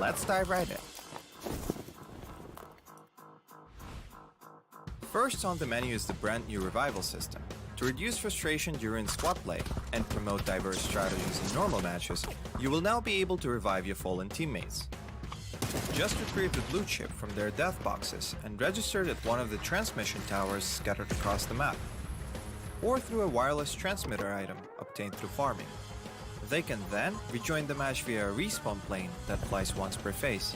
let's dive right in. First on the menu is the brand new revival system. To reduce frustration during squad play and promote diverse strategies in normal matches, you will now be able to revive your fallen teammates. Just retrieve the blue chip from their death boxes and register it at one of the transmission towers scattered across the map, or through a wireless transmitter item obtained through farming. They can then rejoin the match via a respawn plane that flies once per phase.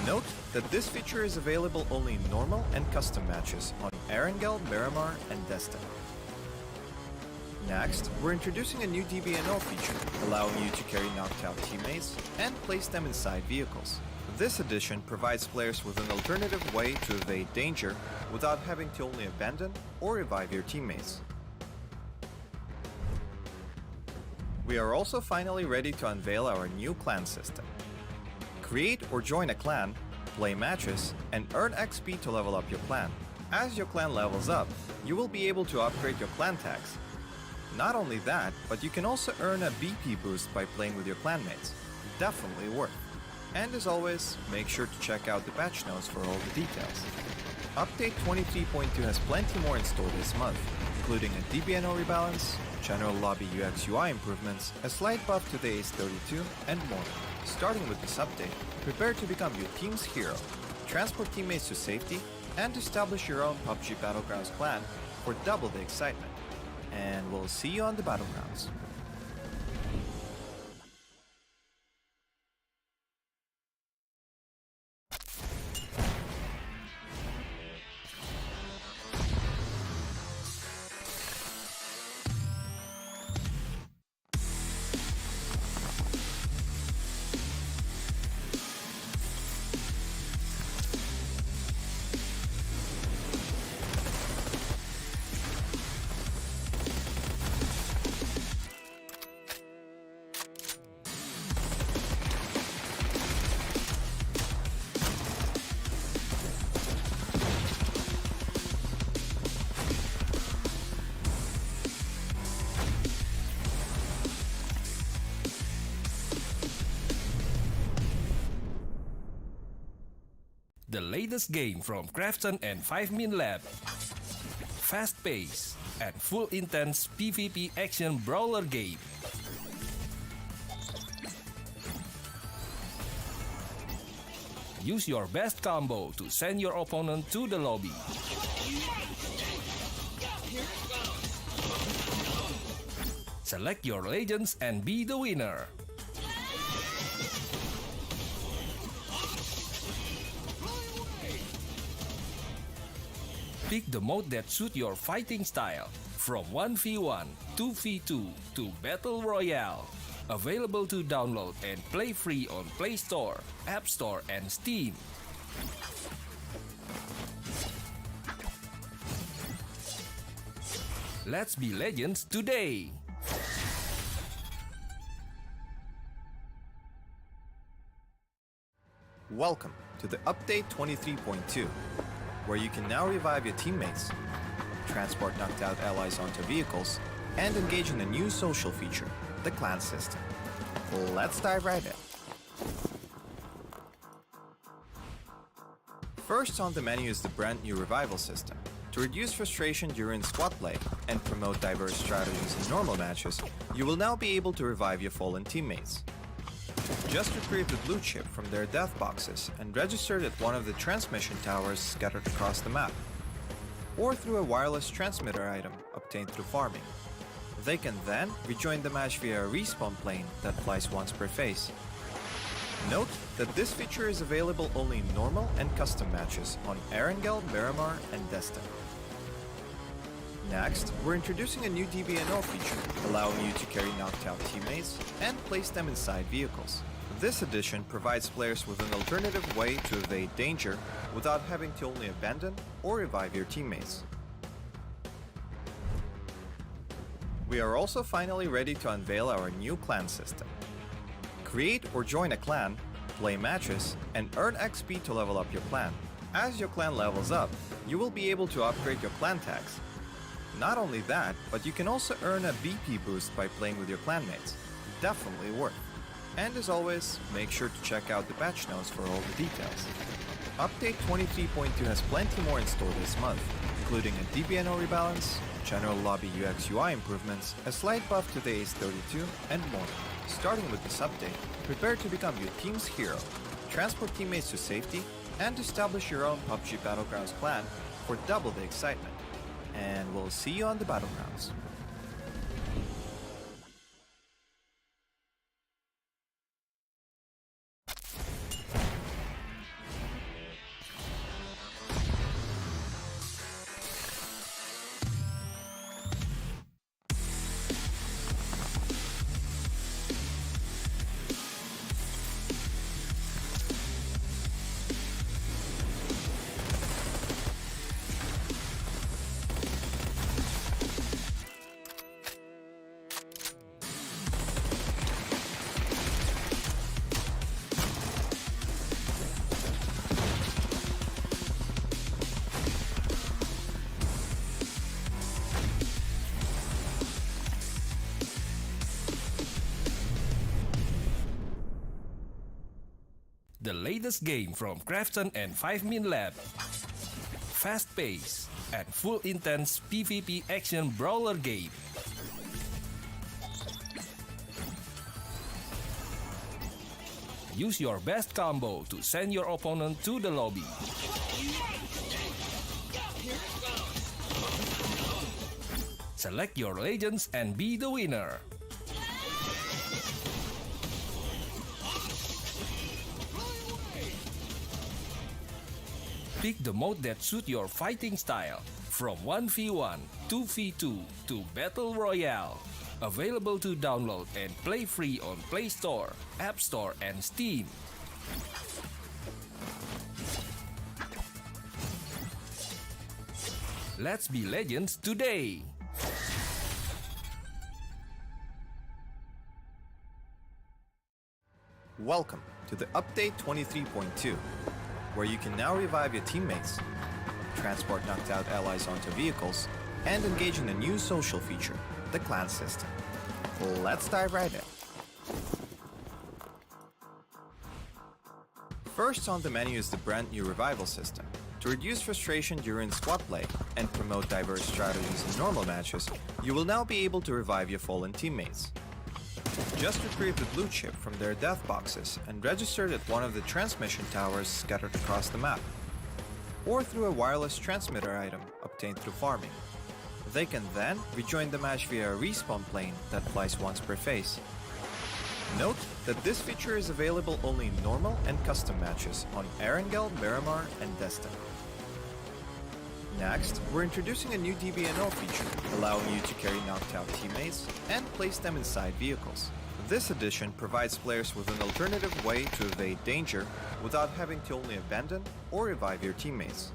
Note that this feature is available only in normal and custom matches on Erangel, Miramar, and Jester. Next, we're introducing a new DBNO feature, allowing you to carry knocked out teammates and place them inside vehicles. This addition provides players with an alternative way to evade danger without having to only abandon or revive your teammates. We are also finally ready to unveil our new clan system. Create or join a clan, play matches, and earn XP to level up your clan. As your clan levels up, you will be able to upgrade your clan tags. Not only that, but you can also earn a BP boost by playing with your clanmates. Definitely worth. And as always, make sure to check out the patch notes for all the details. Update 23.2 has plenty more in store this month, including a DBNO rebalance, general lobby UX UI improvements, a slight buff to the Ace32, and more. Starting with this update, prepare to become your team's hero, transport teammates to safety, and establish your own PUBG Battlegrounds clan for double the excitement. And we'll see you on the Battlegrounds. The latest game from Krafton and 5 Min Lab. Fast pace and full intense PvP action brawler game. Use your best combo to send your opponent to the lobby. Select your legends and be the winner. Pick the mode that suits your fighting style, from 1v1, 2v2 to Battle Royale. Available to download and play free on Play Store, App Store and Steam. Let's be legends today! Welcome to the Update 23.2, where you can now revive your teammates, transport knocked out allies onto vehicles, and engage in a new social feature, the clan system. Let's dive right in. First on the menu is the brand new revival system. To reduce frustration during squad play and promote diverse strategies in normal matches, you will now be able to revive your fallen teammates. Just retrieve the blue chip from their death boxes and register it at one of the transmission towers scattered across the map, or through a wireless transmitter item obtained through farming. They can then rejoin the match via a respawn plane that flies once per phase. Note that this feature is available only in normal and custom matches on Erangel, Miramar, and Jester. Next, we're introducing a new DBNO feature, allowing you to carry knocked out teammates and place them inside vehicles. This addition provides players with an alternative way to evade danger without having to only abandon or revive your teammates. We are also finally ready to unveil our new clan system. Create or join a clan, play matches, and earn XP to level up your clan. As your clan levels up, you will be able to upgrade your clan tags. Not only that, but you can also earn a BP boost by playing with your clanmates. Definitely worth. And as always, make sure to check out the patch notes for all the details. Update 23.2 has plenty more in store this month, including a DBNO rebalance, general lobby UX UI improvements, a slight buff to the Ace32, and more. Starting with this update, prepare to become your team's hero, transport teammates to safety, and establish your own PUBG Battlegrounds clan for double the excitement. And we'll see you on the Battlegrounds. The latest game from Krafton and 5min Lab. Fast pace and full intense PvP action brawler game. Use your best combo to send your opponent to the lobby. Select your legends and be the winner. Pick the mode that suits your fighting style, from 1v1, 2v2 to Battle Royale. Available to download and play free on Play Store, App Store and Steam. Let's be legends today! Welcome to the Update 23.2, where you can now revive your teammates, transport knocked out allies onto vehicles, and engage in a new social feature, the clan system. Let's dive right in. First on the menu is the brand new revival system. To reduce frustration during squad play and promote diverse strategies in normal matches, you will now be able to revive your fallen teammates. Just retrieve the blue chip from their death boxes and register it at one of the transmission towers scattered across the map, or through a wireless transmitter item obtained through farming. They can then rejoin the match via a respawn plane that flies once per phase. Note that this feature is available only in normal and custom matches on Erangel, Miramar, and Destin. Next, we're introducing a new DBNO feature, allowing you to carry knocked out teammates and place them inside vehicles. This addition provides players with an alternative way to evade danger without having to only abandon or revive your teammates.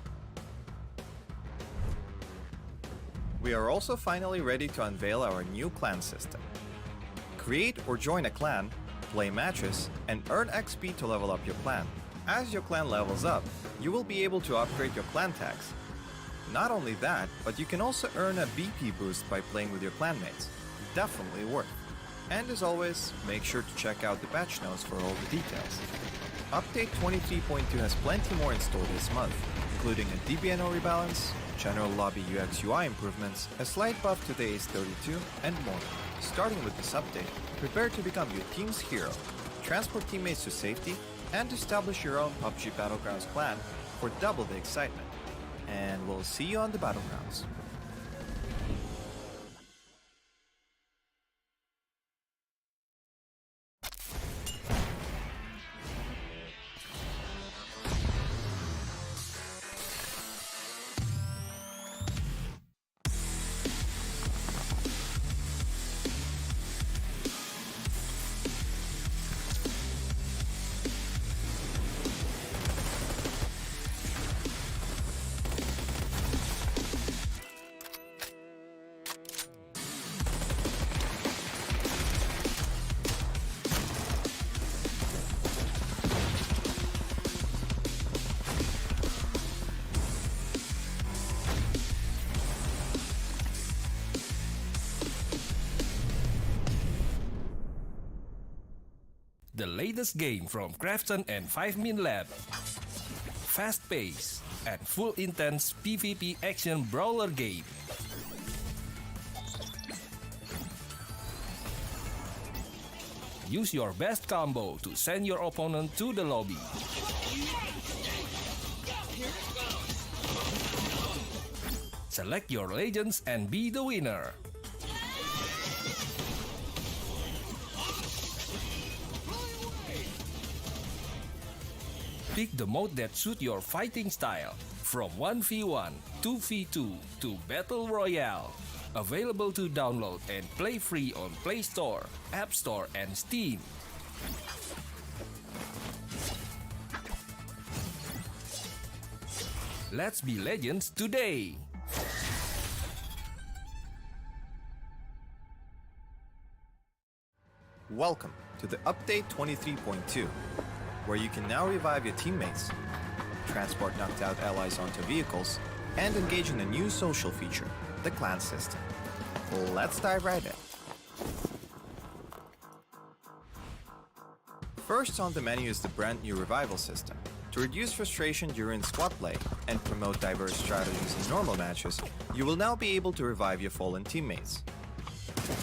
We are also finally ready to unveil our new clan system. Create or join a clan, play matches, and earn XP to level up your clan. As your clan levels up, you will be able to upgrade your clan tags. Not only that, but you can also earn a BP boost by playing with your clanmates. Definitely worth. And as always, make sure to check out the patch notes for all the details. Update 23.2 has plenty more in store this month, including a DBNO rebalance, general lobby UX UI improvements, a slight buff to the Ace32, and more. Starting with this update, prepare to become your team's hero, transport teammates to safety, and establish your own PUBG Battlegrounds clan for double the excitement. And we'll see you on the Battlegrounds. The latest game from Krafton and 5 Min Lab. Fast pace and full intense PvP action brawler game. Use your best combo to send your opponent to the lobby. Select your legends and be the winner. Pick the mode that suits your fighting style, from 1v1, 2v2 to Battle Royale. Available to download and play free on Play Store, App Store and Steam. Let's be legends today! Welcome to the Update 23.2, where you can now revive your teammates, transport knocked out allies onto vehicles, and engage in a new social feature, the clan system. Let's dive right in. First on the menu is the brand new revival system. To reduce frustration during squad play and promote diverse strategies in normal matches, you will now be able to revive your fallen teammates.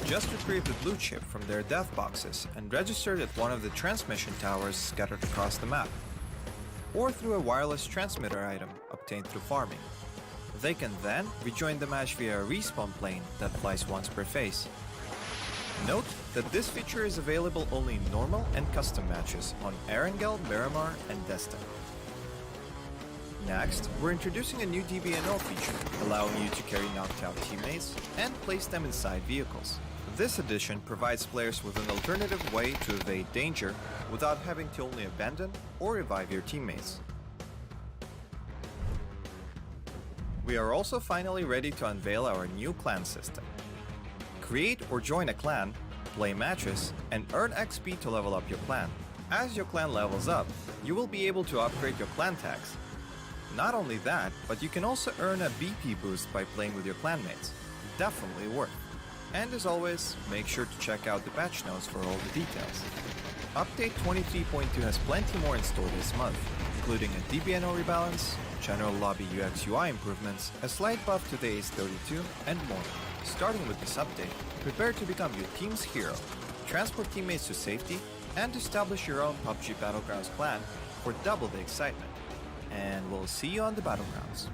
Just retrieve the blue chip from their death boxes and register it at one of the transmission towers scattered across the map, or through a wireless transmitter item obtained through farming. They can then rejoin the match via a respawn plane that flies once per phase. Note that this feature is available only in normal and custom matches on Erangel, Miramar, and Desta. Next, we're introducing a new DBNO feature, allowing you to carry knocked out teammates and place them inside vehicles. This addition provides players with an alternative way to evade danger without having to only abandon or revive your teammates. We are also finally ready to unveil our new clan system. Create or join a clan, play matches, and earn XP to level up your clan. As your clan levels up, you will be able to upgrade your clan tags. Not only that, but you can also earn a BP boost by playing with your clanmates. Definitely worth. And as always, make sure to check out the patch notes for all the details. Update 23.2 has plenty more in store this month, including a DBNO rebalance, general lobby UX UI improvements, a slight buff to the Ace32, and more. Starting with this update, prepare to become your team's hero, transport teammates to safety, and establish your own PUBG Battlegrounds clan for double the excitement. And we'll see you on the Battlegrounds.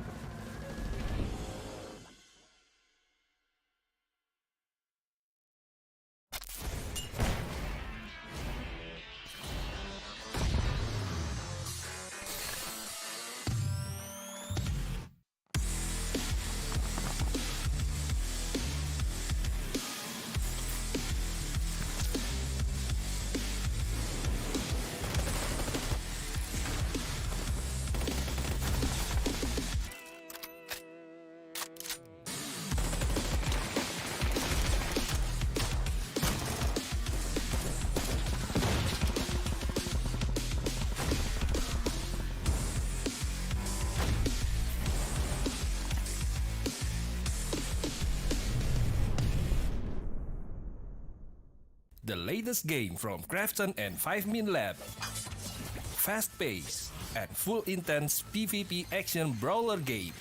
The latest game from Krafton and 5 Min Lab. Fast pace and full intense PvP action brawler game.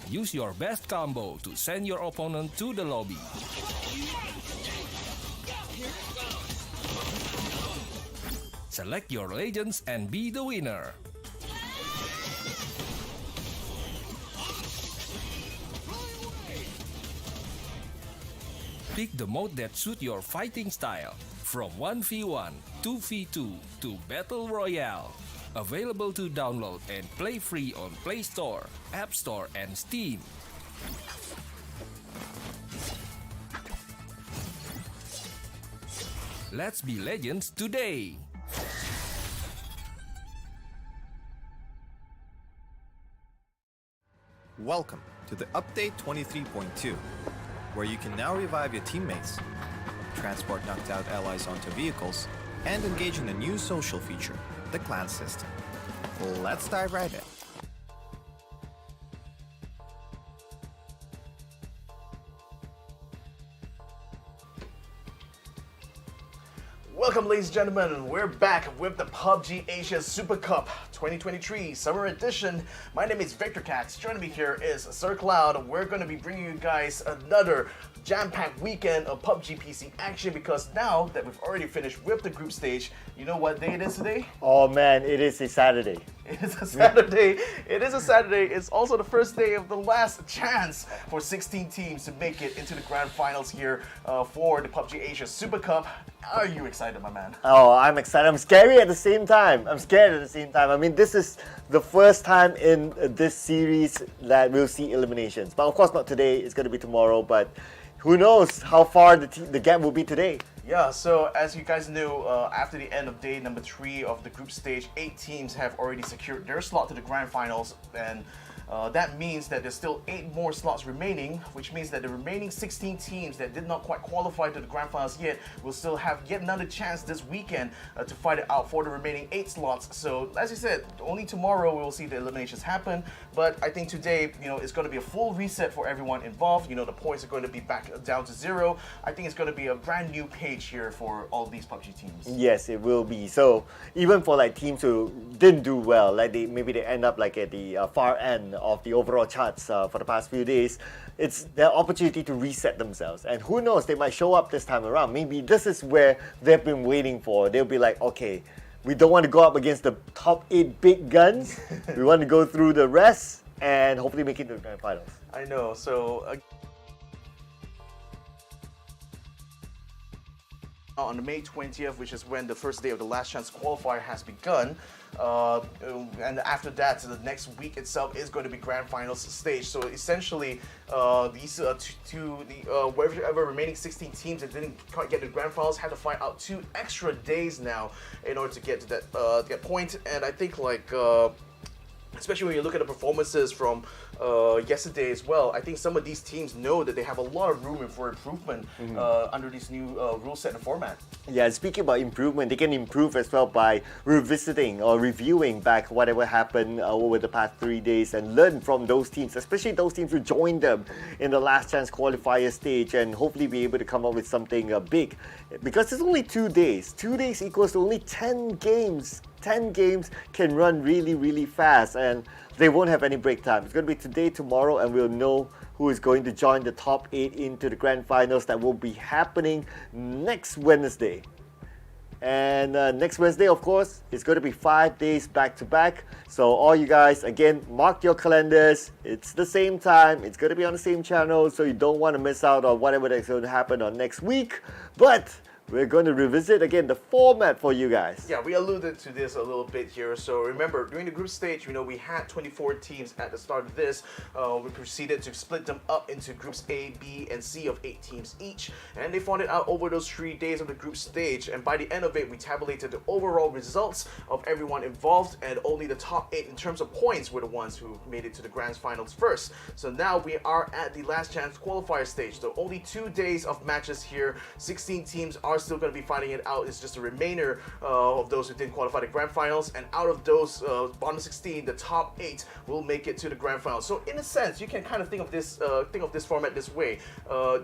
Use your best combo to send your opponent to the lobby. Select your legends and be the winner. Pick the mode that suits your fighting style, from 1v1, 2v2 to Battle Royale. Available to download and play free on Play Store, App Store and Steam. Let's be legends today! Welcome to the Update 23.2, where you can now revive your teammates, transport knocked out allies onto vehicles, and engage in a new social feature, the clan system. Let's dive right in. Welcome, ladies and gentlemen. We're back with the PUBG Asia Super Cup 2023 Summer Edition. My name is Victor Katz. Joining me here is Sir Cloud. We're going to be bringing you guys another jam-packed weekend of PUBG PC action because now that we've already finished with the group stage, you know what day it is today? Oh man, it is a Saturday. It is a Saturday. It is a Saturday. It's also the first day of the last chance for 16 teams to make it into the grand finals here for the PUBG Asia Super Cup. Are you excited, my man? Oh, I'm excited. I'm scary at the same time. I'm scared at the same time. I mean, this is the first time in this series that we'll see eliminations. But of course not today. It's going to be tomorrow. But who knows how far the gap will be today. Yeah, so as you guys know, after the end of day number 3 of the group stage, 8 teams have already secured their slot to the grand finals, and that means that there's still 8 more slots remaining, which means that the remaining 16 teams that did not quite qualify to the grand finals yet will still have yet another chance this weekend to fight it out for the remaining 8 slots. So as I said, only tomorrow we will see the eliminations happen, but I think today, it's going to be a full reset for everyone involved. The points are going to be back down to 0. I think it's going to be a brand new page here for all these PUBG teams. Yes, it will be. So even for like teams who didn't do well, like maybe they end up like at the far end of the overall charts for the past few days, it's their opportunity to reset themselves. And who knows, they might show up this time around. Maybe this is where they've been waiting for. They'll be like, okay, we don't want to go up against the top 8 big guns. We want to go through the rest and hopefully make it to the grand finals. I know. So on the May 20th, which is when the first day of the last chance qualifier has begun, and after that, so the next week itself is going to be grand finals stage. So essentially, these whatever remaining 16 teams that didn't quite get to the grand finals had to fight out 2 extra days now in order to get to that point. And I think especially when you look at the performances from yesterday as well, I think some of these teams know that they have a lot of room for improvement under this new rule set and format. Yeah, speaking about improvement, they can improve as well by revisiting or reviewing back whatever happened over the past 3 days and learn from those teams, especially those teams who joined them in the last chance qualifier stage, and hopefully be able to come up with something big. Because it's only 2 days. 2 days equals to only 10 games. 10 games can run really, really fast, and they won't have any break time. It's going to be today, tomorrow, and we'll know who is going to join the top 8 into the grand finals. That will be happening next Wednesday. And next Wednesday, of course, it's going to be 5 days back to back. So all you guys, again, mark your calendars. It's the same time. It's going to be on the same channel, so you don't want to miss out on whatever that's going to happen on next week. But we're going to revisit again the format for you guys. Yeah, we alluded to this a little bit here. So remember, during the group stage, we had 24 teams at the start of this. We proceeded to split them up into groups A, B, and C of 8 teams each. And they fought it out over those 3 days of the group stage. And by the end of it, we tabulated the overall results of everyone involved. And only the top 8 in terms of points were the ones who made it to the grand finals first. So now we are at the last chance qualifier stage. So only 2 days of matches here. 16 teams are still going to be fighting it out. It's just a remainder of those who didn't qualify the grand finals, and out of those bottom 16, the top 8 will make it to the grand finals. So in a sense, you can kind of think of this format this way.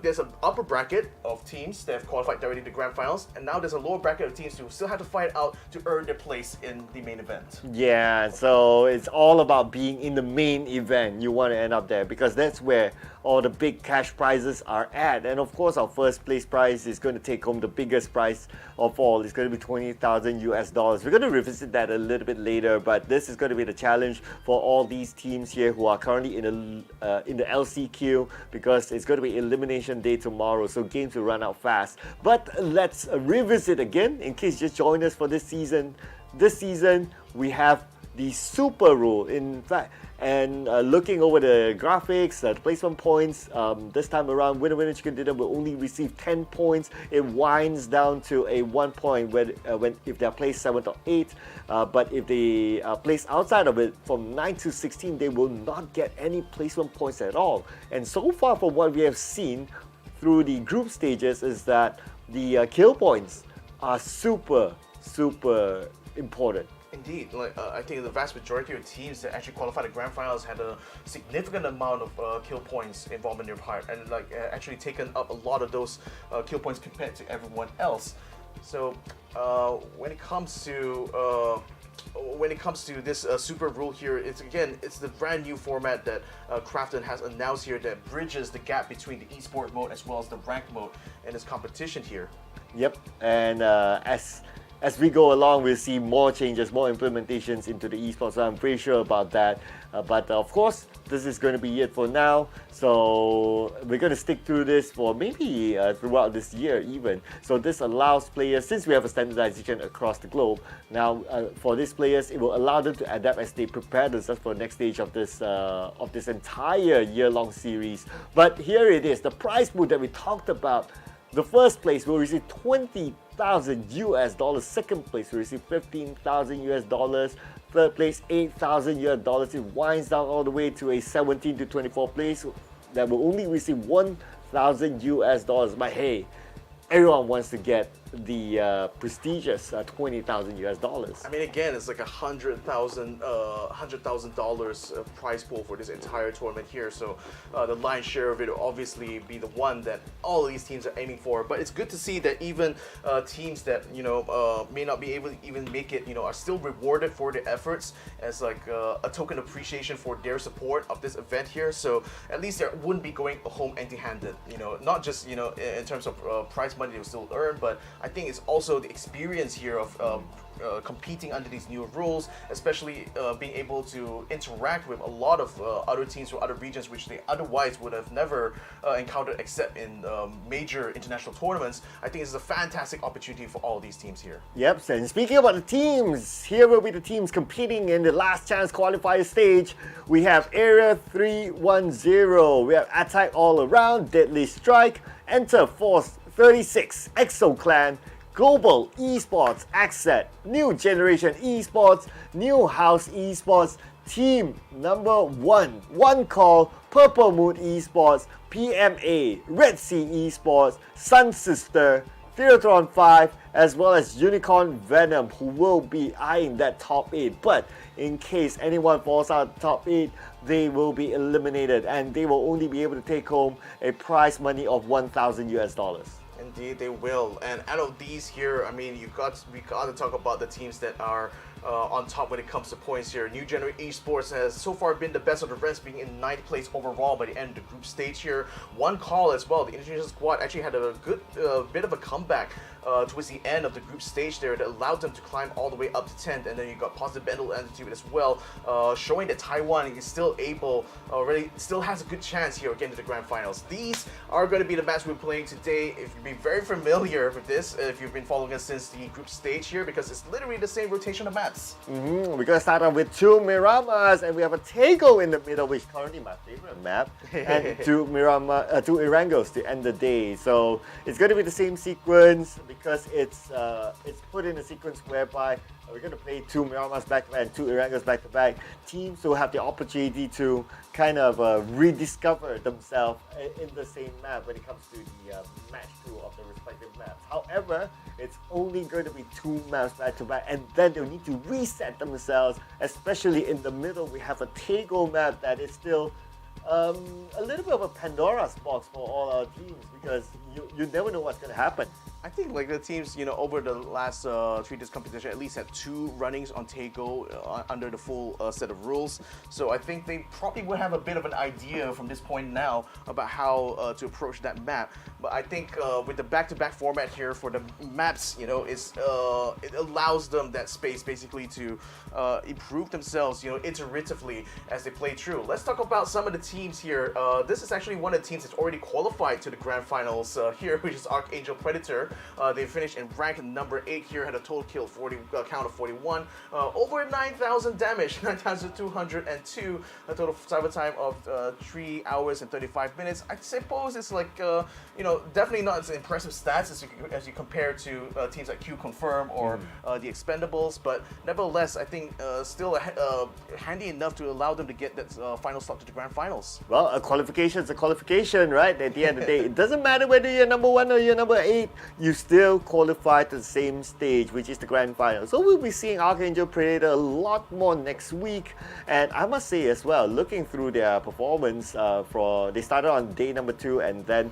There's an upper bracket of teams that have qualified directly to the grand finals, and now there's a lower bracket of teams who still have to fight out to earn their place in the main event. Yeah, so it's all about being in the main event. You want to end up there because that's where all the big cash prizes are at. And of course, our first place prize is going to take home the biggest prize of all. It's going to be $20,000. We're going to revisit that a little bit later, but this is going to be the challenge for all these teams here who are currently in the LCQ, because it's going to be elimination day tomorrow, so games will run out fast. But let's revisit again in case you just joined us for this season. This season we have the super rule, in fact, and looking over the graphics, the placement points, this time around, winner chicken dinner will only receive 10 points. It winds down to a 1 point if they're placed 7th or 8th, but if they are placed outside of it from 9 to 16, they will not get any placement points at all. And so far from what we have seen through the group stages is that the kill points are super important. Indeed, I think the vast majority of teams that actually qualified the grand finals had a significant amount of kill points involved in their part, and actually taken up a lot of those kill points compared to everyone else. So when it comes to this super rule here, it's the brand new format that Krafton has announced here that bridges the gap between the esports mode as well as the ranked mode and this competition here. Yep, and as we go along, we'll see more changes, more implementations into the esports. So I'm pretty sure about that. But of course, this is going to be it for now. So we're going to stick through this for maybe throughout this year even. So this allows players, since we have a standardization across the globe, now for these players, it will allow them to adapt as they prepare themselves for the next stage of this entire year-long series. But here it is, the prize pool that we talked about. The first place will receive $20,000 US. Second place will receive $15,000 US. Third place, $8,000 US. It winds down all the way to a 17 to 24 place that will only receive $1,000 US. But hey, everyone wants to get the prestigious $20,000 US. I mean, again, it's like $100,000 prize pool for this entire tournament here. So the lion's share of it will obviously be the one that all of these teams are aiming for. But it's good to see that even teams that may not be able to even make it, are still rewarded for their efforts as like a token of appreciation for their support of this event here. So at least they wouldn't be going home empty-handed. Not just in terms of prize money they will still earn, but I think it's also the experience here of competing under these new rules, especially being able to interact with a lot of other teams from other regions which they otherwise would have never encountered except in major international tournaments. I think it's a fantastic opportunity for all of these teams here. Yep, and speaking about the teams, here will be the teams competing in the last chance qualifier stage. We have Area 310, we have Attack All Around, Deadly Strike, Enter Force 36, EXO Clan, Global Esports, Xsset, New Generation Esports, New House Esports, Team Number 1 Call, Purple Moon Esports, PMA, Redsea Esports, SunSister, Theeerathon FIVE, as well as Unicorn Venom, who will be eyeing that top 8. But in case anyone falls out top 8, they will be eliminated and they will only be able to take home a prize money of $1,000 US. Indeed, they will. And out of these here, I mean, we got to talk about the teams that are on top when it comes to points here. New Generation Esports has so far been the best of the rest, being in 9th place overall by the end of the group stage here. One call as well. The International squad actually had a good bit of a comeback towards the end of the group stage there that allowed them to climb all the way up to 10th, and then you got positive mental attitude as well, showing that Taiwan is still able, still has a good chance here getting to the grand finals. These are going to be the match we're playing today. If you've been very familiar with this, if you've been following us since the group stage here, because it's literally the same rotation of maps. We're going to start off with 2 Miramas, and we have a Tego in the middle, which is currently my favorite map, and 2 Erangos to end the day. So it's going to be the same sequence, because it's put in a sequence whereby we're going to play 2 Miramas back-to-back and 2 Erangos back-to-back. Teams will have the opportunity to kind of rediscover themselves in the same map when it comes to the match 2 of the respective maps. However, it's only going to be 2 maps back-to-back, and then they'll need to reset themselves, especially in the middle. We have a Tego map that is still a little bit of a Pandora's box for all our teams, because you never know what's going to happen. I think like the teams, over the last 3 days competition, at least had 2 runnings on Tego under the full set of rules. So I think they probably would have a bit of an idea from this point now about how to approach that map. But I think with the back-to-back format here for the maps, it allows them that space basically to improve themselves, iteratively as they play through. Let's talk about some of the teams here. This is actually one of the teams that's already qualified to the grand finals here, which is Archangel Predator. They finished in rank number 8 here, had a total kill count of 41, over 9,000 damage, 9,202, a total cyber time of 3 hours and 35 minutes. I suppose it's like, definitely not as impressive stats as you compare to teams like Q Confirm or the Expendables, but nevertheless, I think still handy enough to allow them to get that final slot to the grand finals. Well, a qualification is a qualification, right? At the end of the day, it doesn't matter whether you're number 1 or you're number 8, you still qualify to the same stage, which is the grand final. So we'll be seeing Archangel Predator a lot more next week. And I must say as well, looking through their performance, they started on day number 2 and then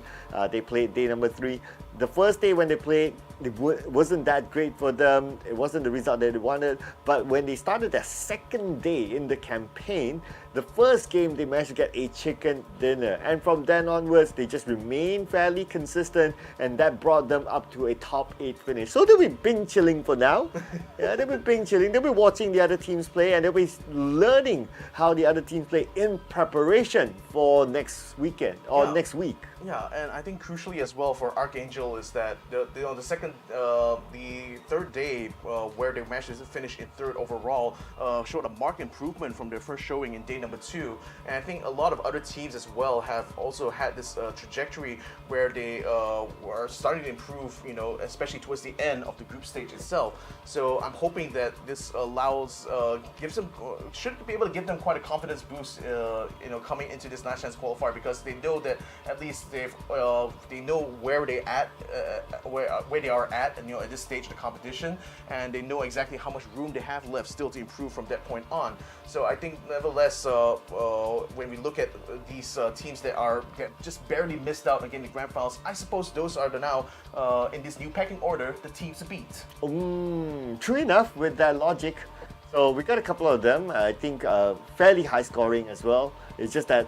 they played day number 3. The first day when they played, wasn't that great for them. It wasn't the result that they wanted. But when they started their second day in the campaign, the first game they managed to get a chicken dinner. And from then onwards, they just remained fairly consistent, and that brought them up to a top 8 finish. So they'll be binge chilling for now. Yeah, they'll be binge chilling. They'll be watching the other teams play, and they'll be learning how the other teams play in preparation for next weekend or next week. Yeah, and I think crucially as well for Archangel is that the third day where they managed to finish in third overall showed a marked improvement from their first showing in day number 2. And I think a lot of other teams as well have also had this trajectory where they are starting to improve, especially towards the end of the group stage itself. So I'm hoping that this should be able to give them quite a confidence boost, coming into this last chance qualifier, because they know that at least they know where they they are at, and at this stage of the competition, and they know exactly how much room they have left still to improve from that point on. So I think nevertheless, when we look at these teams that just barely missed out again in the grand finals, I suppose those are now in this new pecking order the teams to beat. True enough with that logic. So we got a couple of them. I think fairly high scoring as well. It's just that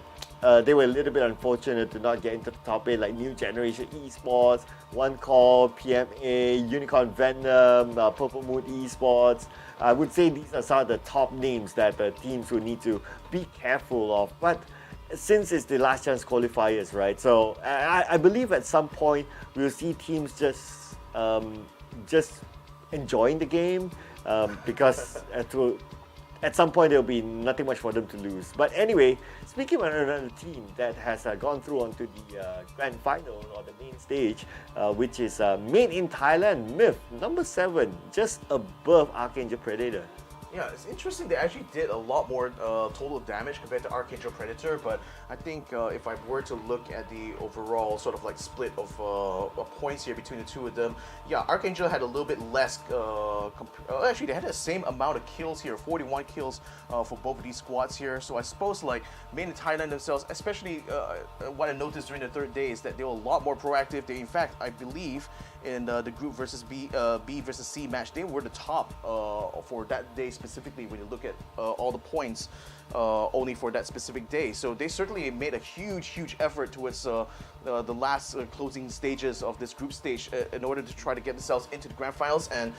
they were a little bit unfortunate to not get into the top 8, like New Generation Esports, One Call, PMA, Unicorn Venom, Purple Moon Esports. I would say these are some of the top names that the teams will need to be careful of. But since it's the last chance qualifiers, right? So I believe at some point we'll see teams just enjoying the game, because at some point there'll be nothing much for them to lose. But anyway, speaking of another team that has gone through onto the grand final or the main stage, which is made in Thailand, Myth, number 7, just above Archangel Predator. Yeah, it's interesting. They actually did a lot more total damage compared to Archangel Predator, but I think if I were to look at the overall sort of like split of points here between the two of them, yeah, Archangel had a little bit less. Actually, they had the same amount of kills here, 41 kills for both of these squads here. So I suppose like Main in Thailand themselves, especially what I noticed during the third day is that they were a lot more proactive. They, in fact, I believe, in the group versus B versus C match, they were the top for that day specifically when you look at all the points only for that specific day. So they certainly made a huge effort towards the last closing stages of this group stage in order to try to get themselves into the grand finals. And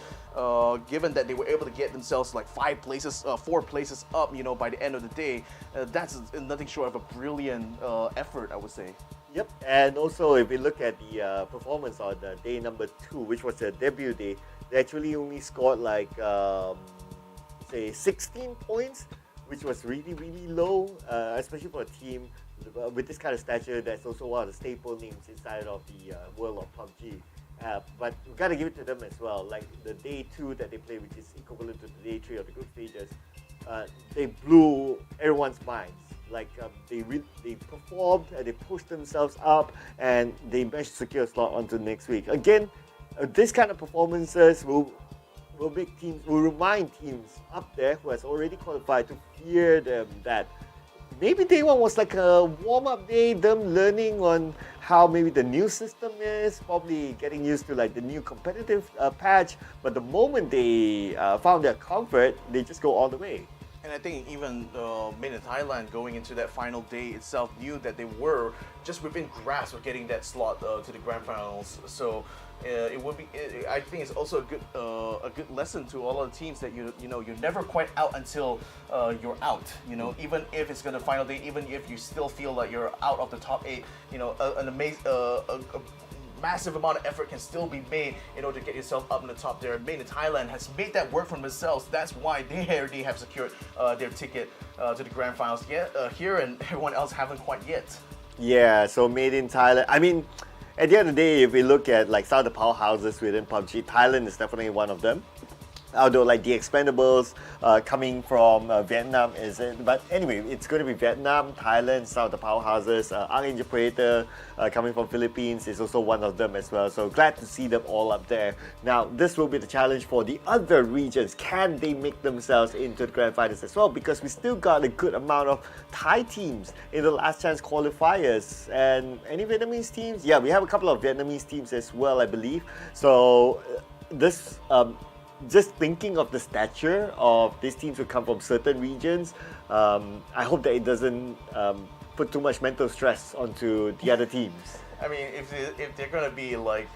given that they were able to get themselves like 4 places up, by the end of the day, that's nothing short of a brilliant effort, I would say. Yep, and also if we look at the performance on the day number 2, which was their debut day, they actually only scored like, say 16 points, which was really low, especially for a team with this kind of stature. That's also one of the staple names inside of the world of PUBG. But we gotta give it to them as well. Like the day 2 that they played, which is equivalent to the day 3 of the group stages, they blew everyone's minds. Like they performed and they pushed themselves up, and they managed to secure a slot onto next week. Again, this kind of performances will remind teams up there who has already qualified to fear them that maybe day 1 was like a warm-up day, them learning on how maybe the new system is, probably getting used to like the new competitive patch, but the moment they found their comfort, they just go all the way. And I think even Main in Thailand going into that final day itself knew that they were just within grasp of getting that slot to the grand finals. So it would be. I think it's also a good lesson to all of the teams that you're never quite out until you're out. Even if it's gonna final day, even if you still feel like you're out of the top 8, an amazing. Massive amount of effort can still be made in order to get yourself up in the top there. Main in Thailand has made that work for themselves. That's why they already have secured their ticket to the grand finals. Here and everyone else haven't quite yet. Yeah, so Made in Thailand. I mean, at the end of the day, if we look at like some of the powerhouses within PUBG, Thailand is definitely one of them. Although like the Expendables coming from Vietnam is it? But anyway, it's going to be Vietnam, Thailand, some of the powerhouses. Archangel Predator coming from Philippines is also one of them as well. So glad to see them all up there. Now this will be the challenge for the other regions. Can they make themselves into the grand finals as well? Because we still got a good amount of Thai teams in the last chance qualifiers. And any Vietnamese teams? Yeah, we have a couple of Vietnamese teams as well, I believe. So this just thinking of the stature of these teams who come from certain regions, I hope that it doesn't put too much mental stress onto the other teams. I mean, if they're gonna be like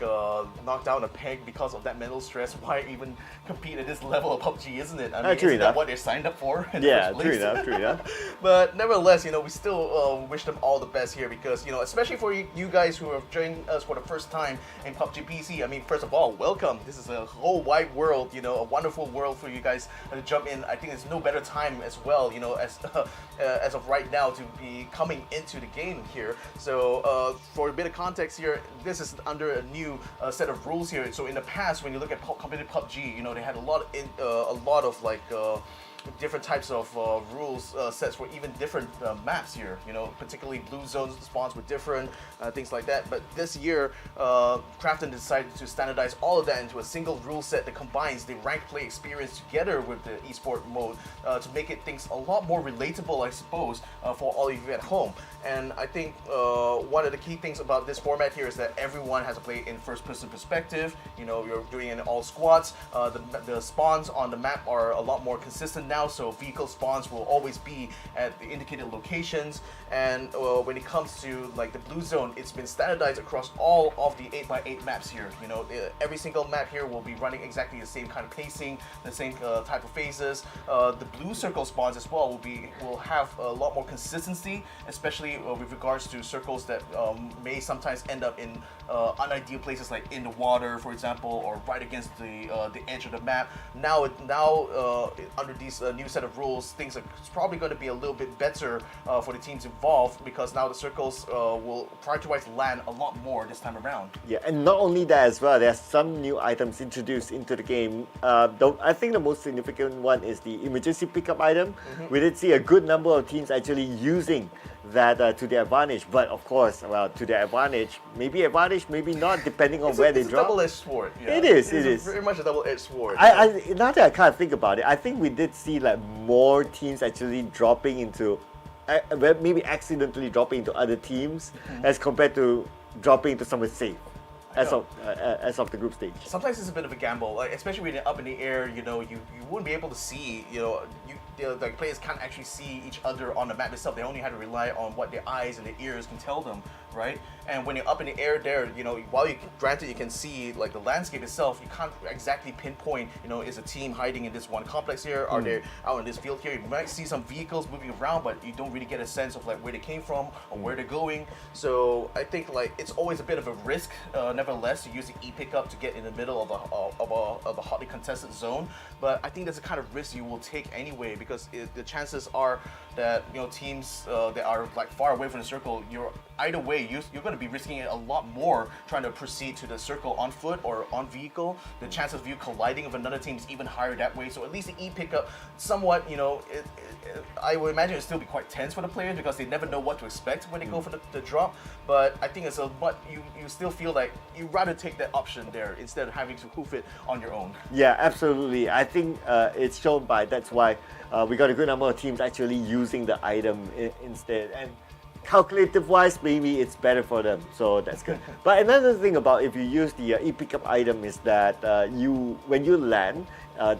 knocked down a peg because of that mental stress, why even compete at this level of PUBG, isn't it? I mean, isn't that what they signed up for in the first place? True enough. But nevertheless, we still wish them all the best here because, especially for you guys who have joined us for the first time in PUBG PC. I mean, first of all, welcome. This is a whole wide world, a wonderful world for you guys to jump in. I think there's no better time as well, as of right now to be coming into the game here. So for a bit of context here, this is under a new set of rules here. So in the past, when you look at competitive PUBG, they had a lot of like different types of rules sets for even different maps here. Particularly blue zones spawns were different, things like that. But this year, Krafton decided to standardize all of that into a single rule set that combines the ranked play experience together with the esport mode to make it things a lot more relatable, I suppose, for all of you at home. And I think one of the key things about this format here is that everyone has to play in first-person perspective. You're doing it in all squads. The spawns on the map are a lot more consistent now, so vehicle spawns will always be at the indicated locations. And when it comes to like the blue zone, it's been standardized across all of the 8x8 maps here. Every single map here will be running exactly the same kind of pacing, the same type of phases. The blue circle spawns as well will have a lot more consistency, especially with regards to circles that may sometimes end up in unideal places like in the water, for example, or right against the edge of the map. Now under these new set of rules, things are probably going to be a little bit better for the teams involved, because now the circles will prioritize land a lot more this time around. Yeah, and not only that as well, there's some new items introduced into the game. I think the most significant one is the emergency pickup item. We did see a good number of teams actually using that to their advantage, but of course, well, to their advantage, maybe not, depending on where they drop. It's a double-edged sword. Yeah. It is very much a double-edged sword. Now that I can't think about it, I think we did see like more teams actually dropping into, maybe accidentally dropping into other teams as compared to dropping into somewhere safe. As of the group stage. Sometimes it's a bit of a gamble, like especially when you're up in the air. You wouldn't be able to see. The players can't actually see each other on the map itself. They only have to rely on what their eyes and their ears can tell them, right? And when you're up in the air there, while granted you can see like the landscape itself, you can't exactly pinpoint, is a team hiding in this one complex here? Are they out in this field here? You might see some vehicles moving around, but you don't really get a sense of like where they came from or where they're going. So I think like it's always a bit of a risk, nevertheless, to use the e-pickup to get in the middle of a hotly contested zone. But I think that's the kind of risk you will take anyway, because the chances are that teams that are like far away from the circle, either way you're going to be risking it a lot more trying to proceed to the circle on foot or on vehicle. The chances of you colliding with another team is even higher that way. So at least the e-pickup, somewhat, I would imagine it'll still be quite tense for the players because they never know what to expect when they go for the drop. But I think you still feel like you'd rather take that option there instead of having to hoof it on your own. Yeah, absolutely. I think it's shown by that's why we got a good number of teams actually using the item instead. And calculative-wise, maybe it's better for them, so that's good. But another thing about if you use the e-pickup item is that when you land,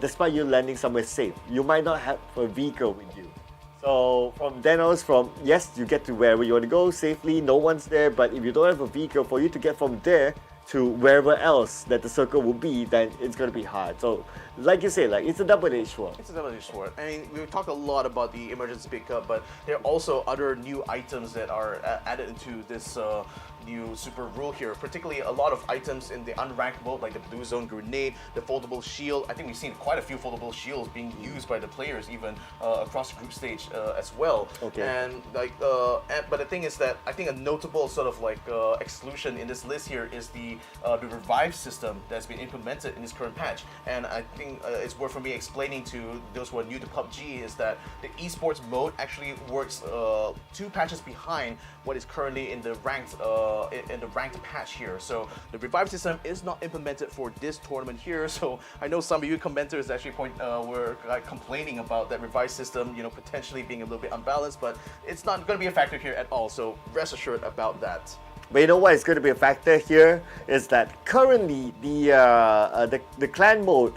despite you landing somewhere safe, you might not have a vehicle with you. So from then on, yes, you get to wherever you want to go safely, no one's there, but if you don't have a vehicle, for you to get from there to wherever else that the circle will be, then it's going to be hard. So like you say, like it's a double-edged sword. It's a double-edged sword. I mean, we've talked a lot about the emergency pickup, but there are also other new items that are added into this new super rule here. Particularly a lot of items in the unranked mode, like the blue zone grenade, the foldable shield. I think we've seen quite a few foldable shields being used by the players even across the group stage as well. Okay. And like, but the thing is that I think a notable sort of like exclusion in this list here is the revive system that's been implemented in this current patch. And I think it's worth for me explaining to those who are new to PUBG is that the esports mode actually works 2 patches behind what is currently in the ranked patch here. So the revive system is not implemented for this tournament here. So I know some of you commenters actually were like complaining about that revive system, you know, potentially being a little bit unbalanced, but it's not going to be a factor here at all. So rest assured about that. But you know what is going to be a factor here is that currently the clan mode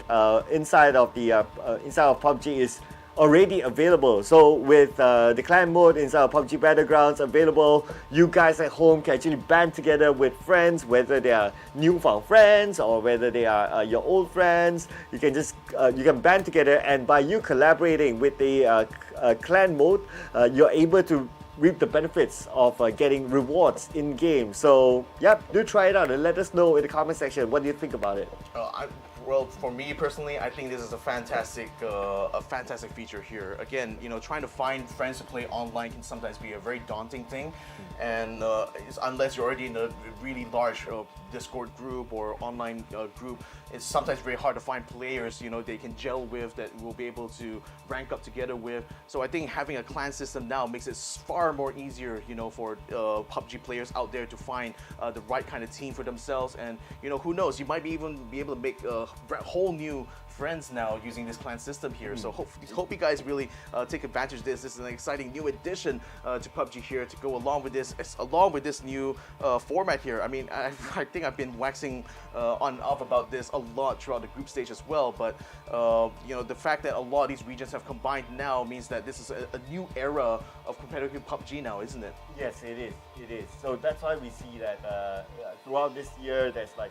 inside of PUBG is already available. So with the clan mode inside of PUBG Battlegrounds available, you guys at home can actually band together with friends, whether they are newfound friends or whether they are your old friends. You can just you can band together, and by you collaborating with the clan mode, you're able to reap the benefits of getting rewards in game. So yep, do try it out and let us know in the comment section what do you think about it. Well, for me personally, I think this is a fantastic feature here. Again, you know, trying to find friends to play online can sometimes be a very daunting thing, and unless you're already in a really large Discord group or online group, it's sometimes very hard to find players, you know, they can gel with, that will be able to rank up together with. So I think having a clan system now makes it far more easier, you know, for PUBG players out there to find the right kind of team for themselves. And you know, who knows, you might even be able to make whole new friends now using this clan system here. So hope you guys really take advantage of this. This is an exciting new addition to PUBG here to go along with this new format here. I mean, I think I've been waxing on and off about this a lot throughout the group stage as well, but you know, the fact that a lot of these regions have combined now means that this is a new era of competitive PUBG now, isn't it? Yes, it is. It is. So that's why we see that throughout this year, there's like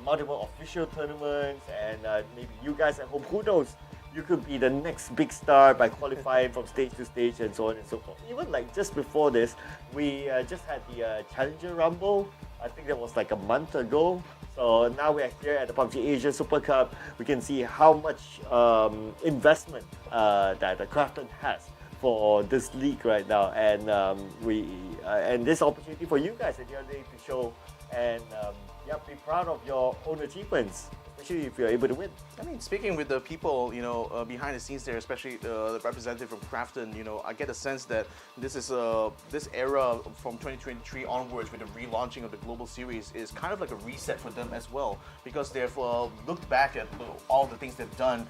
multiple official tournaments, and maybe you guys at home, who knows, you could be the next big star by qualifying from stage to stage and so on and so forth. Even like just before this, we just had the Challenger Rumble. I think that was like a month ago. So now we're here at the PUBG Asia Super Cup. We can see how much investment that the Krafton has for this league right now, and and this opportunity for you guys at the other day to show and be proud of your own achievements, especially if you're able to win. I mean, speaking with the people, you know, behind the scenes there, especially the representative from Krafton, you know, I get a sense that this is this era from 2023 onwards with the relaunching of the global series is kind of like a reset for them as well, because they've looked back at all the things they've done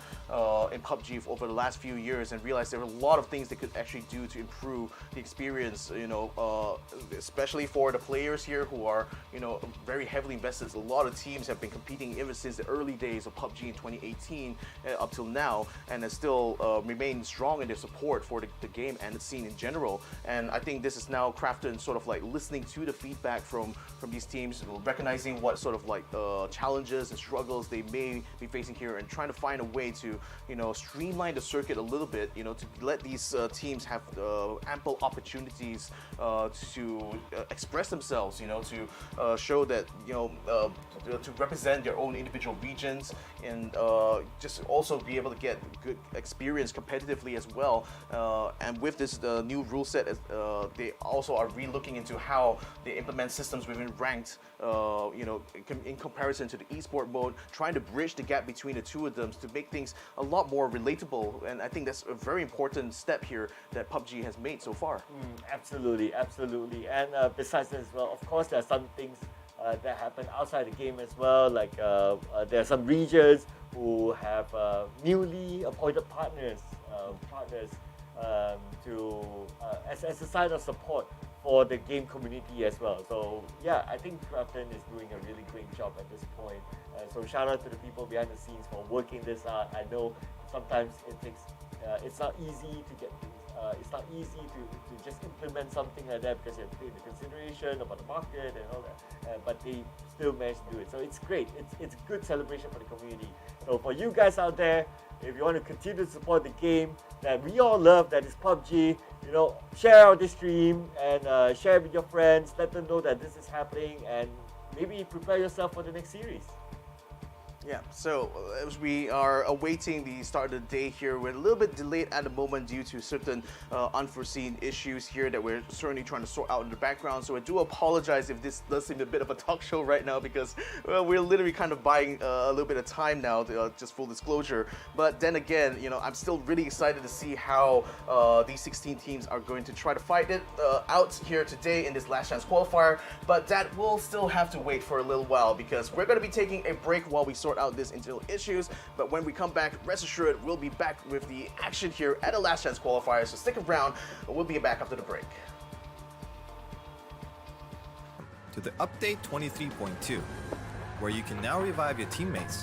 in PUBG over the last few years and realized there were a lot of things they could actually do to improve the experience, you know, especially for the players here who are, you know, very heavily invested. A lot of teams have been competing ever since the early days of PUBG in 2018 up till now, and have still remained strong in their support for the game and the scene in general. And I think this is now Krafton sort of like listening to the feedback from these teams, recognizing what sort of like challenges and struggles they may be facing here, and trying to find a way to, you know, streamline the circuit a little bit, you know, to let these teams have ample opportunities to express themselves, you know, to show that, you know, to represent their own individual regions, and just also be able to get good experience competitively as well. And with this new rule set, they also are re-looking into how they implement systems within ranked, you know, in comparison to the esport mode, trying to bridge the gap between the two of them to make things a lot more relatable. And I think that's a very important step here that PUBG has made so far. Absolutely, absolutely. And besides that as well, of course, there are some things that happen outside the game as well. Like there are some regions who have newly appointed partners as a sign of support for the game community as well. So yeah, I think Krafton is doing a really great job at this point. So shout out to the people behind the scenes for working this out. I know sometimes it takes it's not easy to get things It's not easy to just implement something like that because you have to take into consideration about the market and all that. But they still managed to do it. So it's great. It's a good celebration for the community. So for you guys out there, if you want to continue to support the game that we all love, that is PUBG, share out this stream and share it with your friends. Let them know that this is happening and maybe prepare yourself for the next series. Yeah, so as we are awaiting the start of the day here, we're a little bit delayed at the moment due to certain unforeseen issues here that we're certainly trying to sort out in the background. So I do apologize if this does seem a bit of a talk show right now because we're literally kind of buying a little bit of time now, just full disclosure. But then again, I'm still really excited to see how these 16 teams are going to try to fight it out here today in this last chance qualifier. But that will still have to wait for a little while because we're going to be taking a break while we sort out this internal issues. But when we come back, rest assured we'll be back with the action here at a last chance qualifier, so stick around. We'll be back after the break. To the update 23.2, where you can now revive your teammates,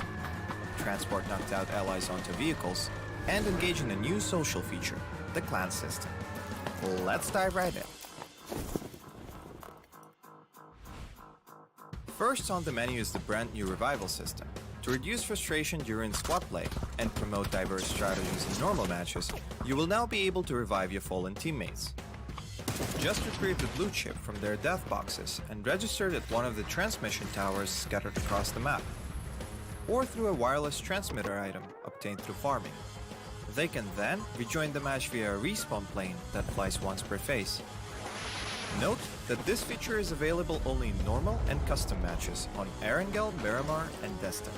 transport knocked out allies onto vehicles, and engage in a new social feature, the clan system. Let's dive right in. First on the menu is the brand new revival system. To reduce frustration during squad play and promote diverse strategies in normal matches, you will now be able to revive your fallen teammates. Just retrieve the blue chip from their death boxes and register it at one of the transmission towers scattered across the map, or through a wireless transmitter item obtained through farming. They can then rejoin the match via a respawn plane that flies once per phase. Note that this feature is available only in normal and custom matches on Erangel, Miramar, and Destin.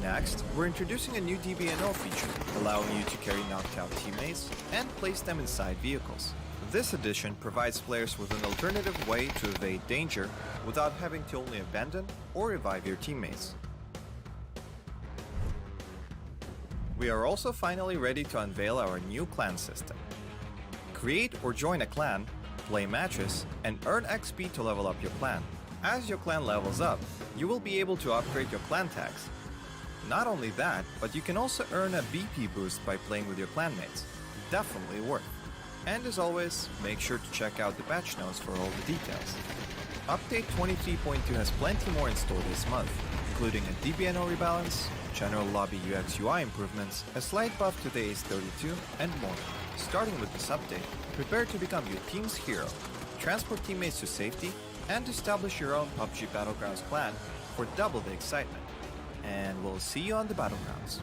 Next, we're introducing a new DBNO feature, allowing you to carry knocked out teammates and place them inside vehicles. This addition provides players with an alternative way to evade danger without having to only abandon or revive your teammates. We are also finally ready to unveil our new clan system. Create or join a clan, play matches, and earn XP to level up your clan. As your clan levels up, you will be able to upgrade your clan tags. Not only that, but you can also earn a BP boost by playing with your clanmates. Definitely worth. And as always, make sure to check out the patch notes for all the details. Update 23.2 has plenty more in store this month, including a DBNO rebalance, general lobby UX UI improvements, a slight buff to the Ace32, and more. Starting with this update, prepare to become your team's hero, transport teammates to safety, and establish your own PUBG Battlegrounds clan for double the excitement. And we'll see you on the Battlegrounds.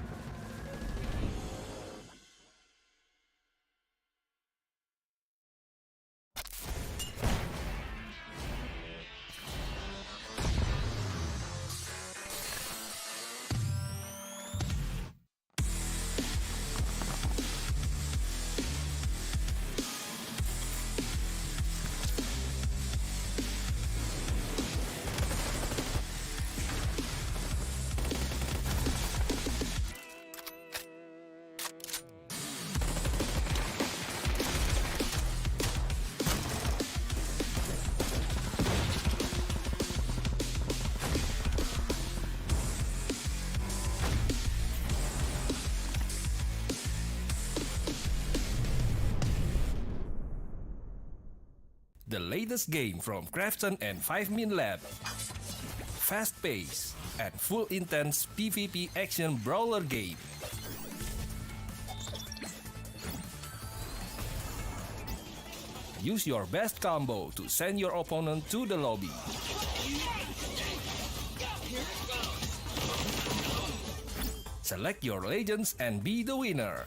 The latest game from Krafton and 5 Min Lab. Fast pace and full intense PvP action brawler game. Use your best combo to send your opponent to the lobby. Select your legends and be the winner.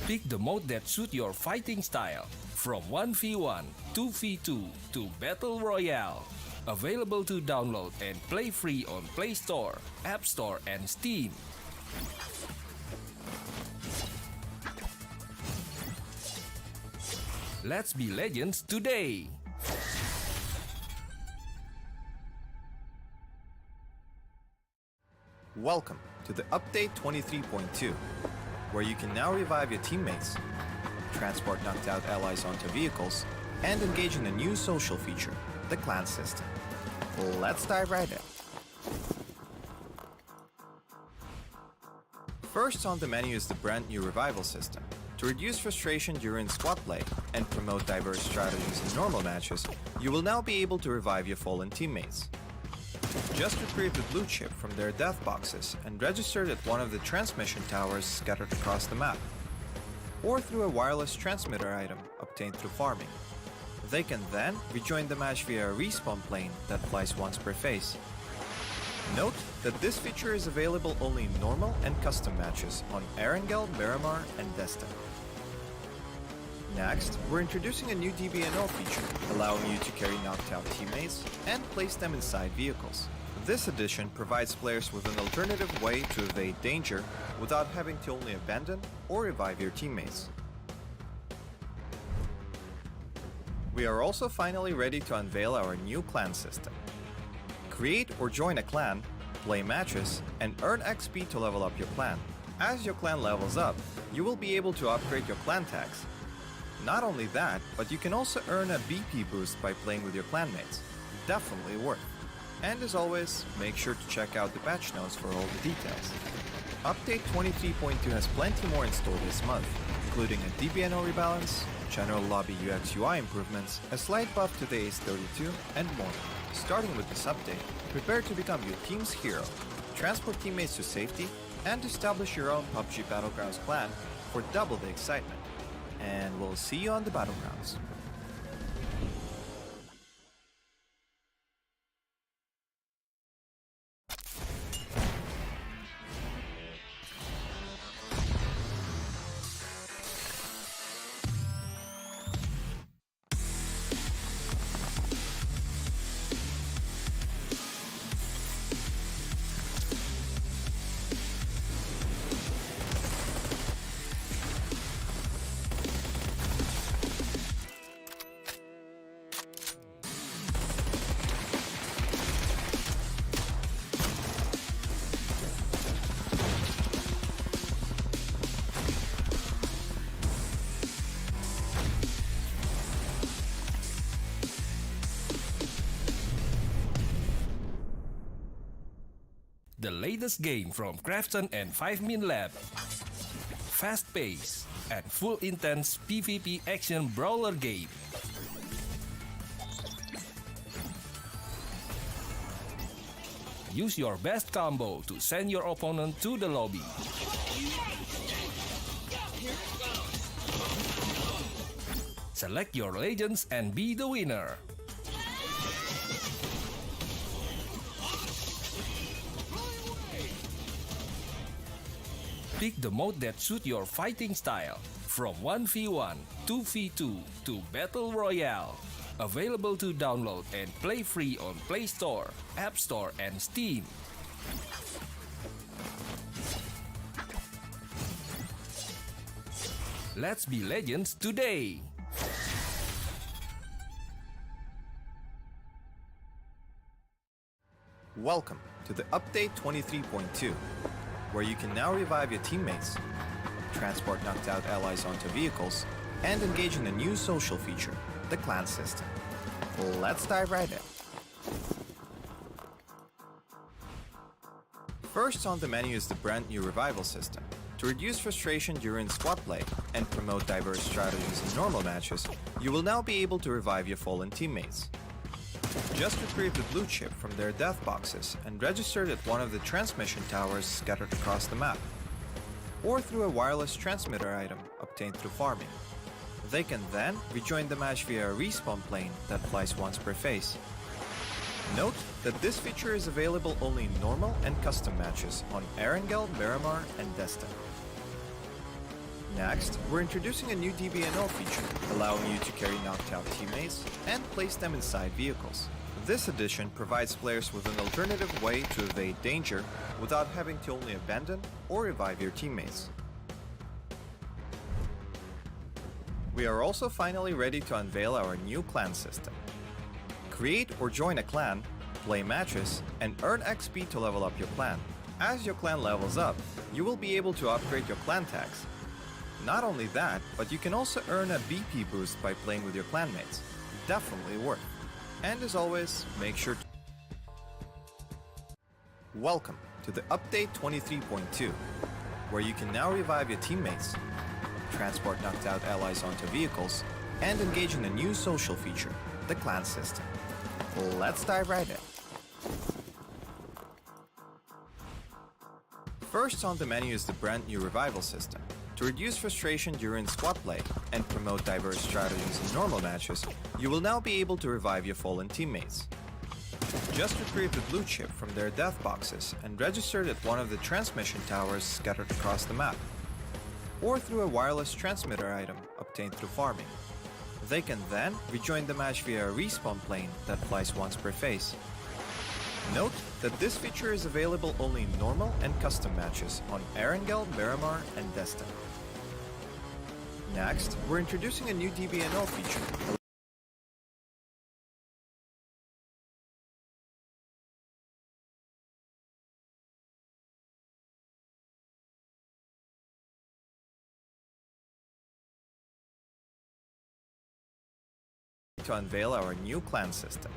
Pick the mode that suits your fighting style, from 1v1, 2v2 to Battle Royale. Available to download and play free on Play Store, App Store and Steam. Let's be legends today! Welcome to the update 23.2, where you can now revive your teammates, transport knocked out allies onto vehicles, and engage in a new social feature, the clan system. Let's dive right in. First on the menu is the brand new revival system. To reduce frustration during squad play and promote diverse strategies in normal matches, you will now be able to revive your fallen teammates. Just retrieve the blue chip from their death boxes and register it at one of the transmission towers scattered across the map, or through a wireless transmitter item obtained through farming. They can then rejoin the match via a respawn plane that flies once per phase. Note that this feature is available only in normal and custom matches on Erangel, Miramar, and Jester. Next, we're introducing a new DBNO feature, allowing you to carry knocked out teammates and place them inside vehicles. This addition provides players with an alternative way to evade danger without having to only abandon or revive your teammates. We are also finally ready to unveil our new clan system. Create or join a clan, play matches, and earn XP to level up your clan. As your clan levels up, you will be able to upgrade your clan tags. Not only that, but you can also earn a BP boost by playing with your clanmates. Definitely worth. And as always, make sure to check out the patch notes for all the details. Update 23.2 has plenty more in store this month, including a DBNO rebalance, general lobby UX UI improvements, a slight buff to the Ace32, and more. Starting with this update, prepare to become your team's hero, transport teammates to safety, and establish your own PUBG Battlegrounds clan for double the excitement. And we'll see you on the Battlegrounds. The latest game from Krafton and 5 Min Lab. Fast pace and full intense PvP action brawler game. Use your best combo to send your opponent to the lobby. Select your legends and be the winner. Pick the mode that suits your fighting style, from 1v1, 2v2 to Battle Royale. Available to download and play free on Play Store, App Store, and Steam. Let's be legends today! Welcome to the Update 23.2, where you can now revive your teammates, transport knocked out allies onto vehicles, and engage in a new social feature, the clan system. Let's dive right in. First on the menu is the brand new revival system. To reduce frustration during squad play and promote diverse strategies in normal matches, you will now be able to revive your fallen teammates. Just retrieve the blue chip from their death boxes and register it at one of the transmission towers scattered across the map, or through a wireless transmitter item obtained through farming. They can then rejoin the match via a respawn plane that flies once per phase. Note that this feature is available only in normal and custom matches on Erangel, Miramar, and Jester. Next, we're introducing a new DBNO feature, allowing you to carry knocked out teammates and place them inside vehicles. This addition provides players with an alternative way to evade danger without having to only abandon or revive your teammates. We are also finally ready to unveil our new clan system. Create or join a clan, play matches, and earn XP to level up your clan. As your clan levels up, you will be able to upgrade your clan tags. Not only that, but you can also earn a BP boost by playing with your clanmates. Definitely worth. And as always, make sure to... Welcome to the Update 23.2, where you can now revive your teammates, transport knocked out allies onto vehicles, and engage in a new social feature, the clan system. Let's dive right in. First on the menu is the brand new revival system. To reduce frustration during squad play and promote diverse strategies in normal matches, you will now be able to revive your fallen teammates. Just retrieve the blue chip from their death boxes and register it at one of the transmission towers scattered across the map, or through a wireless transmitter item obtained through farming. They can then rejoin the match via a respawn plane that flies once per phase. Note that this feature is available only in normal and custom matches on Erangel, Miramar, and Destin. Next, we're introducing a new DBNO feature. To unveil our new clan system.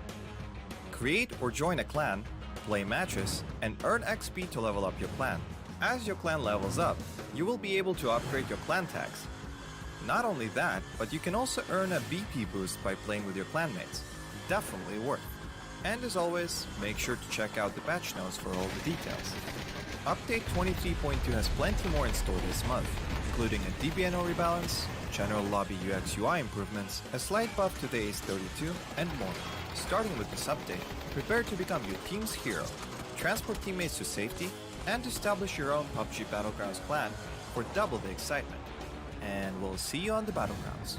Create or join a clan, play matches, and earn XP to level up your clan. As your clan levels up, you will be able to upgrade your clan tags. Not only that, but you can also earn a BP boost by playing with your clanmates. Definitely worth. And as always, make sure to check out the patch notes for all the details. Update 23.2 has plenty more in store this month, including a DBNO rebalance, general lobby UX UI improvements, a slight buff to the Ace 32, and more. Starting with this update, prepare to become your team's hero, transport teammates to safety, and establish your own PUBG Battlegrounds clan for double the excitement. And we'll see you on the Battlegrounds.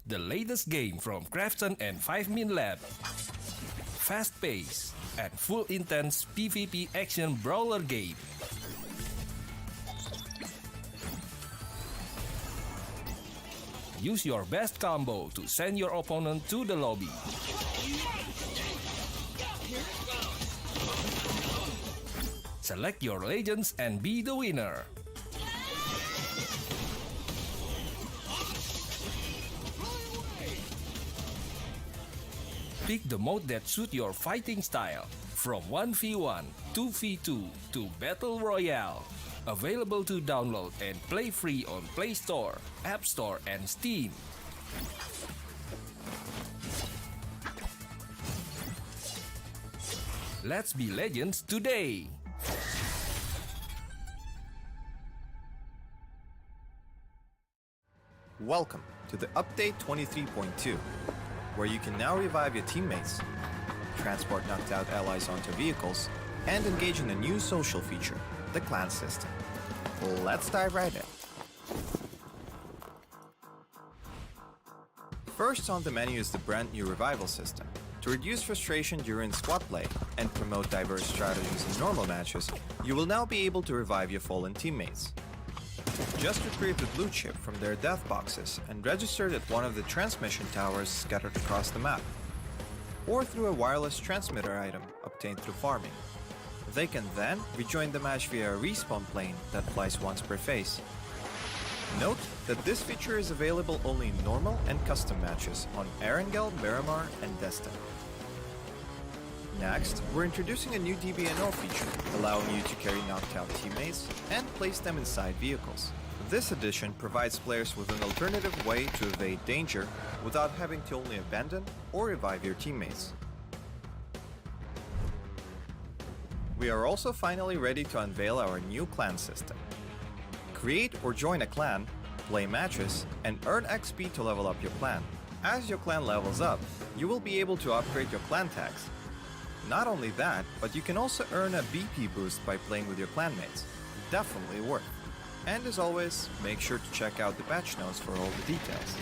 The latest game from Krafton and 5 Min Lab. Fast pace and full intense PvP action brawler game. Use your best combo to send your opponent to the lobby. Select your legends and be the winner. Pick the mode that suits your fighting style, from 1v1, 2v2 to Battle Royale. Available to download and play free on Play Store, App Store, and Steam. Let's be legends today! Welcome to the Update 23.2, where you can now revive your teammates, transport knocked out allies onto vehicles, and engage in a new social feature, the clan system. Let's dive right in. First on the menu is the brand new revival system. To reduce frustration during squad play and promote diverse strategies in normal matches, you will now be able to revive your fallen teammates. Just retrieve the blue chip from their death boxes and register it at one of the transmission towers scattered across the map, or through a wireless transmitter item obtained through farming. They can then rejoin the match via a respawn plane that flies once per phase. Note that this feature is available only in normal and custom matches on Erangel, Miramar, and Destin. Next, we're introducing a new DBNO feature, allowing you to carry knocked out teammates and place them inside vehicles. This addition provides players with an alternative way to evade danger without having to only abandon or revive your teammates. We are also finally ready to unveil our new clan system. Create or join a clan, play matches, and earn XP to level up your clan. As your clan levels up, you will be able to upgrade your clan tags. Not only that, but you can also earn a BP boost by playing with your clanmates. Definitely worth. And as always, make sure to check out the patch notes for all the details.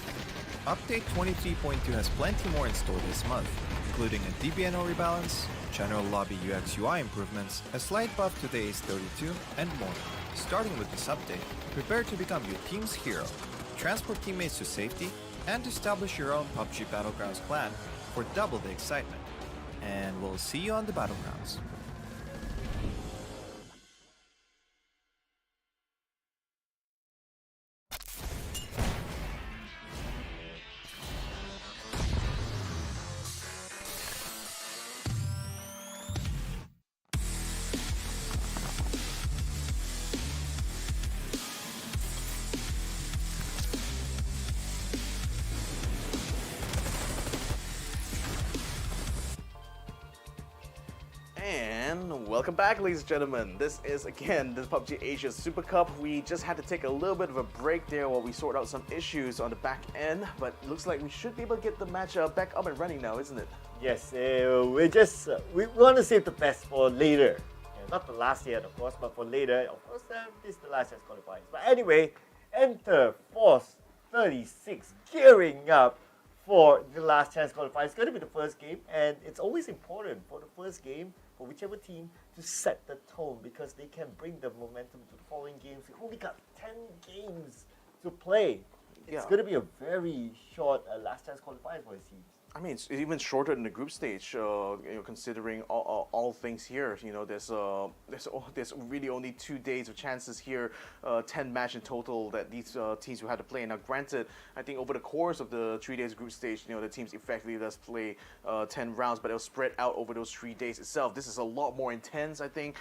Update 23.2 has plenty more in store this month, including a DBNO rebalance, general lobby UX UI improvements, a slight buff to the Ace 32, and more. Starting with this update, prepare to become your team's hero, transport teammates to safety, and establish your own PUBG Battlegrounds clan for double the excitement. And we'll see you on the Battlegrounds. And welcome back, ladies and gentlemen. This is again the PUBG Asia Super Cup. We just had to take a little bit of a break there while we sort out some issues on the back end, but it looks like we should be able to get the match back up and running now, isn't it? Yes, we want to save the best for later. Not the last year, of course, but for later. Of course, this is the last year's qualifiers. But anyway, enter Force 36 gearing up for the last chance qualifier. It's going to be the first game, and it's always important for the first game for whichever team to set the tone because they can bring the momentum to the following games. We only got 10 games to play. It's going to be a very short last chance qualifier for it seems. I mean, it's even shorter than the group stage, considering all things here. You know, there's really only 2 days of chances here, 10 match in total that these teams will have to play. Now, granted, I think over the course of the 3 days group stage, you know, the teams effectively does play 10 rounds, but it'll spread out over those 3 days itself. This is a lot more intense, I think.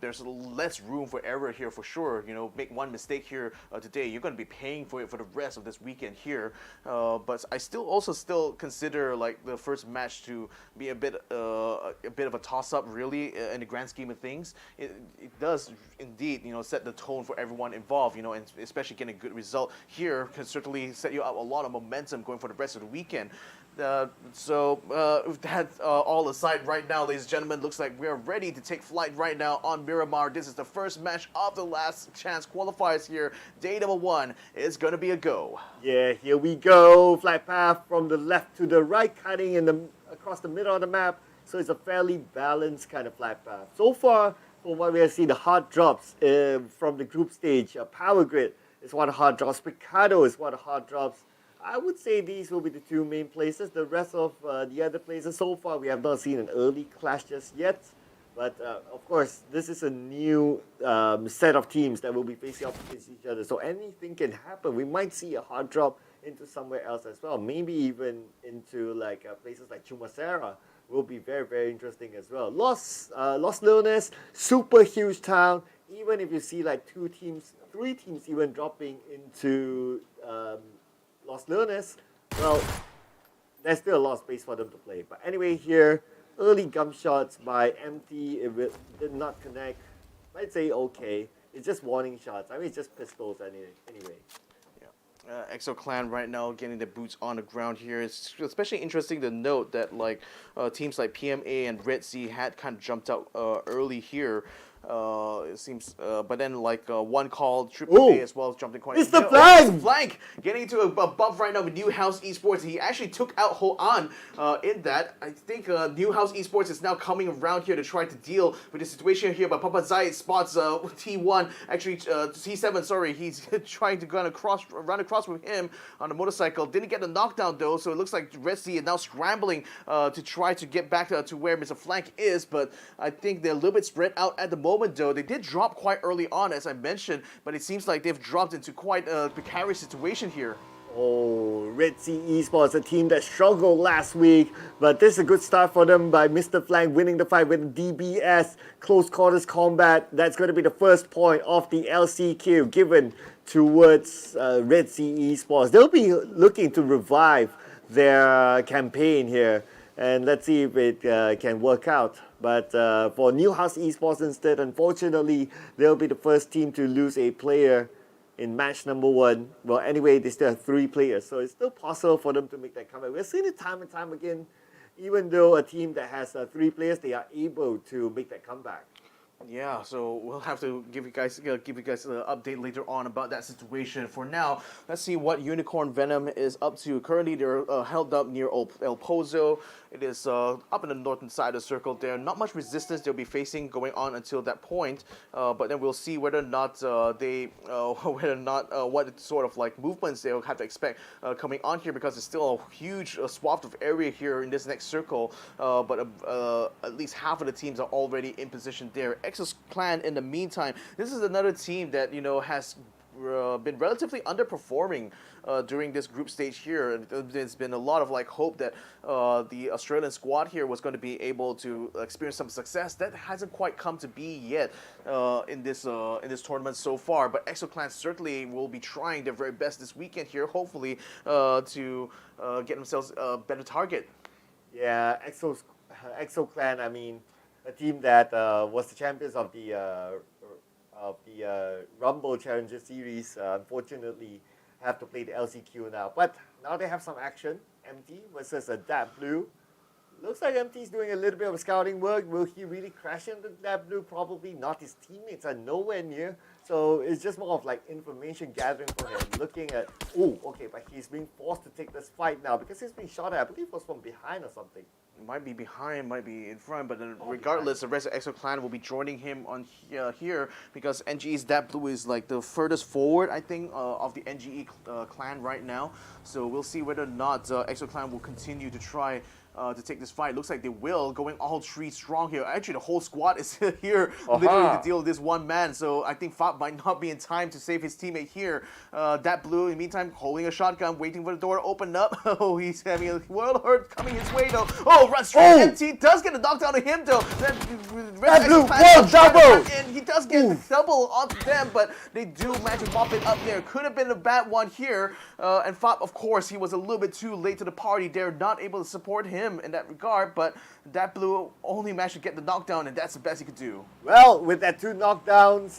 There's less room for error here for sure. You know, make one mistake here today, you're going to be paying for it for the rest of this weekend here. But I still consider like the first match to be a bit of a toss-up, really, in the grand scheme of things. It does indeed, you know, set the tone for everyone involved, you know, and especially getting a good result here can certainly set you up a lot of momentum going for the rest of the weekend. With that all aside right now, ladies and gentlemen, looks like we are ready to take flight right now on Miramar. This is the first match of the last chance qualifiers here. Day number 1 is going to be a go. Yeah, here we go. Flight path from the left to the right, cutting across the middle of the map. So it's a fairly balanced kind of flight path. So far, from what we have seen, the hard drops from the group stage, Power Grid is one of the hard drops. Picado is one of the hard drops. I would say these will be the 2 main places. The rest of the other places, so far, we have not seen an early clash just yet. But, of course, this is a new set of teams that will be facing off against each other. So anything can happen. We might see a hard drop into somewhere else as well. Maybe even into like places like Chumasera will be very, very interesting as well. Los Leones, super huge town. Even if you see like 2 teams, 3 teams even dropping into Los Leones, well, there's still a lot of space for them to play. But anyway, here, early gunshots by MT, it did not connect. I'd say okay. It's just warning shots. I mean, it's just pistols anyway. EXO Clan right now getting the boots on the ground here. It's especially interesting to note that like teams like PMA and Redsea had kind of jumped out early here. It seems, but then like one call, Triple A as well jumped in quite. It's the flank! It's flank! Getting into a bump right now with New House Esports. He actually took out Ho-An in that. I think New House Esports is now coming around here to try to deal with the situation here, but Papa Zayed spots T1, actually T7, sorry, he's trying to run across with him on the motorcycle. Didn't get the knockdown though, so it looks like Redsea is now scrambling to try to get back to where Mr. Flank is, but I think they're a little bit spread out at the moment though. They did drop quite early on, as I mentioned, but it seems like they've dropped into quite a precarious situation here. Oh, Redsea Esports, a team that struggled last week, but this is a good start for them by Mr. Flank winning the fight with DBS, close quarters combat. That's going to be the first point of the LCQ given towards Redsea Esports. They'll be looking to revive their campaign here, and let's see if it can work out. But for New House Esports instead, unfortunately, they'll be the first team to lose a player. in match number 1. Well, anyway, they still have 3 players, so it's still possible for them to make that comeback. We've seen it time and time again. Even though a team that has 3 players, they are able to make that comeback. Yeah, so we'll have to give you guys an update later on about that situation. For now, let's see what Unicorn Venom is up to. Currently, they're held up near El Pozo. It is up in the northern side of the circle there. Not much resistance they'll be facing going on until that point. But then we'll see whether or not what sort of like movements they'll have to expect coming on here, because it's still a huge swath of area here in this next circle. But at least half of the teams are already in position there. EXO Clan, in the meantime, this is another team that has been relatively underperforming during this group stage here. There's been a lot of hope that the Australian squad here was going to be able to experience some success. That hasn't quite come to be yet in this tournament so far. But EXO Clan certainly will be trying their very best this weekend here, hopefully to get themselves a better target. Yeah, EXO Clan, I mean, a team that was the champions of the Rumble Challenger Series, unfortunately have to play the LCQ now. But now they have some action. MT versus Dap Blue. Looks like MT is doing a little bit of scouting work. Will he really crash into Dap Blue? Probably not. His teammates are nowhere near. So it's just more of information gathering for him. Looking at, but he's being forced to take this fight now because he's being shot at. I believe it was from behind or something. Might be behind, might be in front, but then regardless, the rest of EXO Clan will be joining him on here because NGE's Dap Blue is the furthest forward, I think, of the NGE clan right now. So we'll see whether or not EXO Clan will continue to try to take this fight. Looks like they will, going all 3 strong here. Actually, the whole squad is here literally to deal with this one man. So I think FIVE might not be in time to save his teammate here. That Blue, in the meantime, holding a shotgun, waiting for the door to open up. Oh, he's having a world hurt coming his way, though. Oh, runs straight. MT does get a knockdown on him, though. That Blue, double! And he does get the double onto them, but they do manage to mop it up there. Could have been a bad one here. And FIVE, of course, he was a little bit too late to the party. They're not able to support him in that regard, but That Blue only managed to get the knockdown, and that's the best he could do. Well, with that 2 knockdowns,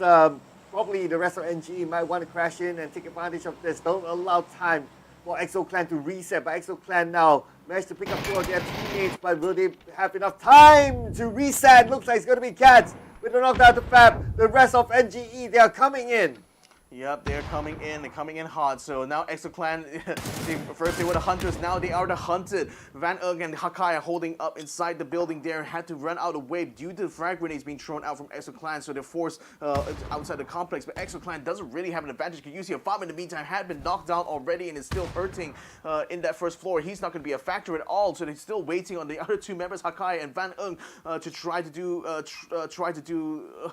probably the rest of NGE might want to crash in and take advantage of this. Don't allow time for EXO Clan to reset, but EXO Clan now managed to pick up 2 of their teammates, but will they have enough time to reset? Looks like it's going to be Cats with the knockdown to Fab. The rest of NGE, they are coming in. Yep, they're coming in hot. So now EXO Clan, first they were the hunters, now they are the hunted. Van Ung and Hakai are holding up inside the building there, had to run out of wave due to the frag grenades being thrown out from EXO Clan, so they're forced outside the complex. But EXO Clan doesn't really have an advantage. You see, FIVE in the meantime had been knocked down already and is still hurting in that first floor. He's not going to be a factor at all, so they're still waiting on the other 2 members, Hakai and Van Ung, to try to do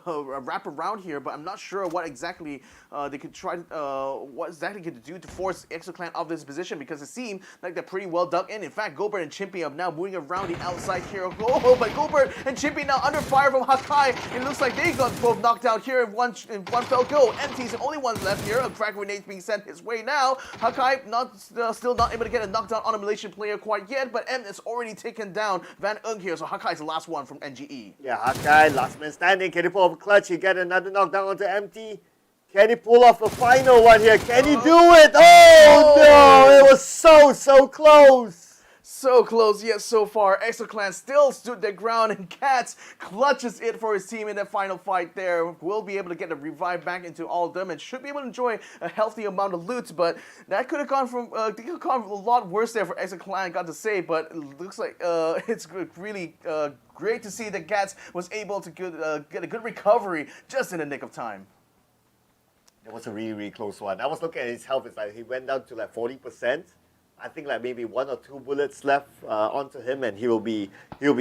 a wrap around here. But I'm not sure what exactly they could try. What exactly could do to force EXO Clan out of this position, because it seemed like they're pretty well dug in. In fact, Goldberg and Chimpy are now moving around the outside here. Oh, but Goldberg and Chimpy now under fire from Hakai. It looks like they got both knocked out here in one fell go. MT's the only one left here. A frag grenade being sent his way now. Hakai still not able to get a knockdown on a Malaysian player quite yet, but M is already taken down Van Ung here, so Hakai is the last one from NGE. Yeah, Hakai, last man standing. Can he pull off a clutch? He get another knockdown onto MT. Can he pull off a final one here? Can he do it? Oh no! It was so close! So close, yet so far. EXO Clan still stood their ground, and Cats clutches it for his team in that final fight there. Will be able to get the revive back into all of them and should be able to enjoy a healthy amount of loot, but that could have gone from a lot worse there for EXO Clan, got to say, but it looks like it's really great to see that Cats was able to get a good recovery just in the nick of time. It was a really close one. I was looking at his health. It's like he went down to 40%. I think maybe 1 or 2 bullets left onto him, and he'll be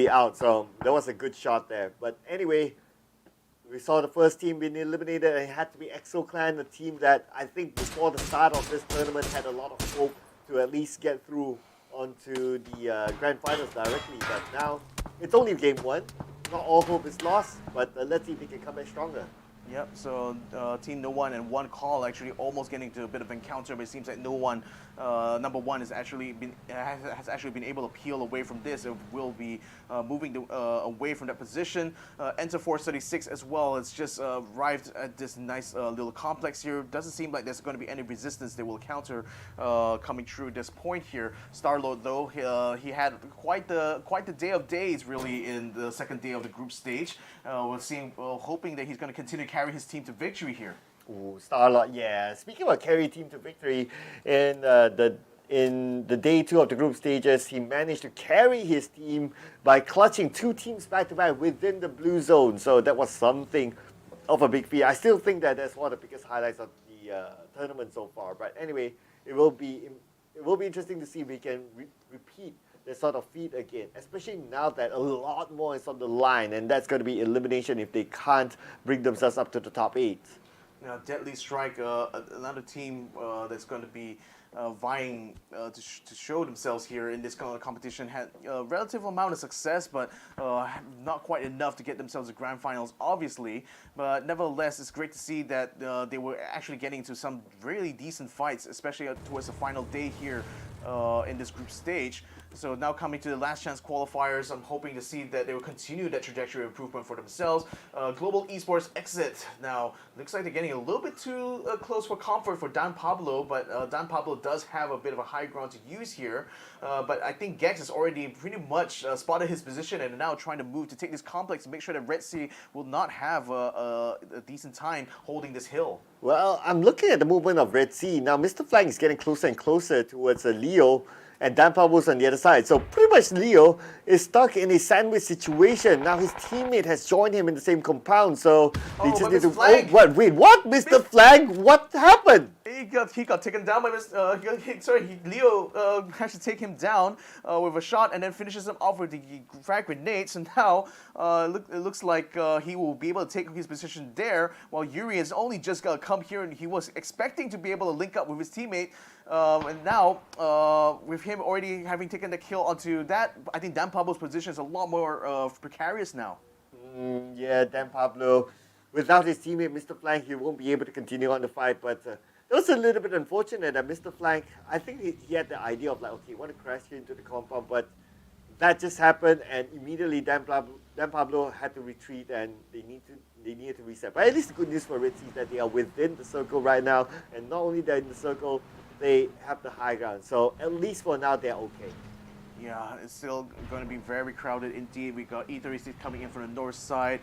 out. So that was a good shot there. But anyway, we saw the first team being eliminated, and it had to be EXO Clan, the team that I think before the start of this tournament had a lot of hope to at least get through onto the grand finals directly. But now it's only game 1. Not all hope is lost, but let's see if they can come back stronger. Yep, so Team No One and One Call actually almost getting to a bit of encounter, but it seems like No One, number one, has actually been able to peel away from this. It will be moving away from that position. Enter 436 as well. It's just arrived at this nice little complex here. Doesn't seem like there's going to be any resistance they will counter coming through this point here. Starlord though, he had quite the day of days really in the second day of the group stage. Hoping that he's going to continue to carry his team to victory here. Ooh, Starlord, yeah. Speaking about carry team to victory, in the day 2 of the group stages, he managed to carry his team by clutching 2 teams back to back within the blue zone. So that was something of a big feat. I still think that that's one of the biggest highlights of the tournament so far. But anyway, it will be interesting to see if we can repeat this sort of feat again, especially now that a lot more is on the line, and that's going to be elimination if they can't bring themselves up to the top 8. Now, Deadly Strike, another team that's going to be vying to show themselves here in this kind of competition, had a relative amount of success, but not quite enough to get themselves to grand finals, obviously. But nevertheless, it's great to see that they were actually getting into some really decent fights, especially towards the final day here in this group stage. So now coming to the last chance qualifiers, I'm hoping to see that they will continue that trajectory of improvement for themselves. Global Esports Xsset now looks like they're getting a little bit too close for comfort for Dan Pablo, but Dan Pablo does have a bit of a high ground to use here. But I think Gex has already pretty much spotted his position and now trying to move to take this complex and make sure that Redsea will not have a decent time holding this hill. Well, I'm looking at the movement of Redsea. Now, Mr. Flying is getting closer and closer towards Leo, and Dan Pablo's on the other side. So pretty much Leo is stuck in a sandwich situation. Now his teammate has joined him in the same compound, so they just need to... Flag. Oh, what? Wait, what? Mr. Flag? What happened? He got taken down by Leo has to take him down with a shot and then finishes him off with the frag grenade. So now it looks like he will be able to take his position there, while Yuri has only just come here and he was expecting to be able to link up with his teammate. And now, with him already having taken the kill onto that, I think Dan Pablo's position is a lot more precarious now. Yeah, Dan Pablo, without his teammate Mr. Flank, he won't be able to continue on the fight. But it was a little bit unfortunate that Mr. Flank, I think he had the idea of like, okay, you want to crash into the compound, but that just happened, and immediately Dan Pablo had to retreat, and they needed to reset. But at least the good news for Redsea is that they are within the circle right now, and not only they're in the circle, they have the high ground. So at least for now, they're okay. Yeah, it's still going to be very crowded indeed. We got E36 coming in from the north side.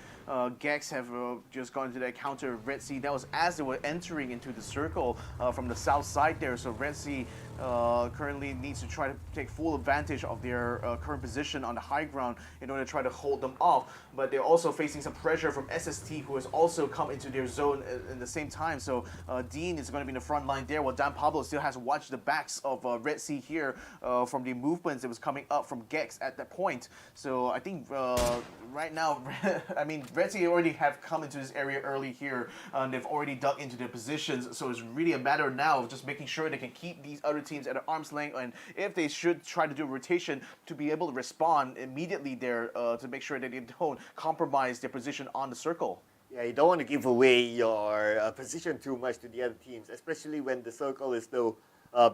Gex have just gone into that counter of Redsea. That was as they were entering into the circle from the south side there. So Redsea currently needs to try to take full advantage of their current position on the high ground in order to try to hold them off. But they're also facing some pressure from SST, who has also come into their zone in the same time. So Dean is going to be in the front line there, while Dan Pablo still has to watch the backs of Redsea here from the movements that was coming up from Gex at that point. So I think right now, I mean, Redsea already have come into this area early here. They've already dug into their positions. So it's really a matter now of just making sure they can keep these other teams at an arm's length, and if they should try to do a rotation, to be able to respond immediately there to make sure that they don't compromise their position on the circle. Yeah, you don't want to give away your position too much to the other teams, especially when the circle is still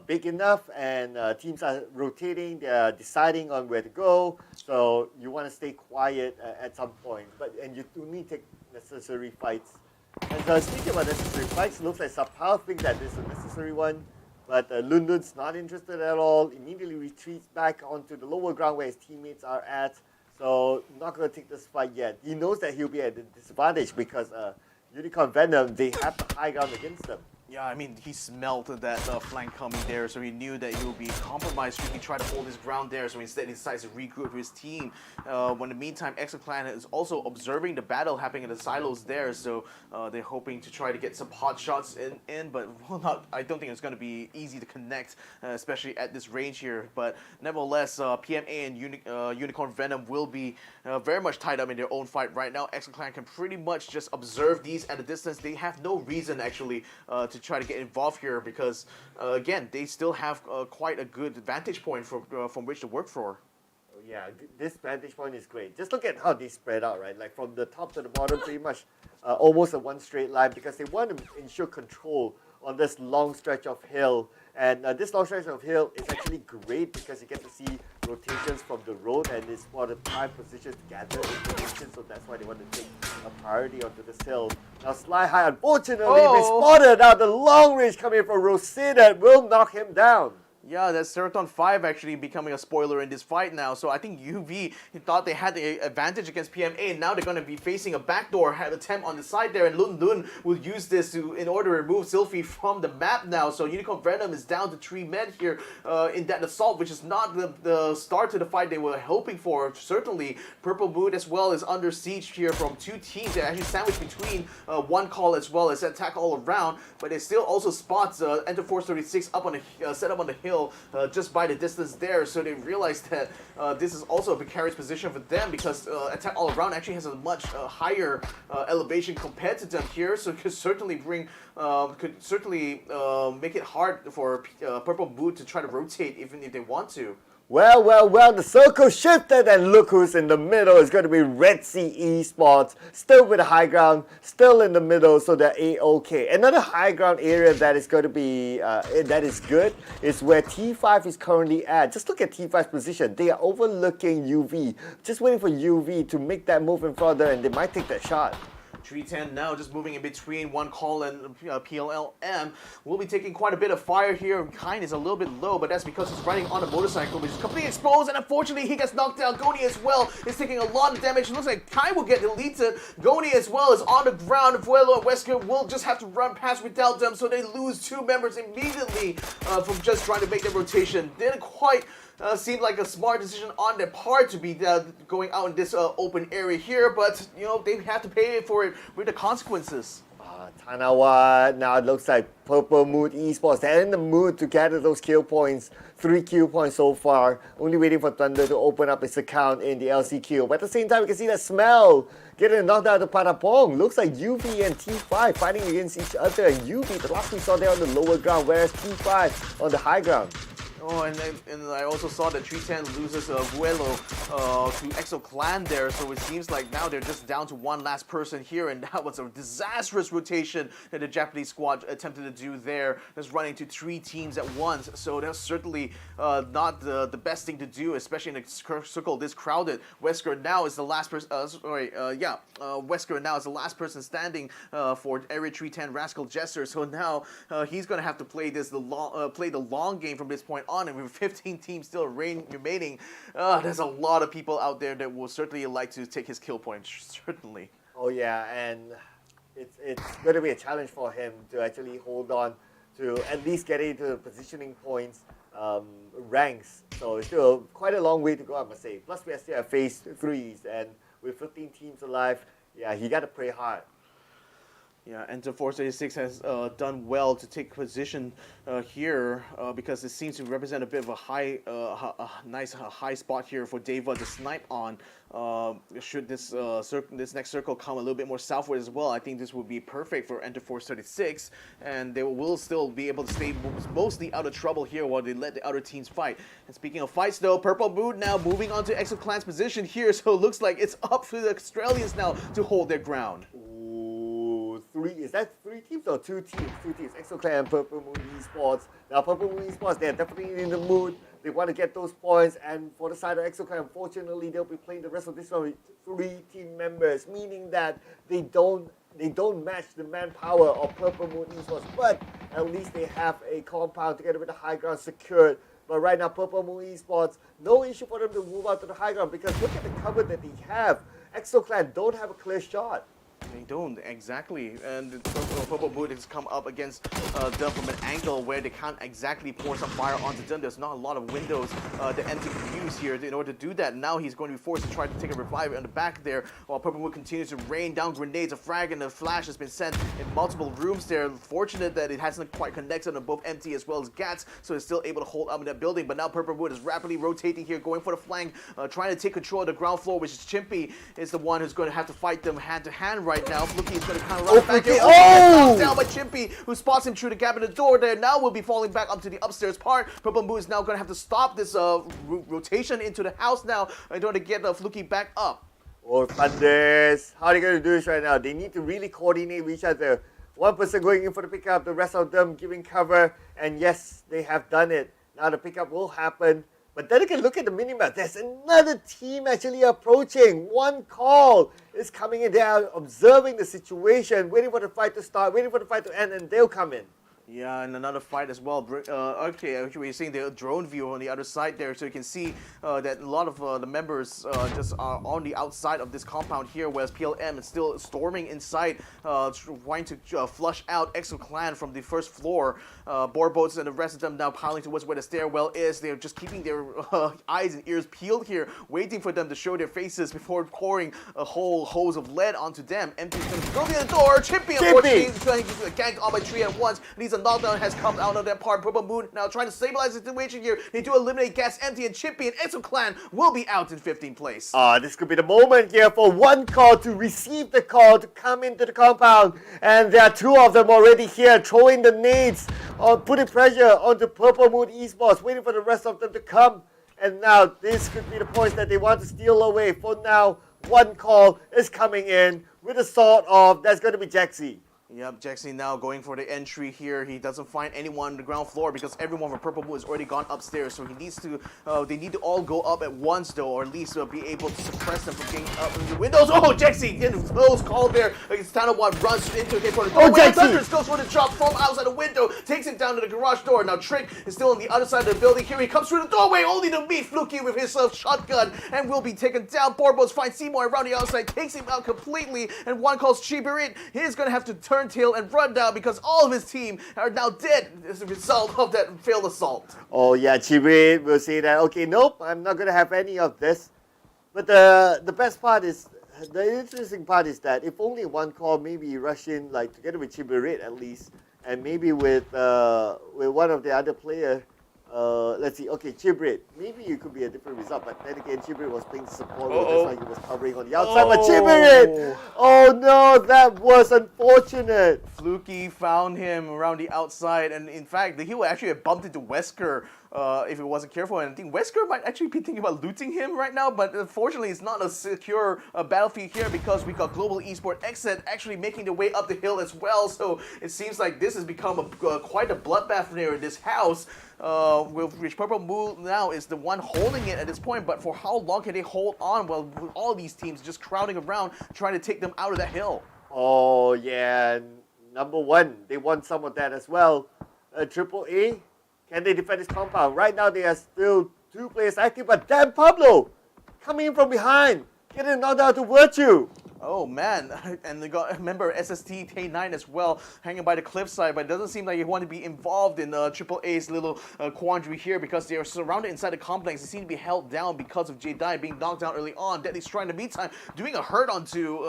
big enough and teams are rotating, they're deciding on where to go. So you want to stay quiet at some point, and you do need to take necessary fights. And speaking about necessary fights, it looks like Sapao think that this is a necessary one. But Lundun's not interested at all, immediately retreats back onto the lower ground where his teammates are at. So not going to take this fight yet. He knows that he'll be at a disadvantage because Unicorn Venom, they have the high ground against them. Yeah, I mean, he smelled that flank coming there, so he knew that he would be compromised should he try to hold his ground there, so instead he decides to regroup with his team. When in the meantime, EXO Clan is also observing the battle happening in the silos there, so they're hoping to try to get some hot shots in, but I don't think it's going to be easy to connect, especially at this range here. But nevertheless, PMA and Unicorn Venom will be very much tied up in their own fight right now. EXO Clan can pretty much just observe these at a distance. They have no reason, actually, to try to get involved here because, again, they still have quite a good vantage point from which to work for. Yeah, this vantage point is great. Just look at how they spread out, right? Like from the top to the bottom, pretty much almost a one straight line because they want to ensure control on this long stretch of hill. And this long stretch of hill is actually great because you get to see rotations from the road and it's for the prime positions to gather information. So that's why they want to take a priority onto this hill. Now Sly High, unfortunately, we spotted out the long range coming from Redsea that will knock him down. Yeah, that's Theeerathon FIVE actually becoming a spoiler in this fight now. So I think UV thought they had the advantage against PMA, and now they're going to be facing a backdoor attempt on the side there, and Lun Lun will use this in order to remove Sylphie from the map now. So Unicorn Venom is down to 3 men here in that assault, which is not the start to the fight they were hoping for. Certainly, Purple Moon as well is under siege here from 2 teams. They're actually sandwiched between one call as well as attack all around, but it still also spots Enter Force 36 up on the set up on the hill. Just by the distance there, so they realized that this is also a precarious position for them because attack all around actually has a much higher elevation compared to them here, so it could certainly make it hard for Purple Boot to try to rotate even if they want to. Well, the circle shifted and look who's in the middle. It's going to be Redsea Esports, still with the high ground, still in the middle, so they're A-OK. Another high ground area that is going to be, that is good, is where T5 is currently at. Just look at T5's position. They are overlooking UV, just waiting for UV to make that move in front of them, and they might take that shot. 310 now just moving in between one call and PLLM. Will be taking quite a bit of fire here. Kind is a little bit low, but that's because he's riding on a motorcycle, which is completely exposed, and unfortunately he gets knocked down. Goni as well is taking a lot of damage. It looks like Kai will get deleted. Goni as well is on the ground. Vuelo and Wesker will just have to run past without them, so they lose 2 members immediately from just trying to make their rotation. Didn't quite seemed like a smart decision on their part to be going out in this open area here, but you know they have to pay for it with the consequences. Tanawa, now it looks like Purple Moon Esports, they're in the mood to gather those kill points. 3 kill points so far, only waiting for Thunder to open up his account in the LCQ. But at the same time, we can see that Smell getting knocked out of Patapong. Looks like UV and T5 fighting against each other, and UV, the last we saw there on the lower ground, whereas T5 on the high ground. Oh, and I also saw that 310 loses Vuelo to EXO Clan there, so it seems like now they're just down to one last person here, and that was a disastrous rotation that the Japanese squad attempted to do there, just running to 3 teams at once. So that's certainly not the best thing to do, especially in a circle this crowded. Wesker now is the last person. Wesker now is the last person standing for Area 310 Rascal Jester. So now he's gonna have to play the long game from this point on, and with 15 teams still remaining, there's a lot of people out there that will certainly like to take his kill point, certainly. Oh yeah, and it's going to be a challenge for him to actually hold on to at least getting into the positioning points ranks. So it's still quite a long way to go, I must say. Plus we still have phase 3s, and with 15 teams alive, yeah, he got to pray hard. Yeah, Enter Force 86 has done well to take position here because it seems to represent a bit of a nice high spot here for Deva to snipe on. Should this next circle come a little bit more southward as well, I think this would be perfect for Enter Force 36, and they will still be able to stay mostly out of trouble here while they let the other teams fight. And speaking of fights though, Purple Mood now moving on to EXO Clan's position here, so it looks like it's up to the Australians now to hold their ground. Is that 3 teams or 2 teams? 2 teams. EXO Clan and Purple Moon Esports. Now Purple Moon Esports, they're definitely in the mood. They want to get those points, and for the side of EXO Clan, unfortunately, they'll be playing the rest of this round with 3 team members, meaning that they don't match the manpower of Purple Moon Esports, but at least they have a compound together with the high ground secured. But right now, Purple Moon Esports, no issue for them to move out to the high ground because look at the cover that they have. EXO Clan don't have a clear shot. They don't, exactly. And Purple Boot has come up against them from an angle where they can't exactly pour some fire onto them. There's not a lot of windows that NT can use here in order to do that. Now he's going to be forced to try to take a revive on the back there while Purple Boot continues to rain down grenades. A frag and a flash has been sent in multiple rooms there. Fortunate that it hasn't quite connected on both MT as well as Gats, so it's still able to hold up in that building. But now Purple Boot is rapidly rotating here, going for the flank, trying to take control of the ground floor, which is Chimpy is the one who's going to have to fight them hand to hand right right now. Fluky is going to kind of run back Fluky. in. Oh! Down by Chimpy, who spots him through the gap in the door there. Now will be falling back up to the upstairs part. Purple Moon is now going to have to stop this rotation into the house now in order to get Fluky back up. Oh, Thunders. How are they going to do this right now? They need to really coordinate with each other. One person going in for the pickup, the rest of them giving cover. And yes, they have done it. Now the pickup will happen. But then again, look at the minimap. There's another team actually approaching. One call is coming in. They are observing the situation, waiting for the fight to start, waiting for the fight to end, and they'll come in. Yeah, and another fight as well. Okay, actually we're seeing the drone view on the other side there, so you can see that a lot of the members just are on the outside of this compound here, whereas PLM is still storming inside, trying to flush out EXO Clan from the first floor. Board boats and the rest of them now piling towards where the stairwell is. They're just keeping their eyes and ears peeled here, waiting for them to show their faces before pouring a whole hose of lead onto them. Empty's going to go to the door. Chimpy, unfortunately, is trying to gank all by 3 at once. Needs a knockdown has come out of that part. Purple Moon now trying to stabilize the situation here. They do eliminate Gas Empty, and Chimpy and EXO Clan will be out in 15th place. This could be the moment here for one call to receive the call to come into the compound. And there are 2 of them already here throwing the nades, putting pressure onto Purple Moon Esports, waiting for the rest of them to come. And now this could be the points that they want to steal away. For now, one call is coming in with a sort of, that's going to be Jaxi. Yep, Jackson now going for the entry here. He doesn't find anyone on the ground floor because everyone from Purple Moon has already gone upstairs. So he needs to, they need to all go up at once though, or at least be able to suppress them from getting up in the windows. Oh, Jackson getting close call there. It's Tanawan runs into him for the door. Oh, Jackson! Thunders goes for the drop from outside the window, takes him down to the garage door. Now Trick is still on the other side of the building. Here he comes through the doorway, only to meet Fluky with his shotgun, and will be taken down. Borbos finds Seymour around the outside, takes him out completely, and one calls Chibirit. He's gonna have to turn tail and run down because all of his team are now dead as a result of that failed assault. Oh yeah, Chibirit will say that, okay, nope, I'm not gonna have any of this. But the best part is, the interesting part is that if only one call, maybe you rush in like together with Chibirit at least, and maybe with one of the other player. Let's see. Okay, Chibrit. Maybe it could be a different result, but then again, Chibrit was playing support role. That's why he was covering on the outside. But Chibrit! Oh no, that was unfortunate. Fluky found him around the outside, and in fact, he would actually have bumped into Wesker if he wasn't careful. And I think Wesker might actually be thinking about looting him right now, but unfortunately, it's not a secure battlefield here because we got Global Esports Xsset actually making their way up the hill as well. So it seems like this has become quite a bloodbath there in this house. Which Purple Moon now is the one holding it at this point, but for how long can they hold on? Well, with all these teams just crowding around, trying to take them out of that hill. Oh yeah, number one, they want some of that as well. Triple A, can they defend this compound? Right now, there are still 2 players active, but Dan Pablo coming in from behind, getting knocked out to Virtue. Oh man, and they got, remember, SST K9 as well, hanging by the cliffside, but it doesn't seem like you want to be involved in Triple A's little quandary here because they are surrounded inside the complex. They seem to be held down because of J-Dye being knocked down early on. Deadly Strike in the meantime doing a hurt onto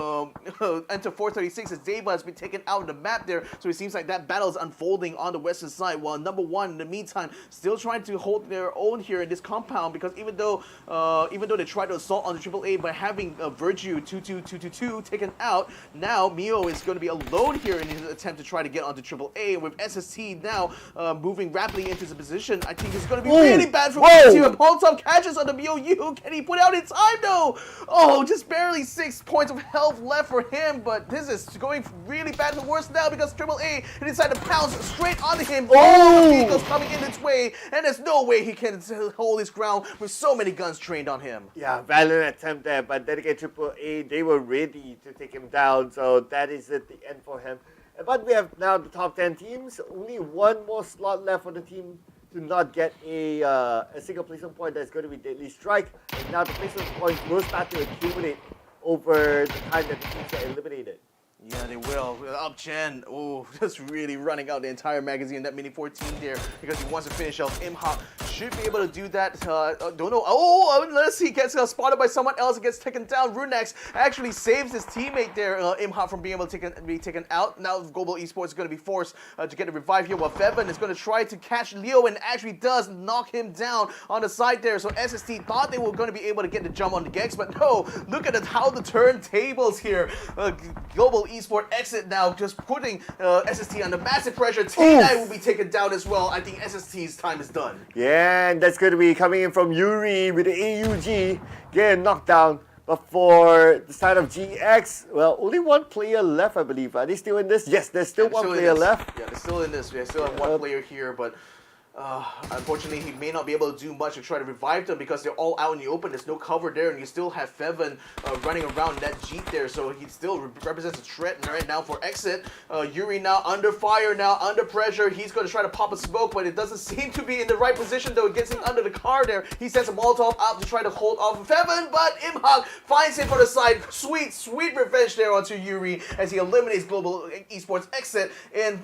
Enter 436 as Deva has been taken out of the map there, so it seems like that battle is unfolding on the western side, while number one in the meantime still trying to hold their own here in this compound because even though they tried to assault on the Triple A by having Virtue 22222 taken out, now Mio is going to be alone here in his attempt to try to get onto Triple A. With SST now moving rapidly into the position, I think it's going to be really bad for Virtue. Molotov catches on the MIOU. Can he put out in time though? Oh, just barely 6 points of health left for him, but this is going really bad for worse now because Triple A decided to pounce straight onto him. All the vehicles coming in its way, and there's no way he can hold his ground with so many guns trained on him. Yeah, valiant attempt there, but then again, Triple A, they were ready to take him down, so that is at the end for him. But we have now the top 10 teams. Only one more slot left for the team to not get a single placement point. That's going to be Deadly Strike. And now the placement points will start to accumulate over the time that the teams get eliminated. Yeah, they will. Up Chen, oh, just really running out the entire magazine, that mini 14 there, because he wants to finish off Imha should be able to do that. Don't know. Oh, let's see. Gets spotted by someone else and gets taken down. Runex actually saves his teammate there, Imha, from being able to be taken out. Now Global Esports is going to be forced to get a revive here, while Venom is going to try to catch Leo and actually does knock him down on the side there. So SST thought they were going to be able to get the jump on the Gex, but no. Look at how the turntables here. Global Esports Xsset now just putting SST under massive pressure. T9 will be taken down as well. I think SST's time is done. Yeah, and that's going to be coming in from Yuri with the AUG, getting knocked down. But for the side of GX, well, only one player left, I believe. Are they still in this? Yes, there's still one player left. Yeah, they're still in this. They still have one player here, but unfortunately, he may not be able to do much to try to revive them because they're all out in the open. There's no cover there, and you still have Feven running around that Jeep there, so he still represents a threat right now for Xsset. Yuri now under fire, now under pressure. He's going to try to pop a smoke, but it doesn't seem to be in the right position, though. It gets him under the car there. He sends a Molotov out to try to hold off Feven, but Imhak finds him for the side. Sweet, sweet revenge there onto Yuri as he eliminates Global Esports Xsset in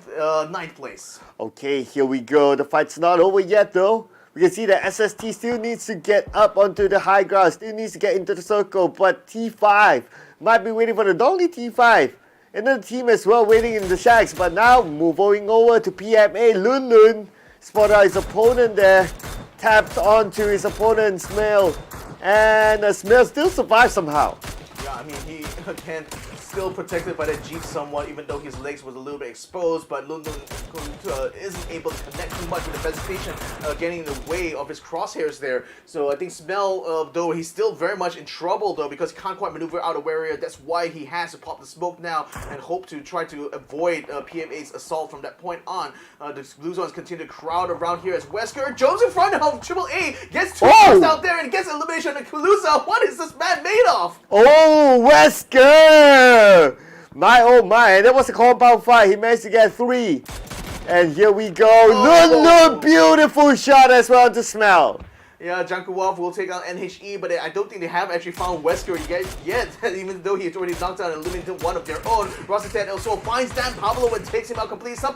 9th place. Okay, here we go. The fight's not over yet, though. We can see that SST still needs to get up onto the high ground, still needs to get into the circle, but T5 might be waiting for the only T5. Another team as well waiting in the shacks, but now moving over to PMA. Lun Lun spotted out his opponent there, tapped onto his opponent's Smell, and Smell still survives somehow. Yeah, I mean, he again still protected by that Jeep somewhat, even though his legs was a little bit exposed, but Lun Lun isn't able to connect too much with the vegetation, getting in the way of his crosshairs there. So I think Smell, though, he's still very much in trouble, though, because he can't quite maneuver out of area. That's why he has to pop the smoke now and hope to try to avoid PMA's assault from that point on. The Blue Zones continue to crowd around here as Wesker jumps in front of Triple A, gets two kills out there and gets elimination of Kaluza. What is this man made of? Oh, Wesker! My oh my, that was a compound fight. He managed to get 3. And here we go. Lun, beautiful shot as well to Smell. Yeah, Jankuwov will take out NHE, but I don't think they have actually found Wesker yet, even though he's already knocked out and eliminated one of their own. Rossetet also finds Dan Pablo and takes him out completely. Sao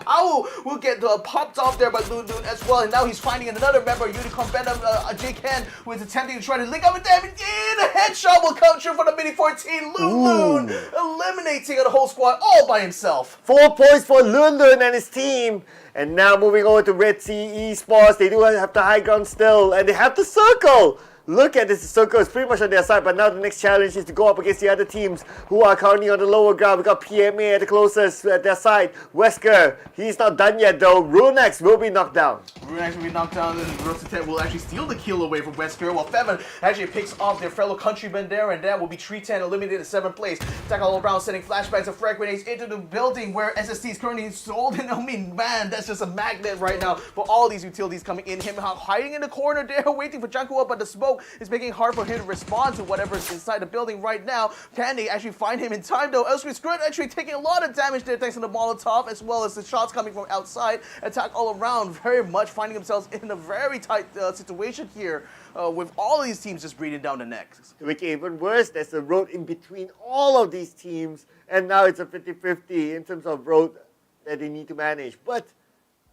will get popped off there by Lun Lun as well, and now he's finding another member, Unicorn Venom, J-Ken, who is attempting to try to link up with them, and a headshot will come true for the Mini 14. Lun Lun eliminating the whole squad all by himself. 4 points for Lun Lun and his team. And now moving over to Redsea Esports, they do have the high ground still, and they have the circle. Look at this circle, it's pretty much on their side, but now the next challenge is to go up against the other teams who are currently on the lower ground. We got PMA at the closest at their side. Wesker, he's not done yet though. Runex will be knocked down. Runex will be knocked down, and Rosetet will actually steal the kill away from Wesker, while Feven actually picks off their fellow countryman there, and that will be 310 eliminated in 7th place. Attack all around, sending flashbangs of frag grenades into the building where SST is currently sold. And I mean, man, that's just a magnet right now for all these utilities coming in. Him hiding in the corner there, waiting for Janko up, but the smoke is making it hard for him to respond to whatever's inside the building right now. Can they actually find him in time though? Elsewhere, Scrut actually taking a lot of damage there thanks to the Molotov, as well as the shots coming from outside. Attack all around, very much finding themselves in a very tight situation here, with all of these teams just breathing down the necks. To make it even worse, there's a road in between all of these teams, and now it's a 50-50 in terms of road that they need to manage. But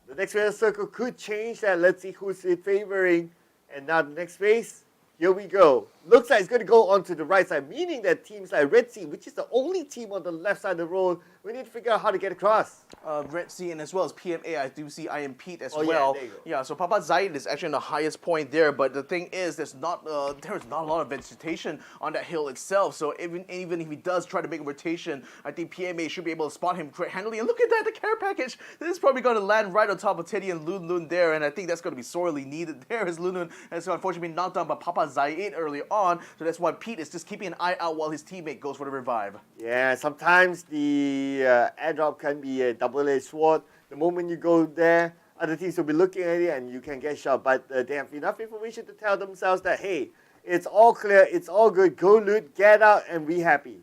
the next phase circle could change that. Let's see who's it favoring. And now the next phase, here we go. Looks like it's going to go onto the right side, meaning that teams like Redsea, which is the only team on the left side of the road, we need to figure out how to get across. Redsea and as well as PMA, I do see I am Pete as well. Yeah, there you go. Yeah, so Papa Zaid is actually on the highest point there, but the thing is, there's not a lot of vegetation on that hill itself. So even if he does try to make a rotation, I think PMA should be able to spot him quite handily. And look at that, the care package. This is probably going to land right on top of Teddy and Lun Lun there, and I think that's going to be sorely needed there as Lun Lun has so unfortunately been knocked down by Papa Zaid earlier on. So that's why Pete is just keeping an eye out while his teammate goes for the revive. Yeah, sometimes the airdrop can be a double-edged sword. The moment you go there, other teams will be looking at it and you can get shot. But they have enough information to tell themselves that, hey, it's all clear, it's all good, go loot, get out, and be happy.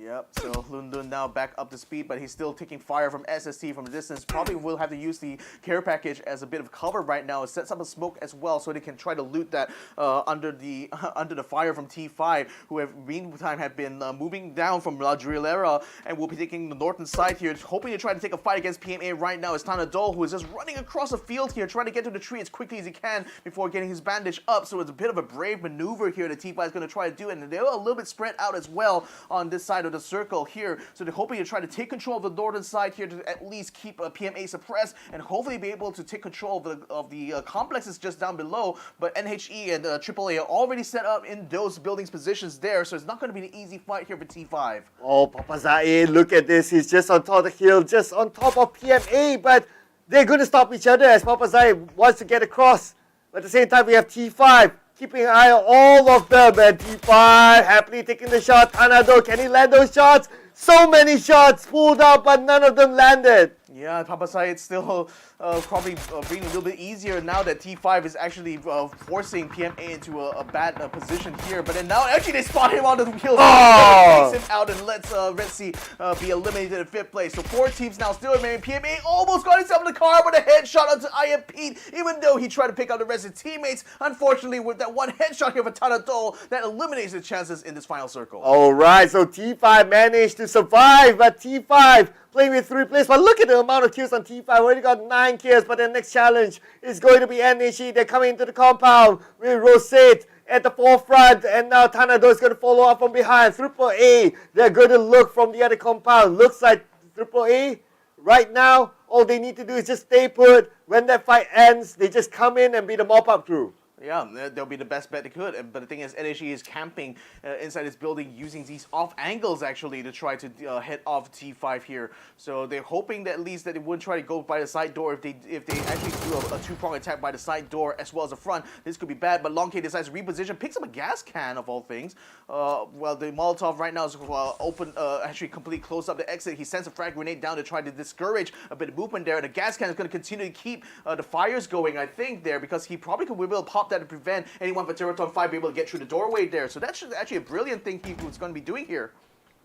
Yep, so Lundun now back up to speed, but he's still taking fire from SST from the distance. Probably will have to use the care package as a bit of cover right now. It sets up a smoke as well, so they can try to loot that under the fire from T5, who have meantime have been moving down from La Drillera and will be taking the northern side here, hoping to try to take a fight against PMA right now. It's Tanadol who is just running across the field here, trying to get to the tree as quickly as he can before getting his bandage up. So it's a bit of a brave maneuver here that T5 is going to try to do, and they're a little bit spread out as well on this side of the circle here. So they're hoping to try to take control of the northern side here to at least keep PMA suppressed and hopefully be able to take control of the complexes just down below. But NHE and AAA are already set up in those buildings positions there, so it's not going to be an easy fight here for T5. Oh, Papazae, look at this. He's just on top of the hill, just on top of PMA, but they're going to stop each other as Papazae wants to get across. But at the same time, we have T5 keeping an eye on all of them, and T5 happily taking the shot. Tanado, can he land those shots? So many shots pulled out, but none of them landed. Yeah, Papasai, it's still probably being a little bit easier now that T5 is actually forcing PMA into a bad position here. But then now, actually, they spot him on the wheels. Oh! Takes him out and lets Redsea be eliminated in 5th place. So 4 teams now still remain. PMA almost got himself in the car with a headshot onto Ian Pete, even though he tried to pick out the rest of his teammates. Unfortunately, with that one headshot here for Tanadol, that eliminates the chances in this final circle. Alright, so T5 managed to survive, but T5 playing with 3 players. But look at the amount of kills on T5. Already got 9 kills, but the next challenge is going to be NHE. They're coming into the compound with Rosette at the forefront, and now Tanado is going to follow up from behind. AAA, they're going to look from the other compound. Looks like AAA, right now, all they need to do is just stay put. When that fight ends, they just come in and be the mop-up crew. Yeah, they'll be the best bet they could. But the thing is, NHE is camping inside this building using these off angles actually to try to head off T5 here. So they're hoping that at least that they wouldn't try to go by the side door. If they actually do a 2-prong attack by the side door as well as the front, this could be bad. But Long K decides to reposition, picks up a gas can of all things. Well, the Molotov right now is open, actually completely closed up the exit. He sends a frag grenade down to try to discourage a bit of movement there. And the gas can is going to continue to keep the fires going, I think, there, because he probably could be able to pop that to prevent anyone from Theeerathon FIVE be able to get through the doorway there. So that's actually a brilliant thing he was going to be doing here.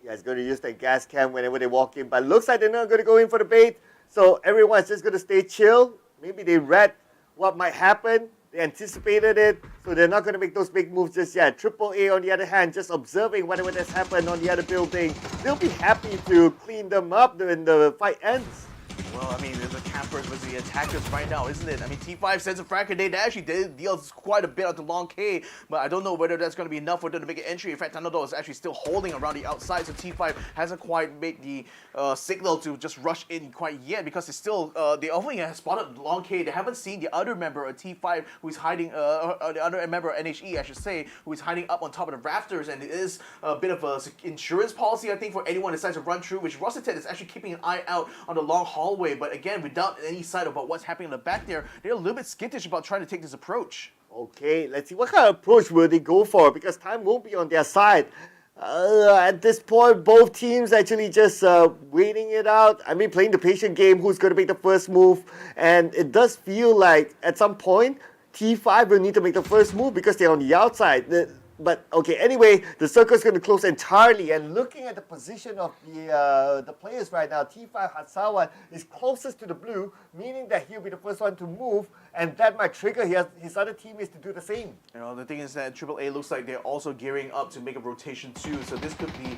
Yeah, he's going to use that gas can whenever they walk in, but looks like they're not going to go in for the bait. So everyone's just going to stay chill. Maybe they read what might happen. They anticipated it, so they're not going to make those big moves just yet. AAA, on the other hand, just observing whatever that's happened on the other building. They'll be happy to clean them up when the fight ends. Well, I mean, there's the campers versus the attackers right now, isn't it? I mean, T5 sends a frag grenade. That actually deals quite a bit onto Long K, but I don't know whether that's going to be enough for them to make an entry. In fact, Tanado is actually still holding around the outside, so T5 hasn't quite made the signal to just rush in quite yet, because it's still, they only have spotted Long K. They haven't seen the other member of T5 who's hiding, the other member of NHE, I should say, who is hiding up on top of the rafters, and it is a bit of a insurance policy, I think, for anyone who decides to run through, which Rosset is actually keeping an eye out on the long hallway, but again, without any sight about what's happening in the back there, they're a little bit skittish about trying to take this approach. Okay, let's see what kind of approach will they go for, because time won't be on their side. At this point, both teams actually just waiting it out. I mean, playing the patient game, who's going to make the first move. And it does feel like at some point, T5 will need to make the first move because they're on the outside. But okay, anyway, the circle is going to close entirely, and looking at the position of the players right now, T5 Hatsawa is closest to the blue, meaning that he'll be the first one to move, and that might trigger his other teammates to do the same. You know, the thing is that AAA looks like they're also gearing up to make a rotation too, so this could be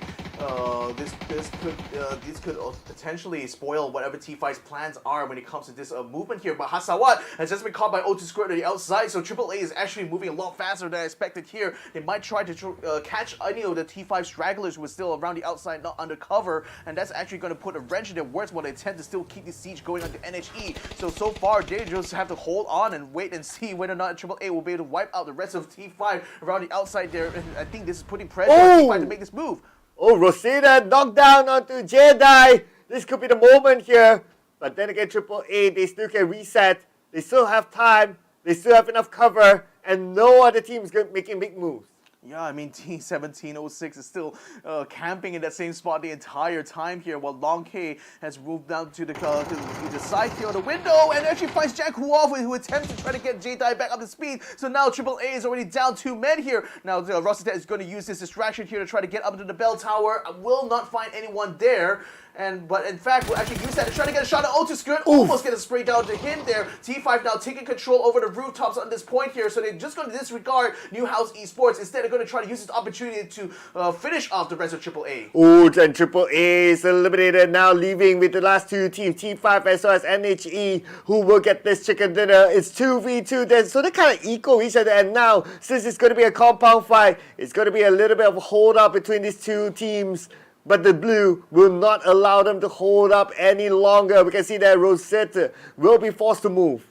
this could potentially spoil whatever T5's plans are when it comes to this movement here. But Hasawat has just been caught by O2 Squared on the outside, so AAA is actually moving a lot faster than I expected here. They might try to catch any of the T5 stragglers who are still around the outside, not undercover, and that's actually going to put a wrench in their works while they tend to still keep the siege going on the NHE. So far, they just have to hold on and wait and see whether or not AAA will be able to wipe out the rest of T5 around the outside there. And I think this is putting pressure on T5 to make this move. Oh, Rosita knocked down onto Jedi. This could be the moment here. But then again, AAA, they still can reset. They still have time. They still have enough cover. And no other team is making big moves. Yeah, I mean, T1706 is still camping in that same spot the entire time here, while Long K has moved down to the side here of the window and actually finds Jack Huoff, who attempts to try to get J-Dye back up to speed. So now AAA is already down 2 men here. Now Rossetet is going to use this distraction here to try to get up to the bell tower. Will not find anyone there. But in fact, we'll actually use that to try to get a shot at Ultra Skirt. Almost get a spray down to him there. T5 now taking control over the rooftops on this point here. So they're just going to disregard new House Esports. Instead, they're going to try to use this opportunity to finish off the rest of AAA. Ooh, and AAA is eliminated now, leaving with the last 2 teams, T5 as well as NHE, who will get this chicken dinner. It's 2v2 then, so they kind of equal each other. And now, since it's going to be a compound fight, it's going to be a little bit of a hold up between these 2 teams. But the blue will not allow them to hold up any longer. We can see that Rosetta will be forced to move.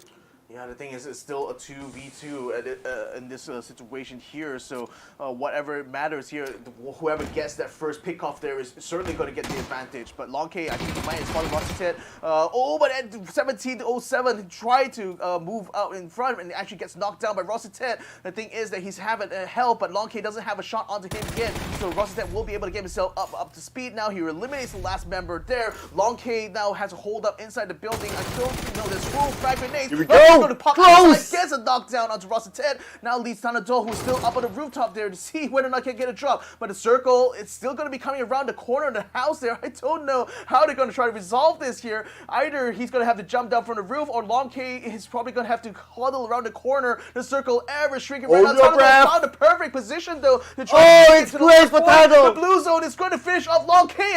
Yeah, the thing is, it's still a 2v2 in this situation here. So whatever matters here, whoever gets that first pick off there is certainly going to get the advantage. But Long K, I think he might have spotted Rossetet. But at 17-07, he tried to move out in front and actually gets knocked down by Rossetet. The thing is that he's having help, but Long K doesn't have a shot onto him again. So Rossetet will be able to get himself up to speed now. He eliminates the last member there. Long K now has a hold up inside the building. I don't know, there's full frag grenades. Here we go! To pop inside, gets a knockdown onto Rossetet. Now leads Tanadol, who's still up on the rooftop there to see whether or not he can get a drop. But the circle, it's still going to be coming around the corner of the house there. I don't know how they're going to try to resolve this here. Either he's going to have to jump down from the roof, or Long K is probably going to have to huddle around the corner. The circle ever shrinking right now. Tanadol found the perfect position though to try to it's great for Tanadol. The blue zone is going to finish off Long K.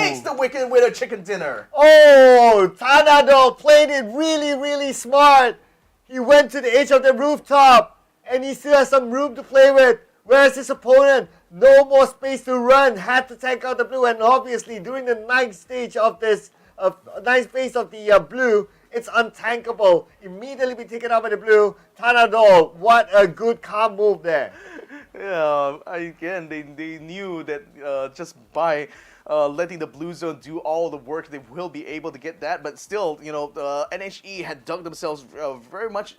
Takes the wicket with a chicken dinner. Tanadol played it really, really smart. He went to the edge of the rooftop and he still has some room to play with. Whereas his opponent, no more space to run, had to tank out the blue. And obviously, during the ninth stage of this, ninth phase of the blue, it's untankable. Immediately be taken out by the blue. Tanadol, what a good calm move there. Yeah, again, they knew that just by letting the blue zone do all the work, they will be able to get that. But still, NHE had dug themselves very much,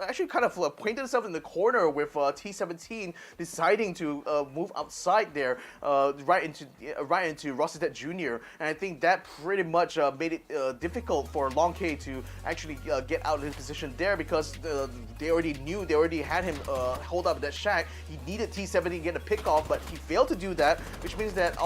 actually kind of pointed themselves in the corner with T17 deciding to move outside there, right into Rossetet Jr. And I think that pretty much made it difficult for Long K to actually get out of his position there, because they already had him hold up that shack. He needed T17 to get a pick off, but he failed to do that, which means that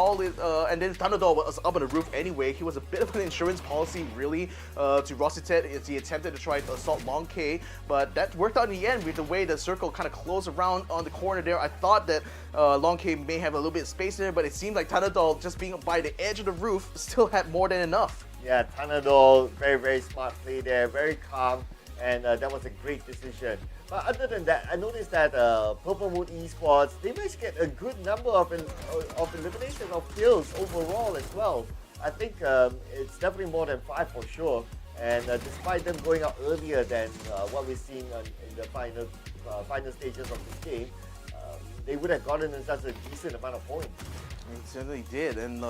and then Thunderdog was up on the roof anyway. He was a bit of an insurance policy, really, to Rossetet as he attempted to try to assault Long K, but that worked out in the end with the way the circle kind of closed around on the corner there. I thought that Long K may have a little bit of space there, but it seemed like Thunderdog, just being by the edge of the roof, still had more than enough. Yeah, Thunderdog, very, very smart play there, very calm, and that was a great decision. But other than that, I noticed that Purple Moon Esports, they managed to get a good number of elimination of kills overall as well. I think it's definitely more than 5 for sure. And despite them going out earlier than what we're seeing in the final stages of this game, they would have gotten in such a decent amount of points. It certainly did, and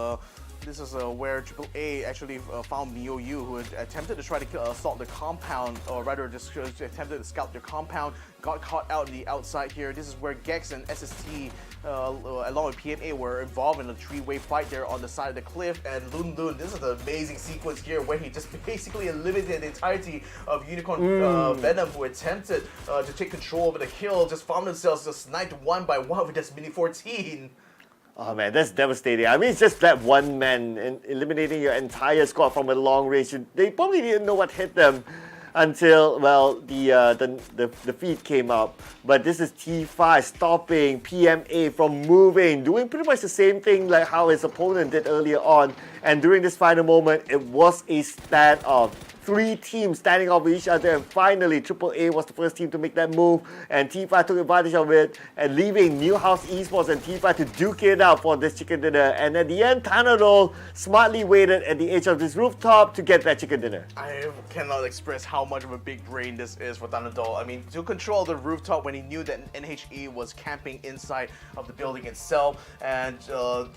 this is where AAA actually found Miou, who had attempted to try to assault the compound, or rather just attempted to scout their compound, got caught out on the outside here. This is where Gex and SST, along with PMA, were involved in a three-way fight there on the side of the cliff. And Lun Lun, this is an amazing sequence here where he just basically eliminated the entirety of Unicorn Venom, who attempted to take control over the hill, just found themselves just sniped one by one with this Mini 14. Oh man, that's devastating. I mean, it's just that one man eliminating your entire squad from a long range. They probably didn't know what hit them until, well, the feed came up. But this is T5 stopping PMA from moving, doing pretty much the same thing like how his opponent did earlier on. And during this final moment, it was a standoff. 3 teams standing off with each other, and finally AAA was the first team to make that move, and T5 took advantage of it, and leaving New House Esports and T5 to duke it out for this chicken dinner. And at the end, Tanadol smartly waited at the edge of this rooftop to get that chicken dinner. I cannot express how much of a big brain this is for Tanadol. I mean, to control the rooftop when he knew that NHE was camping inside of the building itself, and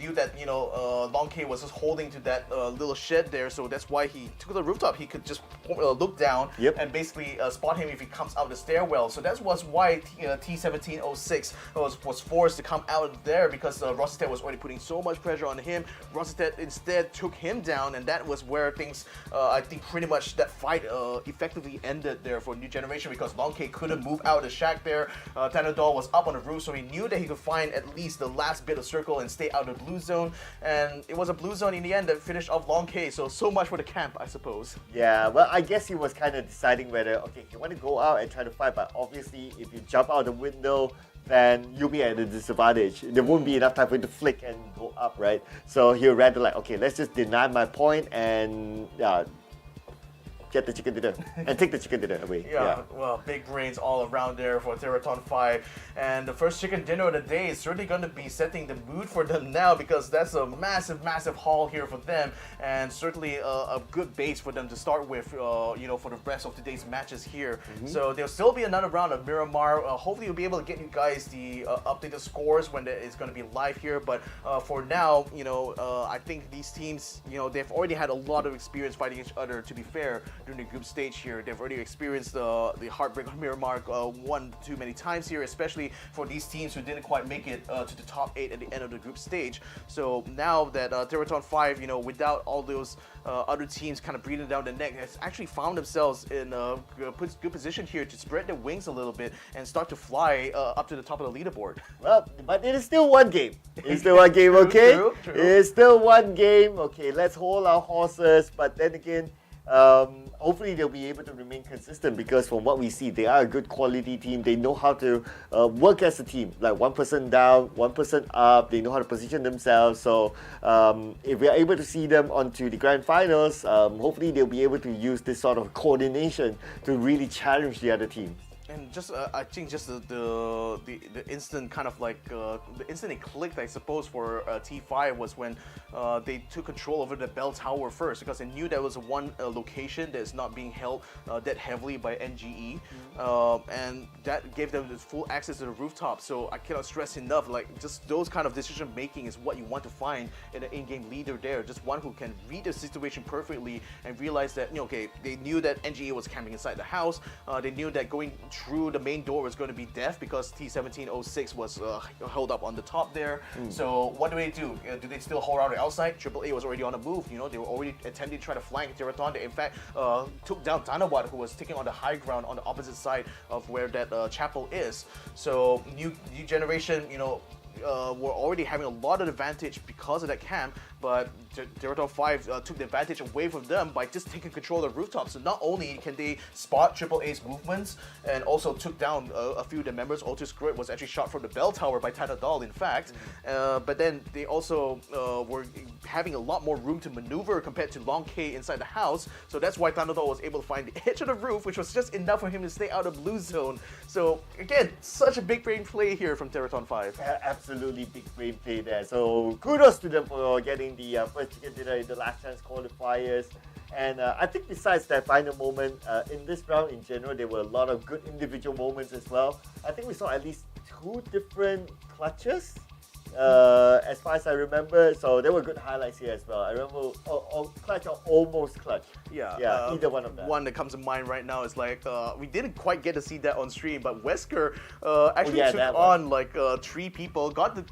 knew that, Long K was just holding to that little shed there, so that's why he took the rooftop. He could just just look down Yep. and basically spot him if he comes out the stairwell. So that was why T1706 was forced to come out there, because Rosstedt was already putting so much pressure on him. Rosstedt instead took him down, and that was where things, I think pretty much that fight effectively ended there for New Generation, because Long K couldn't move out of the shack there. Tanadol was up on the roof, so he knew that he could find at least the last bit of circle and stay out of the blue zone. And it was a blue zone in the end that finished off Long K, so much for the camp, I suppose. Yeah, well, I guess he was kind of deciding whether, okay, you want to go out and try to fight, but obviously if you jump out the window, then you'll be at a disadvantage. There won't be enough time for you to flick and go up, right? So he'll rather like, okay, let's just deny my point and get the chicken dinner and take the chicken dinner away. Yeah, well, big brains all around there for Theeerathon FIVE. And the first chicken dinner of the day is certainly going to be setting the mood for them now, because that's a massive, massive haul here for them, and certainly a good base for them to start with, you know, for the rest of today's matches here. So there'll still be another round of Miramar. Hopefully we'll be able to get you guys the updated scores when it's going to be live here. But for now, you know, I think these teams, you know, they've already had a lot of experience fighting each other, to be fair, during the group stage here. They've already experienced the heartbreak of Miramar one too many times here, especially for these teams who didn't quite make it to the top 8 at the end of the group stage. So now that Theeerathon FIVE, you know, without all those other teams kind of breathing down the neck, has actually found themselves in a good position here to spread their wings a little bit and start to fly up to the top of the leaderboard. Well, but it is still one game. It's still one game, okay? True. It's still one game. Okay, let's hold our horses. But then again, hopefully they'll be able to remain consistent, because from what we see, they are a good quality team. They know how to work as a team, like one person down, one person up. They know how to position themselves. So if we are able to see them onto the grand finals, hopefully they'll be able to use this sort of coordination to really challenge the other team. And just, I think just the instant kind of like, the instant it clicked, I suppose, for T5 was when they took control over the bell tower first, because they knew there was one location that is not being held that heavily by NGE, and that gave them the full access to the rooftop. So I cannot stress enough, like, just those kind of decision making is what you want to find in an in-game leader there. Just one who can read the situation perfectly and realize that, you know, okay, they knew that NGE was camping inside the house. They knew that going through the main door was going to be death, because T1706 was held up on the top there. So what do? Do they still hold out the outside? AAA was already on the move. You know, they were already attempting to try to flank Theeerathon. They in fact took down Danawat, who was taking on the high ground on the opposite side of where that chapel is. So new generation, you know, were already having a lot of advantage because of that camp, but Theeerathon FIVE took the advantage away from them by just taking control of the rooftop. So not only can they spot AAA's movements, and also took down a few of the members. Altus Grit was actually shot from the bell tower by Tanadol, in fact, but then they also were having a lot more room to maneuver compared to Long K inside the house. So that's why Tanadol was able to find the edge of the roof, which was just enough for him to stay out of blue zone. So again, such a big brain play here from Theeerathon FIVE. Absolutely big brain play there. So kudos to them for getting the first chicken dinner in the last chance qualifiers. And I think besides that final moment, in this round in general, there were a lot of good individual moments as well. I think we saw at least 2 different clutches, as far as I remember. So there were good highlights here as well. I remember clutch or almost clutch. Yeah, either one of them. One that comes to mind right now is like, we didn't quite get to see that on stream, but Wesker actually took on like 3 people, got 2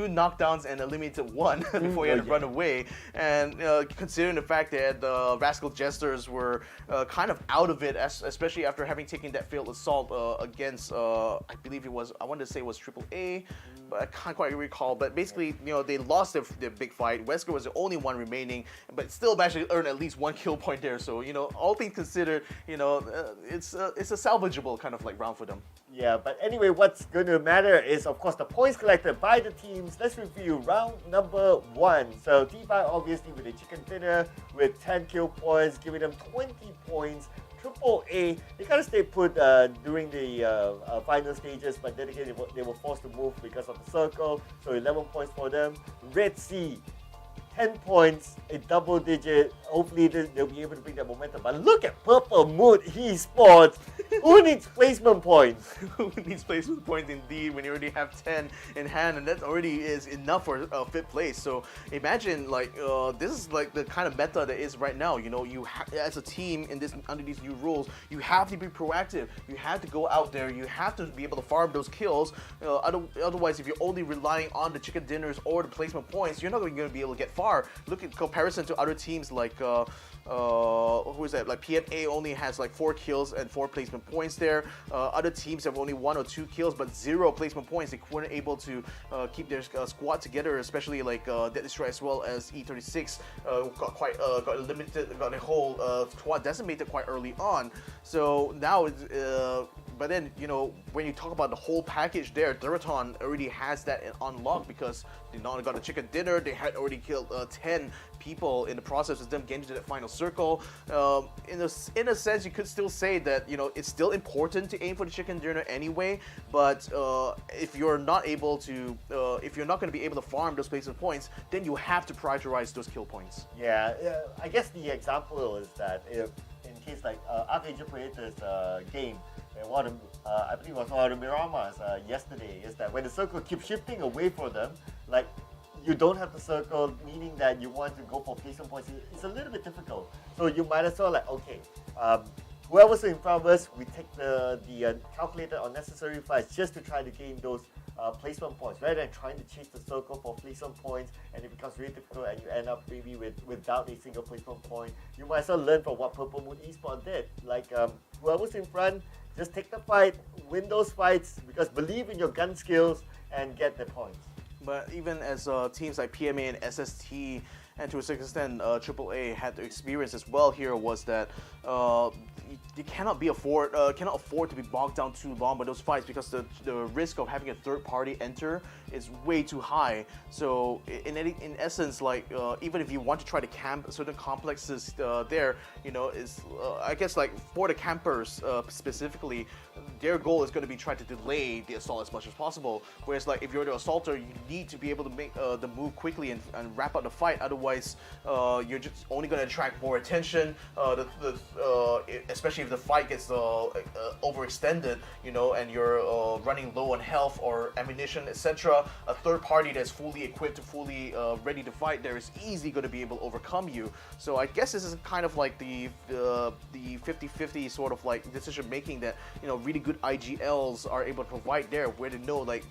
knockdowns and eliminated 1 before he had to run away. And considering the fact that the Rascal Jesters were kind of out of it, especially after having taken that failed assault against, I believe it was, I wanted to say it was AAA, but I can't quite recall. But basically, you know, they lost their big fight. Wesker was the only one remaining, but still managed to earn at least 1 kill point there. So, you know, all things considered, you know, it's a salvageable kind of like round for them. Yeah, but anyway, what's going to matter is, of course, the points collected by the teams. Let's review round number 1. So T5 obviously with a chicken dinner with 10 kill points, giving them 20 points. AAA, they kind of stayed put during the final stages, but then again, they were forced to move because of the circle. So 11 points for them. Redsea, 10 points, a double digit. Hopefully they'll be able to bring that momentum. But look at Purple Mood Esports. Who needs placement points? Who needs placement points indeed when you already have 10 in hand, and that already is enough for 5th place. So imagine like this is like the kind of meta that is right now. You know, you as a team in this under these new rules, you have to be proactive. You have to go out there. You have to be able to farm those kills. Otherwise, if you're only relying on the chicken dinners or the placement points, you're not going to be able to get far. Look at comparison to other teams like who is that? Like PMA only has like 4 kills and 4 placement points there. Other teams have only 1 or 2 kills but 0 placement points. They weren't able to keep their squad together, especially like Dead Destroy as well as E36 got eliminated, got a whole squad decimated quite early on. So now it's but then, you know, when you talk about the whole package there, Theeerathon already has that on lock because they not only got a chicken dinner, they had already killed 10 people in the process of them getting to that final circle. In a sense, you could still say that, you know, it's still important to aim for the chicken dinner anyway, but if you're not able to, if you're not going to be able to farm those placement points, then you have to prioritize those kill points. Yeah, I guess the example is that if in case like Archangel Predator's game, and one of I believe it was one of the Miramas yesterday, is that when the circle keeps shifting away from them, like you don't have the circle, meaning that you want to go for placement points, it's a little bit difficult. So you might as well like, okay, whoever's in front of us, we take the calculated unnecessary fights just to try to gain those placement points, rather than trying to chase the circle for placement points, and it becomes really difficult and you end up maybe without a single placement point. You might as well learn from what Purple Moon Esports did. Like whoever's in front, just take the fight, win those fights, because believe in your gun skills and get the points. But even as teams like PMA and SST, and to a certain extent AAA had the experience as well here, was that you cannot afford to be bogged down too long by those fights, because the risk of having a third party enter is way too high. So in essence, like even if you want to try to camp certain complexes there, you know, is I guess like for the campers specifically, their goal is going to be try to delay the assault as much as possible. Whereas like if you're the assaulter, you need to be able to make the move quickly and wrap up the fight. Otherwise, you're just only going to attract more attention. Especially if the fight gets overextended, you know, and you're running low on health or ammunition, etc. A third party that's fully equipped, fully ready to fight, there is easily going to be able to overcome you. So I guess this is kind of like the 50-50 sort of like decision making that, you know, really good IGLs are able to provide there, where they know like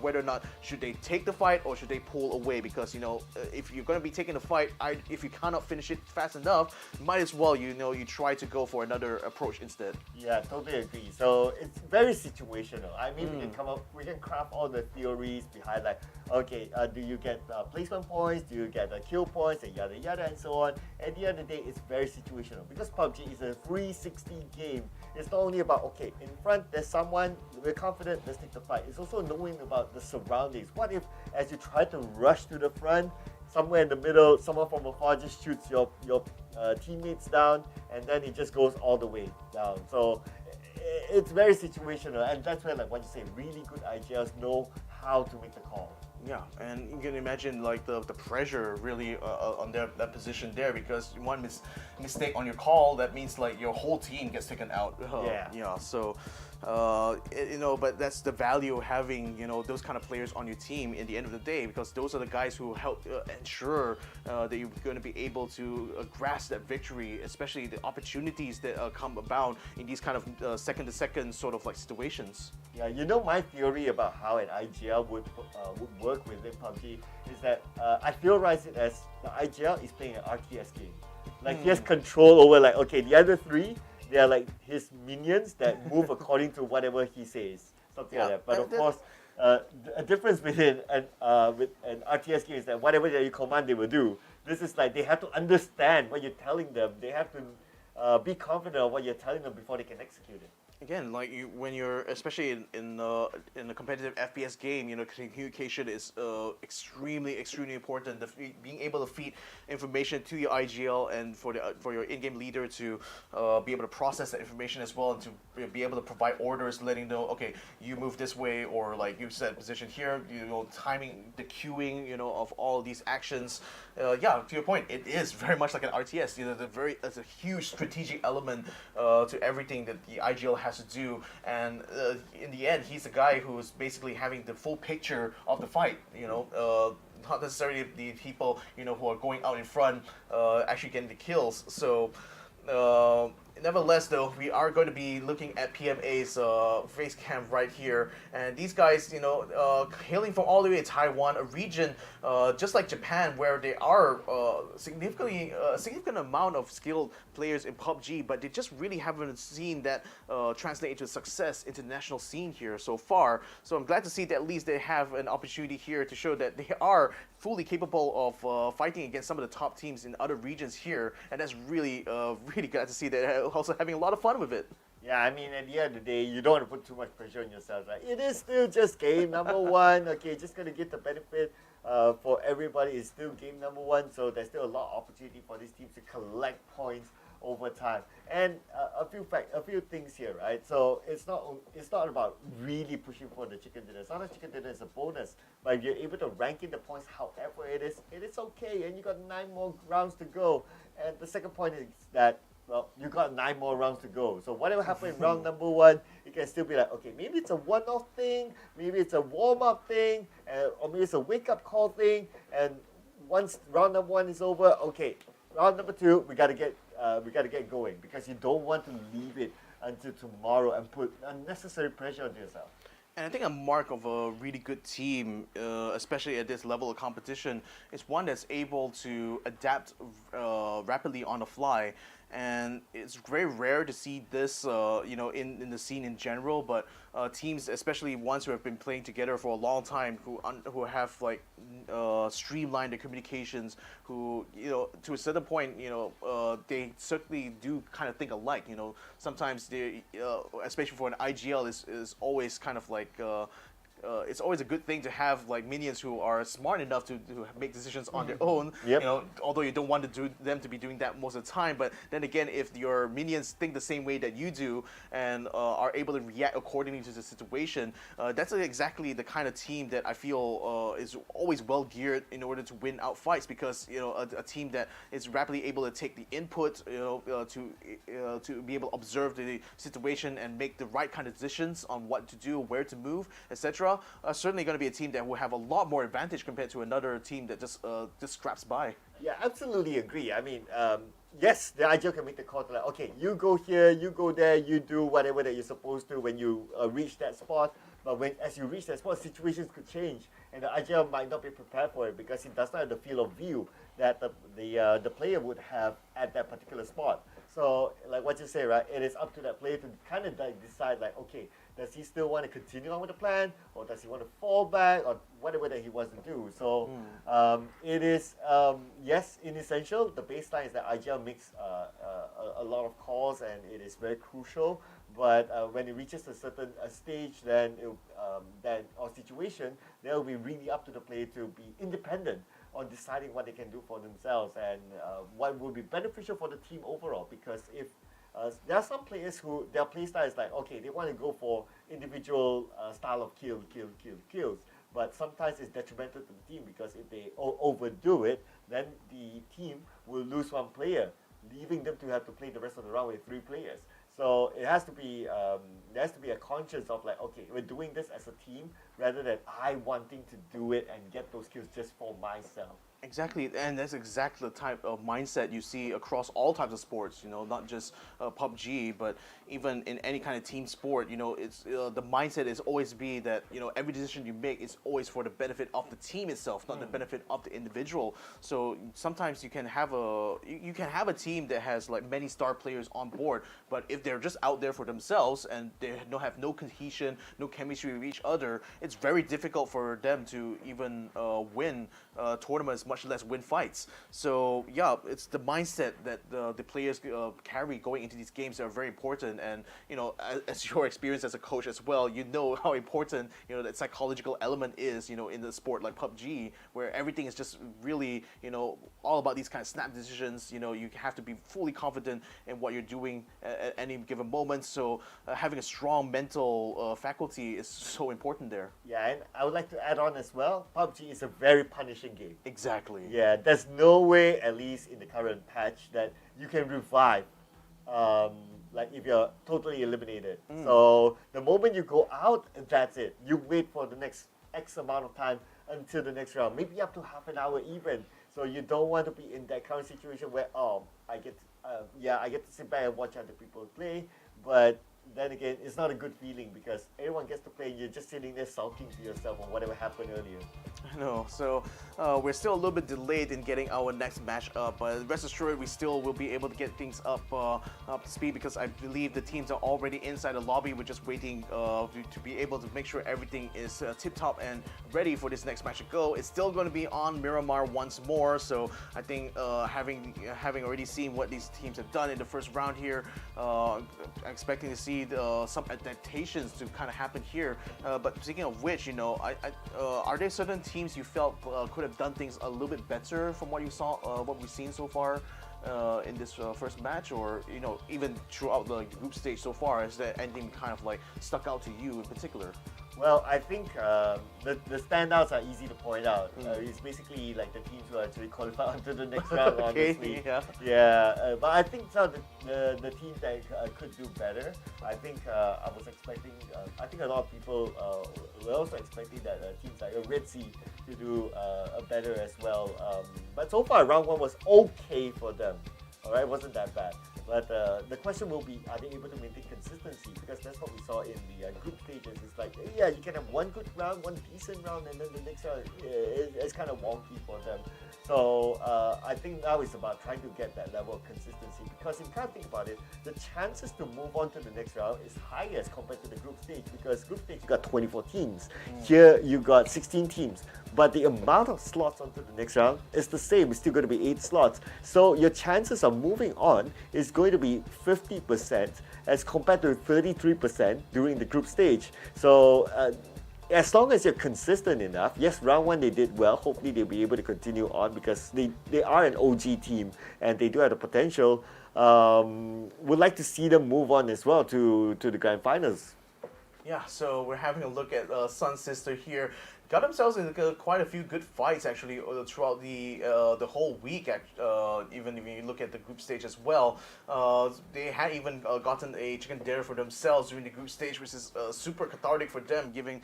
whether or not should they take the fight or should they pull away, because, you know, if you're going to be taking the fight, if you cannot finish it fast enough, might as well, you know, you try to go for another approach instead. Yeah, totally agree. So it's very situational. I mean, we can craft all the theories behind, like, okay, do you get placement points, do you get kill points, and yada yada and so on. At the end of the day, it's very situational, because PUBG is a 360 game. It's not only about, okay, in front there's someone, we're confident, let's take the fight. It's also knowing about the surroundings. What if, as you try to rush to the front, somewhere in the middle, someone from afar just shoots your teammates down, and then it just goes all the way down. So it's very situational, and that's where, like what you say, really good IGLs know how to make the call. Yeah, and you can imagine like the pressure really on that position there, because one mistake on your call, that means like your whole team gets taken out. Yeah. So you know, but that's the value of having, you know, those kind of players on your team in the end of the day, because those are the guys who help ensure that you're going to be able to grasp that victory, especially the opportunities that come about in these kind of second-to-second sort of like situations. Yeah, you know, my theory about how an IGL would work within PUBG is that I theorize it as the IGL is playing an RTS game. Like he has control over, like, okay, the other three, they are like his minions that move according to whatever he says, something like that. But of course, a difference with an RTS game is that whatever that you command, they will do. This is like they have to understand what you're telling them. They have to be confident of what you're telling them before they can execute it. Again, like when you're, especially in a competitive FPS game, you know, communication is extremely important. Being able to feed information to your IGL and for your in-game leader to be able to process that information as well, and to be able to provide orders, letting know, okay, you move this way, or like you set position here, you know, timing the queuing, you know, of all these actions. Yeah, to your point, it is very much like an RTS. You know, it's a huge strategic element to everything that the IGL has has to do, and in the end, he's the guy who's basically having the full picture of the fight. Not necessarily the people who are going out in front actually getting the kills. So. Nevertheless, though, we are going to be looking at PMA's face cam right here, and these guys, hailing from all the way to Taiwan, a region just like Japan, where there are significant amount of skilled players in PUBG, but they just really haven't seen that translate into success international scene here so far. So I'm glad to see that at least they have an opportunity here to show that they are fully capable of fighting against some of the top teams in other regions here, and that's really glad to see that they're also having a lot of fun with it. Yeah, I mean, at the end of the day, you don't want to put too much pressure on yourself, right? It is still just game number one. Okay, just going to get the benefit for everybody. It's still game number one, so there's still a lot of opportunity for these teams to collect points over time. And a few things here, right? So it's not about really pushing for the chicken dinner. Sometimes chicken dinner is a bonus, but if you're able to rank in the points however it is okay, and you got 9 more rounds to go. And the second point is that, well, you got 9 more rounds to go. So whatever happened in round number 1, it can still be like, okay, maybe it's a one-off thing, maybe it's a warm-up thing, or maybe it's a wake-up call thing. And once round number 1 is over, okay, round number 2, we gotta get going, because you don't want to leave it until tomorrow and put unnecessary pressure on yourself. And I think a mark of a really good team, especially at this level of competition, is one that's able to adapt rapidly on the fly. And it's very rare to see this, in the scene in general. But teams, especially ones who have been playing together for a long time, who have streamlined their communications, who to a certain point, they certainly do kind of think alike. Sometimes they, especially for an IGL, is always kind of like. It's always a good thing to have minions who are smart enough to make decisions on their own. Yep. Although you don't want them to be doing that most of the time. But then again, if your minions think the same way that you do and are able to react accordingly to the situation, that's exactly the kind of team that I feel is always well geared in order to win out fights. Because a team that is rapidly able to take the input, to be able to observe the situation and make the right kind of decisions on what to do, where to move, etc. Certainly going to be a team that will have a lot more advantage compared to another team that just scraps by. Yeah, absolutely agree. I mean, yes, the IGL can make the call to like, okay, you go here, you go there, you do whatever that you're supposed to when you reach that spot. But as you reach that spot, situations could change, and the IGL might not be prepared for it because it does not have the field of view that the player would have at that particular spot. So, like what you say, right? It is up to that player to kind of decide, like, okay, does he still want to continue on with the plan, or does he want to fall back, or whatever that he wants to do? So, it is yes, in essential, the baseline is that IGL makes a lot of calls, and it is very crucial. But when it reaches a certain stage, then or situation, then it will be really up to the player to be independent on deciding what they can do for themselves and what will be beneficial for the team overall. Because if there are some players who their playstyle is like, okay, they want to go for individual style of kills, but sometimes it's detrimental to the team, because if they overdo it, then the team will lose one player, leaving them to have to play the rest of the round with 3 players. So it has to be there has to be a conscience of like, okay, we're doing this as a team rather than I wanting to do it and get those kills just for myself. Exactly, and that's exactly the type of mindset you see across all types of sports. Not just PUBG, but even in any kind of team sport. It's the mindset is always be that every decision you make is always for the benefit of the team itself, not the benefit of the individual. So sometimes you can have a team that has many star players on board, but if they're just out there for themselves and they have no cohesion, no chemistry with each other, it's very difficult for them to even win tournaments, much less win fights. So yeah, it's the mindset that the players carry going into these games that are very important. And as your experience as a coach as well, how important that psychological element is in the sport like PUBG, where everything is just really all about these kind of snap decisions. You have to be fully confident in what you're doing at any given moment. So having a strong mental faculty is so important there. Yeah, and I would like to add on as well, PUBG is a very punishing game. Exactly. Yeah, there's no way, at least in the current patch, that you can revive like if you're totally eliminated. So the moment you go out, that's it. You wait for the next X amount of time until the next round, maybe up to half an hour even. So you don't want to be in that kind of situation where I get to sit back and watch other people play, but then again, it's not a good feeling because everyone gets to play and you're just sitting there sulking to yourself on whatever happened earlier. I know. So we're still a little bit delayed in getting our next match up, but rest assured we still will be able to get things up to speed because I believe the teams are already inside the lobby. We're just waiting to be able to make sure everything is tip-top and ready for this next match to go. It's still going to be on Miramar once more, so I think having already seen what these teams have done in the first round here, expecting to see some adaptations to kind of happen here. But speaking of which, you know, are there certain teams you felt could have done things a little bit better from what you saw, what we've seen so far in this first match, or you know, even throughout the group stage so far? Is there anything kind of like stuck out to you in particular? Well, I think the standouts are easy to point out. It's basically like the teams who actually qualify onto the next round, honestly. But I think some of the teams that could do better. I think I was expecting, I think a lot of people were also expecting that teams like Redsea to do better as well. But so far, round one was okay for them. Alright, it wasn't that bad. But the question will be, are they able to maintain consistency? Because that's what we saw in the group stages. It's like, yeah, you can have one good round, one decent round, and then the next round is kind of wonky for them. So I think now it's about trying to get that level of consistency. Because if you can't think about it, the chances to move on to the next round is higher as compared to the group stage. Because group stage, you got 24 teams. Here, you got 16 teams. But the amount of slots onto the next round is the same. It's still going to be 8 slots. So your chances of moving on is going to be 50% as compared to 33% during the group stage. So as long as you're consistent enough, yes, round one they did well. Hopefully they'll be able to continue on because they are an OG team and they do have the potential. Would like to see them move on as well to the grand finals. Yeah, so we're having a look at SunSister here. Got themselves in quite a few good fights actually throughout the whole week. Even if you look at the group stage as well, they had even gotten a chicken dinner for themselves during the group stage, which is super cathartic for them, given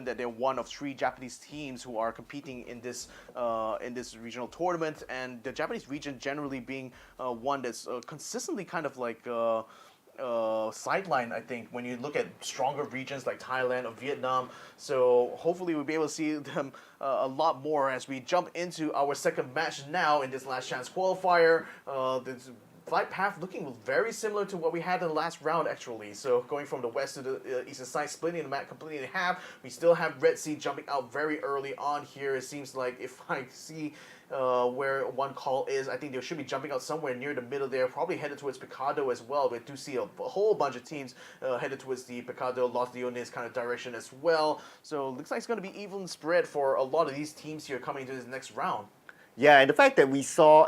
that they're one of 3 Japanese teams who are competing in this regional tournament, and the Japanese region generally being one that's consistently kind of like. Sideline, I think, when you look at stronger regions like Thailand or Vietnam. So hopefully we'll be able to see them a lot more as we jump into our second match now in this last chance qualifier. This flight path looking very similar to what we had in the last round actually. So going from the west to the eastern side, splitting the map completely in half. We still have Redsea jumping out very early on here. It seems like if I see where one call is, I think they should be jumping out somewhere near the middle there, probably headed towards Picado as well. We do see a whole bunch of teams headed towards the Picado, Los Leones kind of direction as well. So looks like it's going to be even spread for a lot of these teams here coming into this next round. Yeah, and the fact that we saw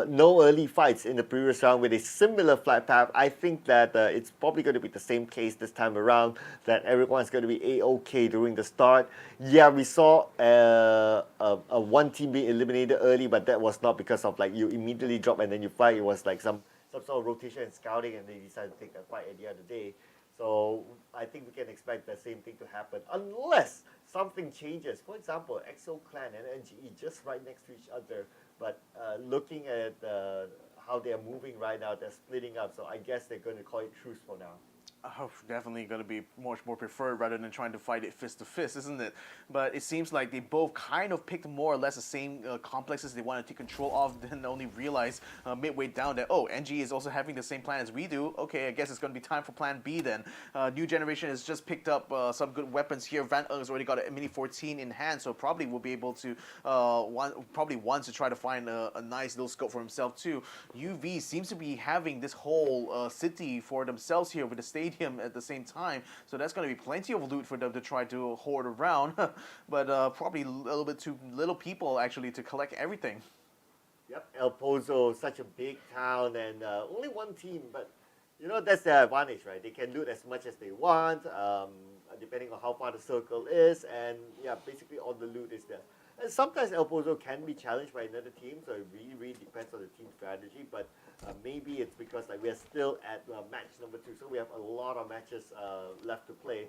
no early fights in the previous round with a similar flight path, I think that it's probably going to be the same case this time around, that everyone's going to be A-OK during the start. Yeah, we saw one team being eliminated early, but that was not because of like you immediately drop and then you fight. It was like some sort of rotation and scouting, and they decided to take that fight at the end of the day. So I think we can expect the same thing to happen unless something changes. For example, EXO Clan and NGE just right next to each other, but looking at how they're moving right now, they're splitting up. So I guess they're going to call it truce for now. Oh, definitely going to be much more preferred rather than trying to fight it fist to fist, isn't it? But it seems like they both kind of picked more or less the same complexes they wanted to take control of, then only realized midway down that, oh, NG is also having the same plan as we do. Okay, I guess it's going to be time for plan B then. New Generation has just picked up some good weapons here. Van has already got a Mini 14 in hand, so probably will be able to, probably wants to try to find a nice little scope for himself too. UV seems to be having this whole city for themselves here with the stadium at the same time, so that's going to be plenty of loot for them to try to hoard around, but probably a little bit too little people actually to collect everything. Yep, El Pozo, such a big town, and only one team, but you know, that's their advantage, right? They can loot as much as they want, depending on how far the circle is, and yeah, basically all the loot is there. And sometimes El Pozo can be challenged by another team, so it really, really depends on the team strategy, but Maybe it's because like we are still at match number 2, so we have a lot of matches left to play.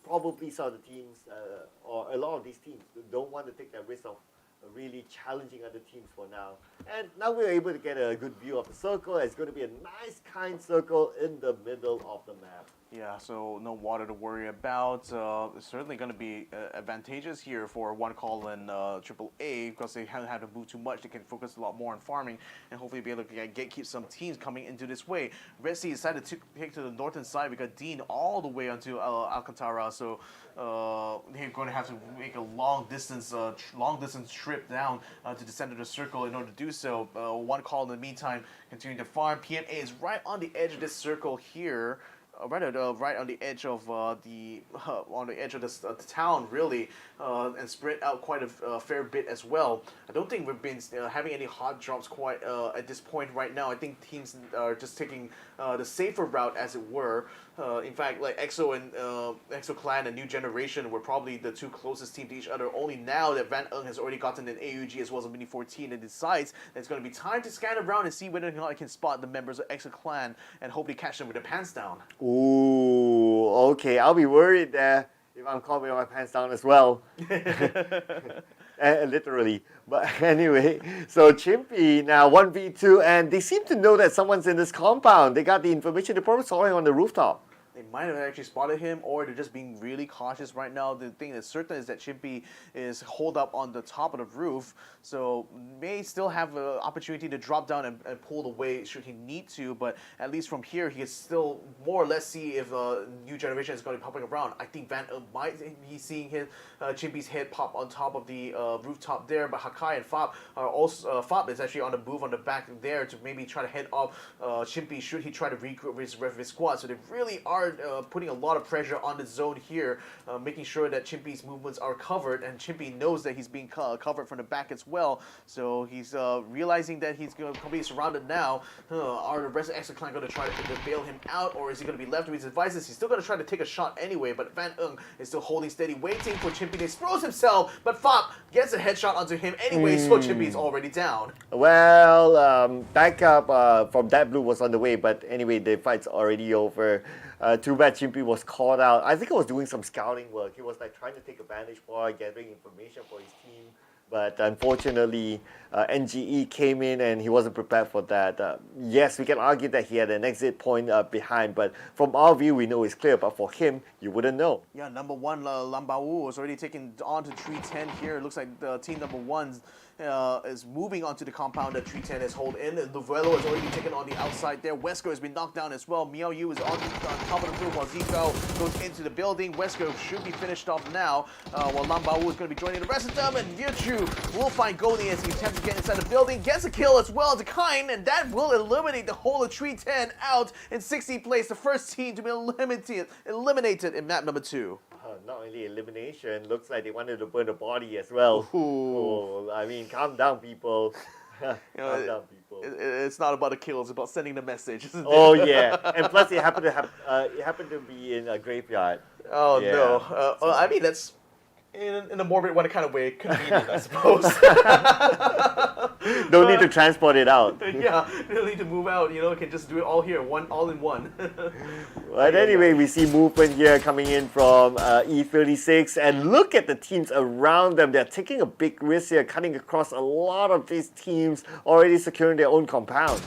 Probably some of the teams, or a lot of these teams, don't want to take that risk of really challenging other teams for now. And now we're able to get a good view of the circle. It's going to be a nice, kind circle in the middle of the map. Yeah, so no water to worry about. It's certainly going to be advantageous here for One Call and AAA because they haven't had to move too much. They can focus a lot more on farming and hopefully be able to keep some teams coming into this way. Redsea decided to take to the northern side. We got Dean all the way onto Alcantara, so they're going to have to make a long distance trip down to the center of the circle in order to do so. One Call in the meantime continuing to farm. PMA is right on the edge of this circle here. Right on the edge of the town, really, and spread out quite a fair bit as well. I don't think we've been having any hot drops quite at this point right now. I think teams are just taking the safer route, as it were. In fact, like EXO and EXO Clan and New Generation were probably the 2 closest teams to each other. Only now that Van has already gotten an AUG as well as a Mini 14 and decides that it's going to be time to scan around and see whether or not I can spot the members of EXO Clan and hopefully catch them with their pants down. Ooh, okay. I'll be worried there if I'm caught with my pants down as well. Literally. But anyway, so Chimpy now 1v2, and they seem to know that someone's in this compound. They got the information. They probably saw him on the rooftop. They might have actually spotted him, or they're just being really cautious right now. The thing that's certain is that Chimpy is holed up on the top of the roof, so may still have an opportunity to drop down and pull away should he need to, but at least from here, he can still more or less see if New Generation is going to be popping around. I think Van might be seeing his Chimpy's head pop on top of the rooftop there, but Hakai and Fab are also, Fab is actually on the move on the back there to maybe try to head off Chimpy should he try to regroup his squad, so they really are putting a lot of pressure on the zone here, making sure that Chimpy's movements are covered, and Chimpy knows that he's being covered from the back as well, so he's realizing that he's going to be surrounded now. Are the rest of EXO Clan going to try to bail him out, or is he going to be left with his devices? He's still going to try to take a shot anyway, but Van is still holding steady, waiting for Chimpy to expose himself, but Fab gets a headshot onto him anyway, so Chimpy is already down. Well, backup from That Blue was on the way, but anyway, the fight's already over. Too bad Chimpy was caught out. I think he was doing some scouting work. He was like trying to take a vantage point, gathering information for his team. But unfortunately, NGE came in and he wasn't prepared for that. Yes, we can argue that he had an exit point behind, but from our view, we know it's clear. But for him, you wouldn't know. Yeah, number 1, Lambau was already taken on to 310 here. It looks like the team number 1 is moving onto the compound that 310 is hold in. And Luvello has already been taken on the outside there. Wesker has been knocked down as well. Miao Yu is on top of the field while Zico goes into the building. Wesker should be finished off now, while Lambau is going to be joining the rest of them. And Virtue will find Goldie as he attempts to get inside the building. Gets a kill as well to Kind, and that will eliminate the whole of 310 out in 60th place. The first team to be eliminated in map number 2. Not only elimination, looks like they wanted to burn the body as well. Oh, I mean, calm down, people. Calm down, people. It's not about the kill; it's about sending the message. Isn't it? Oh yeah, and plus it happened to be in a graveyard. Oh yeah. No! I mean that's in a morbid one kind of way, convenient, I suppose. Don't need to transport it out. Yeah, don't need to move out. You can just do it all here, all in one. But anyway, we see movement here coming in from E36, and look at the teams around them. They're taking a big risk here, cutting across a lot of these teams already securing their own compound.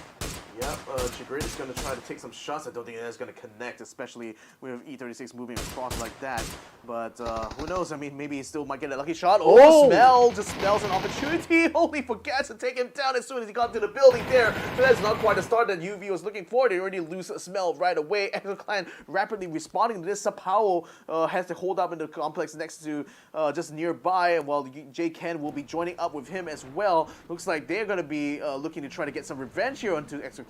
Yep, Chagrin is going to try to take some shots. I don't think that's going to connect, especially with E36 moving across like that. But who knows? I mean, maybe he still might get a lucky shot. Oh, the smell just smells an opportunity. Only forgets to take him down as soon as he got to the building there. But that's not quite the start that UV was looking for. They already lose a smell right away. EXO Clan rapidly responding to this. Sapao has to hold up in the complex next to just nearby, while J. Ken will be joining up with him as well. Looks like they're going to be looking to try to get some revenge here onto EXO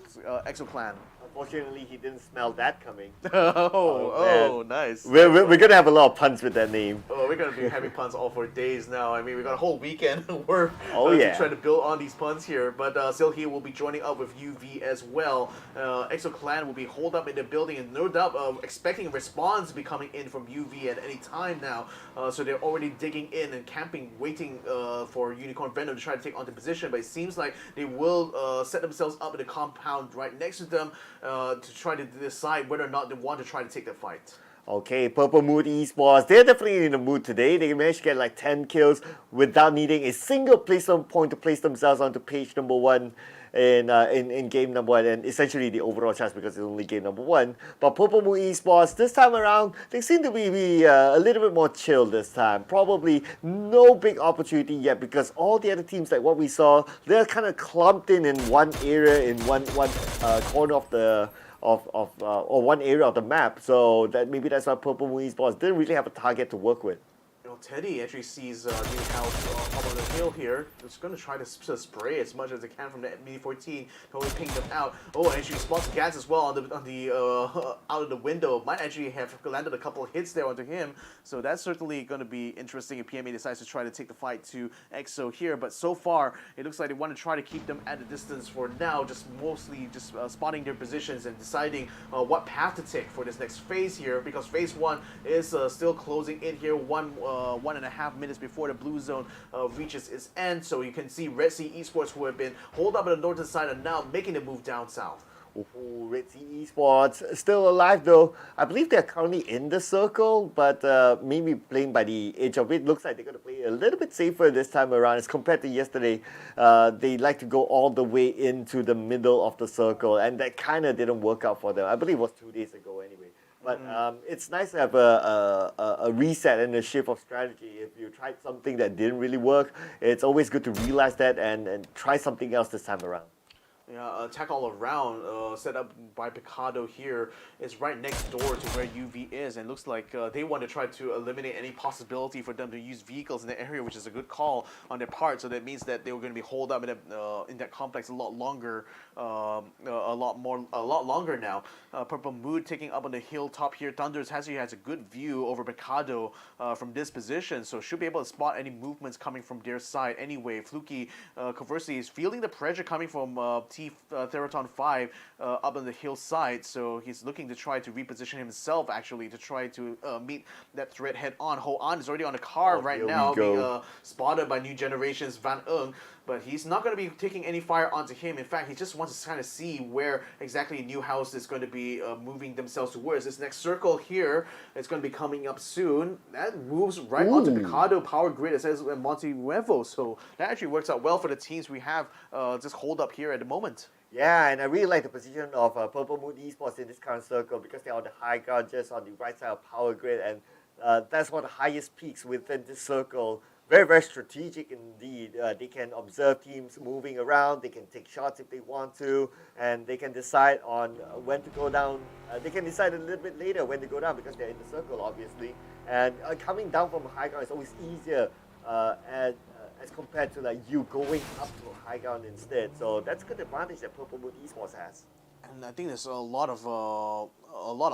EXO Clan. Unfortunately, he didn't smell that coming. Oh, nice. We're gonna have a lot of puns with that name. Oh, we're gonna be having puns all for days now. I mean, we got a whole weekend worth yeah. to try to build on these puns here. But Silky will be joining up with UV as well. EXO Clan will be holed up in the building, and no doubt expecting a response to be coming in from UV at any time now. So they're already digging in and camping, waiting for Unicorn Venom to try to take on the position. But it seems like they will set themselves up in the compound right next to them to try to decide whether or not they want to try to take the fight. Okay, Purple Mood Esports, they're definitely in the mood today. They managed to get like 10 kills without needing a single placement point to place themselves onto page number 1 in game number 1, and essentially the overall chance because it's only game number 1. But Purple Moon Esports, this time around, they seem to be a little bit more chill this time. Probably no big opportunity yet because all the other teams, like what we saw, they're kind of clumped in one area, in one corner of the or one area of the map. So that maybe that's why Purple Moon Esports didn't really have a target to work with. Teddy actually sees New House up on the hill here. It's going to try to spray as much as it can from the Mini 14 to only ping them out. Oh, and actually spots Gats as well on the out of the window. Might actually have landed a couple of hits there onto him. So that's certainly going to be interesting if PMA decides to try to take the fight to EXO here. But so far, it looks like they want to try to keep them at a distance for now, just mostly just spotting their positions and deciding what path to take for this next phase here, because phase 1 is still closing in here. 1.5 minutes before the blue zone reaches its end. So you can see Redsea Esports, who have been holed up on the northern side, are now making the move down south. Redsea Esports still alive though. I believe they're currently in the circle, but maybe playing by the edge of it. Looks like they're going to play a little bit safer this time around as compared to yesterday. They like to go all the way into the middle of the circle, and that kind of didn't work out for them. I believe it was 2 days ago anyway. But it's nice to have a reset and a shift of strategy. If you tried something that didn't really work, it's always good to realize that and try something else this time around. Yeah, attack all around set up by Picado here is right next door to where UV is, and looks like they want to try to eliminate any possibility for them to use vehicles in the area, which is a good call on their part. So that means that they were going to be holed up in that complex a lot longer, a lot longer now. Purple Mood taking up on the hilltop here. Thunders has a good view over Picado from this position, so should be able to spot any movements coming from their side. Anyway, Fluky conversely is feeling the pressure coming from Theeerathon FIVE up on the hillside, so he's looking to try to reposition himself actually to try to meet that threat head on. Ho-An is already on the car right now, being spotted by New Generation's Van Ung, but he's not going to be taking any fire onto him. In fact, he just wants to kind of see where exactly New House is going to be moving themselves towards. This next circle here is going to be coming up soon. That moves right onto Picado Power Grid, it says Monte Nuevo, so that actually works out well for the teams we have just hold up here at the moment. Yeah, and I really like the position of Purple Moon Esports in this current circle because they're on the high ground just on the right side of Power Grid, and that's one of the highest peaks within this circle. Very, very strategic indeed. They can observe teams moving around, they can take shots if they want to, and they can decide on when to go down. They can decide a little bit later when to go down because they're in the circle, obviously. And coming down from a high ground is always easier as compared to like you going up to a high ground instead. So that's a good advantage that Purple Moon Esports has. And I think there's a lot of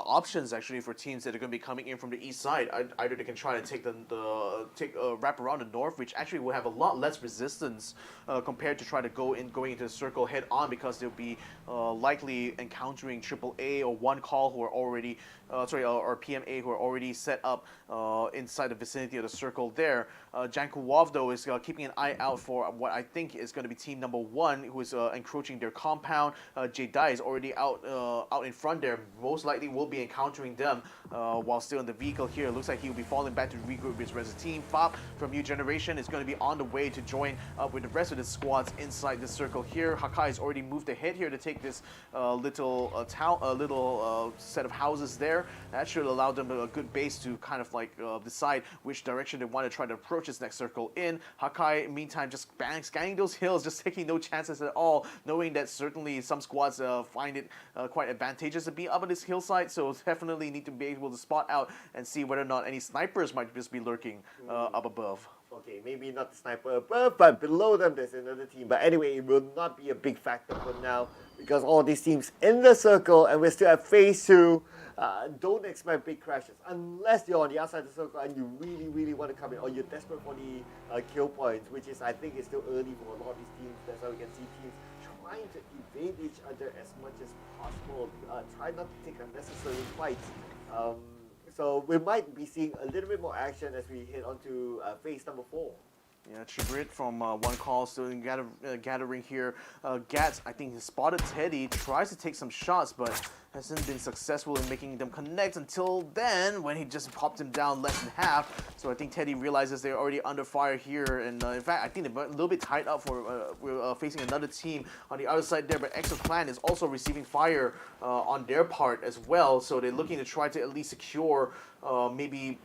options actually for teams that are going to be coming in from the east side. Either they can try to take wrap around the north, which actually will have a lot less resistance compared to try to going into the circle head on, because they'll be likely encountering AAA or One Call who are already or PMA who are already set up inside the vicinity of the circle there. Jankuwov though is keeping an eye out for what I think is going to be team number 1, who is encroaching their compound. J-Dai is already out in front there. Most likely will be encountering them while still in the vehicle here. Looks like he'll be falling back to regroup with his Redsea team. Fab from New Generation is going to be on the way to join up with the rest of the squads inside the circle here. Hakai has already moved ahead here to take this little set of houses there. That should allow them a good base to kind of like decide which direction they want to try to approach this next circle in. Hakai, meantime, just scanning those hills, just taking no chances at all, knowing that certainly some squads find it quite advantageous to be up on this hillside, so definitely need to be able to spot out and see whether or not any snipers might just be lurking up above. Okay, maybe not the sniper above, but below them there's another team. But anyway, it will not be a big factor for now. because all these teams in the circle, and we're still at phase 2. Don't expect big crashes unless you're on the outside of the circle and you really want to come in, or you're desperate for the kill points, which is, I think, is still early for a lot of these teams. That's why we can see teams trying to evade each other as much as possible. Try not to take unnecessary fights. So we might be seeing a little bit more action as we head on to phase number 4. Yeah, Chibrit from One Call still gathering here. Gats, I think, has spotted Teddy, tries to take some shots, but hasn't been successful in making them connect until then, when he just popped him down less than half. So I think Teddy realizes they're already under fire here, and in fact, I think they're a little bit tied up for facing another team on the other side there, but EXO Clan is also receiving fire on their part as well, so they're looking to try to at least secure maybe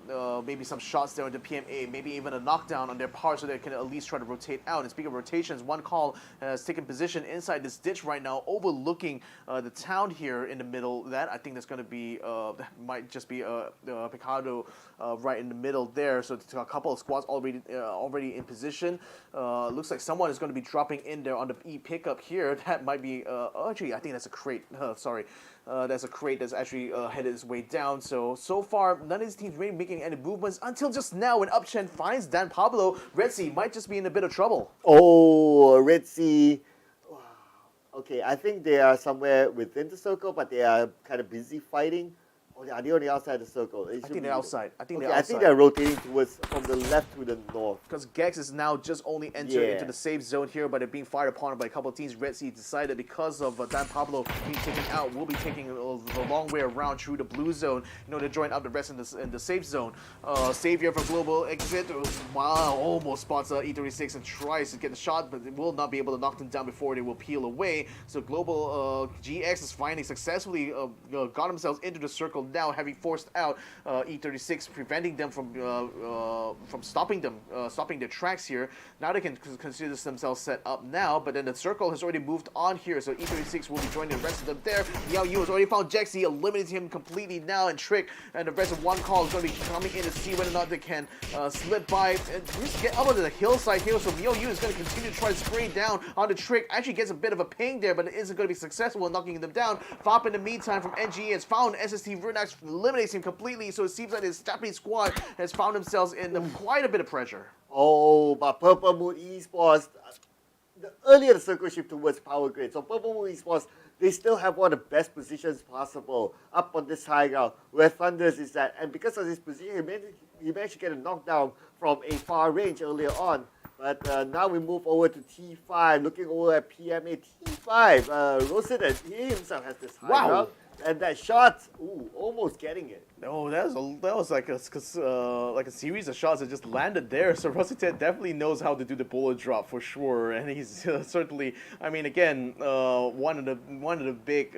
some shots there on the PMA, maybe even a knockdown on their part, so they can at least try to rotate out. And speaking of rotations, One Call has taken position inside this ditch right now, overlooking the town here in the middle. That, I think, that's going to be that might just be Picado right in the middle there. So a couple of squads already in position. Looks like someone is going to be dropping in there on the E pickup here. That might be actually, I think that's a crate. Sorry. That's a crate that's actually headed its way down. So far, none of these teams really making any movements until just now when Upchen finds Dan Pablo. Redsea might just be in a bit of trouble. Oh, Redsea. Okay, I think they are somewhere within the circle, but they are kind of busy fighting. Or are they on the outside of the circle? I think they're outside. I think they're rotating towards from the left to the north. Because Gex is now just only entering into the safe zone here, but they're being fired upon by a couple of teams. Redsea decided because of Dan Pablo being taken out, will be taking the long way around through the blue zone in order to join up the rest in the safe zone. Savior from Global Exit, almost spots E36 and tries to get the shot, but they will not be able to knock them down before they will peel away. So Global GX is finally successfully got themselves into the circle now, having forced out E36, preventing them from stopping their tracks here. Now they can consider themselves set up now, but then the circle has already moved on here, so E36 will be joining the rest of them there. Yao Yu has already found Jexy, eliminating him completely now, and Trick and the rest of One Call is going to be coming in to see whether or not they can slip by and just get up onto the hillside here. So Yao Yu is going to continue to try to spray down on the Trick. Actually gets a bit of a ping there, but it isn't going to be successful in knocking them down. Fop in the meantime from NGE has found SST Runax, eliminates him completely, so it seems like this Japanese squad has found themselves in quite a bit of pressure. Oh, but Purple Moon Esports, earlier the circle shift towards power grid, so Purple Moon Esports, they still have one of the best positions possible up on this high ground where Thunders is at, and because of his position, he managed to get a knockdown from a far range earlier on. But now we move over to T5, looking over at PMA T5. Rosidon, he himself has this high ground. And that shot, almost getting it. Oh, that was like a series of shots that just landed there. So Rosited definitely knows how to do the bullet drop for sure, and he's certainly, I mean, again, one of the big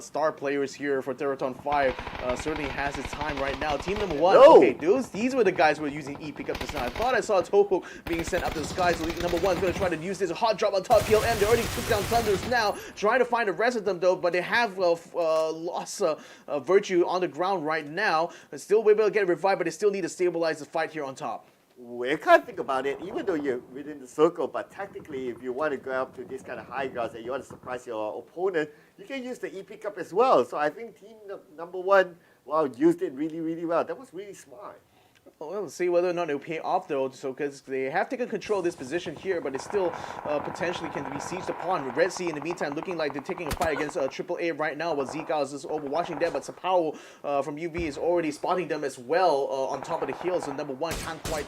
star players here for Theeerathon FIVE. Certainly has his time right now. Team number 1. No. Okay, these were the guys who were using E pickup just now. I thought I saw a toe hook being sent up to the sky. So number 1 is going to try to use this hot drop on top PLM. They already took down Thunders now, trying to find the rest of them though, but they have lost Virtue on the ground right now. And still able to get revived, but they still need to stabilize the fight here on top. We can't think about it, even though you're within the circle, but tactically, if you want to go up to this kind of high grounds and you want to surprise your opponent, you can use the E pickup as well. So I think team number 1, used it really well. That was really smart. Well, we'll see whether or not it'll pay off though, so because they have taken control of this position here, but it still potentially can be sieged upon. Redsea in the meantime looking like they're taking a fight against AAA right now, while Zika is just overwatching them, but Sapao from UV is already spotting them as well on top of the hills, and number 1 can't quite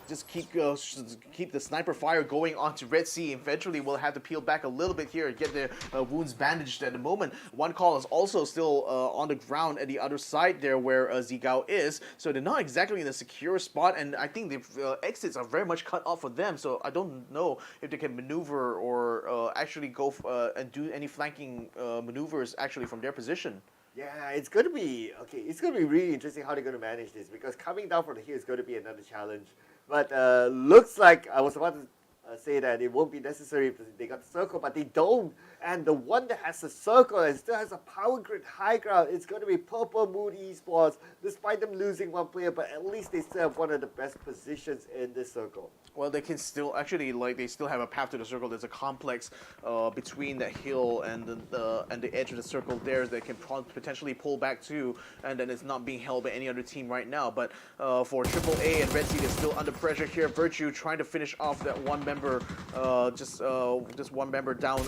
just keep the sniper fire going onto Redsea. Eventually we'll have to peel back a little bit here and get their wounds bandaged at the moment. One Call is also still on the ground at the other side there where Zigao is, so they're not exactly in a secure spot, and I think the exits are very much cut off for them, so I don't know if they can maneuver or actually go and do any flanking maneuvers actually from their position. Yeah, it's going to be really interesting how they're going to manage this, because coming down from the hill is going to be another challenge. But looks like I was about to say that it won't be necessary if they got the circle, but they don't. And the one that has the circle and still has a power grid high ground, it's going to be Purple Moon Esports, despite them losing one player, but at least they still have one of the best positions in this circle. Well, they can still actually they still have a path to the circle. There's a complex between the hill and the edge of the circle there that can potentially pull back to, and then it's not being held by any other team right now. But for AAA and Redsea, they're still under pressure here. Virtue trying to finish off that one member, just one member down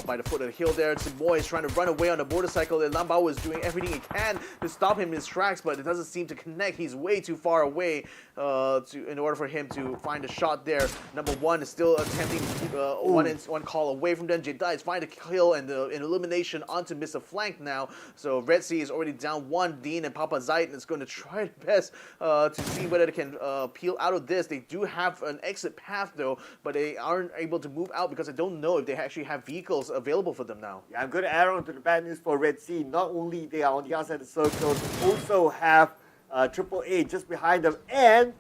by the foot of the hill there. Boy is trying to run away on a motorcycle, and Lambao is doing everything he can to stop him in his tracks, but it doesn't seem to connect. He's way too far away in order for him to find a shot there. Number one is still attempting one call away from them. Jedi is finding a kill and an elimination onto Mr. Flank now. So Redsea is already down one. Dean and Papa Zayt is going to try their best to see whether they can peel out of this. They do have an exit path though, but they aren't able to move out because I don't know if they actually have vehicles available for them now. Yeah, I'm going to add on to the bad news for Redsea. Not only they are on the outside of the circle, they also have AAA just behind them, and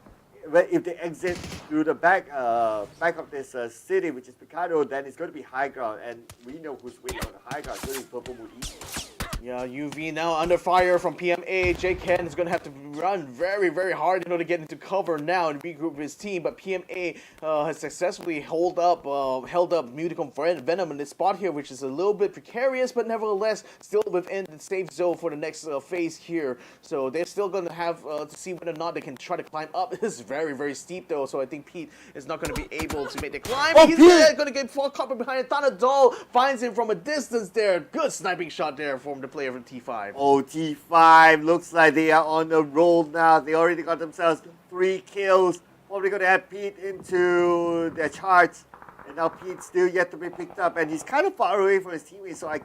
if they exit through the back of this city, which is Picado, then it's going to be high ground, and we know who's winning on the high ground. It's going to be Purple Moon Esports. Yeah, UV now under fire from PMA. Ken is going to have to run very, very hard in order to get into cover now and regroup his team. But PMA has successfully held up Unicorn Venom in this spot here, which is a little bit precarious, but nevertheless still within the safe zone for the next phase here. So they're still going to have to see whether or not they can try to climb up. This is very, very steep though, so I think Pete is not going to be able to make the climb. Oh, He's going to get caught behind. Thanadol finds him from a distance there. Good sniping shot there from the player from T5. Oh, T5 looks like they are on the roll now. They already got themselves 3 kills. Probably going to add Pete into their charts. And now Pete's still yet to be picked up. And he's kind of far away from his teammates, so I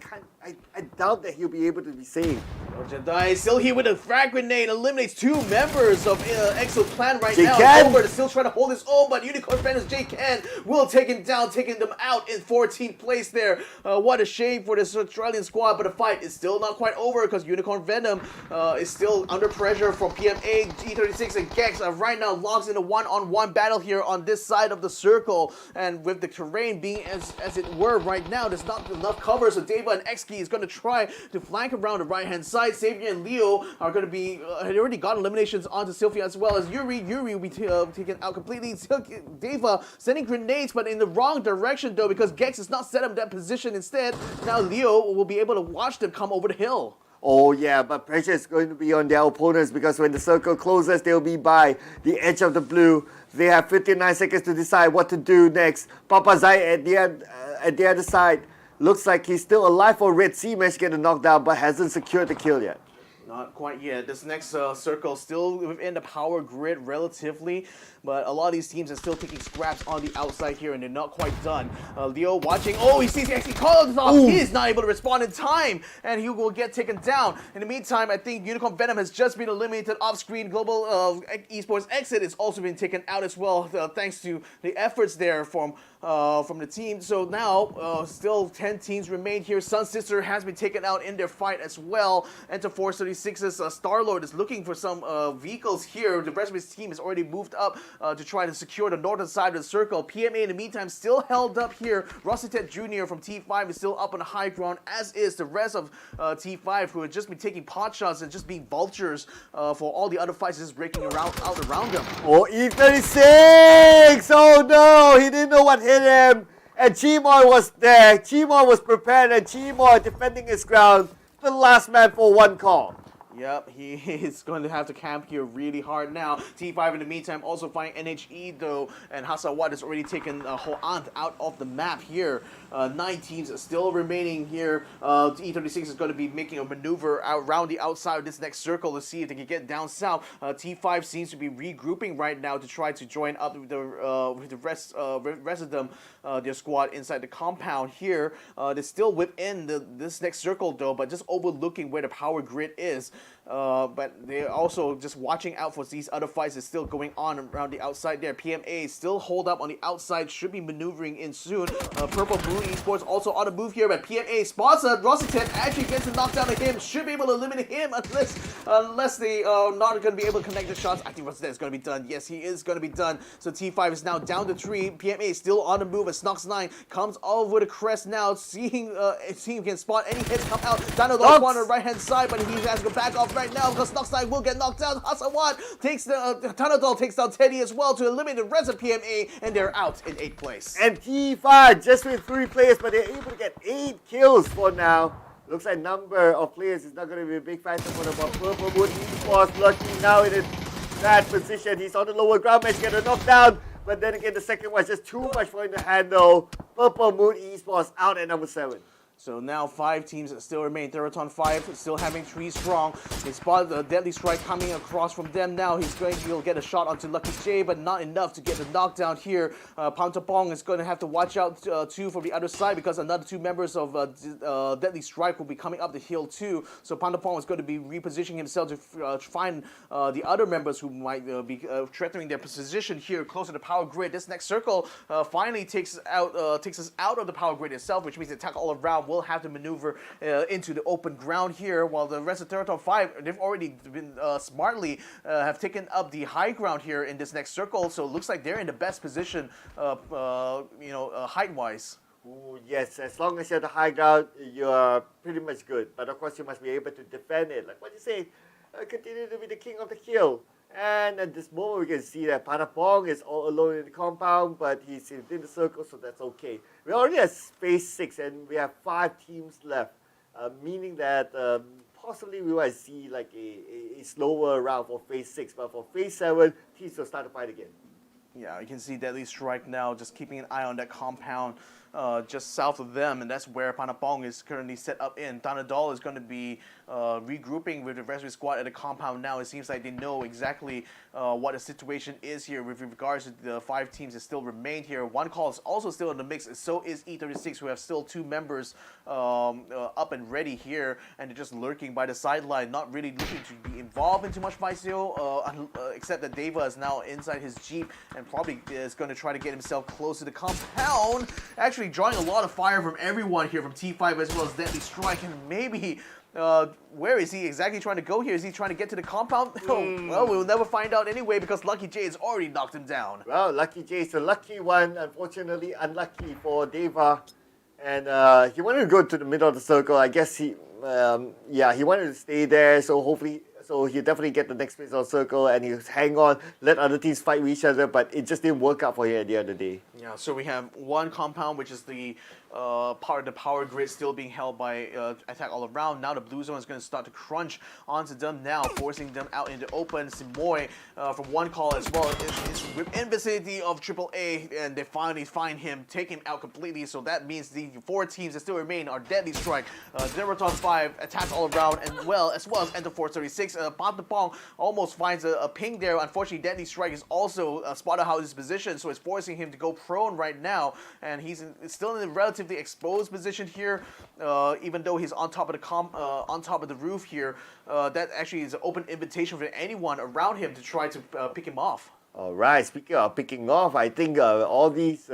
doubt that he'll be able to be saved. Jedi is still here with a frag grenade, eliminates 2 members of EXO Clan right now. Ken. Robert is still trying to hold his own, but Unicorn Venom's Ken will take him down, taking them out in 14th place there. What a shame for this Australian squad, but the fight is still not quite over because Unicorn Venom is still under pressure from PMA, G36, and Gex are right now locked in a one-on-one battle here on this side of the circle. And with the terrain being as it were right now, there's not enough cover, so Deva and Xkey is going to try to flank around the right-hand side. Xavier and Leo are going to be, had already got eliminations onto Sylphia as well as Yuri. Yuri will be taken out completely. Deva sending grenades, but in the wrong direction though, because Gex is not set up in that position. Instead, now Leo will be able to watch them come over the hill. Oh yeah, but pressure is going to be on their opponents because when the circle closes, they'll be by the edge of the blue. They have 59 seconds to decide what to do next. Papa Zai at the other side. Looks like he's still alive for Redsea, managed to get a knockdown, but hasn't secured the kill yet. Not quite yet. This next circle still within the power grid relatively, but a lot of these teams are still taking scraps on the outside here, and they're not quite done. Leo watching. Oh, he sees actually calls off. He is not able to respond in time, and he will get taken down. In the meantime, I think Unicorn Venom has just been eliminated off screen. Global Esports Xsset has also been taken out as well, thanks to the efforts there from the team. So now, still 10 teams remain here. SunSister has been taken out in their fight as well. Enter Force 36's Starlord is looking for some vehicles here. The rest of his team has already moved up to try to secure the northern side of the circle. PMA in the meantime still held up here. Rossitet Jr. from T5 is still up on the high ground, as is the rest of T5, who have just been taking pot shots and just being vultures for all the other fights just breaking out around them. Oh, E36! Oh no, he didn't know what hit him. And Chimoy was there. Chimoy was prepared, and Chimoy defending his ground. The last man for one call. Yep, he is going to have to camp here really hard now. T5 in the meantime also finding NHE though, and Hasawat has already taken Hoant out of the map here. 9 teams are still remaining here. E36 is going to be making a maneuver around the outside of this next circle to see if they can get down south. T5 seems to be regrouping right now to try to join up with the rest of them, their squad inside the compound here. They're still within this next circle though, but just overlooking where the power grid is. but they're also just watching out for these other fights that's still going on around the outside there. PMA still hold up on the outside, should be maneuvering in soon. Purple Moon Esports also on the move here, but PMA spots Rossington, actually gets a knockdown to him, should be able to eliminate him unless they are not going to be able to connect the shots. I think Rossington is going to be done. Yes, he is going to be done. So T5 is now down to 3. PMA is still on the move, as Snox9 comes over the crest now, seeing if he can spot any hits come out. Dynodog on the right hand side, but he has to go back off right now because Snox9 will get knocked down. Hasawan takes Dynodog takes down Teddy as well to eliminate the rest of PMA, and they're out in 8th place. And T5 just with 3 players, but they're able to get 8 kills for now. Looks like number of players is not going to be a big factor for them. But Purple Moon Esports lucky now in a bad position. He's on the lower ground, managed to get a knockdown. But then again, the second one is just too much for him to handle. Purple Moon Esports out at number 7. So now 5 teams still remain. Theeerathon FIVE still having 3 strong. They spot the deadly strike coming across from them now. He'll get a shot onto Lucky J, but not enough to get the knockdown here. Pantapong is going to have to watch out too from the other side because another 2 members of Deadly Strike will be coming up the hill too. So Pantapong is going to be repositioning himself to find the other members who might be threatening their position here close to the power grid. This next circle finally takes us out of the power grid itself, which means the attack all around will have to maneuver into the open ground here, while the rest of Theeerathon FIVE, they've already been smartly have taken up the high ground here in this next circle, so it looks like they're in the best position, height-wise. Ooh, yes, as long as you're the high ground, you're pretty much good. But of course, you must be able to defend it. Like what you say, continue to be the king of the kill. And at this moment, we can see that Patapong is all alone in the compound, but he's within the circle, so that's okay. We already have phase 6, and we have 5 teams left, meaning that possibly we might see like a slower round for phase 6, but for phase 7, teams will start to fight again. Yeah, you can see Deadly Strike now just keeping an eye on that compound just south of them, and that's where Panapong is currently set up in. Danadol is going to be regrouping with the rest of the squad at the compound now. It seems like they know exactly what the situation is here with regards to the 5 teams that still remain here. One call is also still in the mix, so is E36, who have still 2 members up and ready here, and they're just lurking by the sideline, not really looking to be involved in too much fight still, except that Deva is now inside his Jeep and probably is going to try to get himself close to the compound. Actually drawing a lot of fire from everyone here, from T5 as well as Deadly Strike, and maybe where is he exactly trying to go here? Is he trying to get to the compound? Oh, well, we'll never find out anyway because Lucky J has already knocked him down. Well, Lucky J is the lucky one. Unfortunately, unlucky for Deva. And he wanted to go to the middle of the circle. I guess he wanted to stay there. So hopefully, he'll definitely get the next place on circle and he'll hang on, let other teams fight with each other. But it just didn't work out for him at the end of the day. Yeah, so we have one compound, which is the part of the power grid still being held by attack all around. Now the blue zone is going to start to crunch onto them now, forcing them out in the open. Simoy from one call as well is within vicinity of AAA, and they finally find him, take him out completely. So that means the 4 teams that still remain are Deadly Strike, Theeerathon FIVE, attack all around, and as well as Enter 436. Pong almost finds a ping there. Unfortunately, Deadly Strike is also spotted out his position, so it's forcing him to go prone right now, and he's still in a relatively exposed position here, even though he's on top of the roof here. That actually is an open invitation for anyone around him to try to pick him off. All right, speaking of picking off, I think all these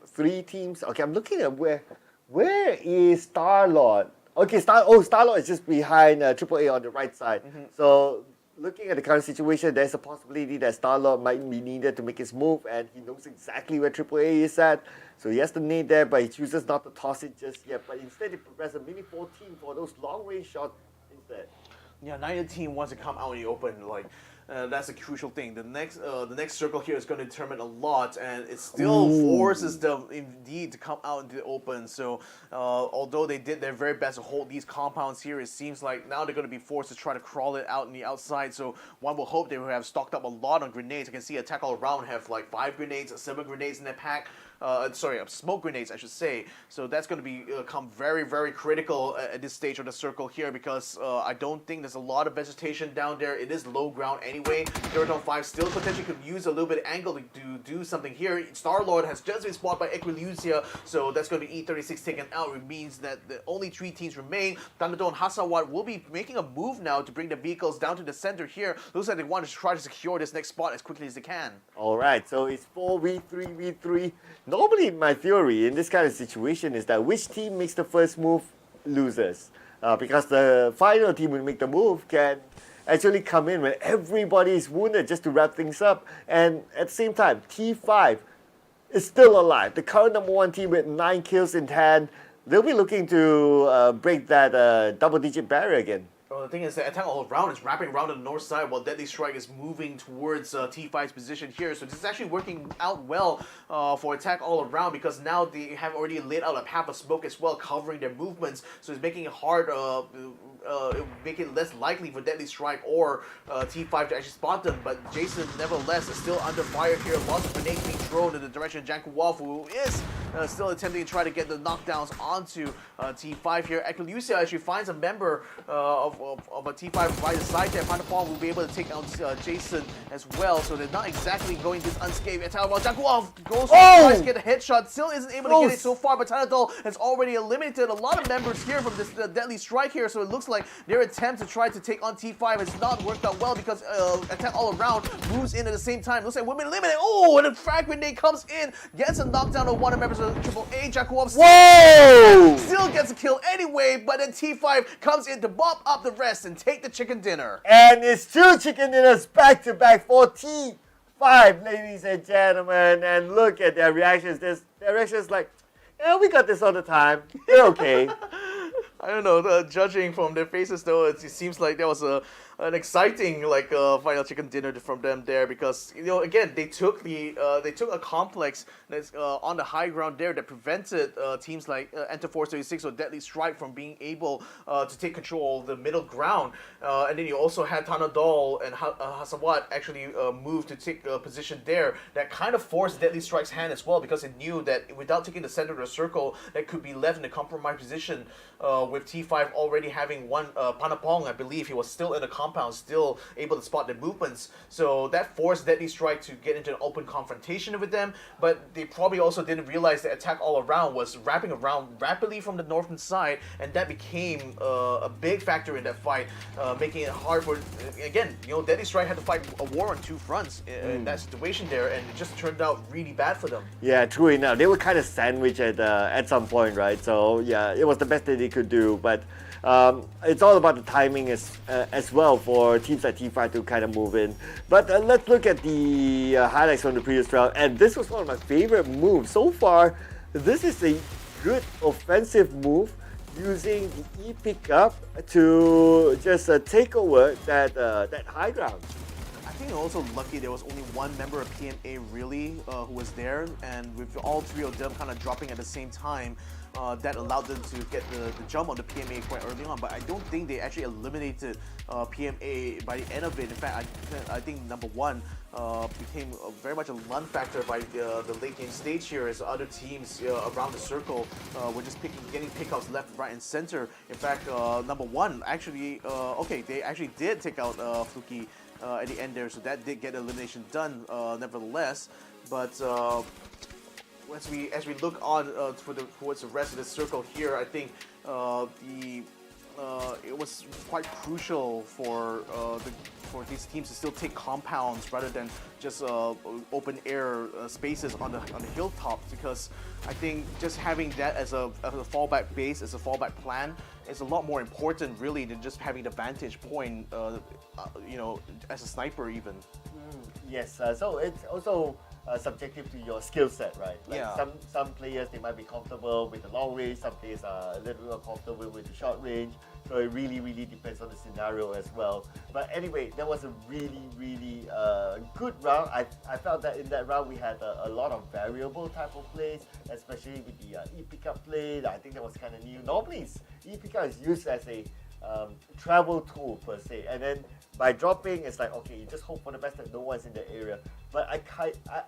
3 teams. Okay, I'm looking at where is Star-Lord? Okay, Star-Lord is just behind AAA on the right side. So looking at the current situation, there's a possibility that Star-Lord might be needed to make his move, and he knows exactly where AAA is at. So he has the nade there, but he chooses not to toss it just yet. But instead, he prepares a mini 14 for those long-range shots instead. Yeah, neither team wants to come out in the open. That's a crucial thing. The next circle here is going to determine a lot, and it still forces them indeed to come out into the open. So although they did their very best to hold these compounds here, it seems like now they're going to be forced to try to crawl it out on the outside. So one will hope they will have stocked up a lot on grenades. I can see Attack All Around have like 5 grenades, 7 grenades in their pack. smoke grenades, I should say. So that's going to become very, very critical at this stage of the circle here because I don't think there's a lot of vegetation down there. It is low ground anyway. Theeerathon FIVE still potentially could use a little bit of angle to do something here. Star-Lord has just been spotted by Equilusia, so that's going to be E36 taken out. It means that the only 3 teams remain. Thunderdome and Hasawat will be making a move now to bring the vehicles down to the center here. Looks like they want to try to secure this next spot as quickly as they can. Alright, so it's 4v3v3. Normally, my theory in this kind of situation is that which team makes the first move loses. Because the final team will make the move can actually come in when everybody is wounded just to wrap things up. And at the same time, T5 is still alive. The current #1 team with 9 kills in hand. They'll be looking to break that double-digit barrier again. Well, the thing is, the attack all around is wrapping around on the north side while Deadly Strike is moving towards T5's position here. So this is actually working out well for attack all around because now they have already laid out a path of smoke as well, covering their movements. So it's making it hard, make it less likely for Deadly Strike or T5 to actually spot them. But Jason, nevertheless, is still under fire here. Lots of grenades being thrown in the direction of Jankuwaf, who is still attempting to try to get the knockdowns onto T5 here. Equilusia actually finds a member of a T5 right side there. Panapong will be able to take out Jason as well, so they're not exactly going this unscathed. Jankuwaf goes tries to get a headshot, still isn't able to get it so far, but Tanadol has already eliminated a lot of members here from this Deadly Strike here, so it looks like their attempt to try to take on T5 has not worked out well because attack all around moves in at the same time. Looks like women eliminated. Oh, and a frag grenade comes in, gets a knockdown on one of the members of AAA. Jankuwaf still gets a kill anyway, but then T5 comes in to bop up the rest and take the chicken dinner. And it's 2 chicken dinners back to back for T5, ladies and gentlemen. And look at their reactions. Their reactions like, yeah, we got this all the time. We're okay. I don't know, judging from their faces though, it seems like there was an exciting final chicken dinner from them there because again they took a complex that's on the high ground there that prevented teams like Enter Force 36 or Deadly Strike from being able to take control of the middle ground, and then you also had Tanadol and Hasawat actually move to take a position there that kind of forced Deadly Strike's hand as well because it knew that without taking the center of the circle that could be left in a compromised position with T5 already having one Panapong, I believe he was still in the compound, still able to spot the movements. So that forced Deadly Strike to get into an open confrontation with them, but they probably also didn't realize the attack all around was wrapping around rapidly from the northern side, and that became a big factor in that fight, making it hard for, again, Deadly Strike had to fight a war on 2 fronts in that situation there, and it just turned out really bad for them. Yeah, true enough. They were kind of sandwiched at some point, right? So yeah, it was the best that they could do, but it's all about the timing as well for teams like T5 to kind of move in. But let's look at the highlights from the previous round, and this was one of my favorite moves so far. This is a good offensive move using the E pickup to just take over that high ground. I think also lucky there was only one member of PMA really who was there, and with all 3 of them kind of dropping at the same time, that allowed them to get the jump on the PMA quite early on. But I don't think they actually eliminated PMA by the end of it. In fact, I think #1 became very much a run factor by the late game stage here as other teams around the circle were just getting pickups left, right, and center. In fact, #1 actually, they actually did take out Fluky at the end there, so that did get elimination done nevertheless. But as we look on towards the rest of the circle here, I think it was quite crucial for these teams to still take compounds rather than just open air spaces on the hilltops, because I think just having that as a fallback base, as a fallback plan, is a lot more important really than just having the vantage point, as a sniper even. Yes, so it's also subjective to your skill set, right? Like Yeah. some players, they might be comfortable with the long range, some players are a little bit more comfortable with the short range, so it really depends on the scenario as well. But anyway, that was a really good round. I felt that in that round we had a lot of variable type of plays, especially with the E pickup play. I think that was kind of new. Normally E pickup is used as a travel tool per se, and then by dropping, it's like, okay, you just hope for the best that no one's in the area. But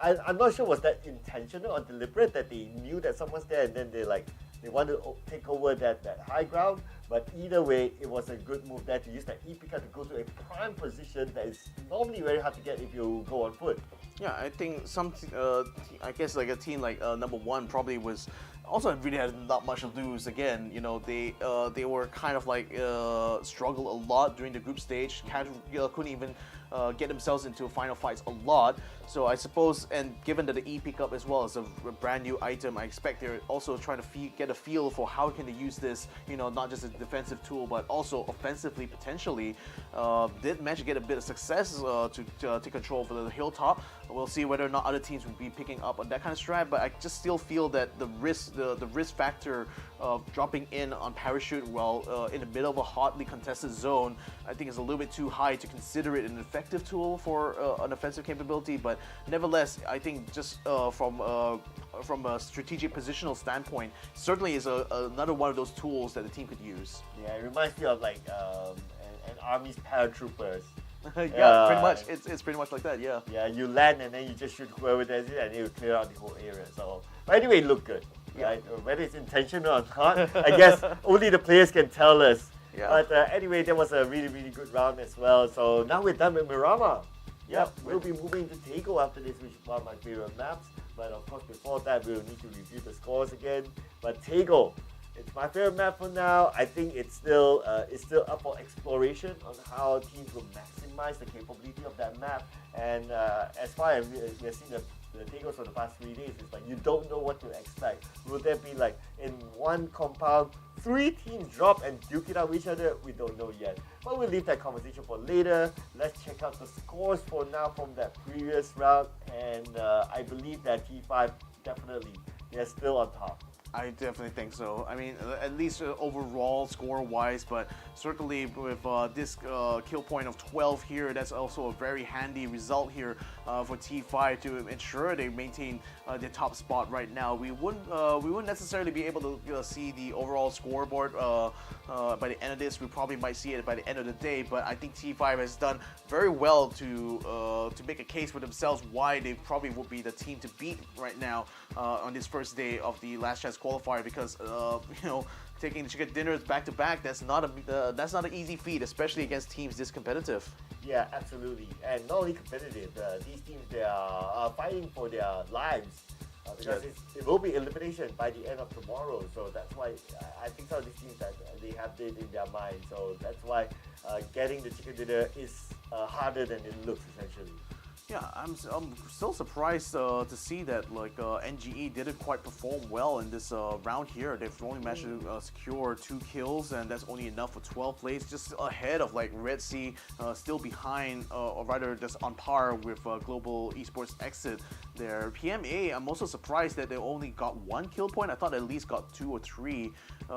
I'm not sure, was that intentional or deliberate, that they knew that someone's there and then they want to take over that high ground. But either way, it was a good move there to use that E-Picker to go to a prime position that is normally very hard to get if you go on foot. Yeah, I think I guess like a team like number one probably was also really had not much to lose. Again, you know, they were kind of like struggled a lot during the group stage. Couldn't even get themselves into final fights a lot. So I suppose, and given that the E pickup as well is a brand new item, I expect they're also trying to get a feel for how can they use this, you know, not just as a defensive tool, but also offensively potentially. Did manage to get a bit of success to take control for the hilltop. We'll see whether or not other teams will be picking up on that kind of strat, but I just still feel that the risk factor of dropping in on parachute while in the middle of a hotly contested zone, I think is a little bit too high to consider it an effective tool for an offensive capability. But nevertheless, I think just from a strategic positional standpoint, certainly is another one of those tools that the team could use. Yeah, it reminds me of like an army's paratroopers. Yeah, pretty much. It's pretty much like that. Yeah. Yeah, you land and then you just shoot whoever there's it, and it will clear out the whole area. So, but anyway, it looked good. Yeah. Right? Whether it's intentional or not, I guess only the players can tell us. Yeah. But anyway, that was a really, really good round as well. So now we're done with Miramar. Yep, we'll be moving to Tego after this, which is one of my favorite maps. But of course, before that, we'll need to review the scores again. But Tego, it's my favorite map for now. I think it's still up for exploration on how teams will maximize the capability of that map. And as far as we've seen the Tegos for the past 3 days, it's like you don't know what to expect. Will there be like in one compound 3 teams drop and duke it out with each other? We don't know yet. But we'll leave that conversation for later. Let's check out the scores for now from that previous round. And I believe that T5 definitely, they're still on top. I definitely think so. I mean, at least overall score-wise, but certainly with this kill point of 12 here, that's also a very handy result here for T5 to ensure they maintain their top spot right now. We wouldn't necessarily be able to see the overall scoreboard by the end of this. We probably might see it by the end of the day, but I think T5 has done very well to make a case for themselves why they probably would be the team to beat right now on this first day of the Last Chance qualifier, because you know, taking the chicken dinners back to back, that's not an easy feat, especially against teams this competitive. Yeah, absolutely. And not only competitive, these teams, they are fighting for their lives because it will be elimination by the end of tomorrow. So that's why I think some of these teams that they have it in their mind. So that's why getting the chicken dinner is harder than it looks essentially. Yeah, I'm still surprised to see that like NGE didn't quite perform well in this round here. They've only managed to secure 2 kills, and that's only enough for 12 plays, just ahead of like Redsea, still behind, or rather just on par with Global Esports Xsset. Their PMA, I'm also surprised that they only got 1 kill point. I thought they at least got 2 or 3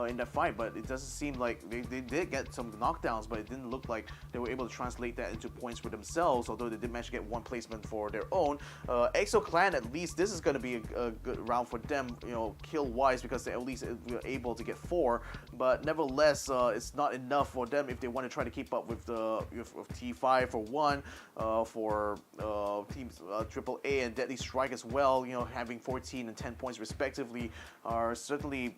in that fight, but it doesn't seem like they did get some knockdowns, but it didn't look like they were able to translate that into points for themselves, although they did manage to get 1 placement for their own. EXO Clan, at least this is going to be a good round for them, you know, kill-wise, because they at least were able to get 4, but nevertheless, it's not enough for them if they want to try to keep up with T5 for one, for teams AAA and Deadly Strike as well, you know, having 14 and 10 points respectively, are certainly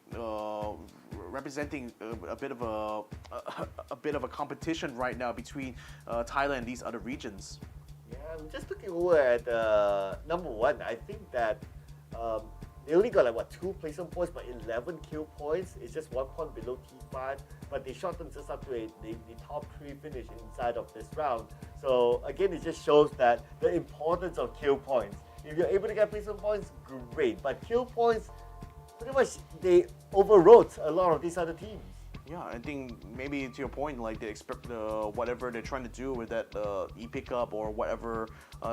representing a bit of a competition right now between Thailand and these other regions. Yeah, I'm just looking over at number 1. I think that they only got like what 2 placement points, but 11 kill points. It's just 1 point below T5, but they shot themselves up to the top 3 finish inside of this round. So again, it just shows that the importance of kill points. If you're able to get placement points, great. But kill points, pretty much they overrode a lot of these other teams. Yeah, I think maybe to your point, like they expect whatever they're trying to do with that e-pickup or whatever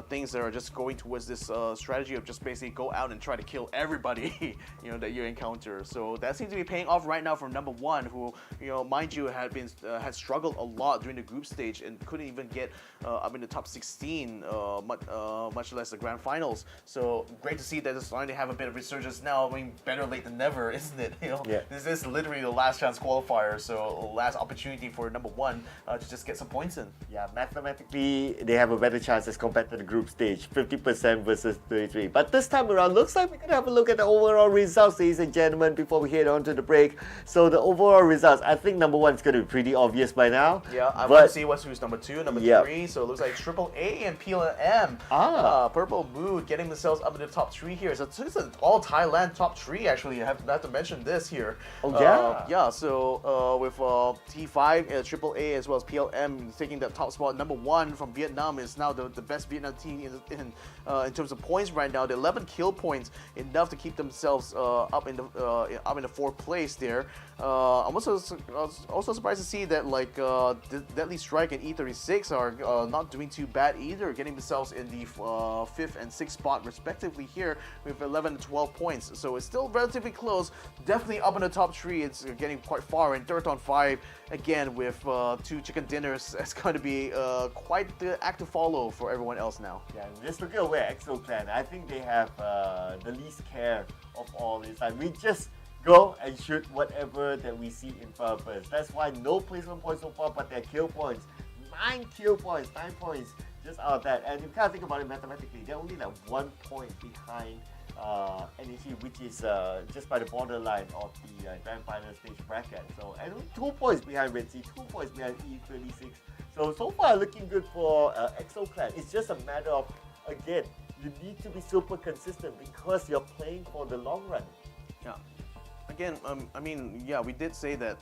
things that are just going towards this strategy of just basically go out and try to kill everybody, you know, that you encounter. So that seems to be paying off right now from number 1, who, you know, mind you, had struggled a lot during the group stage and couldn't even get up in the top 16, much less the grand finals. So great to see that it's starting to have a bit of resurgence now. I mean, better late than never, isn't it? You know, this is literally the last chance qualifier qualifier, so last opportunity for number one to just get some points in. Yeah, mathematically, they have a better chance as compared to the group stage, 50% versus 33. But this time around, looks like we're going to have a look at the overall results, ladies and gentlemen, before we head on to the break. So the overall results, I think number one is going to be pretty obvious by now. Yeah, I want to see who's number two, number three. So it looks like AAA and PLM. Purple Mood getting themselves up in the top three here. So it's an all Thailand top three, actually. I have to mention this here. Oh, yeah. Yeah, so with T5, AAA, as well as PLM taking the top spot. Number one from Vietnam is now the best Vietnam team in terms of points right now. The 11 kill points, enough to keep themselves up in the fourth place there. I'm also surprised to see that like Deadly Strike and E36 are not doing too bad either, getting themselves in the 5th and 6th spot respectively here with 11 and 12 points. So it's still relatively close, definitely up in the top three. It's getting quite far. And Theeerathon FIVE again with 2 chicken dinners. It's going to be quite the act to follow for everyone else now. Yeah, just looking at where EXO Clan, I think they have the least care of all this. Like, we just go and shoot whatever that we see in front of us. That's why no placement points so far, but their kill points. 9 kill points, 9 points just out of that. And you can't think about it mathematically, they're only like 1 point behind NEC, which is just by the borderline of the grand final stage bracket. So, and 2 points behind Redsea, 2 points behind E36. So far looking good for EXO Clan. It's just a matter of, again, you need to be super consistent because you're playing for the long run. Yeah. Again, I mean, yeah, we did say that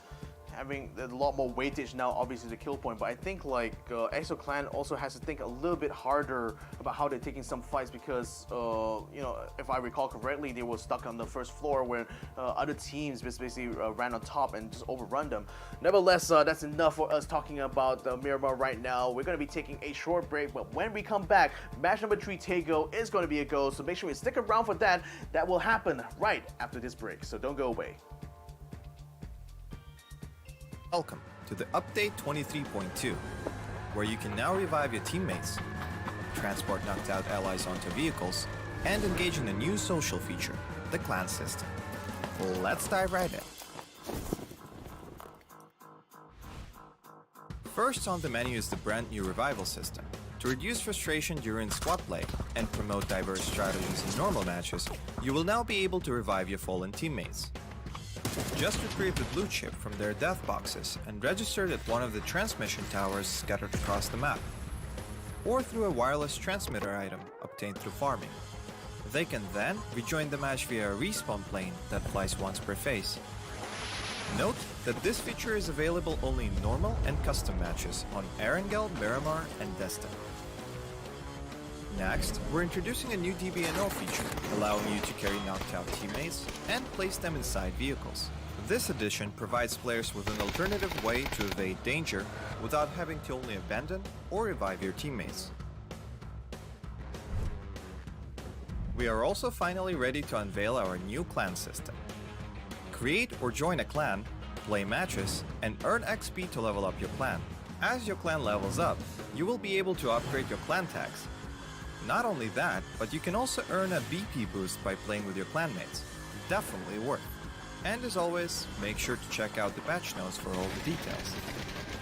having a lot more weightage now, obviously the kill point, but I think like EXO Clan also has to think a little bit harder about how they're taking some fights because, you know, if I recall correctly, they were stuck on the first floor where other teams basically ran on top and just overrun them. Nevertheless, that's enough for us talking about Miramar right now. We're going to be taking a short break, but when we come back, match number 3 Taego is going to be a go, so make sure you stick around for that. That will happen right after this break, so don't go away. Welcome to the Update 23.2, where you can now revive your teammates, transport knocked out allies onto vehicles, and engage in a new social feature, the clan system. Let's dive right in. First on the menu is the brand new revival system. To reduce frustration during squad play and promote diverse strategies in normal matches, you will now be able to revive your fallen teammates. Just retrieve the blue chip from their death boxes and register it at one of the transmission towers scattered across the map, or through a wireless transmitter item obtained through farming. They can then rejoin the match via a respawn plane that flies once per phase. Note that this feature is available only in normal and custom matches on Erangel, Miramar, and Destin. Next, we're introducing a new DBNO feature, allowing you to carry knocked out teammates and place them inside vehicles. This addition provides players with an alternative way to evade danger without having to only abandon or revive your teammates. We are also finally ready to unveil our new clan system. Create or join a clan, play matches, and earn XP to level up your clan. As your clan levels up, you will be able to upgrade your clan tags. Not only that, but you can also earn a BP boost by playing with your clanmates. Definitely worth it. And as always, make sure to check out the patch notes for all the details.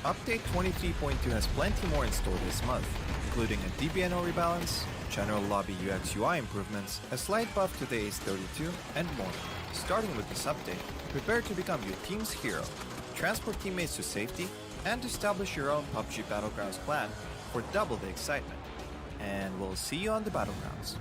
Update 23.2 has plenty more in store this month, including a DBNO rebalance, general lobby UX UI improvements, a slight buff to the Ace 32, and more. Starting with this update, prepare to become your team's hero, transport teammates to safety, and establish your own PUBG Battlegrounds clan for double the excitement. And we'll see you on the Battlegrounds.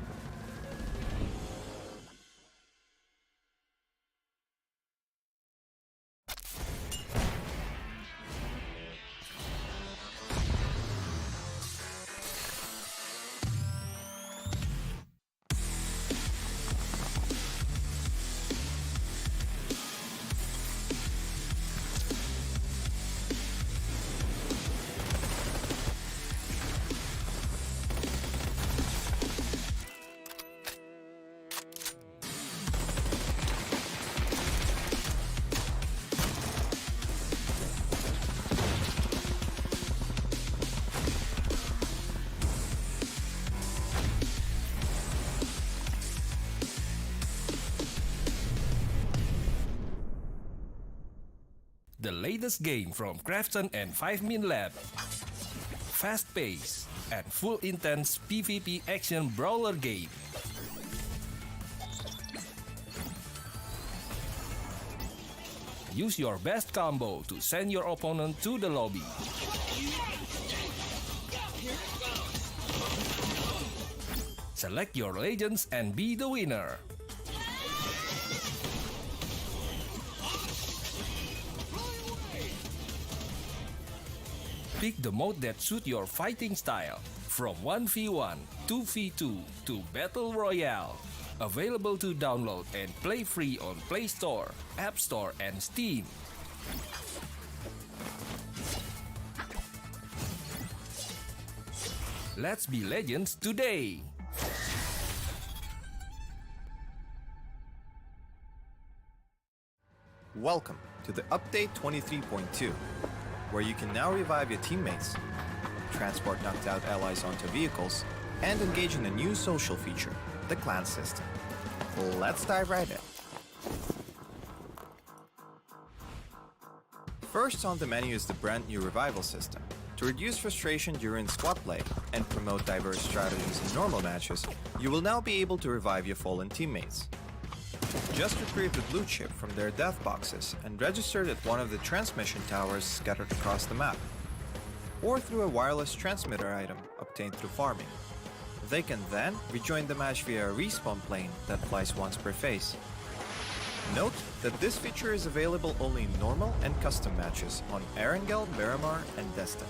The latest game from Krafton and 5 Min Lab. Fast-paced and full intense PvP action brawler game. Use your best combo to send your opponent to the lobby. Select your legends and be the winner. Pick the mode that suits your fighting style, from 1v1, 2v2 to Battle Royale. Available to download and play free on Play Store, App Store and Steam. Let's be legends today! Welcome to the Update 23.2, where you can now revive your teammates, transport knocked out allies onto vehicles, and engage in a new social feature, the clan system. Let's dive right in. First on the menu is the brand new revival system. To reduce frustration during squad play and promote diverse strategies in normal matches, you will now be able to revive your fallen teammates. Just retrieve the blue chip from their death boxes and register it at one of the transmission towers scattered across the map, or through a wireless transmitter item obtained through farming. They can then rejoin the match via a respawn plane that flies once per phase. Note that this feature is available only in normal and custom matches on Erangel, Miramar, and Desta.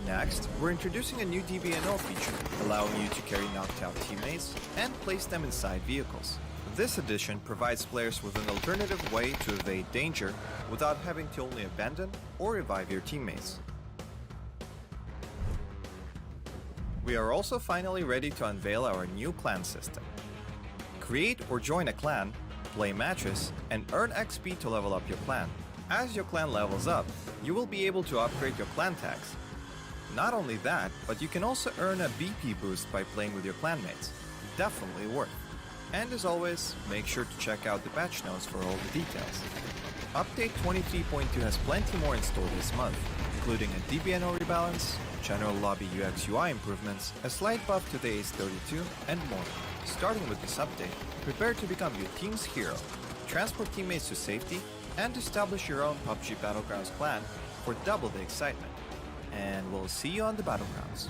Next, we're introducing a new DBNO feature, allowing you to carry knocked out teammates and place them inside vehicles. This addition provides players with an alternative way to evade danger without having to only abandon or revive your teammates. We are also finally ready to unveil our new clan system. Create or join a clan, play matches, and earn XP to level up your clan. As your clan levels up, you will be able to upgrade your clan tags. Not only that, but you can also earn a BP boost by playing with your clanmates. Definitely worth. And as always, make sure to check out the patch notes for all the details. Update 23.2 has plenty more in store this month, including a DBNO rebalance, general lobby UX UI improvements, a slight buff to the Ace32, and more. Starting with this update, prepare to become your team's hero, transport teammates to safety, and establish your own PUBG Battlegrounds clan for double the excitement. And we'll see you on the Battlegrounds.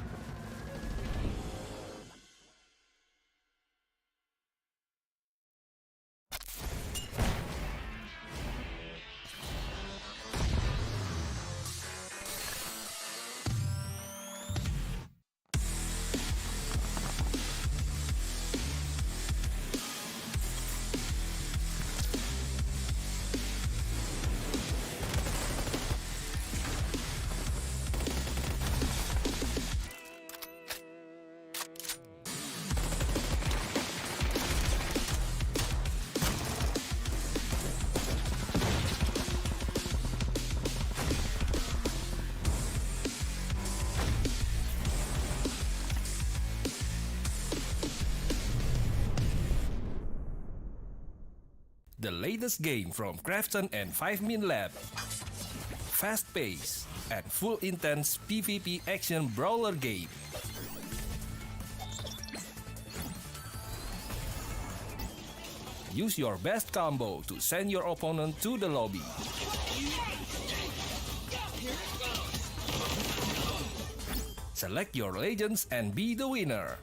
The latest game from Krafton and 5 Min Lab. Fast-paced and full intense PvP action brawler game. Use your best combo to send your opponent to the lobby. Select your legends and be the winner.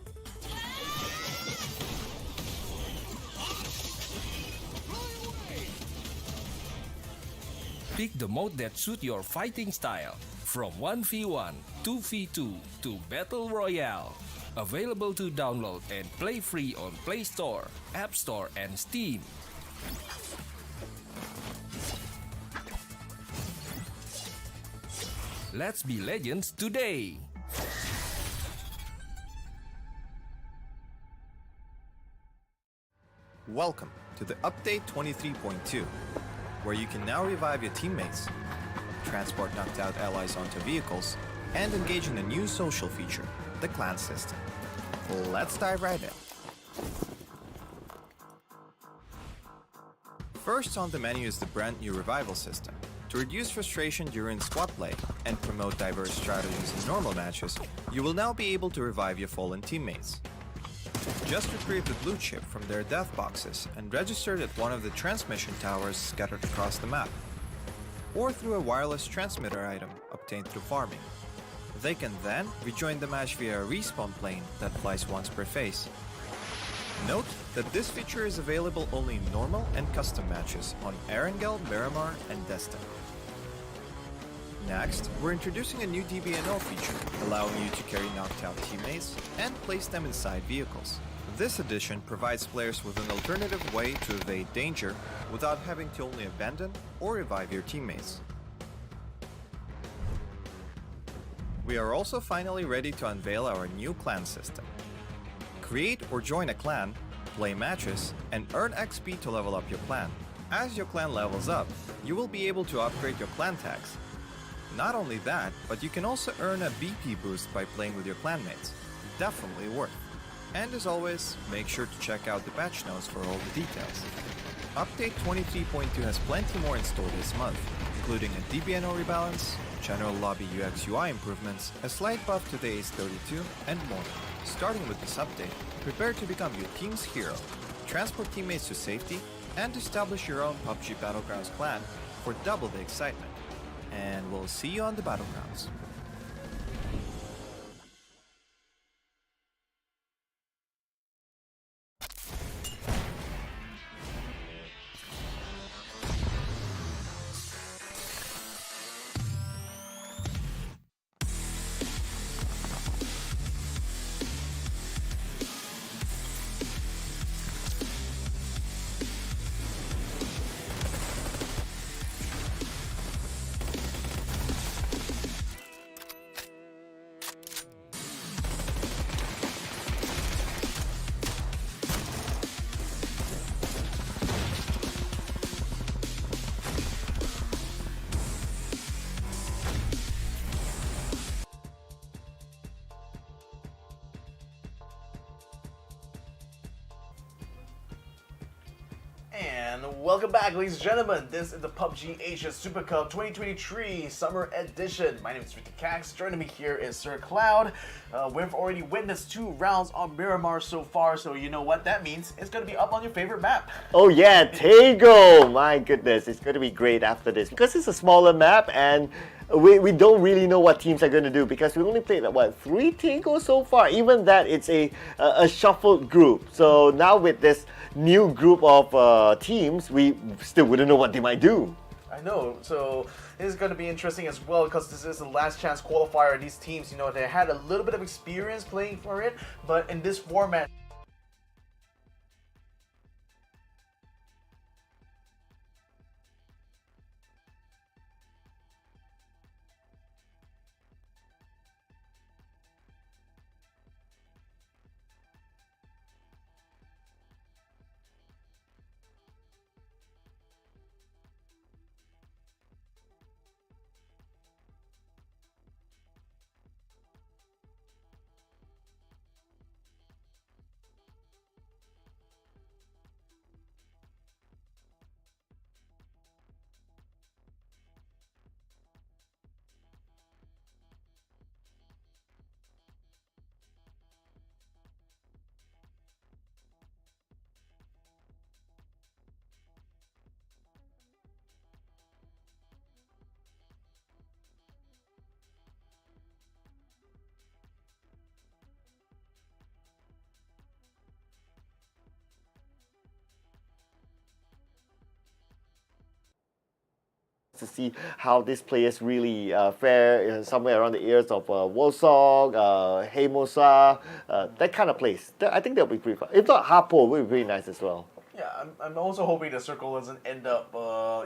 Pick the mode that suits your fighting style, from 1v1, 2v2 to Battle Royale. Available to download and play free on Play Store, App Store and Steam. Let's be legends today! Welcome to the Update 23.2, where you can now revive your teammates, transport knocked out allies onto vehicles, and engage in a new social feature, the clan system. Let's dive right in. First on the menu is the brand new revival system. To reduce frustration during squad play and promote diverse strategies in normal matches, you will now be able to revive your fallen teammates. Just retrieve the blue chip from their death boxes and register it at one of the transmission towers scattered across the map, or through a wireless transmitter item obtained through farming. They can then rejoin the match via a respawn plane that flies once per phase. Note that this feature is available only in normal and custom matches on Erangel, Miramar, and Destin. Next, we're introducing a new DBNO feature, allowing you to carry knocked out teammates and place them inside vehicles. This addition provides players with an alternative way to evade danger without having to only abandon or revive your teammates. We are also finally ready to unveil our new clan system. Create or join a clan, play matches, and earn XP to level up your clan. As your clan levels up, you will be able to upgrade your clan tags. Not only that, but you can also earn a BP boost by playing with your clanmates. Definitely worth. And as always, make sure to check out the patch notes for all the details. Update 23.2 has plenty more in store this month, including a DBNO rebalance, general lobby UX UI improvements, a slight buff to the Ace 32, and more. Starting with this update, prepare to become your team's hero, transport teammates to safety, and establish your own PUBG Battlegrounds clan for double the excitement. And we'll see you on the Battlegrounds. And welcome back, ladies and gentlemen. This is the PUBG Asia Super Cup 2023 Summer Edition. My name is Ricky Cax. Joining me here is Sir Cloud. We've already witnessed 2 rounds on Miramar so far, so you know what that means. It's going to be up on your favorite map. Oh yeah, Tego! My goodness, it's going to be great after this because it's a smaller map and we don't really know what teams are going to do because we only played, what, 3 Tego so far? Even that, it's a shuffled group. So now with this new group of teams, we still wouldn't know what they might do. I know, so this is going to be interesting as well because this is the last chance qualifier. These teams, you know, they had a little bit of experience playing for it, but in this format, To see how these players really fare somewhere around the ears of Wolsog, Heimosa, that kind of place. I think that'll be pretty fun. If not, Harpo would be pretty nice as well. yeah, I'm also hoping the circle doesn't end up,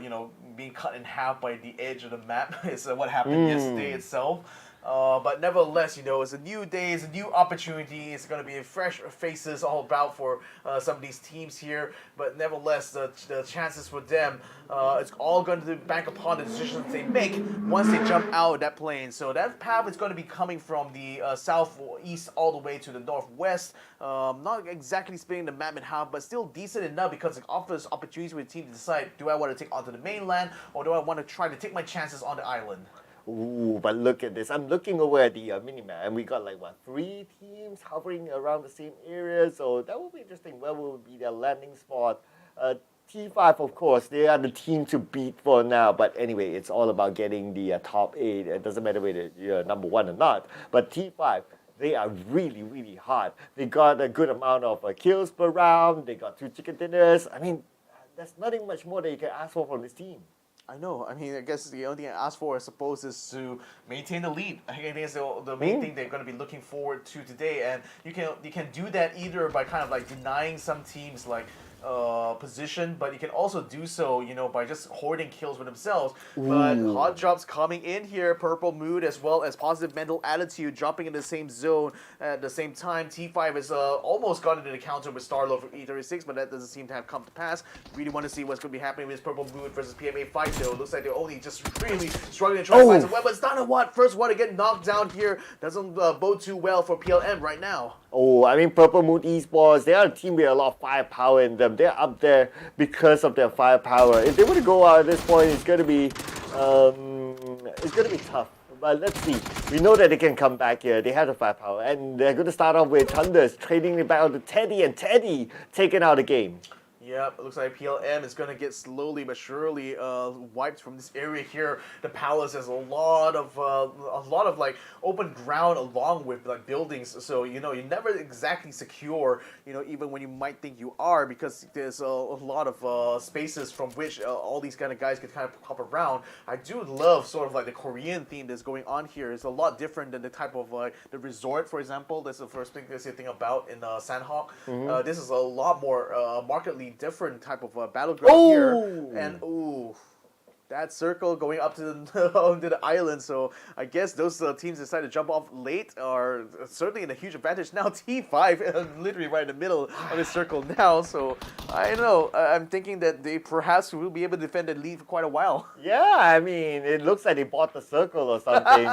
you know, being cut in half by the edge of the map. It's what happened yesterday itself. But nevertheless, it's a new day, it's a new opportunity. It's going to be fresh faces all about for some of these teams here. But nevertheless, the chances for them, it's all going to bank upon the decisions they make once they jump out of that plane. So that path is going to be coming from the southeast all the way to the northwest. Not exactly splitting the map in half, but still decent enough because it offers opportunities for the team to decide, do I want to take onto the mainland or do I want to try to take my chances on the island? Ooh, but look at this. I'm looking over at the minimap, and we got like, 3 teams hovering around the same area, so that will be interesting. Where will be their landing spot? T5, of course, they are the team to beat for now, but anyway, it's all about getting the top 8. It doesn't matter whether you're number 1 or not, but T5, they are really, really hard. They got a good amount of kills per round, they got 2 chicken dinners. I mean, there's nothing much more that you can ask for from this team. I know. I mean, I guess the only thing I ask for, I suppose, is to maintain the lead. I think it's the main thing they're going to be looking forward to today, and you can do that either by kind of like denying some teams like position, but you can also do so, by just hoarding kills for themselves. Ooh. But hot drops coming in here, Purple Mood as well as Positive Mental Attitude dropping in the same zone at the same time. T5 has almost gotten into the counter with Starlo for E36, but that doesn't seem to have come to pass. Really want to see what's going to be happening with this Purple Mood versus PMA fight though. Looks like they're only just really struggling to try to find some weapons. Not a what? First one to get knocked down here doesn't bode too well for PLM right now. Oh, I mean, Purple Moon Esports, they are a team with a lot of firepower in them. They're up there because of their firepower. If they were to go out at this point, it's going to be tough. But let's see. We know that they can come back here. They have the firepower. And they're going to start off with Thunders, trading it back on to Teddy, and Teddy taking out the game. Yep, it looks like PLM is going to get slowly but surely wiped from this area here. The palace has a lot of like open ground along with like buildings, so you're never exactly secure, even when you might think you are, because there's a lot of spaces from which all these kind of guys can kind of pop around. I do love sort of like the Korean theme that's going on here. It's a lot different than the type of the resort, for example. That's the first thing there's a thing about in Sandhawk. This is a lot more markedly different type of battleground here, and that circle going up to onto the island. So I guess those teams decide to jump off late are certainly in a huge advantage now. T5 literally right in the middle of the circle now. So I don't know. I'm thinking that they perhaps will be able to defend the lead for quite a while. Yeah, I mean, it looks like they bought the circle or something.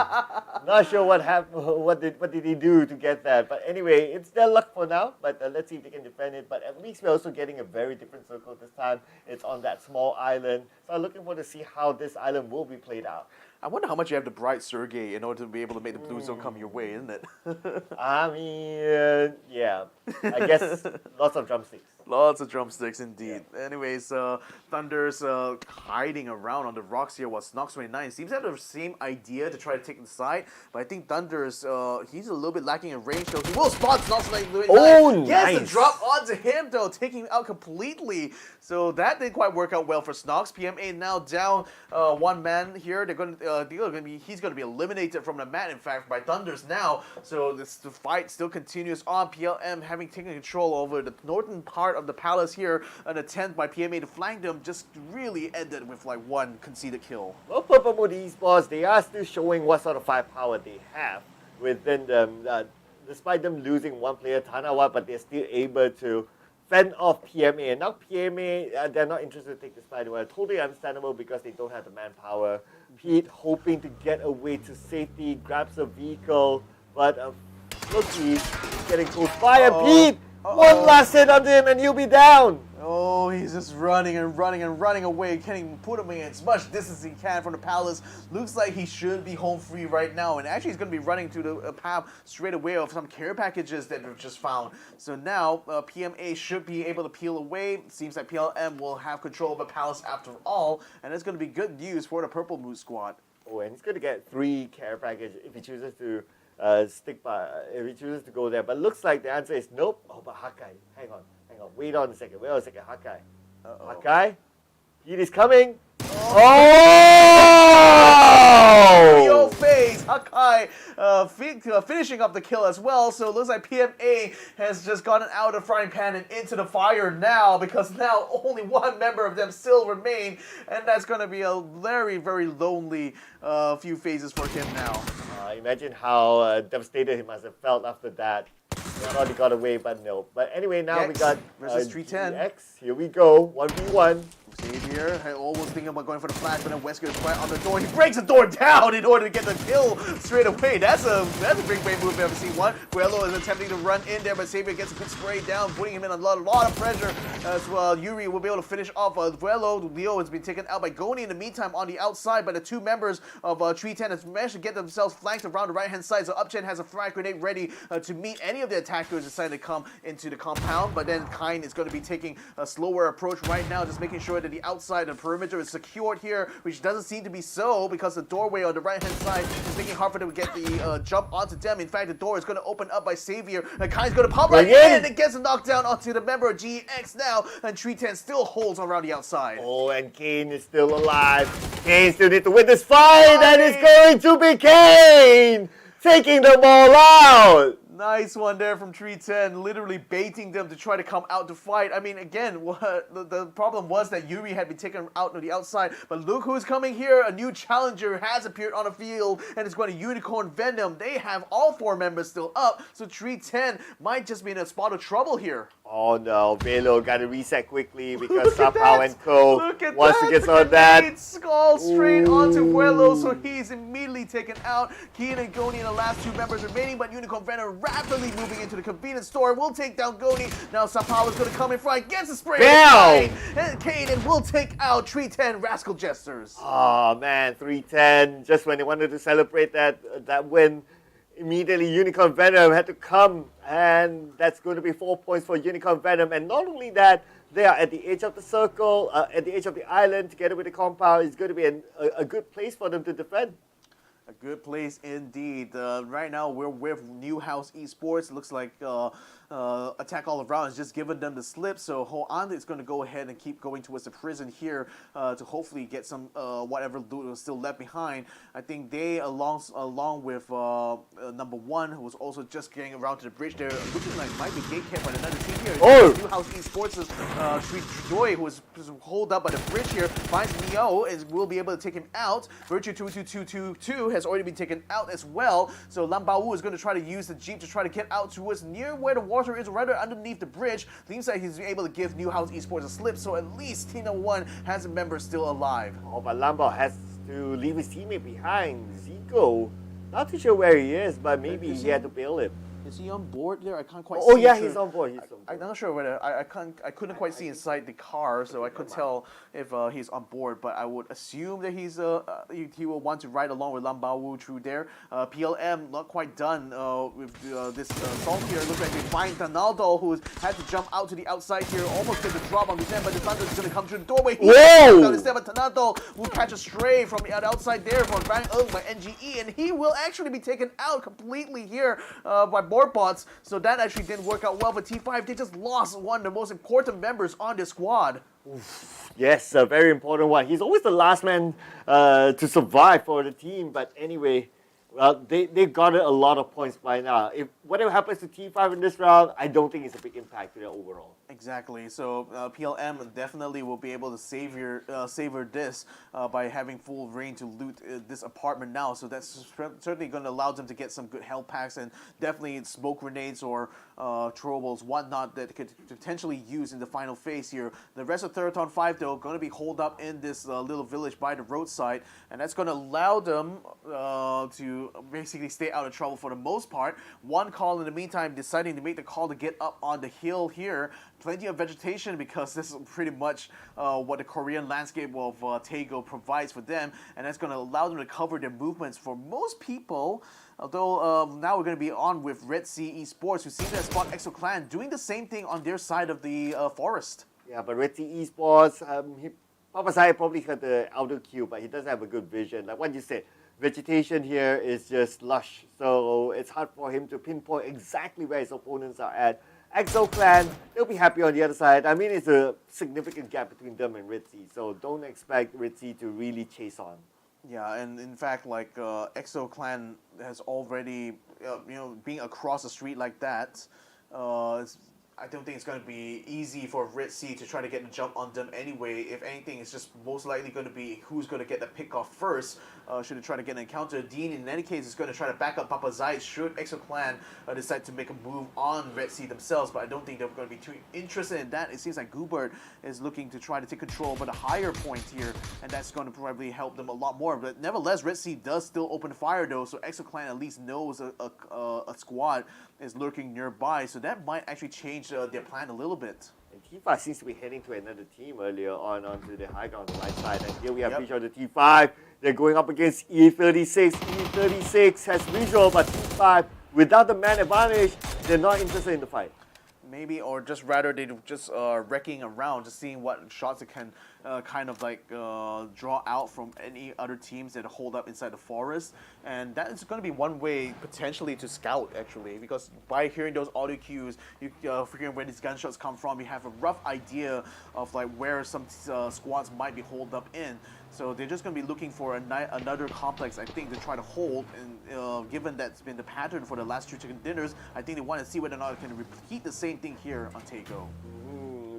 Not sure what happened. What did they do to get that? But anyway, it's their luck for now. But let's see if they can defend it. But at least we're also getting a very different circle this time. It's on that small island. So I'm looking forward to see how this island will be played out. I wonder how much you have to bribe Sergey in order to be able to make the blue zone come your way, isn't it? I mean, yeah. I guess lots of drumsticks. Lots of drumsticks indeed. Yeah. Anyways, Thunder's hiding around on the rocks here while Snox29 seems to have the same idea to try to take the side, but I think Thunder's, he's a little bit lacking in range, though. He will spot Snox29. Oh, nice! Yes, the drop onto him, though, taking him out completely. So that didn't quite work out well for Snox. PMA now down one man here. He's going to be eliminated from the mat, in fact, by Thunders now. So the fight still continues on. PLM having taken control over the northern part of the palace here. An attempt by PMA to flank them just really ended with like one conceded kill. Well, Purple Moon Esports, they are still showing what sort of firepower they have within them. Despite them losing one player, Tanawa, but they're still able to fend off PMA. And now PMA, they're not interested to take this fight away. Totally understandable because they don't have the manpower. Pete hoping to get away to safety, grabs a vehicle, but look, he's getting close by. Pete! One last hit on him and he'll be down. Oh, he's just running and running and running away. Can't even put him in as much distance as he can from the palace. Looks like he should be home free right now. And actually, he's going to be running to the path straight away of some care packages that we've just found. So now, PMA should be able to peel away. Seems like PLM will have control of the palace after all. And it's going to be good news for the Purple Moon squad. Oh, and he's going to get 3 care packages if he chooses to stick by, if he chooses to go there. But looks like the answer is nope. Oh, but Hakai, hang on. Wait on a second, Hakai. Hakai? Heat is coming. Oh! Your face! Hakai Hawkeye finishing up the kill as well. So it looks like PMA has just gotten out of the frying pan and into the fire now, because now only one member of them still remain, and that's going to be a very, very lonely few phases for him now. Imagine how devastated he must have felt after that. Not only got away, but no. But anyway, now we got versus 310. GX. Here we go, 1v1. Xavier almost thinking about going for the flash, but then Wesker is right on the door. He breaks the door down in order to get the kill straight away. That's a big brain move if I've ever seen one. Guelo is attempting to run in there, but Xavier gets a good spray down, putting him in a lot of pressure as well. Yuri will be able to finish off Guelo. Leo has been taken out by Goni in the meantime on the outside, but the two members of 310 has managed to get themselves flanked around the right-hand side. So Upchen has a frag grenade ready to meet any of the attackers deciding to come into the compound, but then Kine is going to be taking a slower approach right now, just making sure that the outside of the perimeter is secured here, which doesn't seem to be so, because the doorway on the right-hand side is making it hard for them to get the jump onto them. In fact, the door is going to open up by Xavier, and Kine's going to pop right in and gets a knockdown onto the member of GX now, and 310 still holds around the outside. Oh, and Kane is still alive. Kane still needs to win this fight, and it's going to be Kane taking them all out. Nice one there from 310, literally baiting them to try to come out to fight. I mean, again, the problem was that Yuri had been taken out on the outside, but look who's coming here. A new challenger has appeared on the field, and it's going to Unicorn Venom. They have all four members still up, so 310 might just be in a spot of trouble here. Oh no, Velo got to reset quickly because somehow and Co wants to get some of that. Skull straight onto Vuelo, so he's immediately taken out. Kian and Goni and the last two members remaining, but Unicorn Venom rapidly moving into the convenience store. Will take down Goni. Now Sapao is going to come in front, gets a spray. Bam! And Kaden will take out 310 Rascal Jesters. Oh man, 310, just when they wanted to celebrate that win, immediately Unicorn Venom had to come, and that's going to be 4 points for Unicorn Venom. And not only that, they are at the edge of the circle, at the edge of the island, together with the compound. It's going to be a good place for them to defend. A good place indeed. Right now we're with New House Esports. Looks like Attack All Around has just given them the slip, so Hoan is going to go ahead and keep going towards the prison here to hopefully get some whatever loot was still left behind. I think they, along with number one, who was also just getting around to the bridge there, looking like might be gate kept by another team here. New House Esports' Sweet Joy, who was holed up by the bridge here, finds Neo and will be able to take him out. Virtue 22222 has already been taken out as well, so Lambao is going to try to use the Jeep to try to get out towards near where the water is, rather underneath the bridge. Seems like he's able to give New House Esports a slip, so at least Tina 1 has a member still alive. Oh, but Lambao has to leave his teammate behind. Zico, not too sure where he is, but maybe he had to bail him. Is he on board there? I can't quite see. Oh yeah, he's on board. I'm not sure whether I couldn't quite see inside the car, so I couldn't tell if he's on board. But I would assume that he will want to ride along with Lambao through there. PLM not quite done with this assault here. Looks like they find Ronaldo, who had to jump out to the outside here, almost get the drop on the end, but the Thunder is going to come through the doorway. Whoa! But Ronaldo will catch a stray from the outside there from Bang by NGE, and he will actually be taken out completely here by bots, so that actually didn't work out well for T5. They just lost one of the most important members on their squad. Oof. Yes, a very important one. He's always the last man to survive for the team, but anyway, well, they got a lot of points by now. If whatever happens to T5 in this round, I don't think it's a big impact to their overall. Exactly. So PLM definitely will be able to savor this by having full reign to loot this apartment now. So that's certainly going to allow them to get some good health packs and definitely smoke grenades or throwables, whatnot that could potentially use in the final phase here. The rest of Theeerathon FIVE though going to be holed up in this little village by the roadside, and that's going to allow them to basically stay out of trouble for the most part. One call in the meantime deciding to make the call to get up on the hill here. Plenty of vegetation because this is pretty much what the Korean landscape of Taego provides for them, and that's going to allow them to cover their movements for most people. Although now we're going to be on with Redsea Esports, who seem to spot EXO Clan doing the same thing on their side of the forest. Yeah, but Redsea Esports, Papa Sai probably got the outer queue, but he doesn't have a good vision. Like what you said, vegetation here is just lush, so it's hard for him to pinpoint exactly where his opponents are at. EXO Clan, they'll be happy on the other side. I mean, it's a significant gap between them and Redsea, so don't expect Redsea to really chase on. Yeah, and in fact, like EXO Clan has already, being across the street like that, I don't think it's going to be easy for Redsea to try to get a jump on them anyway. If anything, it's just most likely going to be who's going to get the pick off first. Should they try to get an encounter? Dean, in any case, is going to try to back up Papa Zayt should EXO Clan decide to make a move on Redsea themselves, but I don't think they're going to be too interested in that. It seems like Goobert is looking to try to take control over the higher point here, and that's going to probably help them a lot more. But nevertheless, Redsea does still open fire though, so EXO Clan at least knows a squad is lurking nearby, so that might actually change their plan a little bit. And T5 seems to be heading to another team earlier onto the high ground on the right side. And here we have visual of the T5. They're going up against E36. E36 has visual, but T5, without the man advantage, they're not interested in the fight. Maybe, or just rather they just wrecking around, just seeing what shots it can kind of like draw out from any other teams that hold up inside the forest. And that is going to be one way potentially to scout, actually, because by hearing those audio cues, you figuring where these gunshots come from, you have a rough idea of like where some squads might be holed up in. So they're just going to be looking for another complex, I think, to try to hold. And given that's been the pattern for the last two chicken dinners, I think they want to see whether or not they can repeat the same thing here on Taeko.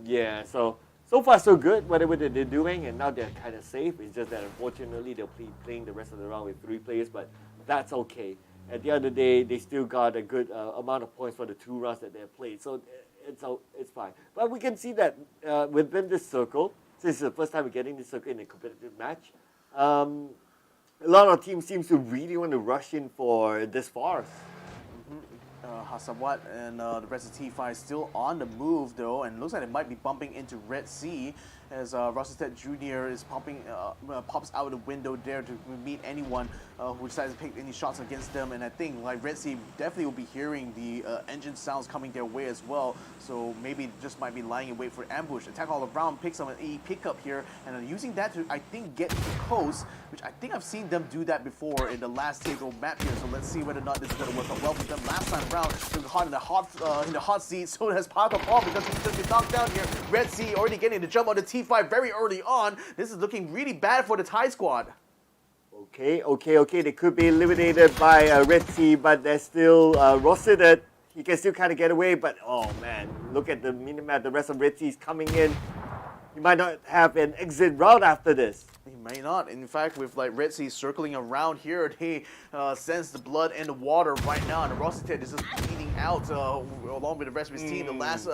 Yeah, so far so good, whatever they're doing, and now they're kind of safe. It's just that unfortunately they'll be playing the rest of the round with 3 players, but that's okay. At the end of the day, they still got a good amount of points for the 2 rounds that they have played, so it's fine. But we can see that within this circle, this is the first time we're getting this circle in a competitive match. A lot of teams seems to really want to rush in for this forest. Hasawat and the rest of T5 still on the move though, and looks like it might be bumping into Redsea as SunSister Jr. is pops out of the window there to meet anyone who decides to pick any shots against them. And I think like Redsea definitely will be hearing the engine sounds coming their way as well, so maybe just might be lying in wait for ambush. Attack all around, picks up an E pickup here, and then using that to I think get to the coast, which I think I've seen them do that before in the last Takeover map here. So let's see whether or not this is going to work out well for them. Last time around, they were caught in the hot seat. So has Parker Paul because he's going to be knocked down here. Redsea already getting the jump on the T5 very early on. This is looking really bad for the Thai squad. Okay. They could be eliminated by Redsea, but they're still Rossiter. He can still kind of get away, but oh man, look at the minimap. The rest of Redsea is coming in. He might not have an exit route after this. He may not. In fact, with like Redsea circling around here, they sense the blood and the water right now, and Rossiter is just bleeding out along with the rest of his team. The last,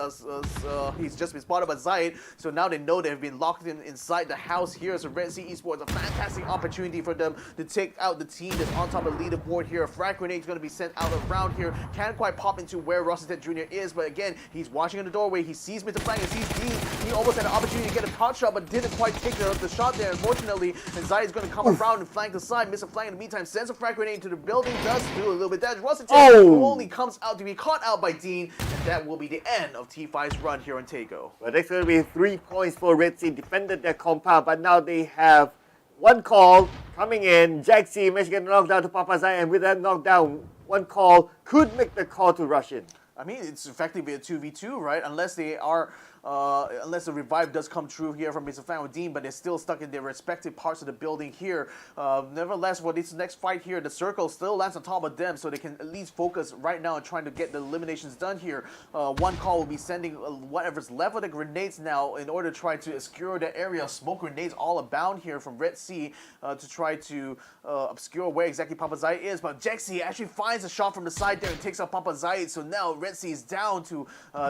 he's just been spotted by Zayt, so now they know they've been locked inside the house here. So Redsea Esports, a fantastic opportunity for them to take out the team that's on top of the leaderboard here. A frag grenade is going to be sent out around here. Can't quite pop into where Rossiter Jr. is, but again, he's watching in the doorway. He sees Mr. Flang and sees Dean. He almost had an opportunity to get a pot shot, but didn't quite take the shot there, unfortunately. And Zayt is going to come around and flank the side. Mr. Flang in the meantime sends a frag grenade into the building, does do a little bit damage. Rossiter only comes out to be caught out by Dean, and that will be the end of T5's run here on Taeko. Well, that's going to be 3 points for Redsea. Defended their compound, but now they have one call coming in. Jaxi managed to get a knockdown to Papa Zayt, and with that knockdown, one call could make the call to rush in. I mean, it's effectively a 2v2, right? Unless they are, unless the revive does come true here from Mr. Fan with Dean, but they're still stuck in their respective parts of the building here. Nevertheless, for this next fight here, the circle still lands on top of them, so they can at least focus right now on trying to get the eliminations done here. One call will be sending whatever's left of the grenades now in order to try to obscure the area. Smoke grenades all abound here from Redsea to try to obscure where exactly Papa Zayt is, but Jaxi actually finds a shot from the side there and takes out Papa Zayt, so now Redsea is down to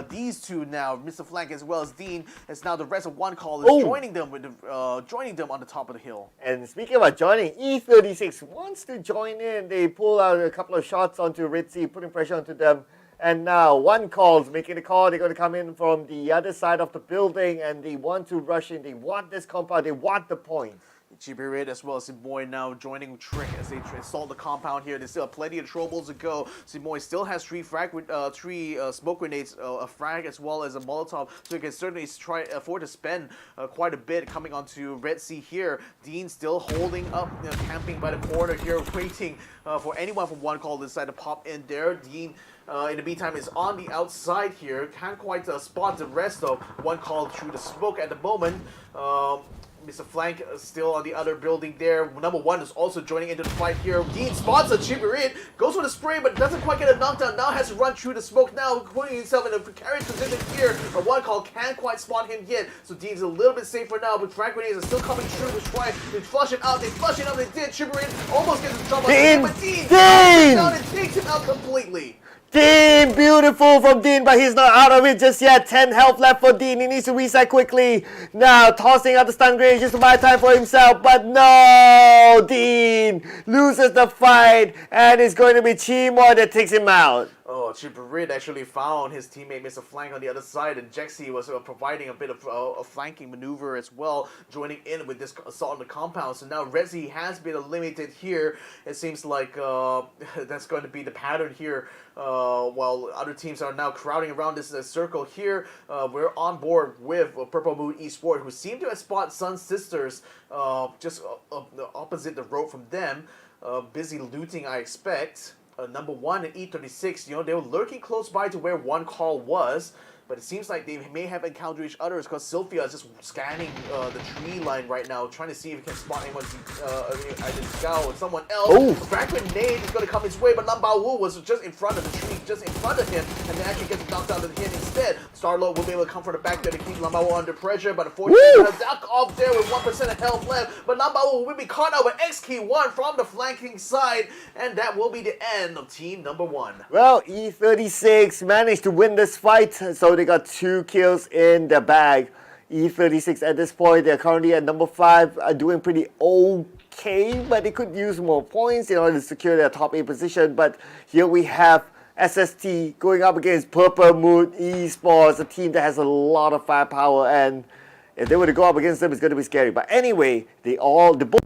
these two now, Mr. Flank as well as Dean, as now the rest of one call is joining them with the, joining them on the top of the hill. And speaking about joining, E36 wants to join in. They pull out a couple of shots onto Redsea, putting pressure onto them. And now one call's making the call. They're going to come in from the other side of the building, and they want to rush in. They want this compound. They want the point. Chibirit as well as Simoy now joining Trick as they assault the compound here. They still have plenty of troubles to go. Simoy still has three smoke grenades, a frag as well as a Molotov, so he can certainly try afford to spend quite a bit coming onto Redsea here. Dean still holding up, camping by the corner here, waiting for anyone from one call to decide to pop in there. Dean in the meantime is on the outside here, can't quite spot the rest of one call through the smoke at the moment. Mr. Flank still on the other building there. Number 1 is also joining into the fight here. Dean spots a chipper in, goes for the spray, but doesn't quite get a knockdown. Now has to run through the smoke now, putting himself in a precarious position here. But one call can't quite spot him yet, so Dean's a little bit safer now, but frag grenades are still coming through to try to flush him out. They flush him out, they did. Chipper in almost gets in trouble, but Dean down and takes him out completely. Dean, beautiful from Dean, but he's not out of it just yet. 10 health left for Dean. He needs to reset quickly. Now, tossing out the stun grenade just to buy time for himself. But no! Dean loses the fight, and it's going to be Chimoy that takes him out. Oh, Chipperid actually found his teammate Mr. Flank on the other side, and Jexy was providing a bit of a flanking maneuver as well, joining in with this assault on the compound. So now Redsea has been eliminated here. It seems like that's going to be the pattern here. While other teams are now crowding around this circle here, we're on board with Purple Moon Esports, who seem to have spotted SunSisters just opposite the road from them, busy looting, I expect. Number 1 and E36, you know, they were lurking close by to where one call was, but it seems like they may have encountered each other because Sylvia is just scanning the tree line right now, trying to see if he can spot anyone, either Scout or someone else. Oh. Frag grenade is going to come his way, but Lambao Wu was just in front of the tree, just in front of him, and then actually gets knocked out of the hit instead. Starlord will be able to come from the back there to keep Lambao Wu under pressure, but unfortunately, a duck off there with 1% of health left, but Lambao Wu will be caught out with XK1 from the flanking side, and that will be the end of team number 1. Well, E36 managed to win this fight, so they got 2 kills in the bag. E36 at this point, they're currently at number 5, are doing pretty okay, but they could use more points in order to secure their top 8 position. But here we have SST going up against Purple Moon Esports, a team that has a lot of firepower, and if they were to go up against them, it's going to be scary. But anyway, the both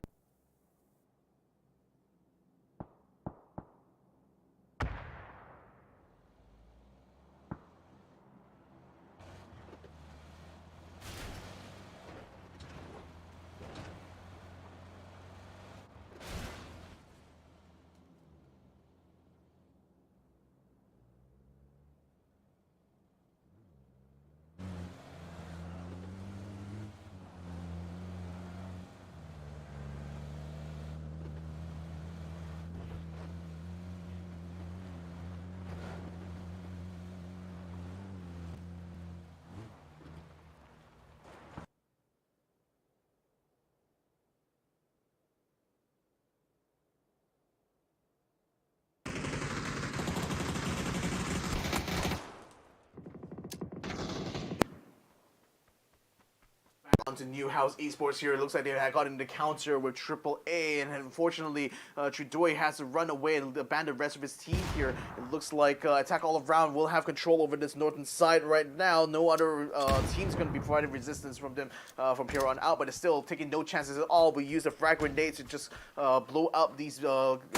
On to new House Esports here. It looks like they had gotten the counter with AAA, and unfortunately, Trudoy has to run away and abandon the rest of his team here. It looks like Attack All Around will have control over this northern side right now. No other team's going to be providing resistance from them from here on out, but it's still taking no chances at all. We use the frag grenades to just blow up these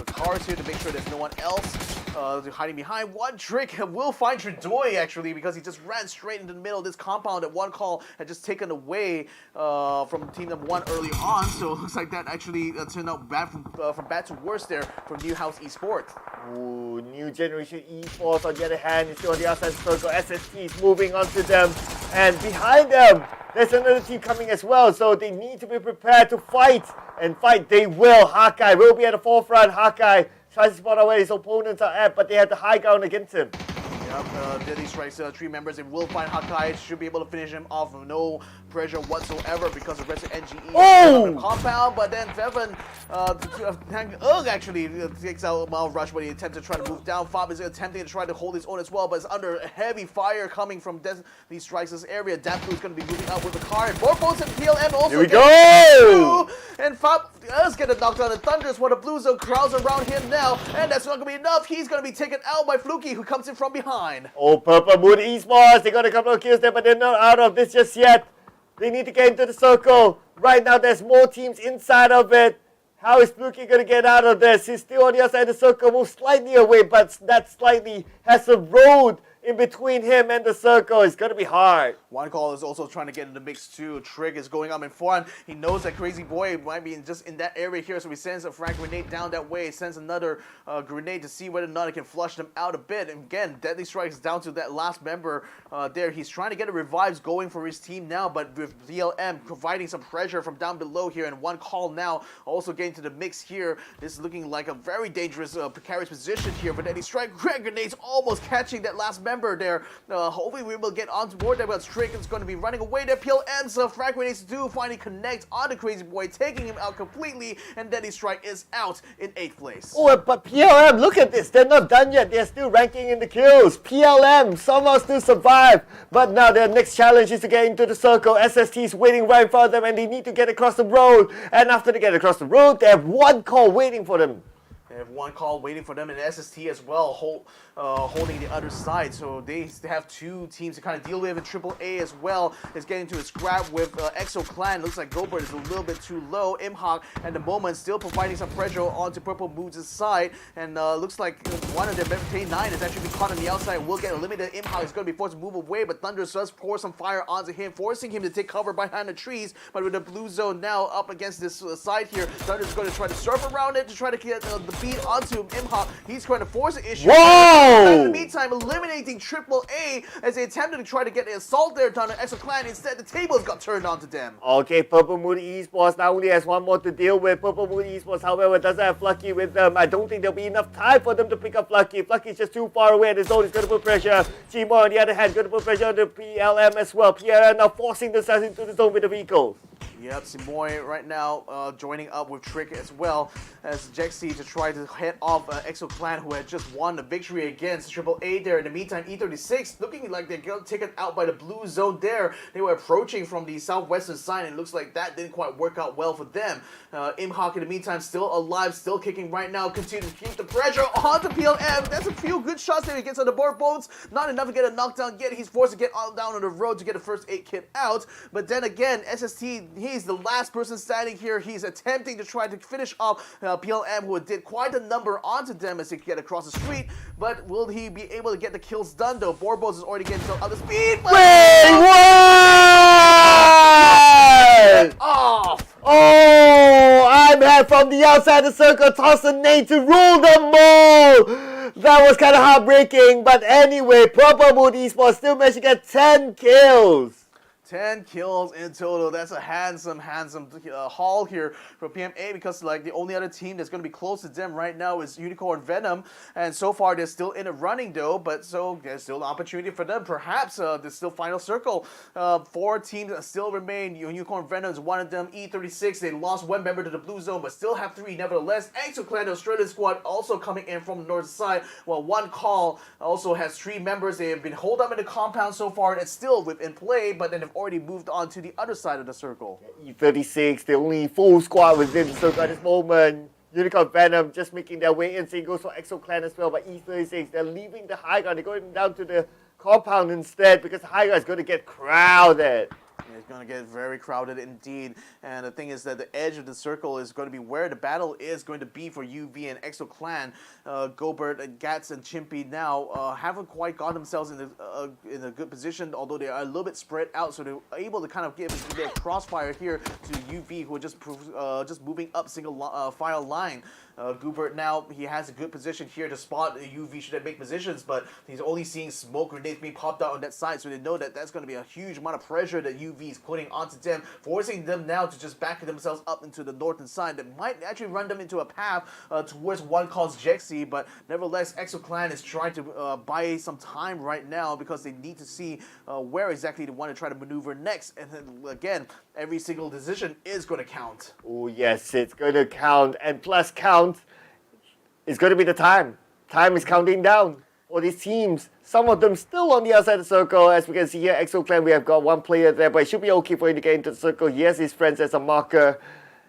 cars here to make sure there's no one else hiding behind. One trick will find Trudoy actually, because he just ran straight into the middle of this compound that one call had just taken away from team number 1 early on. So it looks like that actually turned out bad from bad to worse there from new House Esports. Ooh, new Generation Esports on the other hand is still on the outside circle. SST is moving on to them, and behind them there's another team coming as well, so they need to be prepared to fight, and fight they will. Hawkeye will be at the forefront. Hawkeye tries to spot out where his opponents are at, but they have the high ground against him. Deadly Strikes 3 members, and will find Hawkeye, should be able to finish him off with no pressure whatsoever because of Redsea NGE compound, but then Venom actually takes out Mild Rush when he attempts to try to move down. Fob is attempting to try to hold his own as well, but it's under heavy fire coming from Deadly Strikes' area. Dapku is going to be moving out with the car, and Borpos and PLM also here we go! And Fob does get a knockdown, and Thunders for the Blue Zone crowds around him now, and that's not going to be enough. He's going to be taken out by Fluky, who comes in from behind. Oh, Purple Moon Esports, they got a couple of kills there, but they're not out of this just yet. They need to get into the circle. Right now, there's more teams inside of it. How is Fluky going to get out of this? He's still on the outside of the circle, moves slightly away, but that slightly has a road in between him and the circle. It's going to be hard. One Call is also trying to get in the mix too. Trick is going up in front. He knows that Crazy Boy might be just in that area here, so he sends a frag grenade down that way. Sends another grenade to see whether or not it can flush them out a bit. And again, Deadly Strikes down to that last member there. He's trying to get the revives going for his team now, but with VLM providing some pressure from down below here, and One Call now also getting to the mix here. This is looking like a very dangerous, precarious position here for Deadly Strike. Frag grenades almost catching that last member there. Hopefully we will get on board there, but Trick is going to be running away there. PLM's frag grenades do finally connect on the Crazy Boy, taking him out completely, and Deadly Strike is out in 8th place. Oh, but PLM, look at this. They're not done yet. They're still ranking in the kills. PLM somehow still survive, but now their next challenge is to get into the circle. SST is waiting right in front of them, and they need to get across the road. And after they get across the road, they have One Call waiting for them. They have One Call waiting for them, and SST as well, holding the other side. So they have two teams to kind of deal with. And AAA as well is getting to a scrap with EXO Clan. Looks like Gobert is a little bit too low. Imhawk at the moment still providing some pressure onto Purple Moods' side. And looks like one of their K9 is actually caught on the outside. Will get eliminated. Imhawk is going to be forced to move away, but Thunder does pour some fire onto him, forcing him to take cover behind the trees. But with the blue zone now up against this side here, Thunder is going to try to surf around it to try to get the beat onto Imhawk. He's trying to force the issue. Whoa! In the meantime, eliminating AAA as they attempted to try to get an assault there down on EXO Clan. Instead, the tables got turned onto them. Okay, Purple Moon Esports now only has one more to deal with. Purple Moon Esports, however, doesn't have Flucky with them. I don't think there'll be enough time for them to pick up Flucky. Flucky's just too far away. The zone is going to put pressure. Chimo, on the other hand, going to put pressure on the PLM as well. PLM now forcing themselves into the zone with the vehicles. Yep, Simoy right now joining up with Trick as well as Jexy to try to head off EXO Clan, who had just won the victory against AAA there. In the meantime, E36 looking like they're getting taken out by the blue zone there. They were approaching from the southwestern side, and it looks like that didn't quite work out well for them. Imhawk in the meantime still alive, still kicking right now, continue to keep the pressure on the PLM. That's a few good shots there. He gets on the board boats. Not enough to get a knockdown yet. He's forced to get down on the road to get the first 8 kit out. But then again, SST, he's the last person standing here. He's attempting to try to finish off PLM, who did quite a number onto them as they get across the street. But will he be able to get the kills done though? Borbos is already getting some other speed. Wait, what? Off! Oh, I'm head from the outside the circle, toss a nade to rule them all. That was kind of heartbreaking, but anyway, Purple Moon Esports still managed to get 10 kills. 10 kills in total. That's a handsome haul here for PMA, because like the only other team that's going to be close to them right now is Unicorn Venom, and so far they're still in the running though, but so there's still an opportunity for them. Perhaps there's still final circle. 4 teams that still remain. Unicorn Venom is one of them. E36, they lost one member to the blue zone, but still have 3 nevertheless. EXO Clan, the Australian squad, also coming in from the north side, while One Call also has 3 members. They have been holed up in the compound so far, and it's still within play, but then they've already moved on to the other side of the circle. E36, the only full squad within the circle at this moment. Unicorn Venom just making their way in. Same goes for EXO Clan as well, but E36, they're leaving the high ground. They're going down to the compound instead, because the high ground is going to get crowded. It's going to get very crowded indeed, and the thing is that the edge of the circle is going to be where the battle is going to be for UV and EXO Clan. Gobert and Gats and Chimpy now haven't quite got themselves in a good position, although they are a little bit spread out, so they're able to kind of give a bit of crossfire here to UV, who are just moving up single file line. Gubert now, he has a good position here to spot UV should they make positions, but he's only seeing smoke grenades being popped out on that side, so they know that that's going to be a huge amount of pressure that UV is putting onto them, forcing them now to just back themselves up into the northern side. That might actually run them into a path towards One Call's Jexy, but nevertheless, EXO Clan is trying to buy some time right now, because they need to see where exactly they want to try to maneuver next. And then again, every single decision is going to count. Oh yes, it's going to count, and plus count is going to be the time. Time is counting down for these teams. Some of them still on the outside of the circle. As we can see here, EXO Clan, we have got 1 player there, but it should be okay for him to get into the circle. He has his friends as a marker.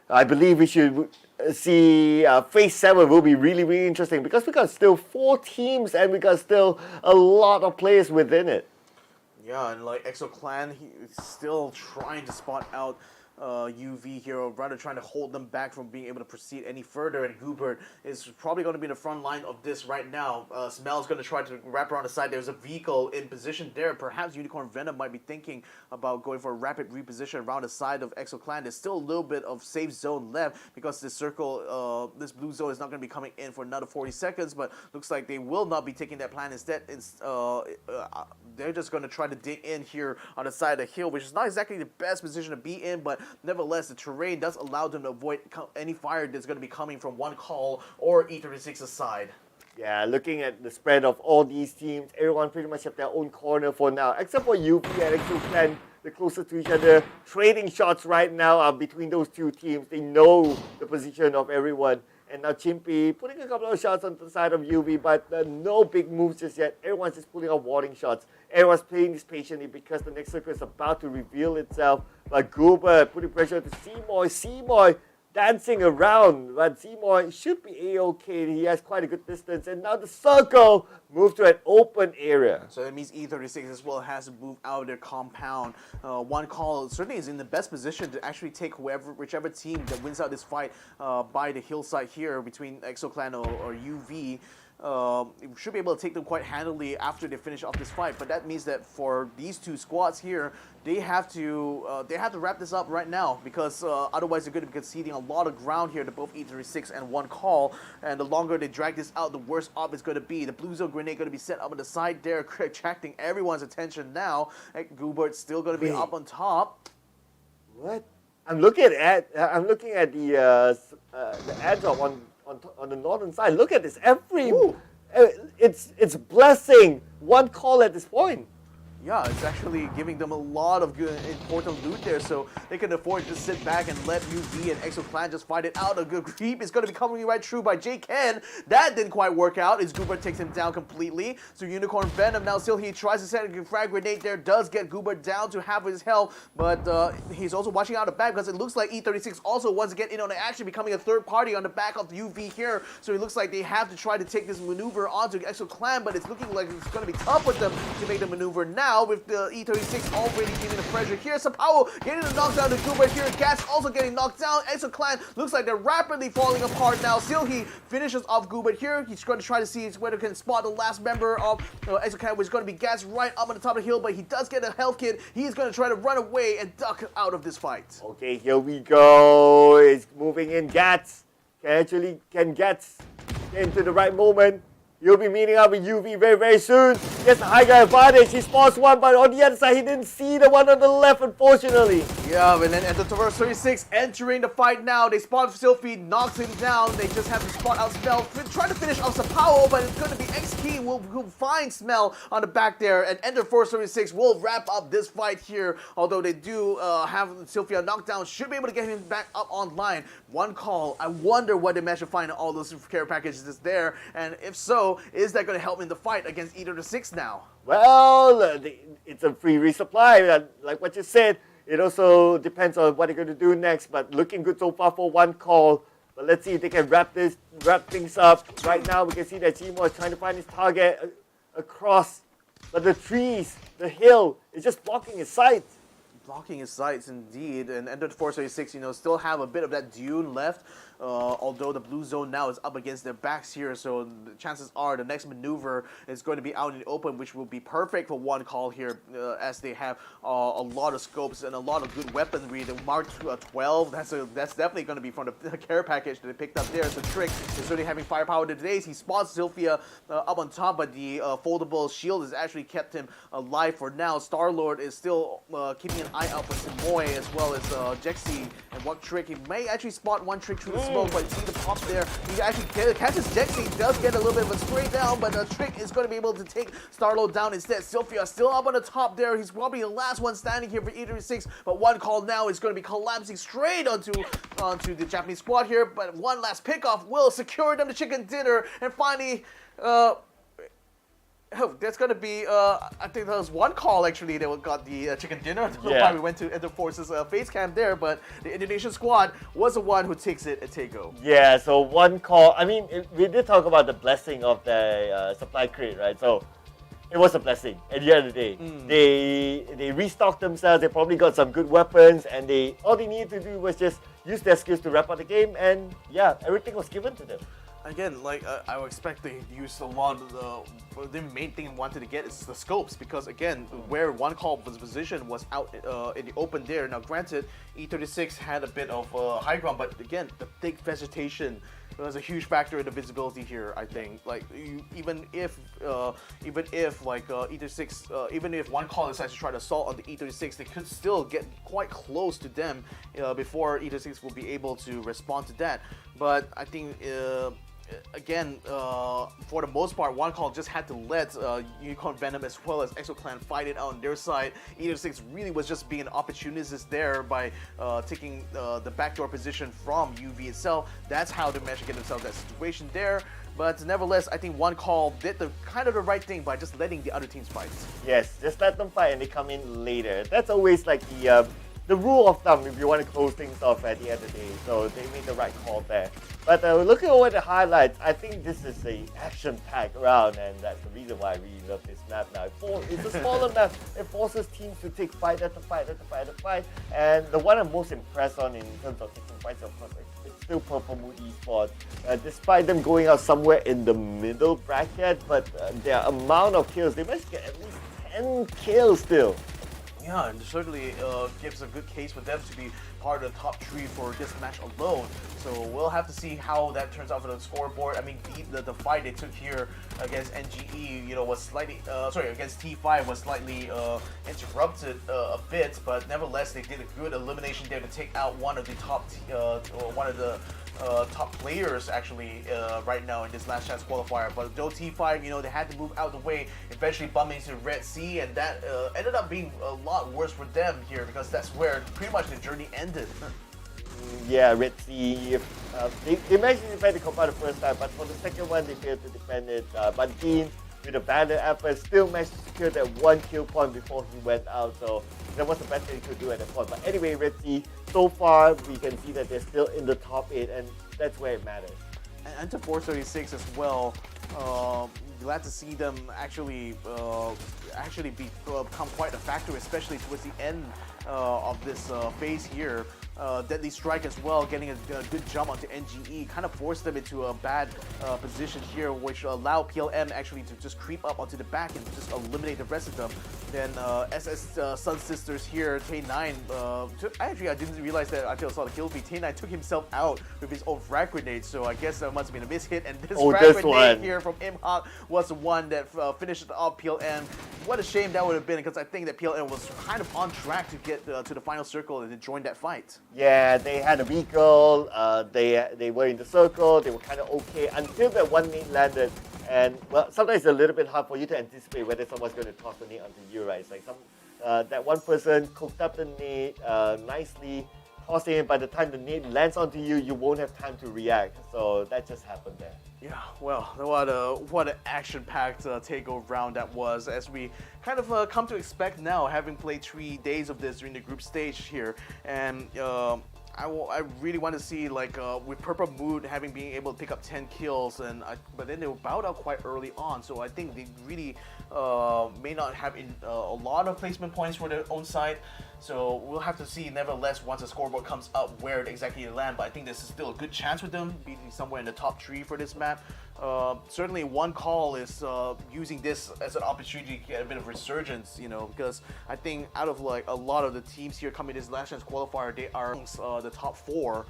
I believe we should see Phase 7 will be really, really interesting, because we got still 4 teams and we got still a lot of players within it. Yeah, and like EXO Clan, he's still trying to spot out UV here, or rather trying to hold them back from being able to proceed any further. And Goobert is probably going to be in the front line of this right now. Smel's going to try to wrap around the side. There's a vehicle in position there. Perhaps Unicorn Venom might be thinking about going for a rapid reposition around the side of EXO Clan. There's still a little bit of safe zone left because this circle, this blue zone is not going to be coming in for another 40 seconds, but looks like they will not be taking that plan. Instead, they're just going to try to dig in here on the side of the hill, which is not exactly the best position to be in, but nevertheless, the terrain does allow them to avoid any fire that's going to be coming from one call or E36's side. Yeah, looking at the spread of all these teams, everyone pretty much have their own corner for now, except for UV and EXO Clan, they're closer to each other. Trading shots right now are between those two teams. They know the position of everyone. And now Chimpy putting a couple of shots on the side of UV, but no big moves just yet. Everyone's just pulling out warning shots. Everyone's playing this patiently because the next circle is about to reveal itself. But Goober putting pressure to Seymour. Seymour dancing around, but Seymour should be A-okay. He has quite a good distance. And now the circle moved to an open area. So that means E36 as well has to move out of their compound. One call certainly is in the best position to actually take whichever team that wins out this fight by the hillside here between EXO Clan or UV. Should be able to take them quite handily after they finish off this fight. But that means that for these two squads here, they have to wrap this up right now, because otherwise they're going to be conceding a lot of ground here to both E36 and one call. And the longer they drag this out, the worse off it's going to be. The blue zone grenade going to be set up on the side there, attracting everyone's attention now. Goobert's still going to be up on top. What? I'm looking at the airdrop on the northern side. Look at this. It's blessing one call at this point. Yeah, it's actually giving them a lot of good, important loot there, so they can afford to sit back and let UV and EXO Clan just fight it out. A good creep is going to be coming right through by Ken. That didn't quite work out as Goober takes him down completely. So Unicorn Venom now still, he tries to set a frag grenade there, does get Goober down to half of his health, but he's also watching out the back because it looks like E36 also wants to get in on the action, becoming a third party on the back of UV here. So it looks like they have to try to take this maneuver onto EXO Clan, but it's looking like it's going to be tough with them to make the maneuver now, with the E36 already giving the pressure here. Sapao getting the knockdown to Goober here. Gas also getting knocked down. EXO Clan looks like they're rapidly falling apart now. Still, he finishes off Goober here. He's going to try to see whether he can spot the last member of EXO Clan, which is going to be Gas right up on the top of the hill, but he does get a health kit. He's going to try to run away and duck out of this fight. Okay, here we go. It's moving in. Gats can Gats get into the right moment. You'll be meeting up with UV very, very soon. Gets the high guy advantage. He spots one, but on the other side, he didn't see the one on the left, unfortunately. Yeah, and then at the Traverse 36 entering the fight now. They spot Sylphie, knocks him down. They just have to spot out Smell. Try to finish off Sapao, but it's going to be X-Key who find Smell on the back there. And Ender Force 36 will wrap up this fight here. Although they do have Sylphia knocked down, should be able to get him back up online. One call. I wonder what they managed to find in all those care packages there. And if so, is that going to help in the fight against E36 now? Well, it's a free resupply, like what you said. It also depends on what they're going to do next, but looking good so far for one call. But let's see if they can wrap things up. Right now, we can see that Seymour is trying to find his target across, but the trees, the hill, is just blocking his sight. Blocking his sights indeed, and Ender 436, still have a bit of that dune left. Although the blue zone now is up against their backs here, so the chances are the next maneuver is going to be out in the open, which will be perfect for one call here, as they have a lot of scopes and a lot of good weaponry. The Mark 12, that's definitely going to be from the care package that they picked up there. So Trick is really having firepower today. He spots Sylphia up on top, but the foldable shield has actually kept him alive for now. Star-Lord is still keeping an eye out for Simoy, as well as Jexy and what Trick. He may actually spot one Trick through the smoke, but see the pop there. He actually catches Jexy, does get a little bit of a spray down, but Trick is going to be able to take Starlo down instead. Sylphia still up on the top there. He's probably the last one standing here for E36, but one call now is going to be collapsing straight onto the Japanese squad here, but one last pickoff will secure them the chicken dinner, and finally, that's going to be, I think that was one call actually that got the chicken dinner. I don't know why we went to Ender Force's face cam there, but the Indonesian squad was the one who takes it at Tego. Yeah, so one call. I mean, we did talk about the blessing of the supply crate, right? So it was a blessing at the end of the day. They restocked themselves, they probably got some good weapons, and all they needed to do was just use their skills to wrap up the game, and yeah, everything was given to them. Again, like I would expect they used a lot of the main thing they wanted to get is the scopes, because again, where one call was positioned was out in the open there. Now granted, E36 had a bit of high ground, but again, the thick vegetation was a huge factor in the visibility here. I think, like even if like E36, even if one call decides to try to assault on the E36, they could still get quite close to them before E36 will be able to respond to that. But I think again, for the most part, one call just had to let Unicorn Venom as well as EXO Clan fight it out on their side. E36 really was just being an opportunist there by taking the backdoor position from UV itself. That's how they managed to get themselves that situation there. But nevertheless, I think one call did the kind of the right thing by just letting the other teams fight. Yes, just let them fight and they come in later. That's always like the rule of thumb if you want to close things off at the end of the day. So they made the right call there. But looking over the highlights, I think this is a action-packed round, and that's the reason why I really love this map now. It's a smaller map. It forces teams to take fight after fight after fight after fight. And the one I'm most impressed on in terms of taking fights, of course, it's still Purple Moon Esports. Despite them going out somewhere in the middle bracket, but their amount of kills, they must get at least 10 kills still. Yeah, and certainly gives a good case for them to be part of the top 3 for this match alone. So we'll have to see how that turns out for the scoreboard. I mean, the fight they took here against NGE, was slightly, against T5 was slightly interrupted a bit, but nevertheless they did a good elimination there to take out one of the top top players actually right now in this last chance qualifier. But though T5, they had to move out of the way, eventually bumping into Redsea, and that ended up being a lot worse for them here, because that's where pretty much the journey ended. Yeah, Redsea, they managed to defend the compound the first time, but for the second one they failed to defend it. But Dean, with a valiant effort, still managed to secure that one kill point before he went out, so that was the best thing he could do at that point. But anyway, Redsea, so far we can see that they're still in the top 8, and that's where it matters. And to 436 as well, glad to see them actually become quite a factor, especially towards the end of this phase here. Deadly Strike as well, getting a good jump onto NGE, kind of forced them into a bad position here, which allowed PLM actually to just creep up onto the back and just eliminate the rest of them. Then SS SunSisters here, Tay9, I didn't realize that until I saw the kill feed. Tay9 took himself out with his own frag grenade, so I guess that must have been a miss hit, and this frag grenade here from Imhawk was the one that finished off PLM. What a shame that would have been, because I think that PLM was kind of on track to get to the final circle and to join that fight. Yeah, they had a vehicle, they were in the circle, they were kind of okay until that one nade landed. And well, sometimes it's a little bit hard for you to anticipate whether someone's going to toss the nade onto you, right? It's like that one person cooked up the nade nicely, tossing it. By the time the nade lands onto you, you won't have time to react. So that just happened there. Yeah, well, what an action-packed takeover round that was, as we kind of come to expect now, having played 3 days of this during the group stage here. And I really want to see, like, with Purple Moon having been able to pick up 10 kills, but then they were bowed out quite early on, so I think they really may not have a lot of placement points for their own side. So we'll have to see, nevertheless, once the scoreboard comes up, where exactly they land. But I think this is still a good chance for them, being somewhere in the top 3 for this map. Certainly, one call is using this as an opportunity to get a bit of resurgence, because I think out of like a lot of the teams here coming this last chance qualifier, they are the top 4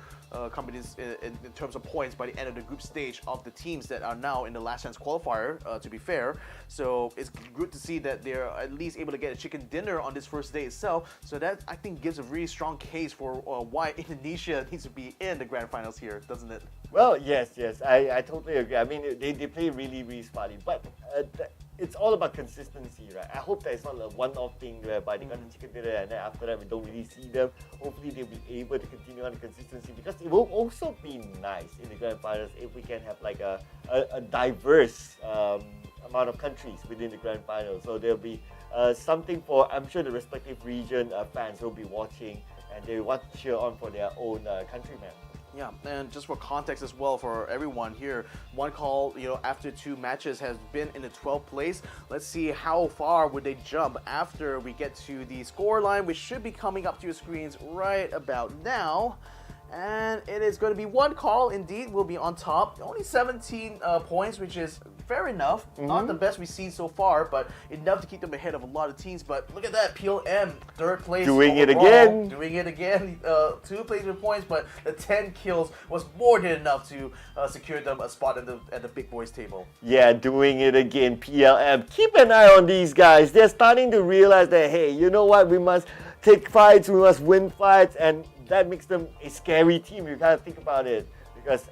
companies in terms of points by the end of the group stage of the teams that are now in the last chance qualifier, to be fair. So it's good to see that they're at least able to get a chicken dinner on this first day itself. So that, I think, gives a really strong case for why Indonesia needs to be in the grand finals here, doesn't it? Well, yes, I totally agree. I mean, they play really, really smartly, but it's all about consistency, right? I hope that it's not a one-off thing whereby they got the chicken dinner and then after that we don't really see them. Hopefully they'll be able to continue on the consistency, because it will also be nice in the grand finals if we can have like a diverse amount of countries within the grand finals. So there'll be something for, I'm sure, the respective region fans will be watching, and they want to cheer on for their own countrymen. Yeah, and just for context as well for everyone here, One Call, after 2 matches has been in the 12th place. Let's see how far would they jump after we get to the score line, which should be coming up to your screens right about now. And it is going to be One Call, indeed, will be on top. Only 17 points, which is fair enough. Not the best we've seen so far, but enough to keep them ahead of a lot of teams. But look at that, PLM, 3rd place Doing it overall. again. Doing it again. 2 placement points, but the 10 kills was more than enough to secure them a spot at the big boys table. Yeah, doing it again, PLM. Keep an eye on these guys. They're starting to realize that, hey, you know what? We must take fights, we must win fights, and that makes them a scary team. You gotta think about it, because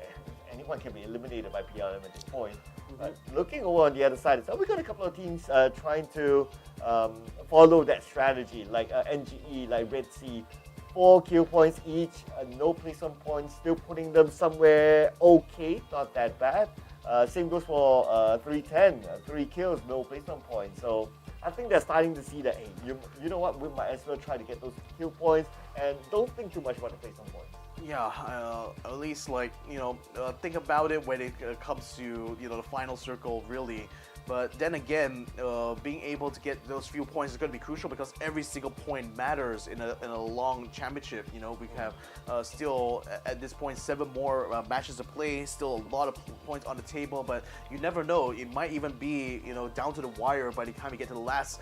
anyone can be eliminated by PLM at this point. But looking over on the other side, we got a couple of teams trying to follow that strategy, like NGE, like Redsea. 4 kill points each, no placement points, still putting them somewhere okay, not that bad. Same goes for 310, 3 kills, no placement points. So I think they're starting to see that, hey, you know what, we might as well try to get those kill points and don't think too much about the placement points. Yeah, at least think about it when it comes to the final circle, really. But then again, being able to get those few points is going to be crucial, because every single point matters in a long championship. We have still at this point 7 more matches to play, still a lot of points on the table. But you never know; it might even be down to the wire by the time you get to the last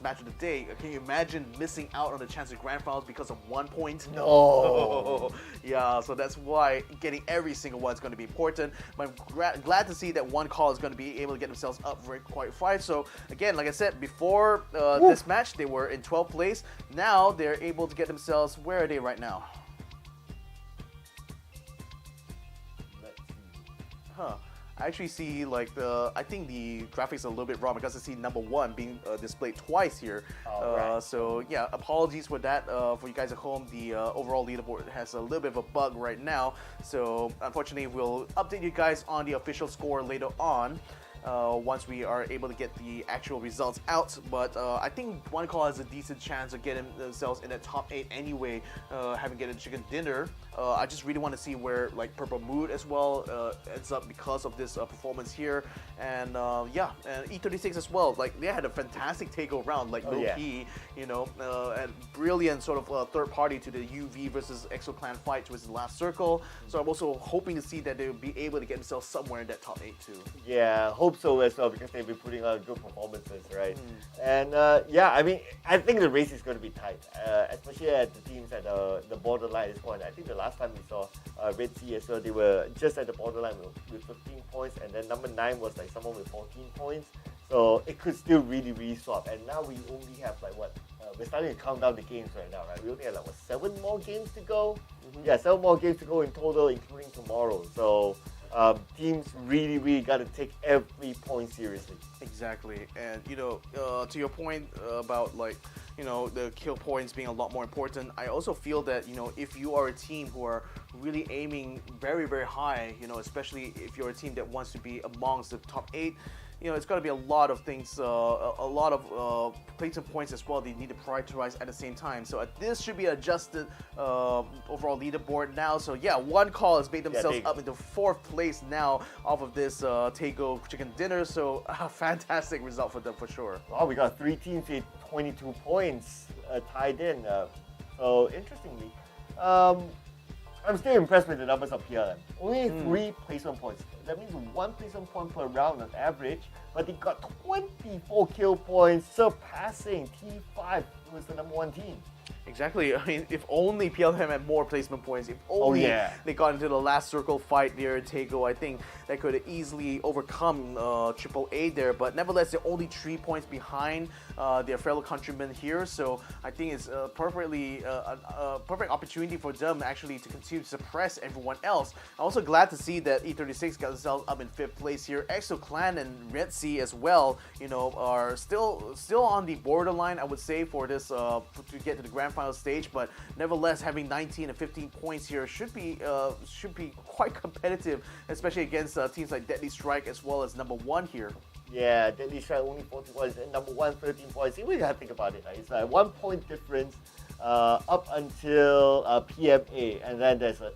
match of the day. Can you imagine missing out on the chance of grand finals because of 1 point? No. Yeah, so that's why getting every single one is going to be important. But I'm glad to see that One Call is going to be able to get themselves up for quite fight. So again, like I said before this match, they were in 12th place. Now they're able to get themselves, where are they right now? Let's see. I actually see I think the graphics are a little bit wrong, because I see number 1 being displayed twice here. Right. So yeah, apologies for that. For you guys at home, the overall leaderboard has a little bit of a bug right now. So unfortunately, we'll update you guys on the official score later on. Once we are able to get the actual results out. But I think One Call has a decent chance of getting themselves in the top 8 anyway, having get a chicken dinner. I just really want to see where Purple Mood as well ends up because of this performance here. And yeah, and E36 as well. They had a fantastic takeover round, low-key, and brilliant sort of third party to the UV versus EXO Clan fight towards the last circle. So I'm also hoping to see that they will be able to get themselves somewhere in that top 8 too. Yeah, hope so as well, because they've been putting out good performances, right? And yeah, I mean, I think the race is going to be tight, especially at the teams at the borderline at this point. I think the last time we saw Redsea as well, they were just at the borderline with 15 points, and then number 9 was someone with 14 points. So it could still really swap. And now we only have we're starting to count down the games right now, right? We only have 7 more games to go. Yeah, 7 more games to go in total, including tomorrow. So teams really got to take every point seriously. Exactly, and to your point about the kill points being a lot more important, I also feel that if you are a team who are really aiming very high, especially if you're a team that wants to be amongst the top 8. It's got to be a lot of things, a lot of placement points as well. They need to prioritize at the same time. So this should be adjusted overall leaderboard now. So yeah, One Call has made themselves up into 4th place now off of this Tego chicken dinner. So a fantastic result for them for sure. Oh, we got 3 teams with 22 points tied in. So interestingly, I'm still impressed with the numbers of PLM. Only 3 placement points. That means 1 placement point per round on average, but they got 24 kill points, surpassing T5, who was the number 1 team. Exactly. I mean, if only PLM had more placement points, if only they got into the last circle fight near Tego, I think that could have easily overcome AAA there. But nevertheless, they're only 3 points behind their fellow countrymen here. So I think it's a perfect opportunity for them actually to continue to suppress everyone else. I'm also glad to see that E36 got themselves up in 5th place here. EXO Clan and Redsea as well, are still on the borderline, I would say, for this to get to the grand final stage, but nevertheless, having 19 and 15 points here should be quite competitive, especially against teams like Deadly Strike as well as number 1 here. Yeah, Deadly Strike only 40 points and number 1 13 points. You really have to think about it. Right? It's 1 point difference up until PMA, and then there's a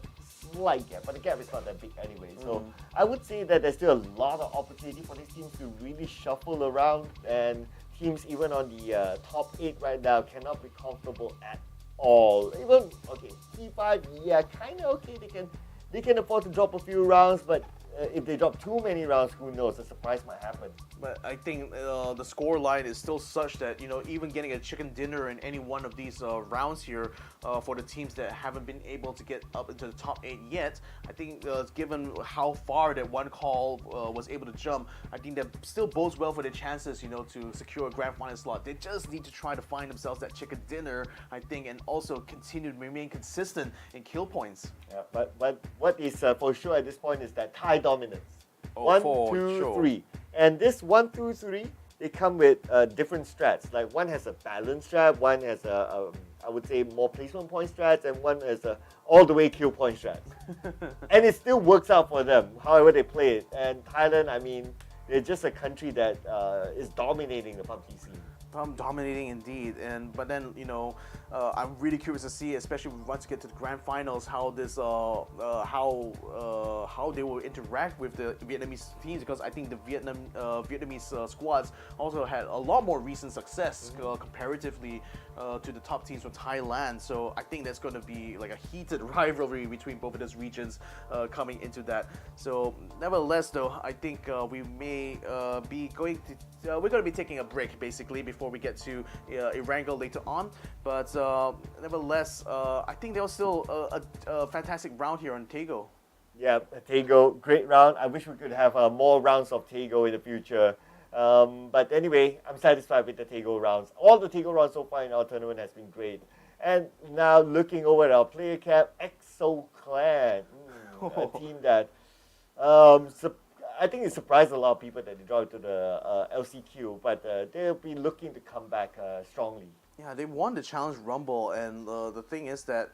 slight gap, but the gap is not that big anyway. So I would say that there's still a lot of opportunity for these teams to really shuffle around, and teams even on the top 8 right now cannot be comfortable at all. Even, okay, T5, yeah, kind of okay, they can afford to drop a few rounds, but if they drop too many rounds, who knows, a surprise might happen. But I think the score line is still such that, even getting a chicken dinner in any one of these rounds here for the teams that haven't been able to get up into the top 8 yet, I think given how far that one call was able to jump, I think that still bodes well for their chances, to secure a grand final slot. They just need to try to find themselves that chicken dinner, I think, and also continue to remain consistent in kill points. Yeah, but what is for sure at this point is that tie dominance. Oh, 1, for 2, sure. 3. And this 1, 2, 3, they come with different strats. Like one has a balance strat, one has I would say more placement point strats, and one has a all the way kill point strats. And it still works out for them, however they play it. And Thailand, I mean, they're just a country that is dominating the PUBG scene. Dominating indeed, but then I'm really curious to see, especially once we get to the grand finals, how this how they will interact with the Vietnamese teams, because I think the Vietnamese squads also had a lot more recent success comparatively to the top teams from Thailand. So I think that's going to be like a heated rivalry between both of those regions coming into that. So nevertheless, though, I think we may be going to we're going to be taking a break basically before we get to Erangel later on. But nevertheless, I think there was still a fantastic round here on Tego. Yeah, Tego, great round. I wish we could have more rounds of Tego in the future. But anyway, I'm satisfied with the Tego rounds. All the Tego rounds so far in our tournament has been great. And now looking over at our player cap, EXO Clan, a team that I think it surprised a lot of people that they dropped to the LCQ, but they'll be looking to come back strongly. Yeah, they won the Challenge Rumble, and the thing is that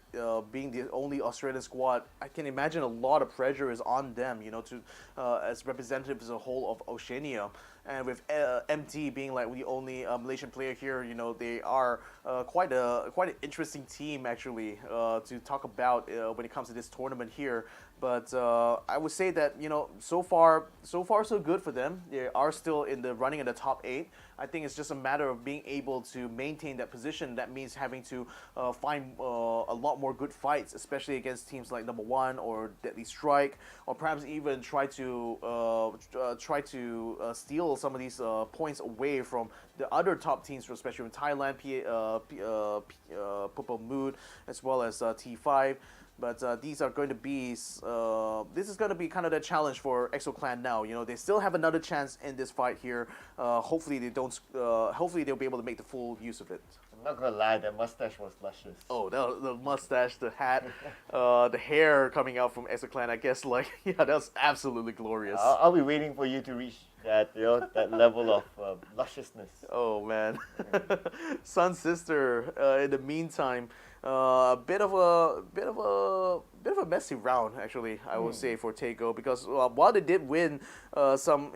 being the only Australian squad, I can imagine a lot of pressure is on them, to as representatives as a whole of Oceania. And with MT being like the only Malaysian player here, they are quite an interesting team actually to talk about when it comes to this tournament here. But I would say that so far so good for them. They are still in the running in the top 8. I think it's just a matter of being able to maintain that position. That means having to find a lot more good fights, especially against teams like Number One or Deadly Strike, or perhaps even try to steal some of these points away from the other top teams, especially from Thailand, Purple Mood, as well as T5. But these are going to be this is going to be kind of the challenge for EXO Clan now. They still have another chance in this fight here. Hopefully they don't. Hopefully they'll be able to make the full use of it. I'm not gonna lie, that mustache was luscious. Oh, the mustache, the hat, the hair coming out from EXO Clan. I guess yeah, that was absolutely glorious. I'll be waiting for you to reach that that level of lusciousness. Oh man, SunSister. In the meantime. A bit of a messy round, actually, I would say, for Tego, because while they did win some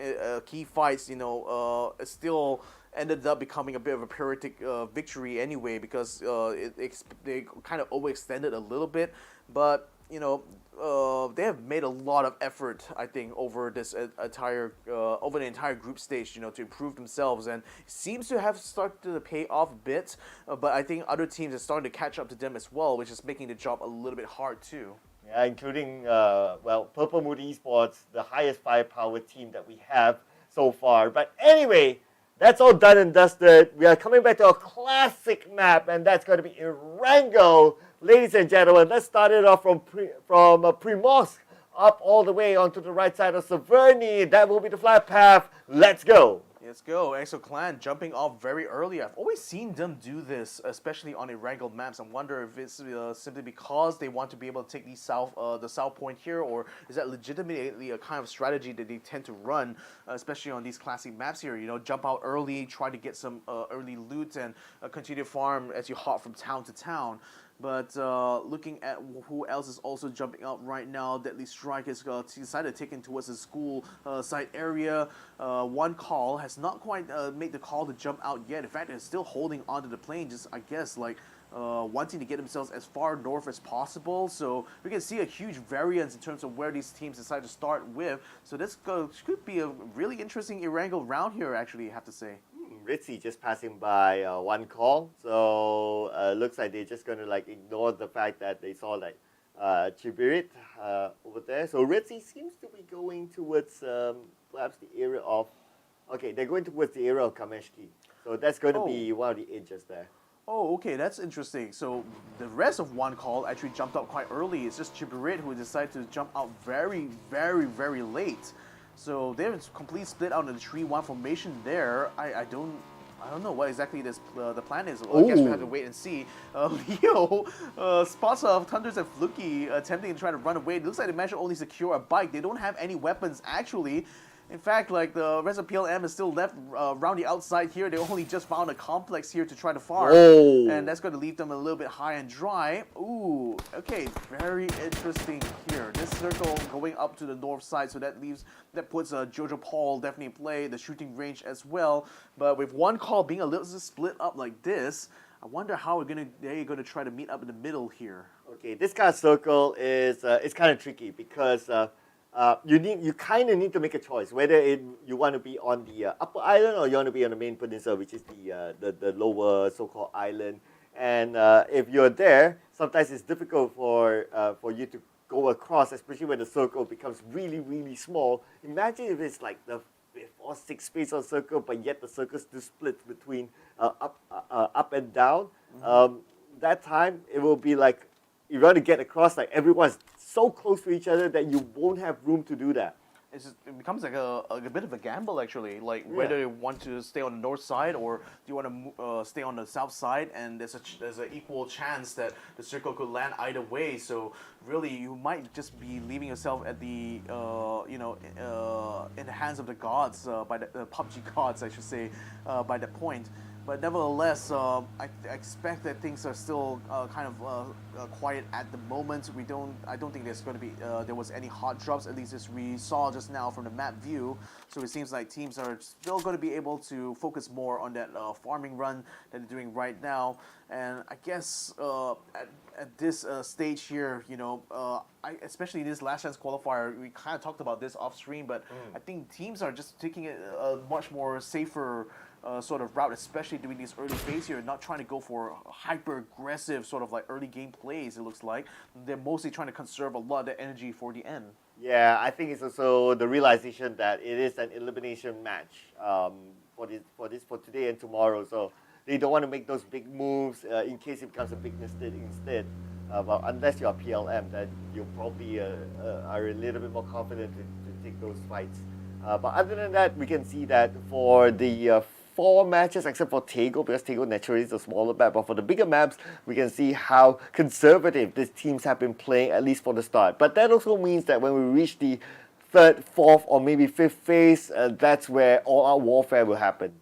key fights, it still ended up becoming a bit of a pyrrhic victory anyway, because they kind of overextended a little bit, but they have made a lot of effort, I think, over this entire the entire group stage, to improve themselves, and it seems to have started to pay off a bit. But I think other teams are starting to catch up to them as well, which is making the job a little bit hard too. Yeah, including Purple Mood Esports, the highest firepower team that we have so far. But anyway, that's all done and dusted. We are coming back to a classic map, and that's going to be Erangel. Ladies and gentlemen, let's start it off from Primorsk up all the way onto the right side of Severny. That will be the flight path. Let's go. Let's go. EXO Clan jumping off very early. I've always seen them do this, especially on Erangel maps. I wonder if it's simply because they want to be able to take the south point here, or is that legitimately a kind of strategy that they tend to run, especially on these classic maps here? Jump out early, try to get some early loot, and continue to farm as you hop from town to town. But looking at who else is also jumping out right now, Deadly Strike has decided to take in towards the school site area. One call has not quite made the call to jump out yet. In fact, it's still holding onto the plane, just I guess like wanting to get themselves as far north as possible. So we can see a huge variance in terms of where these teams decide to start with. So this could be a really interesting Erangel round here, actually, I have to say. Redsea just passing by one call, so looks like they're just going to like ignore the fact that they saw like Chibirit over there. So Redsea seems to be going towards perhaps the area of, okay, they're going towards the area of Kameshki. So that's going to be one of the edges there. Oh, okay, that's interesting. So the rest of one call actually jumped out quite early. It's just Chibirit who decided to jump out very, very, very late. So they're complete split out in the 3-1 formation there. I don't know what exactly the plan is. Well, I guess we have to wait and see. Leo spots Thunders and Fluky attempting to try to run away. It looks like they managed to only secure a bike. They don't have any weapons actually. In fact, like the rest of PLM is still left around the outside here. They only just found a complex here to try to farm. And that's going to leave them a little bit high and dry. Ooh, okay, very interesting here. This circle going up to the north side, so that puts Jojo Paul definitely in play, the shooting range as well. But with one call being a little split up like this, I wonder how they're going to try to meet up in the middle here. Okay, this kind of circle is it's kind of tricky because you kind of need to make a choice whether you want to be on the upper island or you want to be on the main peninsula, which is the lower so-called island. And if you're there, sometimes it's difficult for you to go across, especially when the circle becomes really, really small. Imagine if it's like the 5th or 6th space of circle, but yet the circle still splits between up and down. That time, it will be like you want to get across, like everyone's so close to each other that you won't have room to do that. It becomes like a bit of a gamble, actually. Like whether you want to stay on the north side or do you want to stay on the south side, and there's an equal chance that the circle could land either way. So really, you might just be leaving yourself at the in the hands of the gods by the PUBG gods, I should say, by that point. But nevertheless, I expect that things are still kind of quiet at the moment. I don't think there's going to be there was any hot drops, at least as we saw just now from the map view. So it seems like teams are still going to be able to focus more on that farming run that they're doing right now. And I guess at this stage here, especially this last chance qualifier, we kind of talked about this off stream, but I think teams are just taking it a much more safer sort of route, especially during this early phase here, not trying to go for hyper aggressive sort of like early game plays. It looks like they're mostly trying to conserve a lot of the energy for the end. Yeah, I think it's also the realization that it is an elimination match for today and tomorrow. So they don't want to make those big moves in case it becomes a big mistake instead. But unless you're PLM, then you probably are a little bit more confident to take those fights. But other than that, we can see that for the 4 matches, except for Tego, because Tego naturally is a smaller map, but for the bigger maps, we can see how conservative these teams have been playing, at least for the start. But that also means that when we reach the 3rd, 4th, or maybe 5th phase, that's where all-out warfare will happen.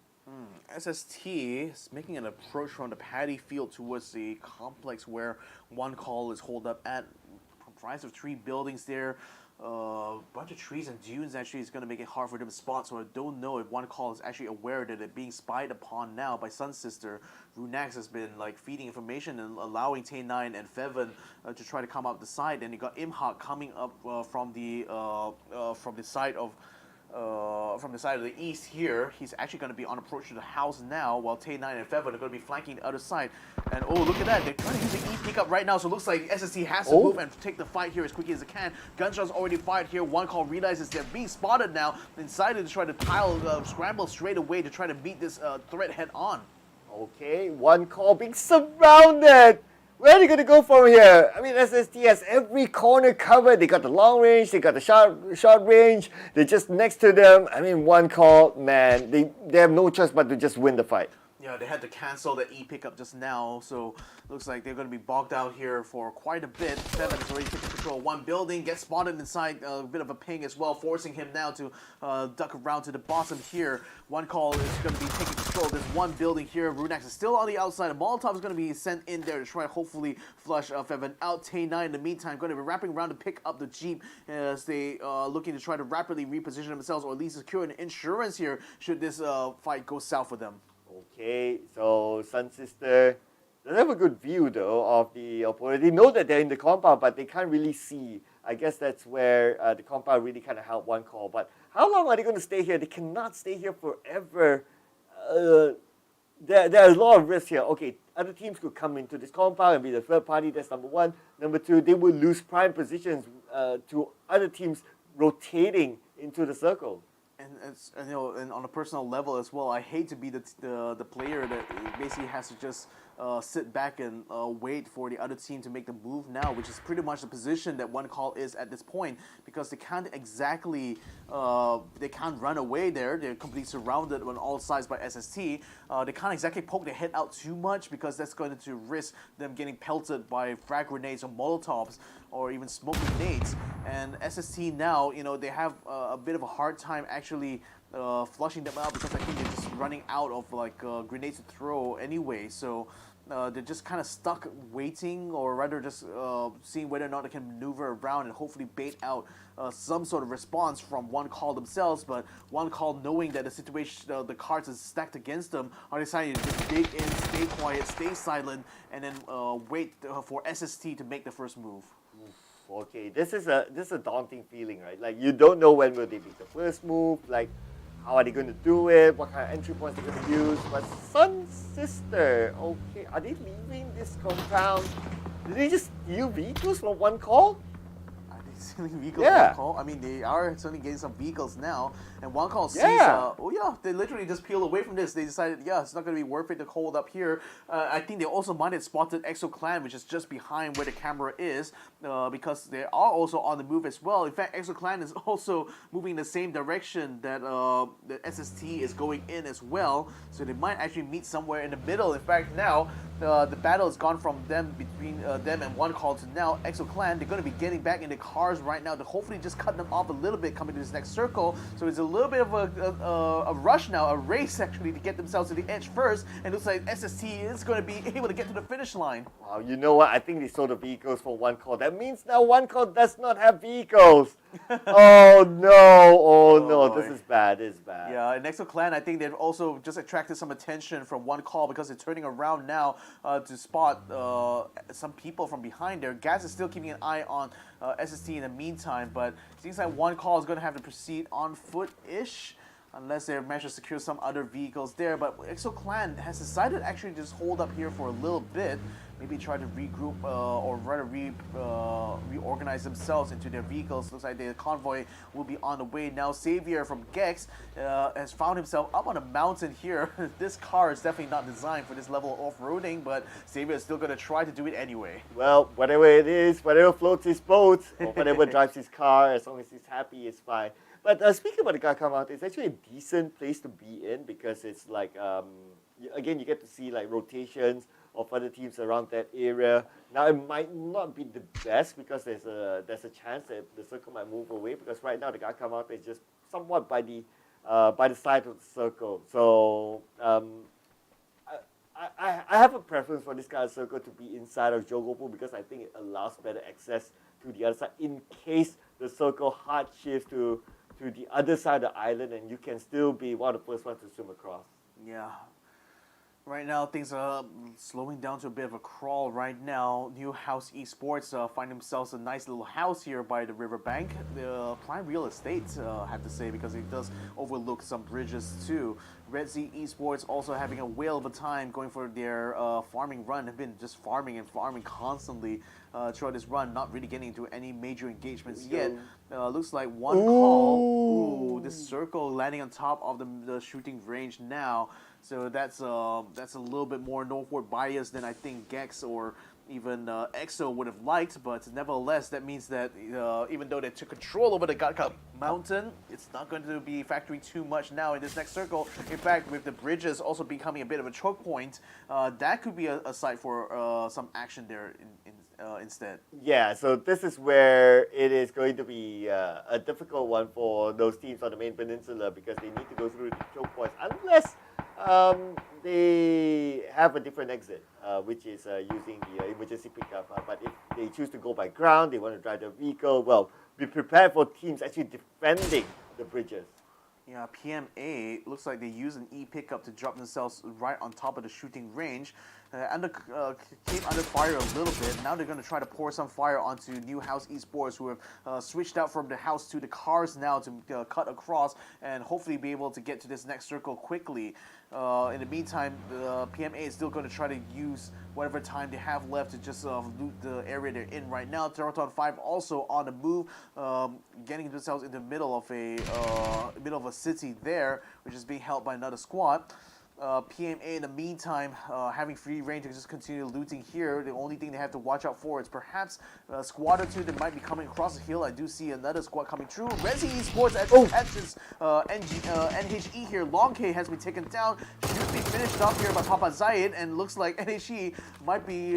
SST is making an approach from the paddy field towards the complex where one call is holed up at, comprised of 3 buildings there. Bunch of trees and dunes actually is going to make it hard for them to spot, so I don't know if one call is actually aware that they're being spied upon now by SunSister. Runax has been like feeding information and allowing Tay9 and Feven to try to come up the side, and you got Imhak coming up from the side of the east here. He's actually going to be on approach to the house now, while Tay9 and Feven are going to be flanking the other side. And oh, look at that, they're trying to use the E pickup right now, so it looks like SST has to move and take the fight here as quickly as it can. Gunshots already fired here. One call realizes they're being spotted now, decided to try to scramble straight away to try to meet this threat head on. Okay, one call being surrounded. Where are they going to go from here? I mean, SST has every corner covered. They got the long range, they got the short range. They're just next to them. I mean, one call, man, they have no choice but to just win the fight. Yeah, they had to cancel the E pickup just now, so looks like they're going to be bogged out here for quite a bit. Feven has already taken control of one building, gets spotted inside, a bit of a ping as well, forcing him now to duck around to the bottom here. One call is going to be taking control of this one building here. Runax is still on the outside. A Molotov is going to be sent in there to try to hopefully flush Feven out. Tay9 in the meantime going to be wrapping around to pick up the Jeep as they looking to try to rapidly reposition themselves, or at least secure an insurance here should this fight go south for them. Okay, so SunSister They have a good view, though, of the opponent. They know that they're in the compound, but they can't really see. I guess that's where the compound really kind of helped one call. But how long are they going to stay here? They cannot stay here forever. There are a lot of risks here. Okay, other teams could come into this compound and be the third party. That's number one. Number two, they will lose prime positions to other teams rotating into the circle. And and on a personal level as well, I hate to be the player that basically has to just sit back and wait for the other team to make the move now, which is pretty much the position that one call is at this point, because they can't exactly they can't run away there. They're completely surrounded on all sides by SST. They can't exactly poke their head out too much, because that's going to risk them getting pelted by frag grenades or molotovs or even smoke grenades. And SST now, they have a bit of a hard time actually flushing them out, because I think they're just running out of grenades to throw anyway. So they're just kind of stuck waiting, or rather just seeing whether or not they can maneuver around and hopefully bait out some sort of response from one call themselves. But one call, knowing that the situation, the cards is stacked against them, are deciding to just dig in, stay quiet, stay silent, and then wait for SST to make the first move. Okay, this is a daunting feeling, right? Like, you don't know when will they make the first move, like how are they going to do it, what kind of entry points they're going to use. But SunSister, okay, are they leaving this compound? Did they just steal vehicles from one call? Are they stealing vehicles Yeah. from one call? I mean, they are certainly getting some vehicles now, and one call sees, Yeah. they literally just peeled away from this. They decided, it's not going to be worth it to hold up here. I think they also might have spotted EXO Clan, which is just behind where the camera is, because they are also on the move as well. In fact, EXO Clan is also moving in the same direction that the SST is going in as well, so they might actually meet somewhere in the middle. In fact, now the battle has gone from them between them and one call to now EXO Clan. They're going to be getting back in the cars right now to hopefully just cut them off a little bit coming to this next circle. So it's a little bit of a rush now, a race actually, to get themselves to the edge first, and it looks like SST is going to be able to get to the finish line. Wow, you know what? I think they sold the vehicles for one call. That means now one call does not have vehicles. Oh no, this is bad, this is bad. Yeah, and EXO Clan, I think they've also just attracted some attention from one call, because they're turning around now to spot some people from behind there. Gas is still keeping an eye on SST in the meantime, but it seems like one call is going to have to proceed on foot-ish, unless they manage to secure some other vehicles there. But EXO Clan has decided actually to just hold up here for a little bit, maybe try to regroup or rather reorganize themselves into their vehicles. Looks like the convoy will be on the way now. Xavier from Gex has found himself up on a mountain here. This car is definitely not designed for this level of off-roading, but Xavier is still going to try to do it anyway. Well, whatever it is, whatever floats his boat, or whatever drives his car, as long as he's happy, it's fine. But speaking about the Gakam Mountain, it's actually a decent place to be in, because it's like, again, you get to see like rotations of other teams around that area. Now, it might not be the best, because there's a chance that the circle might move away, because right now the Gakam Mountain is just somewhat by the side of the circle. So I have a preference for this kind of circle to be inside of Jogopu, because I think it allows better access to the other side in case the circle hard shifts to the other side of the island, and you can still be one of the first ones to swim across. Yeah. Right now, things are slowing down to a bit of a crawl right now. New House Esports find themselves a nice little house here by the riverbank. The prime real estate, I have to say, because it does overlook some bridges too. Redsea Esports also having a whale of a time going for their farming run. Have been just farming and farming constantly throughout this run, not really getting into any major engagements yet. Looks like one call. Ooh, this circle landing on top of the shooting range now. So that's a little bit more northward bias than I think Gex or even EXO would have liked, but nevertheless, that means that even though they took control over the Gakam Mountain, it's not going to be factoring too much now in this next circle. In fact, with the bridges also becoming a bit of a choke point, that could be a site for some action there instead. Yeah, so this is where it is going to be a difficult one for those teams on the main peninsula, because they need to go through the choke points, unless they have a different exit, which is using the emergency pickup. But if they choose to go by ground, they want to drive their vehicle, well, be prepared for teams actually defending the bridges. Yeah, PMA looks like they use an E pickup to drop themselves right on top of the shooting range. came under fire a little bit. Now they're going to try to pour some fire onto new House Esports, who have switched out from the house to the cars now to cut across and hopefully be able to get to this next circle quickly. In the meantime, the PMA is still going to try to use whatever time they have left to just loot the area they're in right now. Theeerathon FIVE also on the move, getting themselves in the middle of a city there, which is being held by another squad. PMA in the meantime having free reign to just continue looting here. The only thing they have to watch out for is perhaps a squad or two that might be coming across the hill. I do see another squad coming through. Redsea Esports at this entrance. NHE here. Long K has been taken down. Should be finished off here by Papa Zayed, and looks like NHE might be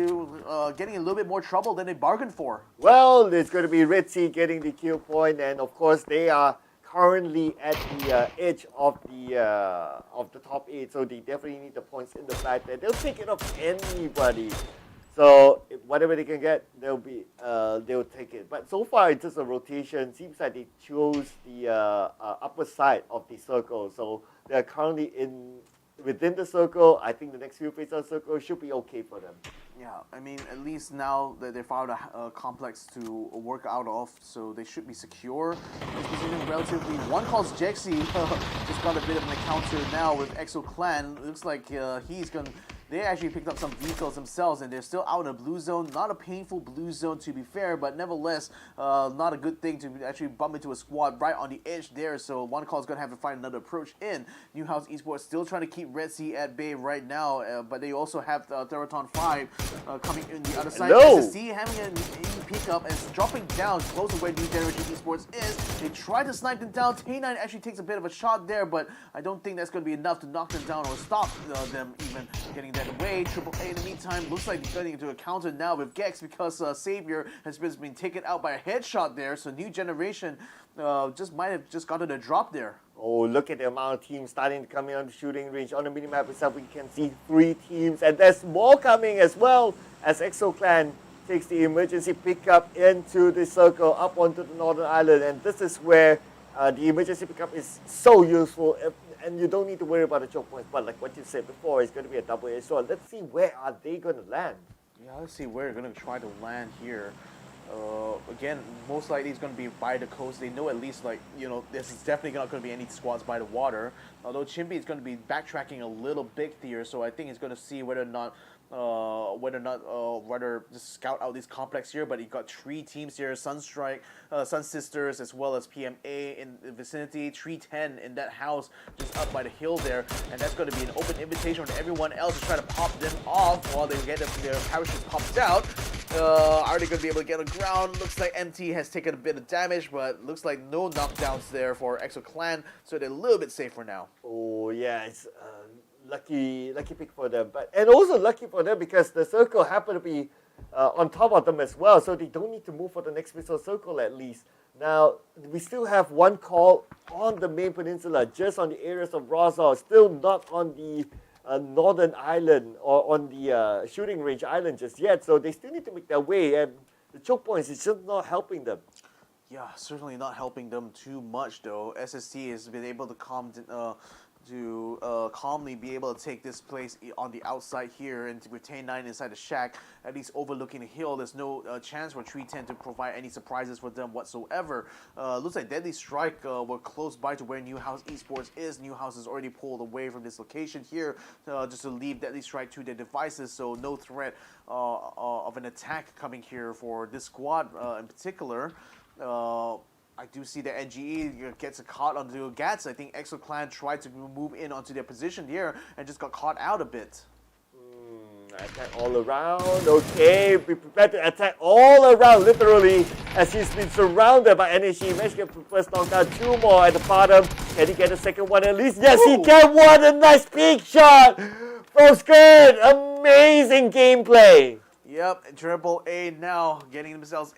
getting a little bit more trouble than they bargained for. Well, it's going to be Redsea getting the kill point, and of course they are currently at the edge of the top 8, so they definitely need the points in the flag there. They'll take it off anybody. So whatever they can get, they'll take it. But so far, it's just a rotation. Seems like they chose the upper side of the circle. So they're currently within the circle. I think the next few phases of the circle should be okay for them. Yeah, I mean, at least now that they found a complex to work out of, so they should be secure. This position relatively. One calls Jexy just got a bit of an encounter now with EXO Clan. It looks like they actually picked up some vehicles themselves, and they're still out in a blue zone. Not a painful blue zone, to be fair, but nevertheless, not a good thing to actually bump into a squad right on the edge there. So one call is going to have to find another approach in. New House Esports still trying to keep Redsea at bay right now, but they also have Theeerathon FIVE coming in the other side. SSC having an peek up and dropping down close to where New Generation Esports is. They try to snipe them down. K9 actually takes a bit of a shot there, but I don't think that's going to be enough to knock them down or stop them even getting that away. Triple A in the meantime looks like he's getting into a counter now with Gex, because Savior has been taken out by a headshot there. So New Generation might have just gotten a drop there. Oh, look at the amount of teams starting to come in on the shooting range. On the minimap itself, we can see 3 teams, and there's more coming as well as EXO Clan takes the emergency pickup into the circle up onto the northern island. And this is where the emergency pickup is so useful, and you don't need to worry about the choke points. But like what you said before, it's going to be a double-edged sword. Let's see where are they going to land. Yeah, let's see where they're going to try to land here. Again, most likely it's going to be by the coast. They know at least, like, this is definitely not going to be any squads by the water. Although Chimbi is going to be backtracking a little bit here, so I think he's going to see whether or not just scout out this complex here. But he got 3 teams here: SunSisters, as well as PMA in the vicinity. 310 in that house just up by the hill there, and that's going to be an open invitation for everyone else to try to pop them off while they get their parachutes popped out. Are they going to be able to get on the ground? Looks like MT has taken a bit of damage, but looks like no knockdowns there for EXO Clan, so they're a little bit safer now. Oh yeah, it's lucky pick for them, and also lucky for them because the circle happened to be on top of them as well, so they don't need to move for the next missile circle at least. Now we still have one call on the main peninsula, just on the areas of Rascal, still not on the northern island or on the shooting range island just yet, so they still need to make their way, and the choke points is just not helping them. Yeah, certainly not helping them too much though. SST has been able to calmly be able to take this place on the outside here and to retain 9 inside the shack, at least overlooking the hill. There's no chance for 310 to provide any surprises for them whatsoever. Looks like Deadly Strike were close by to where New House Esports is. New House is already pulled away from this location here just to leave Deadly Strike to their devices, so no threat of an attack coming here for this squad in particular. I do see that NGE gets caught onto Gats. I think EXO Clan tried to move in onto their position here and just got caught out a bit. Attack all around. Okay, be prepared to attack all around, literally, as he's been surrounded by NHE. Managed to get the first knockdown, 2 more at the bottom. Can he get the second one at least? Yes, he can. What a nice peak shot from Skirt. Amazing gameplay. Yep, Triple A now getting themselves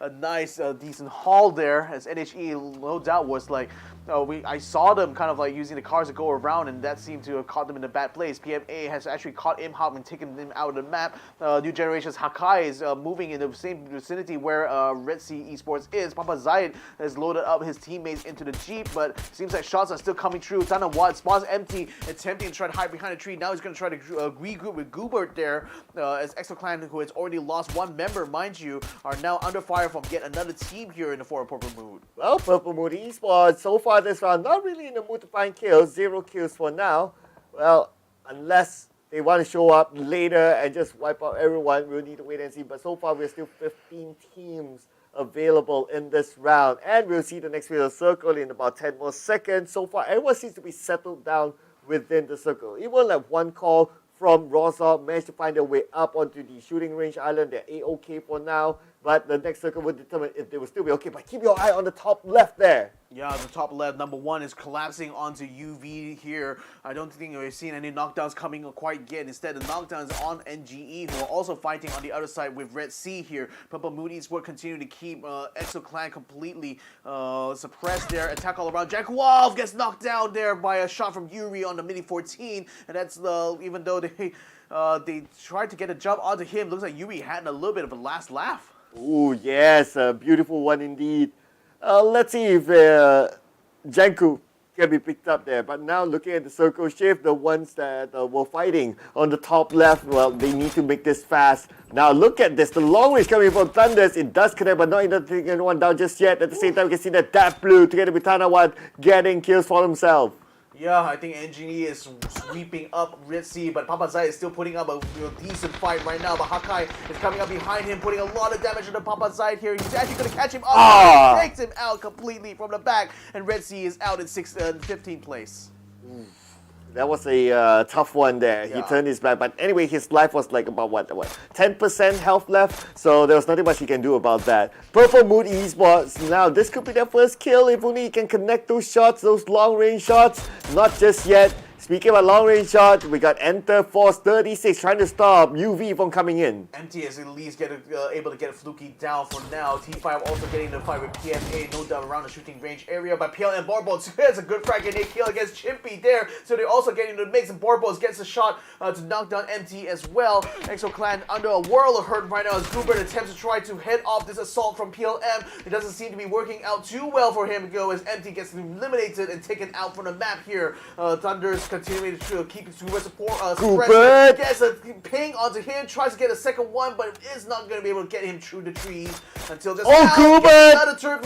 a nice, decent haul there, as NHE no doubt was like I saw them kind of like using the cars to go around, and that seemed to have caught them in a bad place. PMA has actually caught Imhop and taken them out of the map. New Generation's Hakai is moving in the same vicinity where Redsea Esports is. Papa Zayed has loaded up his teammates into the Jeep, but seems like shots are still coming through. Tanawad spawns empty, attempting to try to hide behind a tree. Now he's going to try to regroup with Goobert there, as EXO Clan, who has already lost one member, mind you, are now under fire from yet another team here in the forward Purple Mood. Well, Purple Mood Esports, so far this round, not really in the mood to find kills. 0 kills for now. Well, unless they want to show up later and just wipe out everyone, we'll need to wait and see. But so far, we're still 15 teams available in this round. And we'll see the next fatal circle in about 10 more seconds. So far, everyone seems to be settled down within the circle. Even like one call from Rosa managed to find their way up onto the shooting range island. They're A-OK for now. But the next circle will determine if they will still be okay. But keep your eye on the top left there. Yeah, the top left, number 1 is collapsing onto UV here. I don't think we've seen any knockdowns coming quite yet. Instead, the knockdowns on NGE, who are also fighting on the other side with Redsea here. Purple Mood Esports continue to keep EXO Clan completely suppressed there. Attack all around. Jack Wolf gets knocked down there by a shot from Yuri on the Mini 14. And that's even though they tried to get a jump onto him, looks like Yuri had a little bit of a last laugh. Ooh, yes, a beautiful one indeed. Let's see if Janku can be picked up there. But now looking at the circle shift, the ones that were fighting on the top left, well, they need to make this fast. Now look at this, the long range coming from Thunders. It does connect, but not enough to take anyone down just yet. At the same time, we can see that Blue together with Tanawad getting kills for himself. Yeah, I think NGE is sweeping up Redsea, but Papa Zai is still putting up a decent fight right now. But Hakai is coming up behind him, putting a lot of damage on the Papa Zai here. He's actually going to catch him up. He takes him out completely from the back, and Redsea is out in 15th place. That was a tough one there. Yeah. He turned his back. But anyway, his life was like about what 10% health left. So there was nothing much he can do about that. Purple Mood Esports. Now, this could be their first kill if only he can connect those shots, those long-range shots. Not just yet. Speaking about long-range shot, we got Enter Force 36 trying to stop UV from coming in. MT is at least able to get Fluky down for now. T5 also getting the fight with PMA, no doubt around the shooting range area. But PLM Borbos has a good frag grenade kill against Chimpy there. So they're also getting the mix, and Borbos gets a shot to knock down MT as well. EXO Clan under a whirl of hurt right now as Goobert attempts to try to head off this assault from PLM. It doesn't seem to be working out too well for him to go as MT gets eliminated and taken out from the map here. Thunder's continuing to keep his Goobert gets a ping onto him, tries to get a second one, but it is not going to be able to get him through the trees until just now. Goobert! Another turn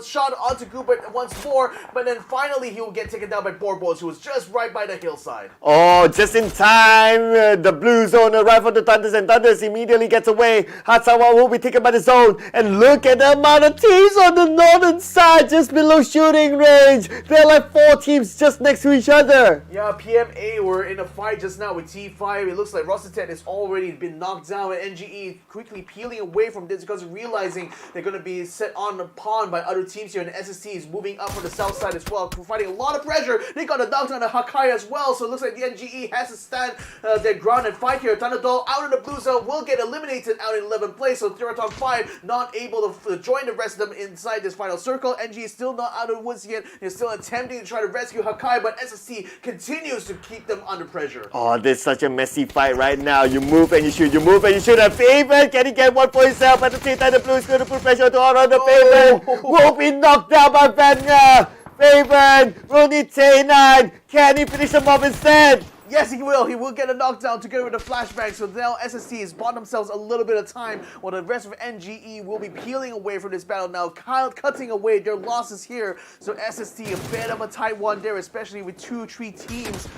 shot onto Goobert once more, but then finally he will get taken down by Borbos, who was just right by the hillside. Oh, just in time. The blue zone arrives on the Thunders, and Thunders immediately gets away. Hatsawa will be taken by the zone, and look at the amount of teams on the northern side, just below shooting range. There are like 4 teams just next to each other. Yeah, PMA were in a fight just now with T5. It looks like Rostetet has already been knocked down, and NGE quickly peeling away from this because realizing they're going to be set on the pawn by other teams here, and SST is moving up from the south side as well, fighting a lot of pressure. They got a knockdown on Hakai as well, so it looks like the NGE has to stand their ground and fight here. Thunderdol out in the blue zone will get eliminated out in 11th place, so Theeerathon FIVE not able to join the rest of them inside this final circle. NGE is still not out of the woods yet. They're still attempting to try to rescue Hakai, but SST continues to keep them under pressure. Oh, this is such a messy fight right now. You move and you shoot, you move and you shoot. A Favorite, can he get one for himself? At the same time, the blue is going to put pressure to all on the Favorite. Will be knocked down by Venom. Favorite will need T9. Can he finish him off instead? Yes, he will. He will get a knockdown together with a flashbang. So now SST has bought themselves a little bit of time while the rest of NGE will be peeling away from this battle now. Kyle cutting away their losses here. So SST a bit of a tight one there, especially with 2-3 teams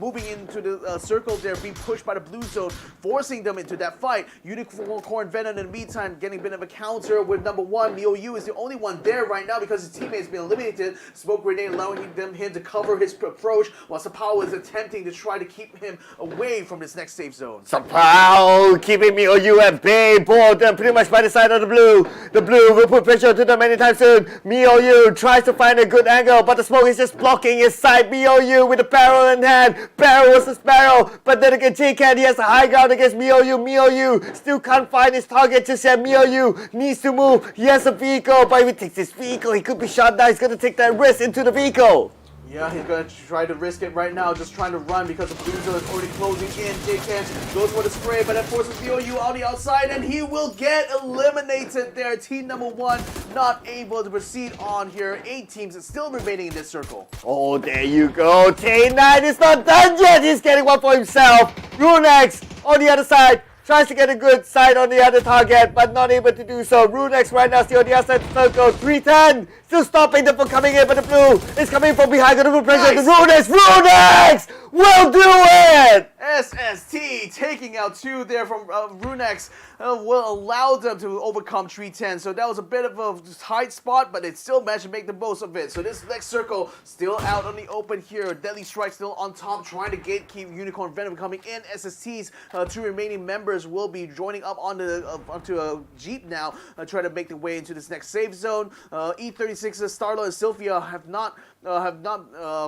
moving into the circle there, being pushed by the blue zone, forcing them into that fight. Unicorn Venom in the meantime getting a bit of a counter with number 1. Miou is the only one there right now because his teammate has been eliminated. Smoke grenade allowing him to cover his approach while Sapawa is attempting to try to to keep him away from this next safe zone. Somehow keeping MiYoU at bay, bored pretty much by the side of the blue. The blue will put pressure to them anytime soon. MiYoU tries to find a good angle, but the smoke is just blocking his side. MiYoU with the barrel in hand. Barrel versus barrel, but then again JCan, he has a high ground against MiYoU. MiYoU still can't find his target just yet. MiYoU needs to move. He has a vehicle, but if he takes his vehicle, he could be shot down. He's going to take that risk into the vehicle. Yeah, he's going to try to risk it right now, just trying to run because the blue zone is already closing in. JCan goes for the spray, but that forces MiYoU on the outside, and he will get eliminated there. Team number 1 not able to proceed on here. 8 teams still remaining in this circle. Oh, there you go. K9 is not done yet. He's getting one for himself. Runex on the other side. Tries to get a good sight on the other target, but not able to do so. Runex right now still on the outside of the circle. 310, still stopping them from coming in, but the blue is coming from behind. Gonna put pressure on the Runex will do it! SST taking out 2 there from Runex will allow them to overcome 310. So that was a bit of a tight spot, but they still managed to make the most of it. So this next circle still out on the open here. Deadly Strike still on top, trying to gatekeep Unicorn Venom coming in. SST's 2 remaining members will be joining up onto a Jeep now, trying to make their way into this next safe zone. E36's Starlo and Sylvia have not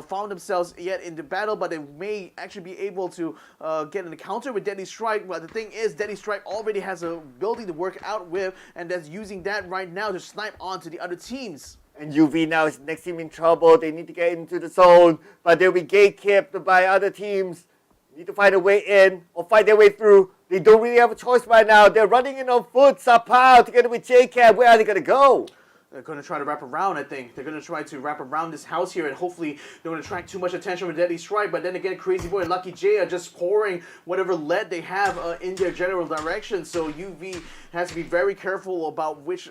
found themselves yet in the battle, but they may actually be able to get an encounter with Deadly Strike. But the thing is, Deadly Strike already has a building to work out with, and that's using that right now to snipe onto the other teams. And UV now is next team in trouble. They need to get into the zone, but they'll be gate-kept by other teams. Need to find a way in or find their way through. They don't really have a choice right now. They're running in on foot. Sapao together with JCan. Where are they going to go? They're going to try to wrap around, I think. They're going to try to wrap around this house here, and hopefully they don't attract too much attention with Deadly Strike. But then again, Crazy Boy and Lucky J are just pouring whatever lead they have in their general direction. So UV has to be very careful about which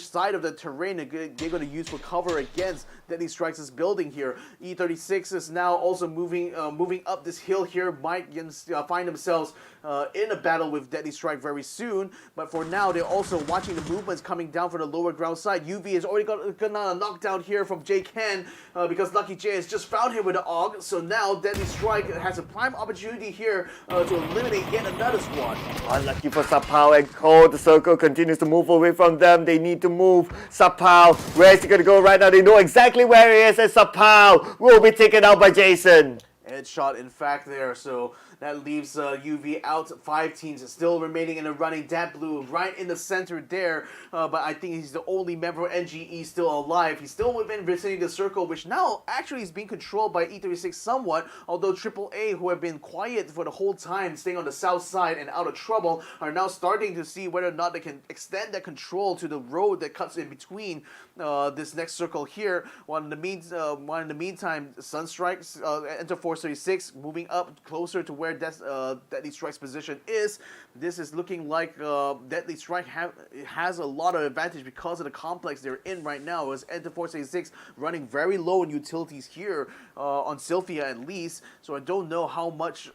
side of the terrain they're going to use for cover against Deadly Strike's building here. E36 is now also moving up this hill here. Might find themselves in a battle with Deadly Strike very soon. But for now, they're also watching the movements coming down from the lower ground side. UV has already got a knockdown here from JCan because Lucky J has just found him with the AUG. So now Deadly Strike has a prime opportunity here to eliminate yet another squad. Unlucky for Sapao and Cole. The circle continues to move away from them. They need to move. Sapao, where is he going to go right now? They know exactly where he is, and Sapao will be taken out by Jason. Headshot, in fact, there. So that leaves UV out. 5 teams still remaining in the running. Dat Blue right in the center there. But I think he's the only member of NGE still alive. He's still within vicinity of the circle, which now actually is being controlled by E36 somewhat. Although AAA, who have been quiet for the whole time, staying on the south side and out of trouble, are now starting to see whether or not they can extend that control to the road that cuts in between this next circle here. While in the meantime, Sunstrike, Enter Force 36, moving up closer to where Deadly Strike's position is. This is looking like Deadly Strike has a lot of advantage because of the complex they're in right now. As Enter Force 36 running very low in utilities here on Sylvia at least. So I don't know how much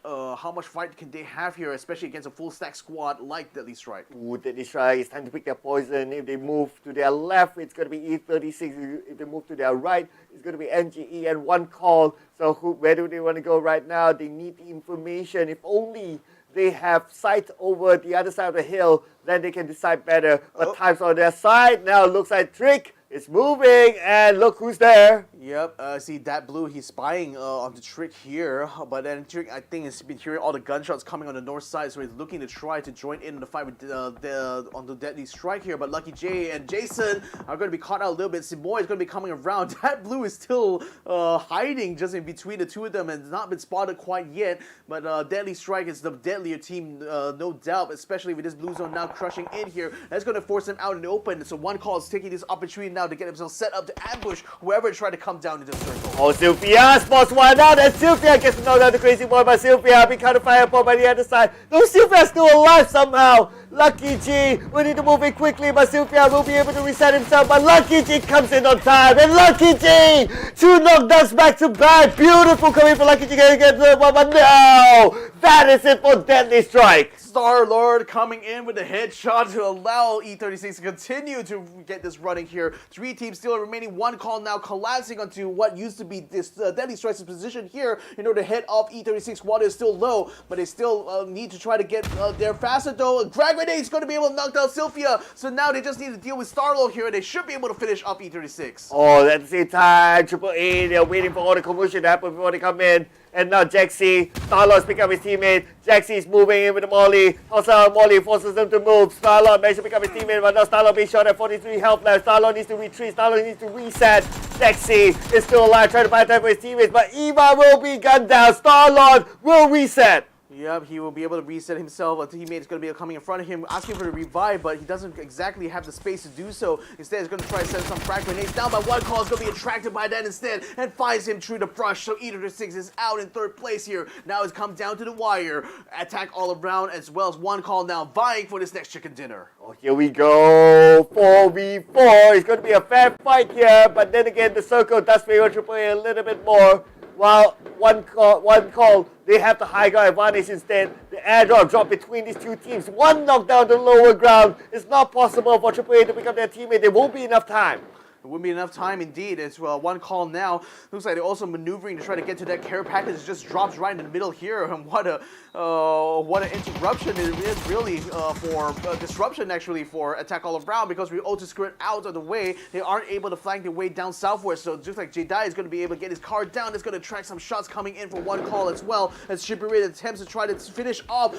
fight can they have here, especially against a full stack squad like Deadly Strike. Ooh, Deadly Strike, it's time to pick their poison. If they move to their left, it's going to be E36. If they move to their right, it's going to be NGE and one call. So where do they want to go right now? They need the information. If only they have sight over the other side of the hill, then they can decide better. But time's on their side. Now looks like Trick is moving, and look who's there. Yep, see Dat Blue, he's spying on the Trick here, but then Trick, I think, has been hearing all the gunshots coming on the north side, so he's looking to try to join in the fight with on the Deadly Strike here. But Lucky J and Jason are going to be caught out a little bit. Simoy is going to be coming around. Dat Blue is still hiding just in between the two of them and has not been spotted quite yet. But Deadly Strike is the deadlier team, no doubt, especially with this blue zone now crushing in here. That's going to force them out in the open. So one call is taking this opportunity now to get themselves set up to ambush whoever tried to come down into the circle. Oh, Sylvia spots one out, and Sylvia gets to know that the Crazy Boy, but Sylvia being kind of fired upon by the other side. No, Sylvia's still alive somehow. Lucky G will need to move in quickly, but Sylvia will be able to reset himself. But Lucky G comes in on time, and Lucky G 2 knockdowns back to back. Beautiful coming for Lucky G against the one, but no, that is it for Deadly Strike. Star-Lord coming in with a headshot to allow E36 to continue to get this running here. 3 teams still remaining. 1 call now collapsing onto what used to to be this Deadly Strike's position here in order to head off E36. Water is still low, but they still need to try to get there faster though. Grab Grenade is going to be able to knock down Sylphia, so now they just need to deal with Starlo here, and they should be able to finish off E36. Oh, at the same time, Triple A, they're waiting for all the commotion to happen before they come in. And now Jaxi, Starlord's picking up his teammate. Jaxi's moving in with the Molly. Also, Molly forces them to move. Starlord managed to pick up his teammate, but now Starlord being shot at 43 health left. Starlord needs to retreat. Starlord needs to reset. Jaxi is still alive, trying to buy time for his teammates, but Eva will be gunned down. Starlord will reset. Yep, he will be able to reset himself. A teammate is going to be coming in front of him, asking for the revive, but he doesn't exactly have the space to do so. Instead, he's going to try to send some frag grenades down, but one call is going to be attracted by that instead and finds him through the brush. So E36 is out in third place here. Now it's come down to the wire. Attack all around, as well as one call now vying for this next chicken dinner. Oh, here we go. 4v4. It's going to be a fair fight here, but then again, the circle does favor Triple A a little bit more. While one call, they have the high ground advantage instead. The airdrop drop between these two teams. One knockdown to lower ground. It's not possible for Triple A to pick up their teammate. There won't be enough time. It wouldn't be enough time indeed. It's one call now. Looks like they're also maneuvering to try to get to that care package. It just drops right in the middle here. And what an interruption it is really for disruption actually for Attack All Around, because we auto skirt out of the way. They aren't able to flank their way down southward. So just like Jedi is going to be able to get his card down, it's going to attract some shots coming in for one call as well. As Shibuya attempts to try to finish off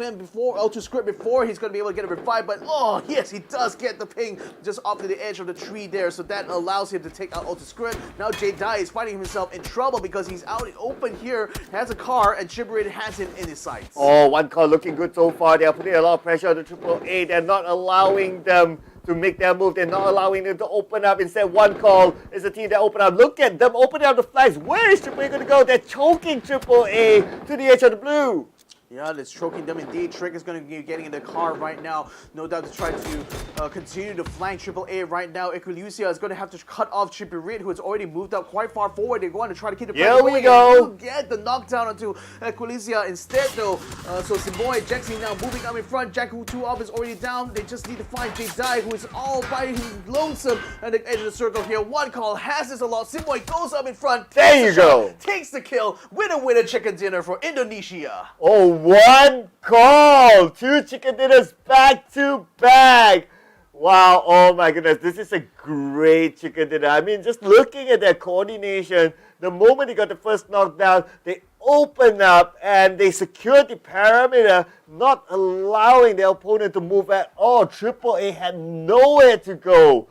him before auto skirt before he's going to be able to get a revive. But oh yes, he does get the ping just off to the edge of the tree there, so that allows him to take out Ultra Squid. Now Jedi is finding himself in trouble because he's out in open here, has a car, and Shibuya has him in his sights. Oh, one call looking good so far. They are putting a lot of pressure on the Triple A. They're not allowing them to make their move. They're not allowing them to open up. Instead, one call is the team that open up. Look at them opening up the flags. Where is Triple A going to go? They're choking Triple A to the edge of the blue. Yeah, it's choking them indeed. Trick is going to be getting in the car right now. No doubt to try to continue to flank Triple A right now. Equilucia is going to have to cut off Chipirit, who has already moved up quite far forward. They're going to try to keep the pressure going. Here we go. Get the knockdown onto Equilucia instead, though. So Simboy, Jaxi now moving up in front. Jakku 2 off is already down. They just need to find Jedi, who is all by his lonesome at the edge of the circle here. One call has this a lot. Simboy goes up in front. There you go. Takes the kill. Winner chicken dinner for Indonesia. Oh, one call! 2 chicken dinners back to back! Wow, oh my goodness, this is a great chicken dinner. I mean, just looking at their coordination, the moment they got the first knockdown, they open up and they secured the perimeter, not allowing their opponent to move at all. Triple A had nowhere to go.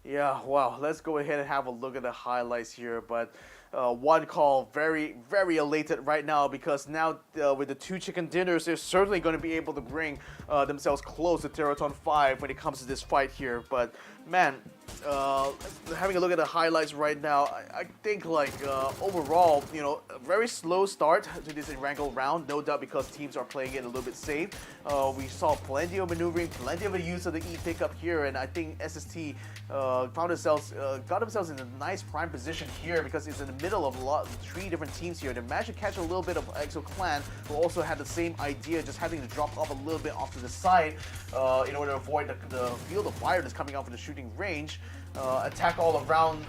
Yeah, wow, let's go ahead and have a look at the highlights here, but one call, very, very elated right now, because now with the 2 chicken dinners, they're certainly going to be able to bring themselves close to Theeerathon 5 when it comes to this fight here. But man, having a look at the highlights right now, I think like overall, you know, a very slow start to this Wrangle round, no doubt because teams are playing it a little bit safe. We saw plenty of maneuvering, plenty of the use of the E pickup here, and I think SST got themselves in a nice prime position here because it's in the middle of 3 different teams here. They managed to catch a little bit of EXO Clan, who also had the same idea, just having to drop off a little bit off to the side in order to avoid the field of fire that's coming out from the shooting range. Attack All Around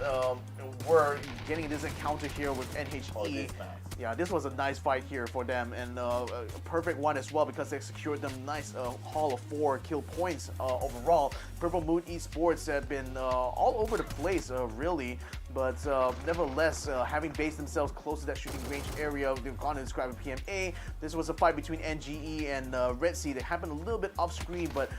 were getting this encounter here with NHE. Oh, this nice. Yeah, this was a nice fight here for them, and a perfect one as well because they secured them nice haul of 4 kill points overall. Purple Moon Esports have been all over the place, really, but nevertheless, having based themselves close to that shooting range area, they've gone and described PMA. This was a fight between NGE and Redsea that happened a little bit off screen, but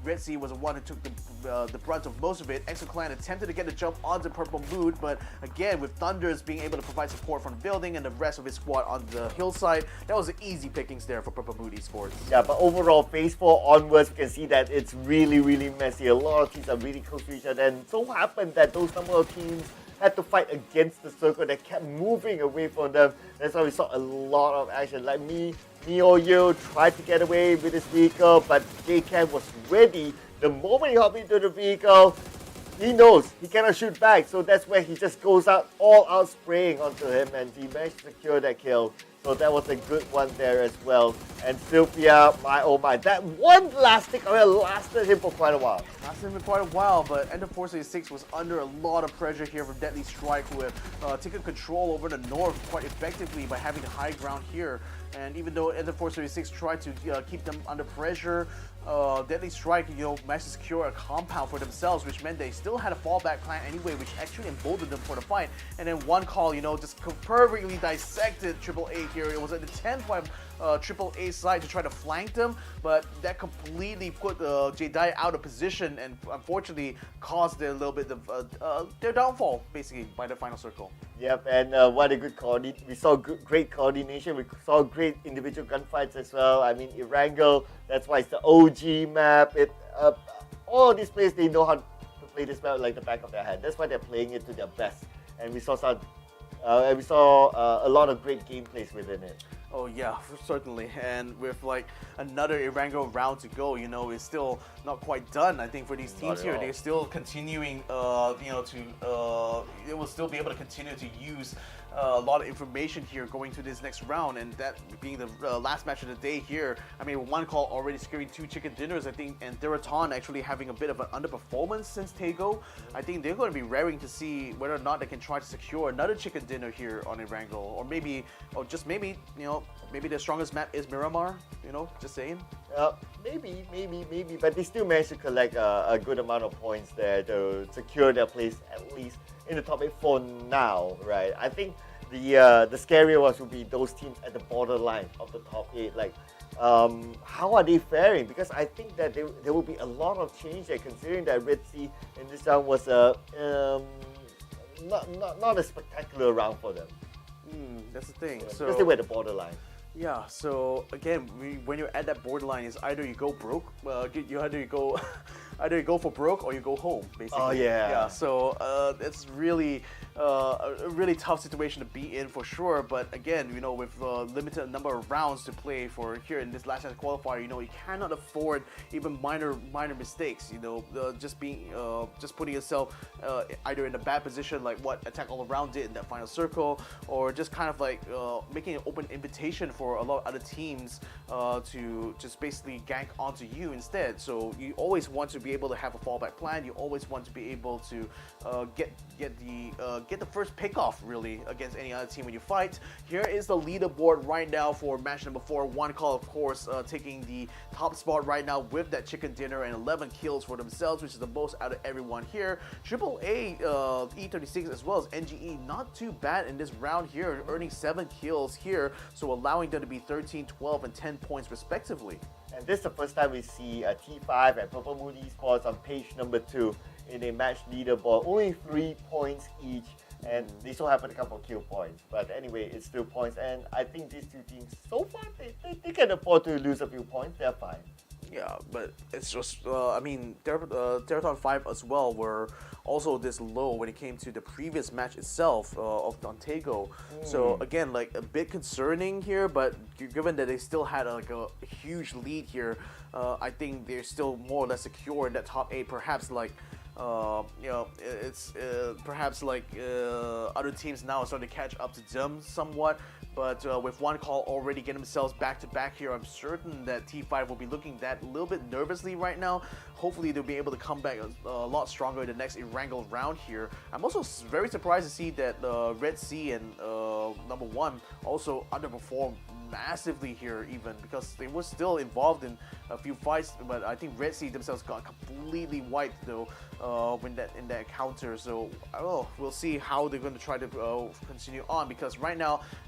Redsea was the one who took the brunt of most of it. EXO Clan attempted to get a jump onto Purple Moon, but again, with Thunders being able to provide support from the building and the rest of his squad on the hillside, that was the easy pickings there for Purple Moon Esports. Yeah, but overall, Phase 4 onwards, we can see that it's really, really messy. A lot of teams are really close to each other, and so happened that those number of teams had to fight against the circle that kept moving away from them. That's why we saw a lot of action. Like Mioyo tried to get away with his vehicle, but J-Cam was ready. The moment he hopped into the vehicle, he knows he cannot shoot back, so that's where he just goes out, all out spraying onto him, and he managed to secure that kill. So that was a good one there as well. And Sylvia, my oh my, that one last tick lasted him for quite a while. Lasted him for quite a while, but Ender Force 86 was under a lot of pressure here from Deadly Strike, who have taken control over the north quite effectively by having the high ground here. And even though Ender Force 36 tried to keep them under pressure, Deadly Strike, managed to secure a compound for themselves, which meant they still had a fallback plan anyway, which actually emboldened them for the fight. And then one call, just perfectly dissected AAA here. It was at the 10-point AAA side to try to flank them, but that completely put J-Dye out of position and unfortunately caused a little bit of their downfall, basically, by the final circle. Yep, and what a good coordination. We saw great coordination. We saw great individual gunfights as well. I mean, Erangel, that's why it's the OG map. All these players, they know how to play this map like the back of their hand. That's why they're playing it to their best. And we saw a lot of great gameplays within it. Oh yeah, certainly. And with like another Erangel round to go, it's still not quite done. I think for these teams here, they're still continuing, they will still be able to continue to use a lot of information here going to this next round, and that being the last match of the day here. I mean, one call already securing 2 chicken dinners, I think, and Theeerathon actually having a bit of an underperformance since Tego. I think they're going to be raring to see whether or not they can try to secure another chicken dinner here on Erangel, or maybe, maybe their strongest map is Miramar. Just saying. Maybe, but they still managed to collect a good amount of points there to secure their place at least in the top 8 for now, right? I think the scarier ones would be those teams at the borderline of the top 8. Like, how are they faring? Because I think that there will be a lot of change there, considering that Redsea in this round was not a spectacular round for them. That's the thing. Yeah, so because they were at the borderline. Yeah, so again, when you're at that borderline, it's either you go broke, either you go for broke or you go home, basically. Oh yeah. Yeah, so it's really a really tough situation to be in for sure. But again, with a limited number of rounds to play for here in this last chance qualifier, you cannot afford even minor mistakes. Just putting yourself either in a bad position like what Attack All Around did in that final circle, or just kind of like making an open invitation for a lot of other teams to just basically gank onto you instead. So you always want to be able to have a fallback plan. You always want to be able to get the first pick off really against any other team when you fight. Here is the leaderboard right now for match number 4. One call, of course, taking the top spot right now with that chicken dinner and 11 kills for themselves, which is the most out of everyone here. AAA E36 as well as NGE, not too bad in this round here, earning 7 kills here, so allowing them to be 13, 12, and 10 points respectively. And this is the first time we see T5 and Purple Moon Esports on page number 2 in a match leaderboard. Only 3 points each, and they so happen to come for kill points. But anyway, it's still points, and I think these two teams, so far, they can afford to lose a few points. They're fine. Yeah, but it's just, Theeerathon FIVE as well were also this low when it came to the previous match itself of Dontego. So again, like a bit concerning here, but given that they still had like a huge lead here, I think they're still more or less secure in that top 8. Perhaps like it's perhaps like other teams now are starting to catch up to them somewhat. But with one call already getting themselves back to back here, I'm certain that T5 will be looking that a little bit nervously right now. Hopefully they'll be able to come back a lot stronger in the next Erangel round here. I'm also very surprised to see that Redsea and number 1 also underperformed massively here, even because they were still involved in a few fights, but I think Redsea themselves got completely wiped though in that encounter. So we'll see how they're going to try to continue on, because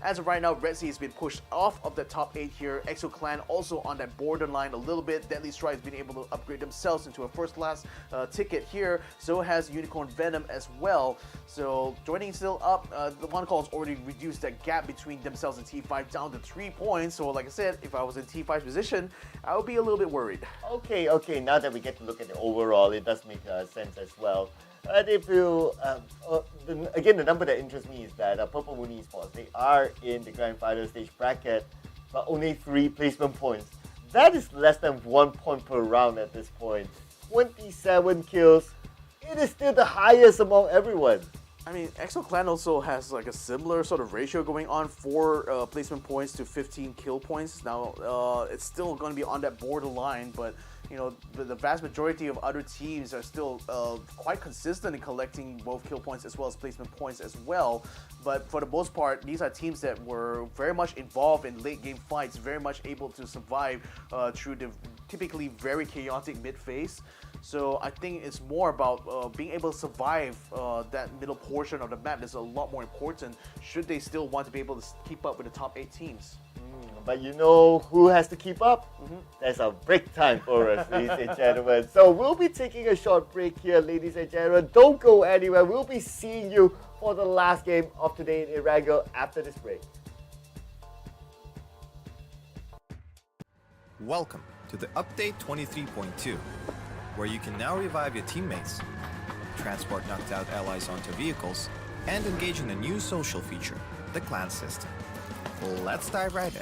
as of right now, Redsea has been pushed off of the top 8 here. EXO Clan also on that borderline a little bit. Deadly Strike has been able to upgrade themselves into a first class ticket here. So has Unicorn Venom as well. So joining still up, the one call has already reduced that gap between themselves and T5 down to 3 points. So like I said, if I was in T5's position, I would be a little bit worried. Okay, now that we get to look at the overall, it does make sense as well. If you, again, the number that interests me is that Purple Moon Esports, they are in the Grand Final stage bracket, but only 3 placement points. That is less than 1 point per round at this point. 27 kills. It is still the highest among everyone. I mean, EXO Clan also has like a similar sort of ratio going on, 4 placement points to 15 kill points. Now, it's still going to be on that borderline, but you know, the vast majority of other teams are still quite consistent in collecting both kill points as well as placement points as well. But for the most part, these are teams that were very much involved in late game fights, very much able to survive through the typically very chaotic mid phase. So I think it's more about being able to survive that middle portion of the map is a lot more important should they still want to be able to keep up with the top 8 teams. But you know who has to keep up? That's a break time for us, ladies and gentlemen. So we'll be taking a short break here, ladies and gentlemen. Don't go anywhere. We'll be seeing you for the last game of today in Irregular after this break. Welcome to the update 23.2, where you can now revive your teammates, transport knocked out allies onto vehicles, and engage in a new social feature, the clan system. Let's dive right in.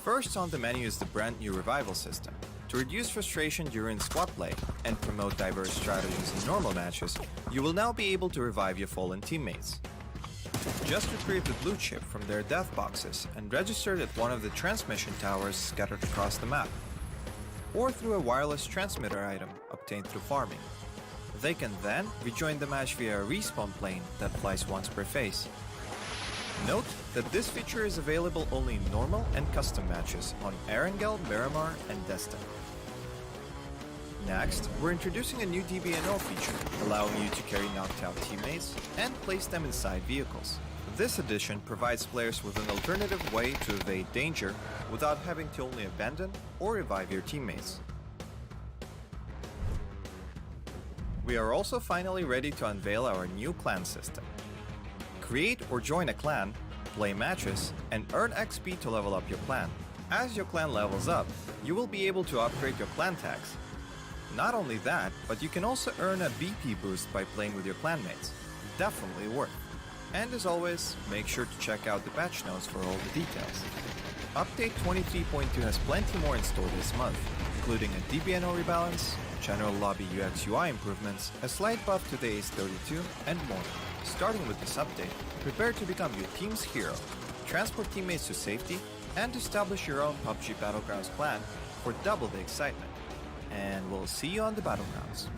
First on the menu is the brand new revival system. To reduce frustration during squad play and promote diverse strategies in normal matches, you will now be able to revive your fallen teammates. Just retrieve the blue chip from their death boxes and register it at one of the transmission towers scattered across the map, or through a wireless transmitter item obtained through farming. They can then rejoin the match via a respawn plane that flies once per phase. Note that this feature is available only in normal and custom matches on Erangel, Miramar, and Destin. Next, we're introducing a new DBNO feature, allowing you to carry knocked out teammates and place them inside vehicles. This addition provides players with an alternative way to evade danger without having to only abandon or revive your teammates. We are also finally ready to unveil our new clan system. Create or join a clan, play matches, and earn XP to level up your clan. As your clan levels up, you will be able to upgrade your clan tags. Not only that, but you can also earn a BP boost by playing with your clanmates. Definitely worth. And as always, make sure to check out the patch notes for all the details. Update 23.2 has plenty more in store this month, including a DBNO rebalance, general lobby UX UI improvements, a slight buff to the Ace 32, and more. Starting with this update, prepare to become your team's hero, transport teammates to safety, and establish your own PUBG Battlegrounds clan for double the excitement. And we'll see you on the Battlegrounds.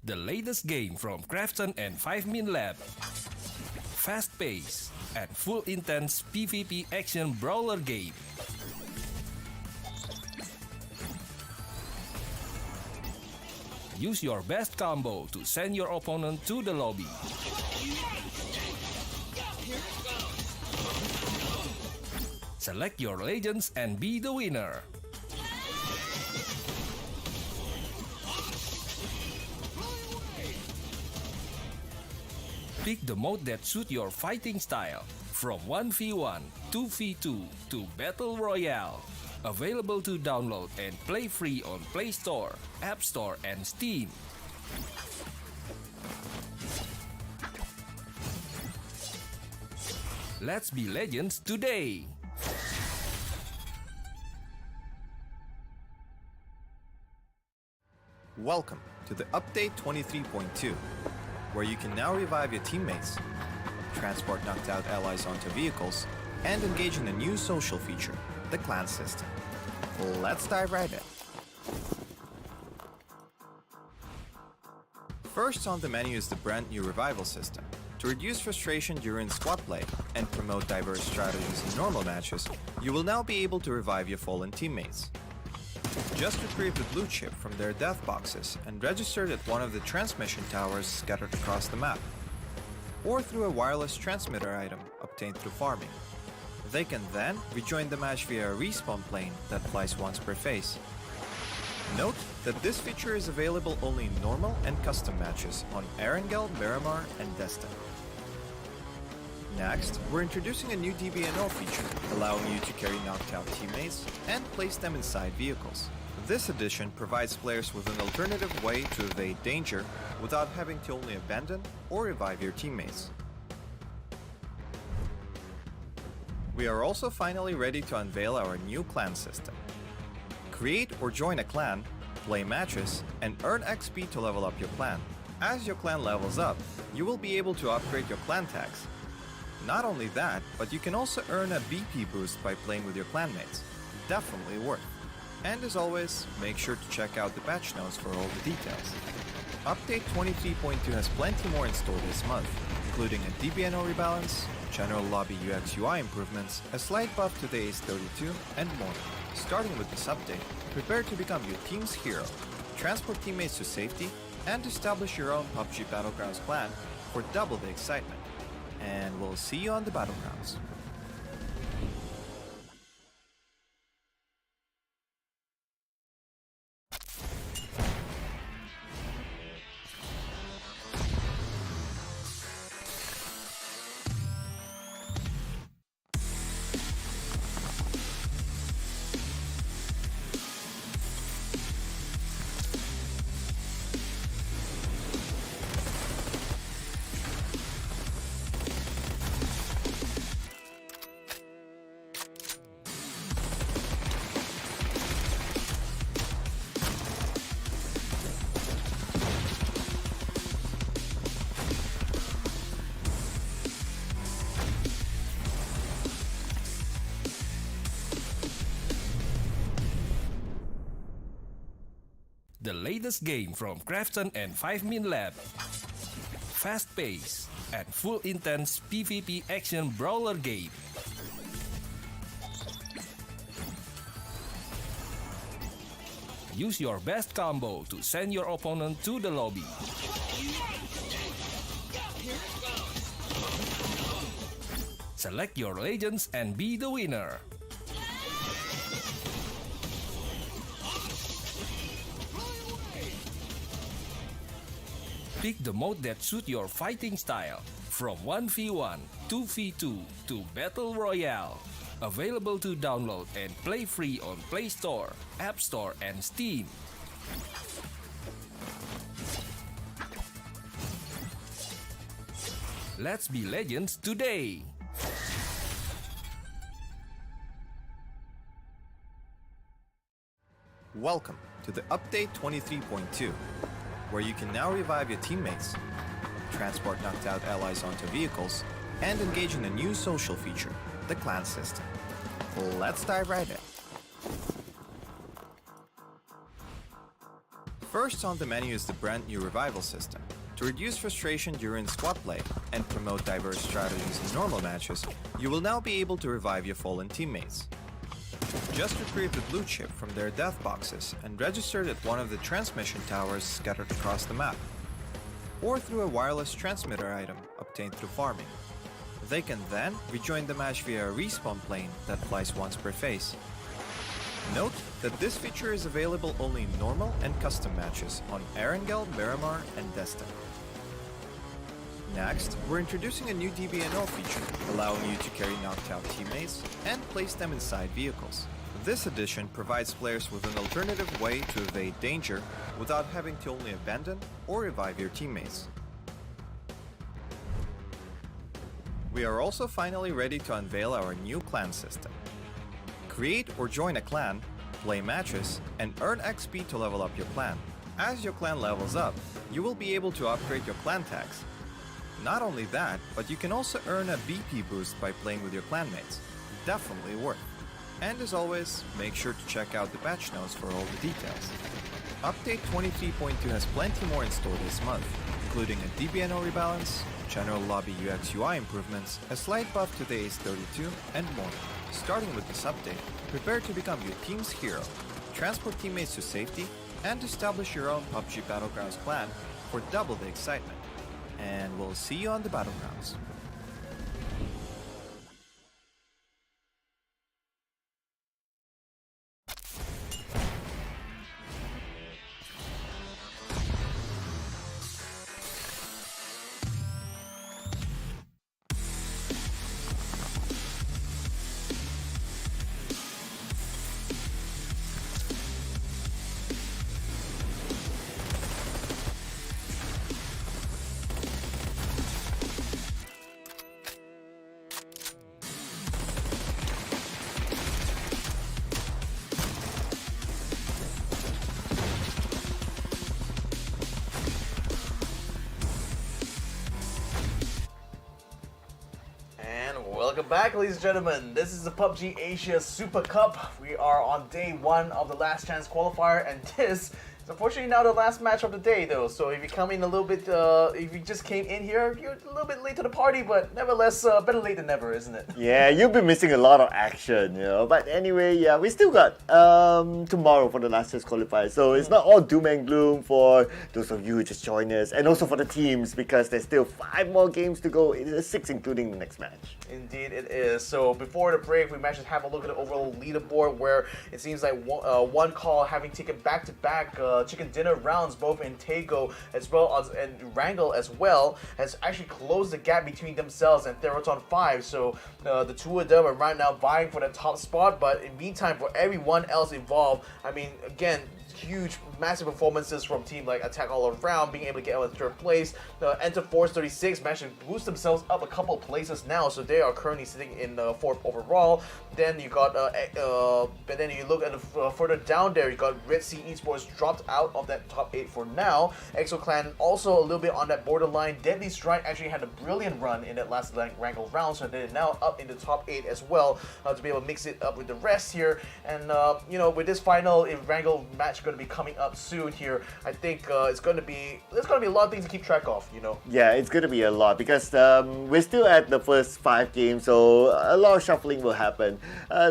The latest game from Krafton and 5 Min Lab. Fast pace and full intense PvP action brawler game. Use your best combo to send your opponent to the lobby. Select your legends and be the winner. Pick the mode that suits your fighting style, from 1v1, 2v2 to Battle Royale. Available to download and play free on Play Store, App Store and Steam. Let's be legends today! Welcome to the update 23.2, where you can now revive your teammates, transport knocked out allies onto vehicles, and engage in a new social feature, the clan system. Let's dive right in. First on the menu is the brand new revival system. To reduce frustration during squad play and promote diverse strategies in normal matches, you will now be able to revive your fallen teammates. Just retrieve the blue chip from their death boxes and register it at one of the transmission towers scattered across the map, or through a wireless transmitter item obtained through farming. They can then rejoin the match via a respawn plane that flies once per phase. Note that this feature is available only in normal and custom matches on Erangel, Miramar, and Jester. Next, we're introducing a new DBNO feature, allowing you to carry knocked out teammates and place them inside vehicles. This addition provides players with an alternative way to evade danger without having to only abandon or revive your teammates. We are also finally ready to unveil our new clan system. Create or join a clan, play matches, and earn XP to level up your clan. As your clan levels up, you will be able to upgrade your clan tags. Not only that, but you can also earn a BP boost by playing with your clanmates. Definitely worth. And as always, make sure to check out the patch notes for all the details. Update 23.2 has plenty more in store this month, including a DBNO rebalance, general lobby UX UI improvements, a slight buff to the Ace32, and more. Starting with this update, prepare to become your team's hero, transport teammates to safety, and establish your own PUBG Battlegrounds clan for double the excitement. And we'll see you on the Battlegrounds. The latest game from Krafton and 5min Lab. Fast pace and full intense PvP action brawler game. Use your best combo to send your opponent to the lobby. Select your legends and be the winner. Pick the mode that suits your fighting style, from 1v1, 2v2 to Battle Royale. Available to download and play free on Play Store, App Store, and Steam. Let's be legends today! Welcome to the Update 23.2, where you can now revive your teammates, transport knocked out allies onto vehicles, and engage in a new social feature, the clan system. Let's dive right in. First on the menu is the brand new revival system. To reduce frustration during squad play and promote diverse strategies in normal matches, you will now be able to revive your fallen teammates. Just retrieve the blue chip from their death boxes and register it at one of the transmission towers scattered across the map, or through a wireless transmitter item obtained through farming. They can then rejoin the match via a respawn plane that flies once per phase. Note that this feature is available only in normal and custom matches on Erangel, Miramar, and Jester. Next, we're introducing a new DBNO feature, allowing you to carry knocked out teammates and place them inside vehicles. This addition provides players with an alternative way to evade danger without having to only abandon or revive your teammates. We are also finally ready to unveil our new clan system. Create or join a clan, play matches, and earn XP to level up your clan. As your clan levels up, you will be able to upgrade your clan tags. Not only that, but you can also earn a BP boost by playing with your clanmates. Definitely worth. And as always, make sure to check out the patch notes for all the details. Update 23.2 has plenty more in store this month, including a DBNO rebalance, general lobby UX UI improvements, a slight buff to the Ace 32, and more. Starting with this update, prepare to become your team's hero, transport teammates to safety, and establish your own PUBG Battlegrounds clan for double the excitement. And we'll see you on the Battlegrounds. Welcome back, ladies and gentlemen. This is the PUBG Asia Super Cup. We are on day 1 of the last chance qualifier, and this is unfortunately now the last match of the day, though. So if you come in a little bit, if you just came in here, you're a little bit late to the party, but nevertheless, better late than never, isn't it? Yeah, you've been missing a lot of action, you know. But anyway, yeah, we still got tomorrow for the last chance qualifier. So it's not all doom and gloom for those of you who just joined us, and also for the teams, because there's still 5 more games to go. It is 6, including the next match. Indeed, it is. So before the break, we managed to have a look at the overall leaderboard, where it seems like one call having taken back-to-back chicken dinner rounds, both in Tego as well as and Wrangle as well, has actually closed the gap between themselves and Theeerathon FIVE. So the two of them are right now vying for the top spot. But in the meantime, for everyone else involved, I mean, again, huge, massive performances from team like Attack All Around, being able to get out in 3rd place. Enter Force 36 managed to boost themselves up a couple of places now, so they are currently sitting in 4th overall. Then you got, but then you look at the further down there, you got Redsea Esports dropped out of that top 8 for now. EXO Clan also a little bit on that borderline. Deadly Strike actually had a brilliant run in that last Wrangle round, so they're now up in the top 8 as well, to be able to mix it up with the rest here. And you know, with this final Wrangle match going to be coming up soon here, I think there's going to be a lot of things to keep track of, you know. Yeah, it's going to be a lot, because we're still at the first 5 games, so a lot of shuffling will happen.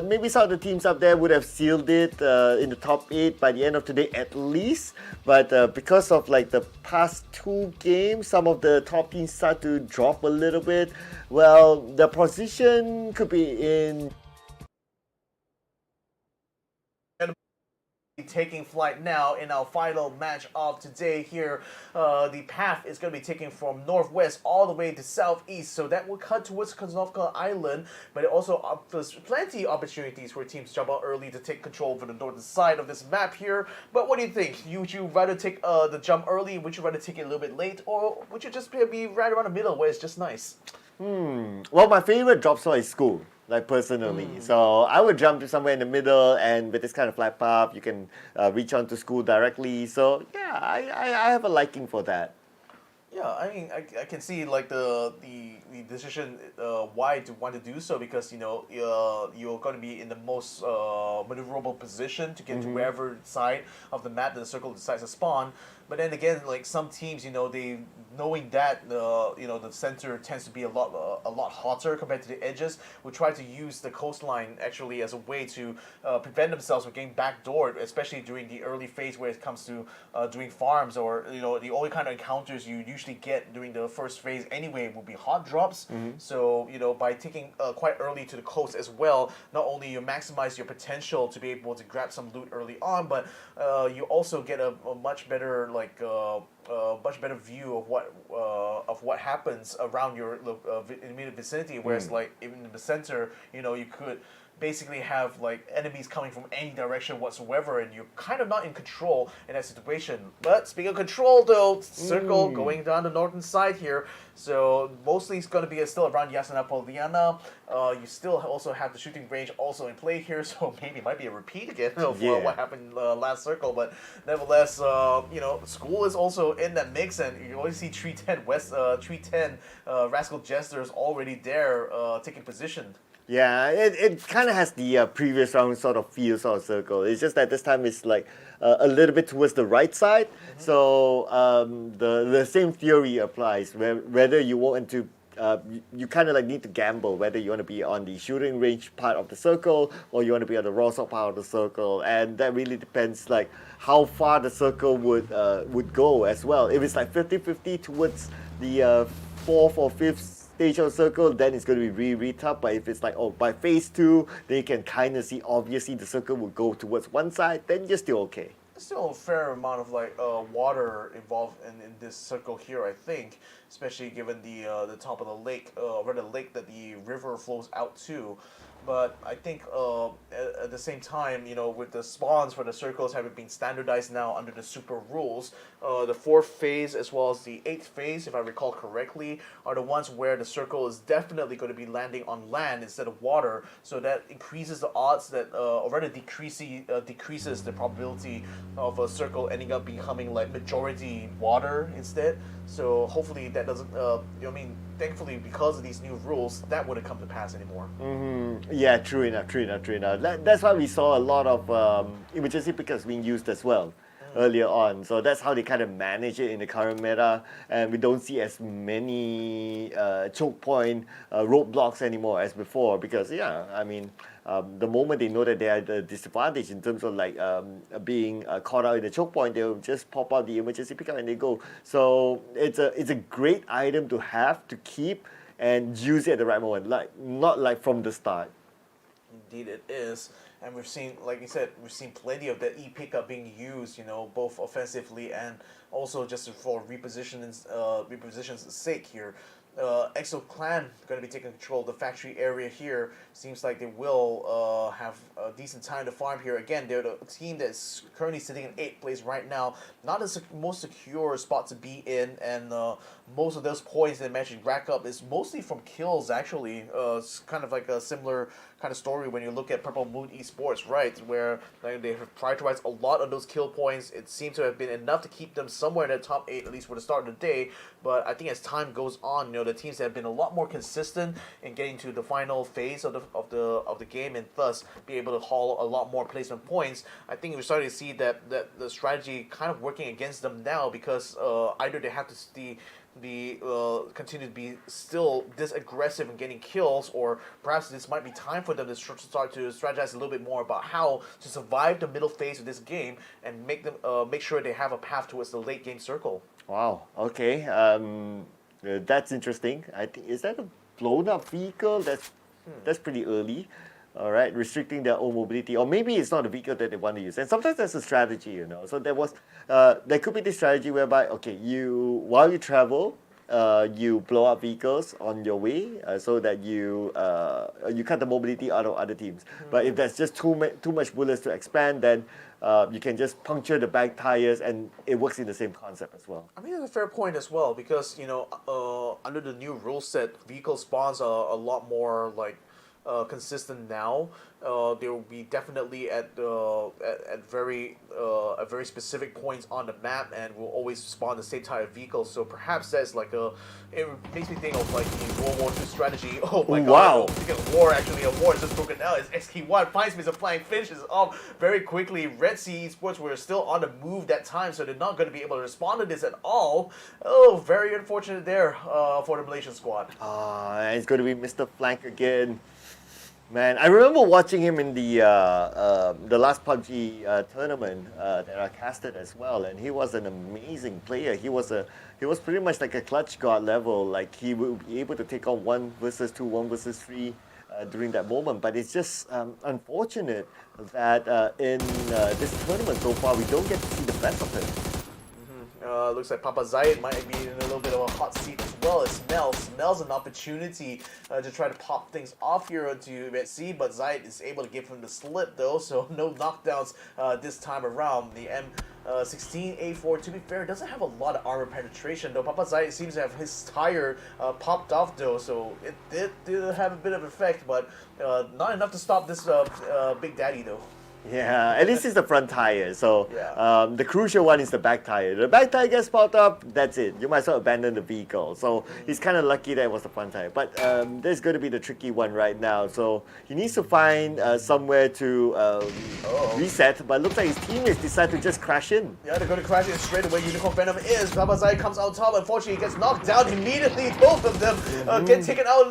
Maybe some of the teams up there would have sealed it in the top 8 by the end of today at least, but because of like the past 2 games, some of the top teams start to drop a little bit. Well, the position could be in taking flight now in our final match of today here. The path is going to be taken from northwest all the way to southeast, so that will cut towards Koznovka Island, but it also offers plenty of opportunities for teams to jump out early to take control over the northern side of this map here. But what do you think? Would you rather take the jump early? Would you rather take it a little bit late? Or would you just be right around the middle where it's just nice? Well, my favorite drop slot is school, like personally. So I would jump to somewhere in the middle, and with this kind of flat path, you can reach onto school directly. So yeah, I have a liking for that. Yeah, I mean, I can see like the decision why to want to do so, because you know you're going to be in the most maneuverable position to get to wherever side of the map that the circle decides to spawn. But then again, like some teams, you know, they knowing that you know the center tends to be a lot hotter compared to the edges, will try to use the coastline actually as a way to prevent themselves from getting backdoored, especially during the early phase where it comes to doing farms, or you know the only kind of encounters you usually get during the first phase anyway will be hot drops. So you know, by taking quite early to the coast as well, not only you maximize your potential to be able to grab some loot early on, but you also get a much better much better view of what happens around your immediate vicinity. Whereas like in the center, you know, you could basically have like enemies coming from any direction whatsoever, and you're kind of not in control in that situation. But speaking of control, though, circle going down the northern side here, so mostly it's going to be still around Yasuna Poliana. You still also have the shooting range also in play here, so maybe it might be a repeat again of what happened last circle. But nevertheless, you know, school is also in that mix, and you always see 310 Rascal Jester is already there taking position. Yeah, it kind of has the previous round sort of feel sort of circle. It's just that this time it's like a little bit towards the right side. So the same theory applies. Whether you want to, you kind of like need to gamble whether you want to be on the shooting range part of the circle or you want to be on the raw sort part of the circle, and that really depends like how far the circle would go as well. If it's like 50-50 towards the fourth or fifth stage of circle, then it's going to be really tough. But if it's like, oh, by phase 2, then you can kind of see obviously the circle will go towards one side, then you're still okay. There's still a fair amount of like water involved in this circle here, I think, especially given the top of the lake, or the lake that the river flows out to. But I think at the same time, you know, with the spawns for the circles having been standardized now under the super rules, the 4th phase as well as the 8th phase, if I recall correctly, are the ones where the circle is definitely going to be landing on land instead of water. So that increases the odds that, or rather decreases the probability of a circle ending up becoming like majority water instead. So hopefully that doesn't, I mean, thankfully because of these new rules, that wouldn't come to pass anymore. Yeah, true enough. That's why we saw a lot of emergency pickers being used as well earlier on. So that's how they kind of manage it in the current meta, and we don't see as many choke point roadblocks anymore as before, because yeah, I mean, the moment they know that they are at a disadvantage in terms of like being caught out in the choke point, they'll just pop out the emergency pickup and they go. So it's a great item to have, to keep, and use it at the right moment, like not like from the start. Indeed it is. And we've seen, like you said, we've seen plenty of that E-pickup being used, you know, both offensively and also just for repositioning's sake here. EXO Clan going to be taking control of the factory area here. Seems like they will have a decent time to farm here. Again, they're the team that's currently sitting in 8th place right now. Not the most secure spot to be in, and most of those points they managed to rack up is mostly from kills, actually. It's kind of like a similar kind of story when you look at Purple Moon Esports, right? Where like, they have prioritized a lot of those kill points. It seems to have been enough to keep them somewhere in the top 8, at least for the start of the day. But I think as time goes on, you know, the teams that have been a lot more consistent in getting to the final phase of the game, and thus be able to haul a lot more placement points. I think we're starting to see that the strategy kind of working against them now, because either they have to continue to be still this aggressive in getting kills, or perhaps this might be time for them to start to strategize a little bit more about how to survive the middle phase of this game and make sure they have a path towards the late game circle. Wow. Okay. That's interesting. I think, is that a blown up vehicle? That's pretty early. All right, restricting their own mobility, or maybe it's not a vehicle that they want to use. And sometimes that's a strategy, you know. So there could be this strategy whereby, okay, while you travel, you blow up vehicles on your way, so that you cut the mobility out of other teams. But if there's just too much bullets to expand, then you can just puncture the back tires, and it works in the same concept as well. I mean, that's a fair point as well, because, you know, under the new rule set, vehicle spawns are a lot more like consistent now. They will be definitely at very specific points on the map, and will always spawn the same type of vehicles. So perhaps that's like it makes me think of like the World War II strategy. Oh my god! Wow. A war is just broken out. As XT1 finds me some flying finishes off very quickly. Redsea Esports were still on the move that time, so they're not going to be able to respond to this at all. Oh, very unfortunate there for the Malaysian squad. It's going to be Mr. Flank again. Man, I remember watching him in the last PUBG tournament that I casted as well, and he was an amazing player. He was pretty much like a clutch god level. Like, he would be able to take on 1 versus 2, 1 versus 3 during that moment. But it's just unfortunate that in this tournament so far we don't get to see the best of him. Looks like Papa Zayed might be in a little bit of a hot seat as well. It smells an opportunity to try to pop things off here to Redsea, but Zayed is able to give him the slip though, so no knockdowns this time around. The M16A4, to be fair, doesn't have a lot of armor penetration though. Papa Zayed seems to have his tire popped off though, so it did have a bit of effect, but not enough to stop this Big Daddy though. Yeah, at least it's the front tire. So Yeah. the crucial one is the back tire. The back tire gets popped up, that's it. You might as well abandon the vehicle. So he's kind of lucky that it was the front tire. But there's going to be the tricky one right now. So he needs to find somewhere to reset. But it looks like his teammates decide to just crash in. Yeah, they're going to crash in straight away. Unicorn Venom is. Babazai comes out top. Unfortunately, he gets knocked down immediately. Both of them get taken out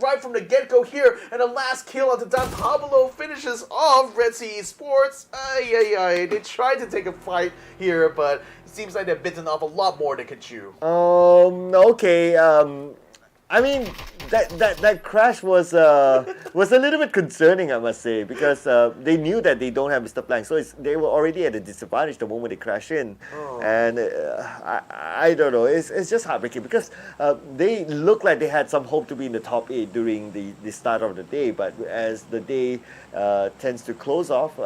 right from the get-go here. And the last kill onto Dan Pablo finishes off Redsea Esports. They tried to take a fight here, but it seems like they're bitten off a lot more than could chew. Okay. I mean, that crash was a little bit concerning, I must say, because they knew that they don't have Mr. Plank, so they were already at a disadvantage the moment they crash in, and I don't know, it's just heartbreaking because they looked like they had some hope to be in the top 8 during the start of the day, but as the day tends to close off,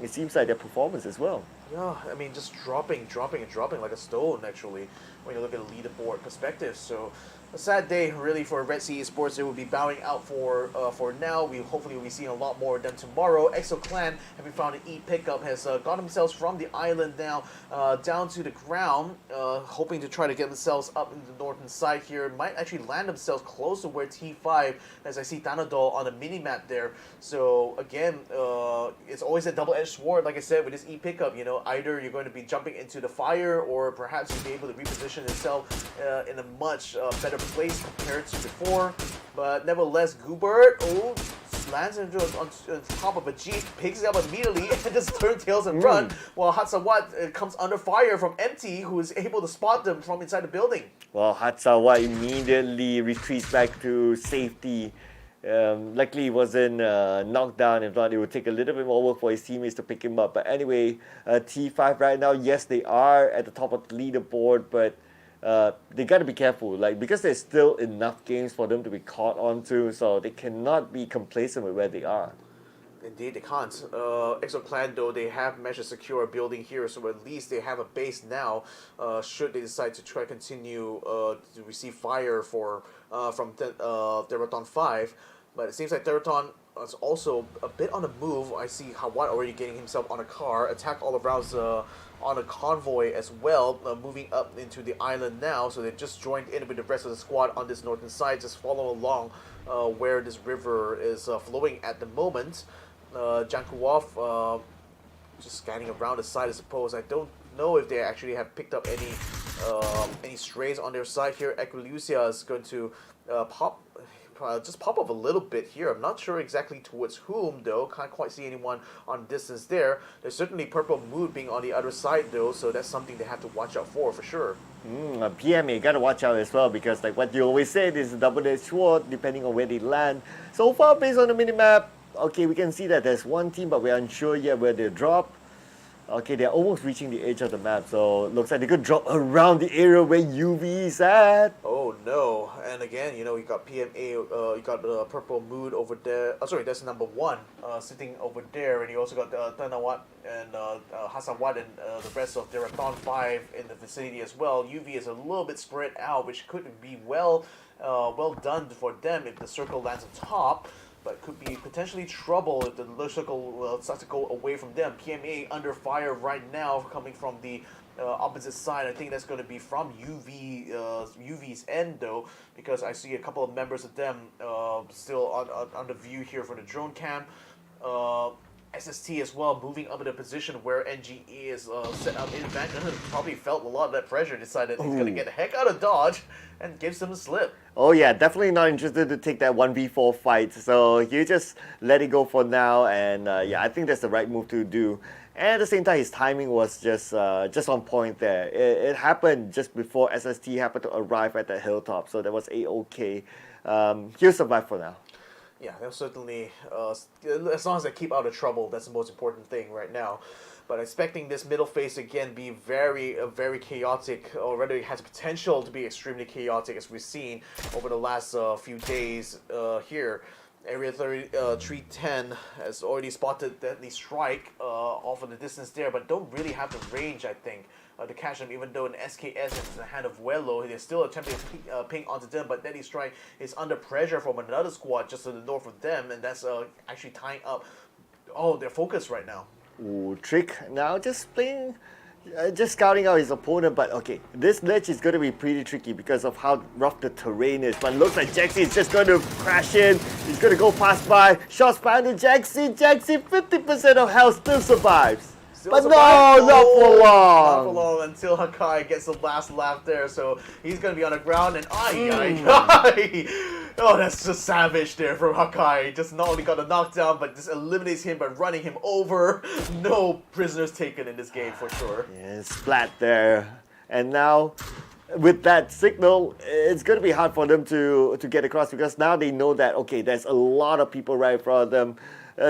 it seems like their performance as well. Yeah, I mean, just dropping like a stone, actually, when you look at a leaderboard perspective. So, a sad day, really, for Redsea Esports. They will be bowing out for now. Hopefully will be seeing a lot more of them tomorrow. EXO Clan, having found an E pickup, has got themselves from the island now down to the ground, hoping to try to get themselves up into the northern side here. Might actually land themselves close to where T5, as I see Danadol on the mini-map there. So, again, it's always a double-edged sword, like I said, with this E pickup. You know, either you're going to be jumping into the fire, or perhaps you'll be able to reposition yourself in a much better place compared to before. But nevertheless, Goobert lands on top of a Jeep, picks it up immediately, and just turns tails and run, while Hatsawat comes under fire from Empty, who is able to spot them from inside the building. Well, Hatsawat immediately retreats back to safety. Luckily, he wasn't knocked down. If not, it would take a little bit more work for his teammates to pick him up. But anyway, T5 right now, yes, they are at the top of the leaderboard, but they got to be careful, because there's still enough games for them to be caught onto, so they cannot be complacent with where they are. Indeed, they can't. EXO Clan, though, they have managed to secure a building here, so at least they have a base now, should they decide to try to continue to receive fire from Theeerathon FIVE. But it seems like Theeerathon is also a bit on the move. I see Hawat already getting himself on a car, attack all around on a convoy as well, moving up into the island now. So they've just joined in with the rest of the squad on this northern side, just follow along where this river is flowing at the moment. Jankuwov just scanning around the side, I suppose. I don't know if they actually have picked up any strays on their side here. Equilucia is going to pop up a little bit here. I'm not sure exactly towards whom, though. Can't quite see anyone on distance there. There's certainly Purple Mood being on the other side, though, so that's something they have to watch out for sure. PMA, gotta watch out as well, because like what you always say, this is a double-edged sword depending on where they land. So far, based on the minimap, okay, we can see that there's one team, but we're unsure yet where they drop. Okay, they're almost reaching the edge of the map, so looks like they could drop around the area where UV is at. Oh no, and again, you got PMA, you got Purple Mood over there. Oh, sorry, that's number 1 sitting over there, and you also got Tanawat and Hasanwat and the rest of Theeerathon FIVE in the vicinity as well. UV is a little bit spread out, which could be well done for them if the circle lands on top. But could be potentially trouble if the circle starts to go away from them. PMA under fire right now, coming from the opposite side. I think that's going to be from UV's end, though, because I see a couple of members of them still on the view here for the drone cam. SST as well, moving up in a position where NGE is set up in back. Probably felt a lot of that pressure, decided he's going to get the heck out of Dodge and gives them a slip. Oh yeah, definitely not interested to take that 1v4 fight, so you just let it go for now, and yeah, I think that's the right move to do. And at the same time, his timing was just on point there. It happened just before SST happened to arrive at the hilltop, so that was A-okay. He'll survive for now. Yeah, they'll certainly, as long as they keep out of trouble, that's the most important thing right now. But expecting this middle phase again be very chaotic, or rather it has potential to be extremely chaotic, as we've seen over the last few days here. Area 310 has already spotted Deadly Strike off in the distance there, but don't really have the range, I think, to catch them, even though an SKS is in the hand of Wello. They're still attempting to ping onto them, but Deadly Strike is under pressure from another squad just to the north of them, and that's actually tying up they're focused right now. Ooh, Trick now just playing, just scouting out his opponent. But okay, this ledge is going to be pretty tricky because of how rough the terrain is. But looks like Jaxi is just going to crash in. He's going to go pass by. Shots fired to Jaxi. Jaxi, 50% of health, still survives. But no, not for long. Not for long until Hakai gets the last laugh there. So he's going to be on the ground and oh, that's just savage there from Hakai. Just not only got a knockdown, but just eliminates him by running him over. No prisoners taken in this game for sure. Yeah, splat there. And now, with that signal, it's going to be hard for them to get across because now they know that, okay, there's a lot of people right in front of them.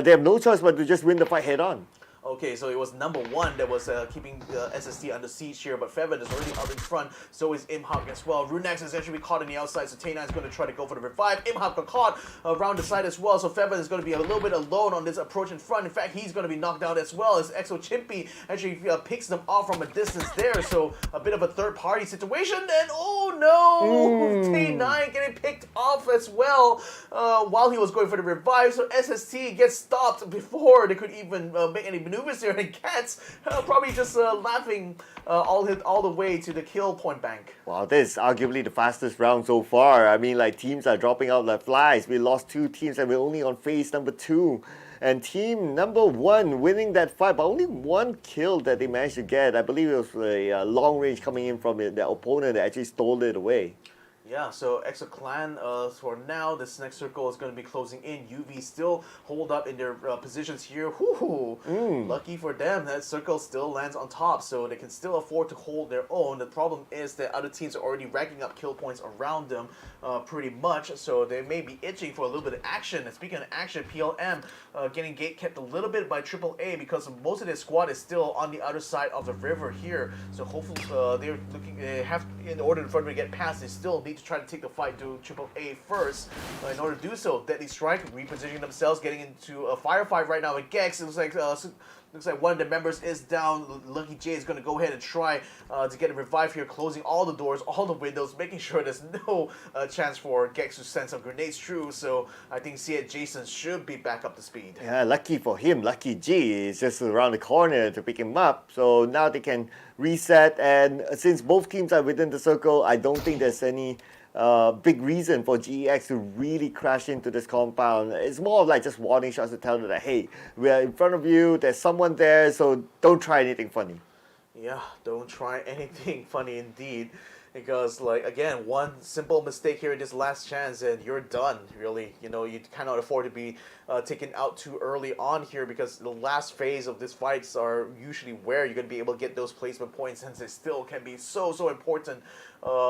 They have no choice but to just win the fight head on. Okay, so it was number 1 that was keeping SST under siege here, but Feven is already out in front, so is Imhawk as well. Runex is actually caught on the outside, so Tay9 is going to try to go for the revive. Imhawk got caught around the side as well, so Feven is going to be a little bit alone on this approach in front. In fact, he's going to be knocked down as well as EXO Chimpy actually picks them off from a distance there, so a bit of a third-party situation, and oh no! Tay9 getting picked off as well while he was going for the revive, so SST gets stopped before they could even make any maneuvers there, and Cats probably just laughing all the way to the kill point bank. Wow, this is arguably the fastest round so far. I mean, like, teams are dropping out like flies. We lost 2 teams and we're only on phase number 2. And team number 1 winning that fight, but only 1 kill that they managed to get. I believe it was a long range coming in from their opponent that actually stole it away. Yeah, so EXO Clan, for now, this next circle is going to be closing in. UV still hold up in their positions here. Lucky for them, that circle still lands on top, so they can still afford to hold their own. The problem is that other teams are already racking up kill points around them pretty much, so they may be itching for a little bit of action. And speaking of action, PLM getting gate kept a little bit by AAA because most of their squad is still on the other side of the river here. So hopefully they're looking, in order for them to get past, they still need to try to take the fight to AAA first. In order to do so, Deadly Strike repositioning themselves, getting into a firefight right now with Gex. It looks like one of the members is down. Lucky J is going to go ahead and try to get a revive here, closing all the doors, all the windows, making sure there's no chance for Gex to send some grenades through. So I think Jason should be back up to speed. Yeah, lucky for him. Lucky G is just around the corner to pick him up. So now they can reset. And since both teams are within the circle, I don't think there's any big reason for GEX to really crash into this compound. It's more of like just warning shots to tell them that, hey, we're in front of you, there's someone there, so don't try anything funny. Yeah, don't try anything funny indeed. Because, like, again, one simple mistake here in this last chance and you're done, really. You know, you cannot afford to be taken out too early on here because the last phase of these fights are usually where you're going to be able to get those placement points, since they still can be so important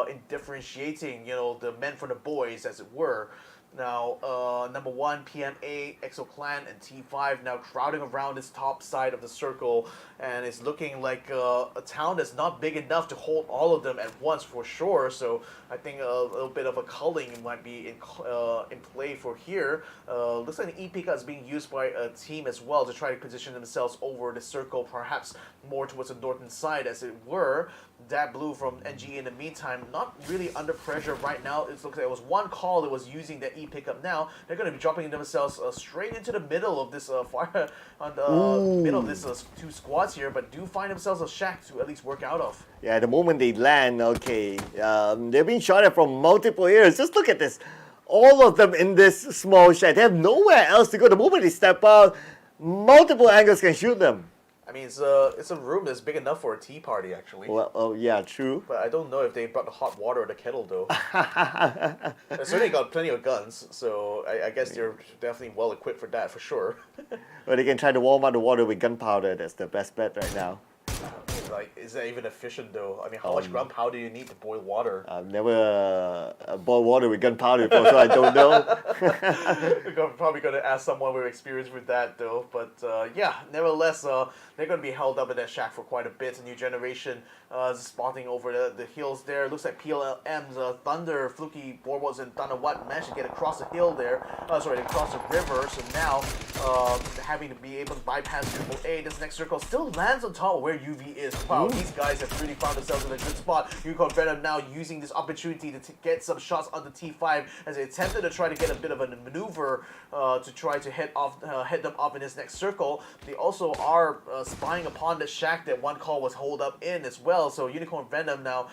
in differentiating, you know, the men from the boys, as it were. Now, number 1, PMA, EXO Clan, and T5 now crowding around this top side of the circle, and it's looking like a town that's not big enough to hold all of them at once for sure. So I think a little bit of a culling might be in play for here. Looks like the E-Pika is being used by a team as well to try to position themselves over the circle, perhaps more towards the northern side, as it were. That blue from NGE in the meantime, not really under pressure right now. It looks like it was one call that was using that E-Pickup now. They're going to be dropping themselves straight into the middle of this fire, on the middle of this 2 squads here, but do find themselves a shack to at least work out of. Yeah, the moment they land, okay, they're being shot at from multiple areas. Just look at this. All of them in this small shack. They have nowhere else to go. The moment they step out, multiple angles can shoot them. I mean, it's a room that's big enough for a tea party, actually. Well, oh yeah, true. But I don't know if they brought the hot water or the kettle, though. They certainly got plenty of guns, so I guess they're definitely well equipped for that, for sure. Well, they can try to warm up the water with gunpowder. That's the best bet right now. Like, is that even efficient, though? I mean, how much gunpowder do you need to boil water? I've never boiled water with gunpowder before, so I don't know. We're probably going to ask someone with experience with that, though. But yeah, nevertheless, they're going to be held up in that shack for quite a bit. A new generation spotting over the hills there. Looks like PLM's Thunder, Fluky, Borbos, and Thunder What managed to get across the hill there. Across the river. So now, having to be able to bypass AAA, this next circle still lands on top of where UV is. wow, these guys have really found themselves in a good spot. Unicorn Venom now using this opportunity to get some shots on the T5 as they attempted to try to get a bit of a maneuver to try to head them off in his next circle. They also are spying upon the shack that one call was holed up in as well. So Unicorn Venom now,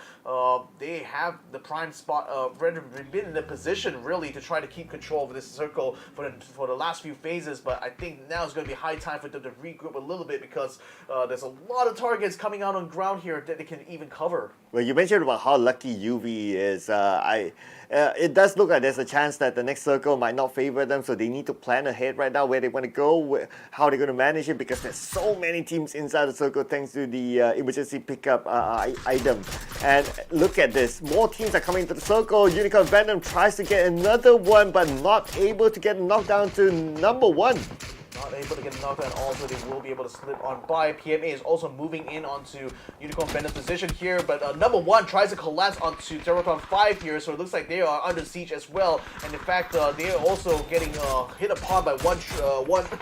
they have the prime spot, been in the position really to try to keep control of this circle for the last few phases. But I think now it's going to be high time for them to regroup a little bit because there's a lot of targets coming out on ground here that they can even cover. Well, you mentioned about how lucky UV is. It does look like there's a chance that the next circle might not favor them, so they need to plan ahead right now where they want to go, how they're going to manage it, because there's so many teams inside the circle thanks to the emergency pickup item. And look at this, more teams are coming to the circle. Unicorn Venom tries to get another one, but not able to get knocked down to number one. Not able to get a knockdown, also they will be able to slip on by. PMA is also moving in onto Unicorn Venom's position here, but number one tries to collapse onto Theeerathon FIVE here, so it looks like they are under siege as well. And in fact, they are also getting hit upon by one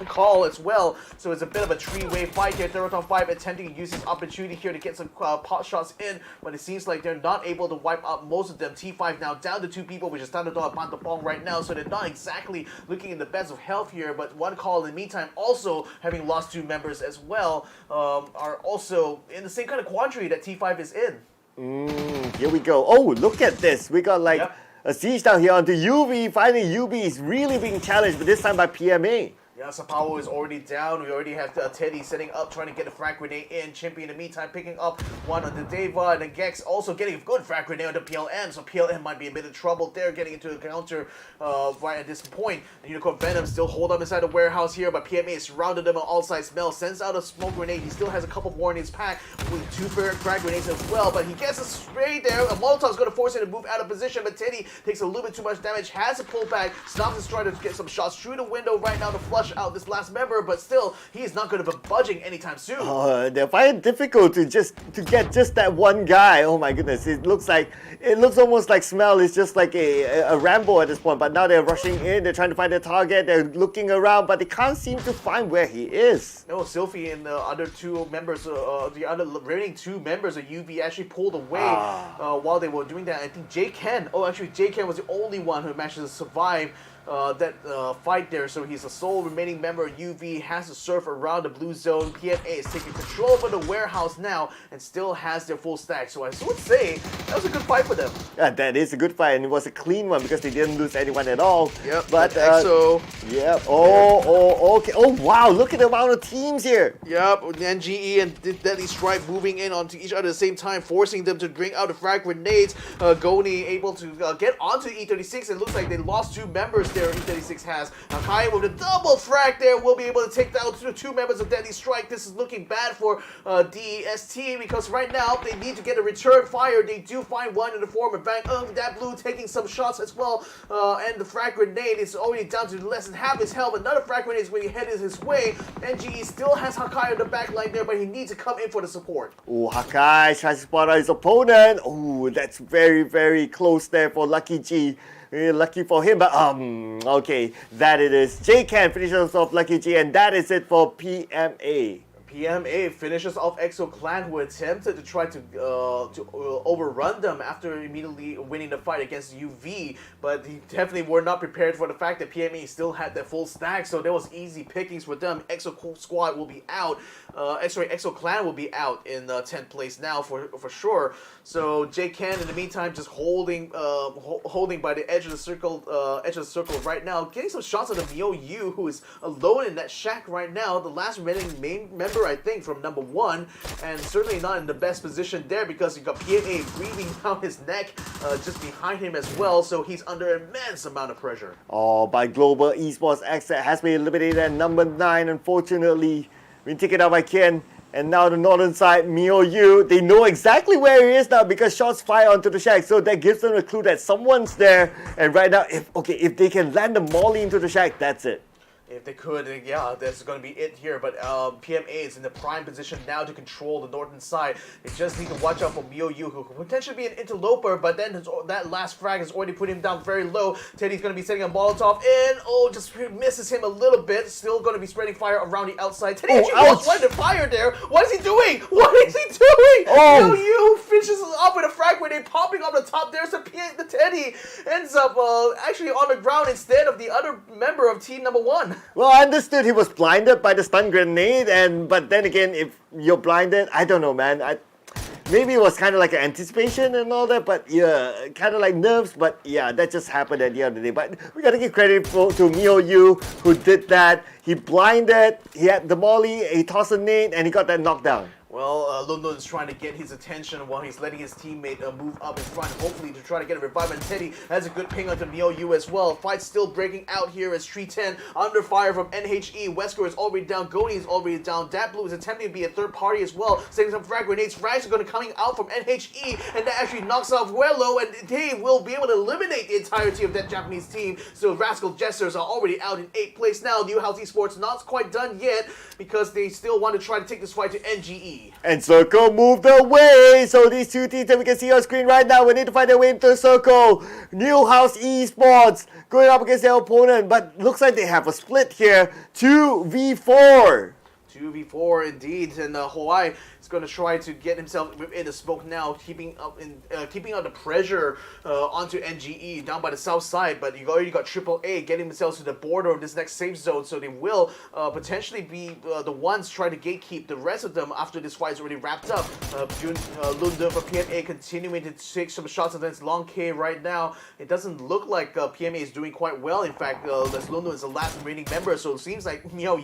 call as well. So it's a bit of a three-way fight here. Theeerathon FIVE attempting to use this opportunity here to get some pot shots in, but it seems like they're not able to wipe out most of them. T5 now down to 2 people, which is Thunderdog and Pantapong right now, so they're not exactly looking in the best of health here, but one call in the meantime, also having lost 2 members as well, are also in the same kind of quandary that T5 is in. Here we go. Oh, look at this. We got like a siege down here onto UV. Finally, UV is really being challenged, but this time by PMA. Yeah, Sapawo is already down. We already have Teddy setting up, trying to get a frag grenade in. Chimpy in the meantime picking up one on the Deva, and the Gex also getting a good frag grenade on the PLM, so PLM might be a bit of trouble there, getting into a counter right at this point. And Unicorn Venom still hold up inside the warehouse here, but PMA is surrounded them on all sides. Smell sends out a smoke grenade. He still has a couple more in his pack with 2 frag grenades as well, but he gets a spray there. A Molotov is going to force him to move out of position, but Teddy takes a little bit too much damage, has to pull back. Snops is trying to get some shots through the window right now to flush out this last member, but still, he is not going to be budging anytime soon. They find it difficult to get just that one guy. Oh my goodness, it looks almost like Smell is just like a Rambo at this point, but now they're rushing in, they're trying to find their target, they're looking around, but they can't seem to find where he is. No, Sylphie and the other 2 members, the other remaining 2 members of UV actually pulled away while they were doing that. I think J-Ken was the only one who managed to survive that fight there, so he's the sole remaining member of UV, has to surf around the blue zone. PMA is taking control over the warehouse now and still has their full stack, so I would say that was a good fight for them. Yeah, that is a good fight, and it was a clean one because they didn't lose anyone at all. Yep, but EXO. Yep. Okay. Oh wow, look at the amount of teams here. Yep, NGE and Deadly Strike moving in onto each other at the same time, forcing them to bring out the frag grenades. Goni able to get onto E36. It looks like they lost 2 members there. E36 has Nakai with a double frag there, will be able to take down 2 members of Deadly Strike. This is looking bad for DEST because right now they need to get a return fire. They do find one in the form of Bang that blue taking some shots as well, and the frag grenade is already down to less than half his health. Another frag grenade is when he headed his way. NGE still has Hakai on the back line there, but he needs to come in for the support. Oh, Hakai tries to spot out his opponent. Oh, that's very, very close there for Lucky G. Lucky for him, but okay, that it is. J-Can finishes off Lucky G, and that is it for PMA. PMA finishes off EXO Clan, who attempted to try to overrun them after immediately winning the fight against UV, but they definitely were not prepared for the fact that PMA still had their full stack, so there was easy pickings for them. EXO Squad will be out. EXO Clan will be out in 10th place now for sure. So J-Can in the meantime just holding by the edge of the circle right now, getting some shots on the Mio Yu, who is alone in that shack right now. The last remaining main member, I think, from number 1, and certainly not in the best position there because you got PMA breathing down his neck just behind him as well, so he's under immense amount of pressure. Oh, by Global Esports, Xsset has been eliminated at number 9, unfortunately. Been taken out by Ken. And now the northern side, Mio Yu, they know exactly where he is now because shots fire onto the shack. So that gives them a clue that someone's there. And right now, if they can land the molly into the shack, that's it. If they could, yeah, that's going to be it here. But PMA is in the prime position now to control the northern side. They just need to watch out for Mio Yu, who could potentially be an interloper, but then that last frag has already put him down very low. Teddy's going to be setting a Molotov in. Oh, just misses him a little bit. Still going to be spreading fire around the outside. Teddy actually lost one to fire there. What is he doing? What is he And Miao finishes off with a frag grenade popping on the top. There's the Teddy ends up actually on the ground instead of the other member of team number 1. Well, I understood he was blinded by the stun grenade, but then again, if you're blinded, I don't know, man. Maybe it was kind of like an anticipation and all that, but yeah, kind of like nerves, but yeah, that just happened at the end of the day. But we gotta give credit to Miao who did that. He blinded, he had the molly, he tossed a nade, and he got that knockdown. Well, London is trying to get his attention while he's letting his teammate move up in front, hopefully to try to get a revive. And Teddy has a good ping onto Miao as well. Fight still breaking out here as Tree 10 under fire from NHE. Wesker is already down, Goni is already down. Dat Blue is attempting to be a third party as well, setting some frag grenades. Frags are going to coming out from NHE, and that actually knocks off Wello, and they will be able to eliminate the entirety of that Japanese team. So Rascal Jesters are already out in 8th place now. New House Esports not quite done yet because they still want to try to take this fight to NGE. And Circle moved away. So these two teams that we can see on screen right now, we need to find their way into the circle. New House Esports going up against their opponent, but looks like they have a split here. 2v4. 2v4 indeed, and Hawaii is going to try to get himself within the smoke now, keeping up the pressure onto NGE down by the south side. But you already got AAA getting themselves to the border of this next safe zone, so they will potentially be the ones trying to gatekeep the rest of them after this fight is already wrapped up. Lunde for PMA continuing to take some shots against Long K right now. It doesn't look like PMA is doing quite well. In fact, Lunde is the last remaining member, so it seems like Miao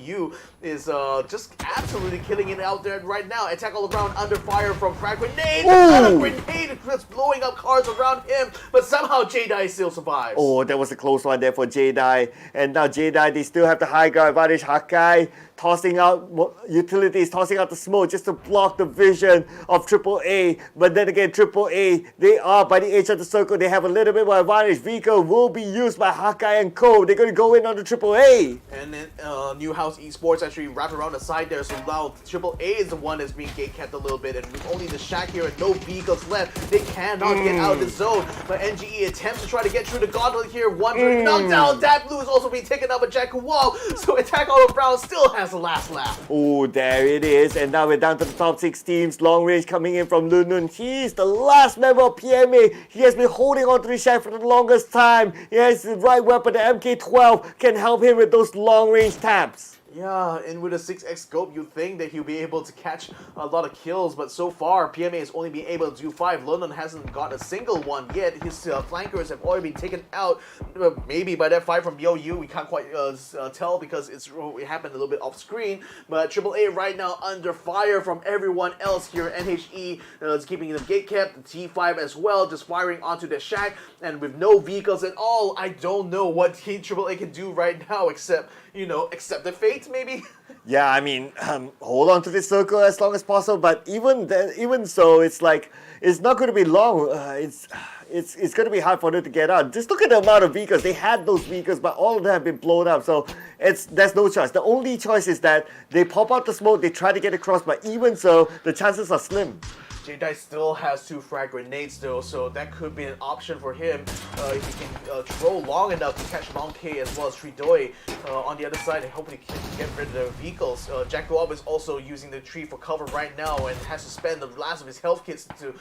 is just absolutely killing it out there right now. Attack all around under fire from frag grenade. Another grenade just blowing up cars around him, but somehow J-Dye still survives. Oh, that was a close one there for J-Dye. And now J-Dye, they still have the high ground advantage. Hakai tossing out utilities, tossing out the smoke just to block the vision of AAA. But then again, AAA, they are by the edge of the circle. They have a little bit more advantage. Vehicle will be used by Hakai and Co. They're going to go in on the AAA. And then New House Esports actually wrapped around the side there, so now AAA is the one that's being gate-kept a little bit, and with only the shack here and no vehicles left, they cannot get out of the zone. But NGE attempts to try to get through the gauntlet here. One knockdown. Dat Blue is also being taken out by Jack Wall, so Attack All Around still has the last laugh. Oh, there it is. And now we're down to the top 6 teams. Long range coming in from Lunun. He's the last member of PMA. He has been holding on to the shack for the longest time. He has the right weapon. The MK12 can help him with those long range taps. Yeah, and with a 6x scope, you'd think that he'll be able to catch a lot of kills, but so far, PMA has only been able to do 5. London hasn't got a single one yet. His flankers have already been taken out. Maybe by that fight from Miao, we can't quite tell because it happened a little bit off screen. But AAA right now under fire from everyone else here. NHE is keeping them gate kept. The T5 as well, just firing onto the shack. And with no vehicles at all, I don't know what Team AAA can do right now except, accept the fate. Maybe. Yeah, I mean, hold on to this circle as long as possible. But even so, it's like it's not going to be long. It's going to be hard for them to get out. Just look at the amount of vehicles they had. Those vehicles, but all of them have been blown up. So there's no choice. The only choice is that they pop out the smoke. They try to get across, but even so, the chances are slim. J-Dye still has 2 frag grenades though, so that could be an option for him if he can throw long enough to catch Long K as well as Tridoi on the other side and hopefully can get rid of the vehicles. Jack Guab is also using the tree for cover right now and has to spend the last of his health kits to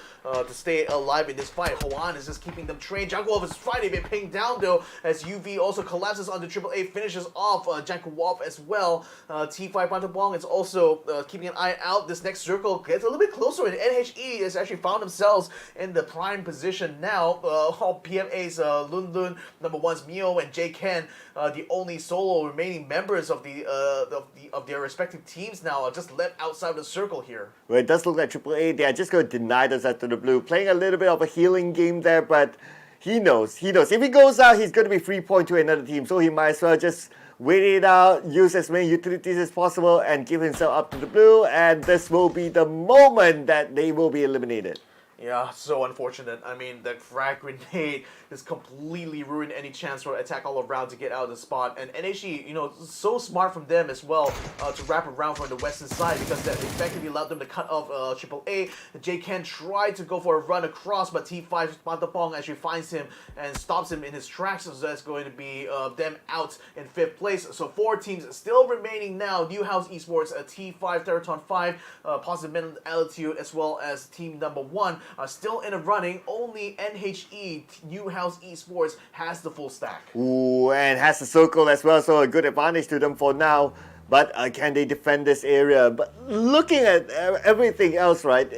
stay alive in this fight. Hwan is just keeping them trained. Jack Guab is finally been pinged down though as UV also collapses onto AAA, finishes off Jack Guab as well. T5 Pantapong is also keeping an eye out. This next circle gets a little bit closer and NHE has actually found themselves in the prime position now. All PMA's Lun Lun, number 1's Mio, and J Ken, the only solo remaining members of their respective teams now, are just left outside the circle here. Well, it does look like AAA, they are just going to deny this out to the blue. Playing a little bit of a healing game there, but he knows. If he goes out, he's going to be free point to another team, so he might as well just wait it out, use as many utilities as possible, and give himself up to the blue, and this will be the moment that they will be eliminated. Yeah, so unfortunate. I mean, that frag grenade just completely ruined any chance for attack all around to get out of the spot. And NHE, so smart from them as well to wrap around from the western side, because that effectively allowed them to cut off AAA. J-Ken tried to go for a run across, but T5 Pantapong actually finds him and stops him in his tracks. So that's going to be them out in 5th place. So 4 teams still remaining now. New House Esports, T5, Theeerathon FIVE, Positive Mental Altitude, as well as team number 1 are still in the running. Only NHE, New House Esports, has the full stack. Ooh, and has the circle as well, so a good advantage to them for now. But can they defend this area? But looking at everything else, right,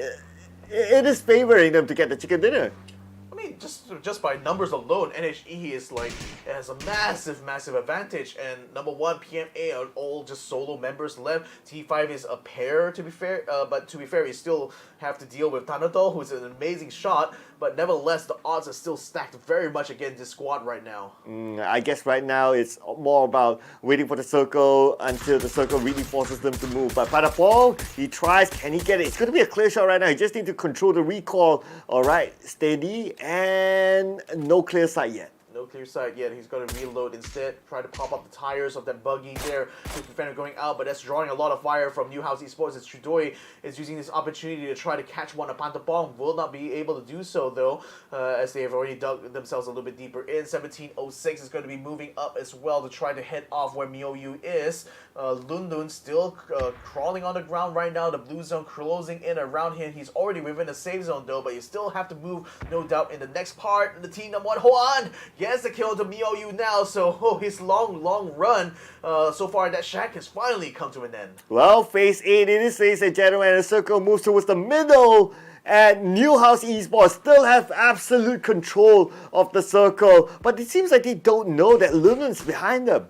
it is favoring them to get the chicken dinner. I mean, just by numbers alone, NHE has a massive advantage. And number 1, PMA are all just solo members left. T5 is a pair, to be fair, but to be fair, we still have to deal with Tanadol, who's an amazing shot. But nevertheless, the odds are still stacked very much against this squad right now. I guess right now it's more about waiting for the circle until the circle really forces them to move. But Patapong, he tries. Can he get it? It's going to be a clear shot right now. He just needs to control the recoil. All right, steady, and no clear sight yet. No clear sight yet. He's going to reload instead. Try to pop up the tires of that buggy there to prevent him going out. But that's drawing a lot of fire from New House Esports. As Chudoi is using this opportunity to try to catch one of Pantapong. Will not be able to do so though, as they have already dug themselves a little bit deeper in. 1706 is going to be moving up as well to try to head off where Miouyu is. Lun Lun still crawling on the ground right now. The blue zone closing in around him. He's already within the safe zone though, but you still have to move, no doubt, in the next part. The team number 1, Hoan, gets the kill to Miouyu now, so his long run so far in that shack has finally come to an end. Well, phase 8 it is, ladies and gentlemen, and the circle moves towards the middle. And New House Esports still have absolute control of the circle, but it seems like they don't know that Lunan's behind them.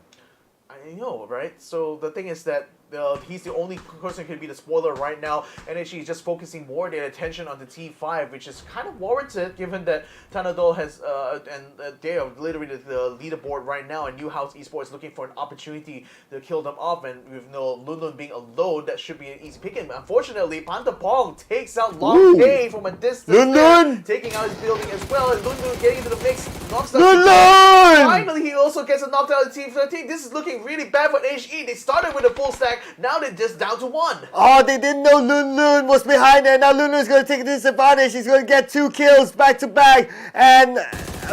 I know, right? So the thing is that he's the only person who can be the spoiler right now, and actually just focusing more their attention on the T5, which is kind of warranted given that Tanadol has they are literally the leaderboard right now, and New House Esports looking for an opportunity to kill them off, and with Lun Lun being alone, that should be an easy pick. And unfortunately, Pantapong takes out Long Pei from a distance, Lun, taking out his building as well, and Lun Lun getting into the mix, knocks out Lun! Finally, he also gets a knocked out of T13. This is looking really bad for HE. They started with a full stack. Now they're just down to 1. Oh, they didn't know Lun Lun was behind there. Now Lun Lun is going to take this advantage. He's going to get 2 kills back to back. And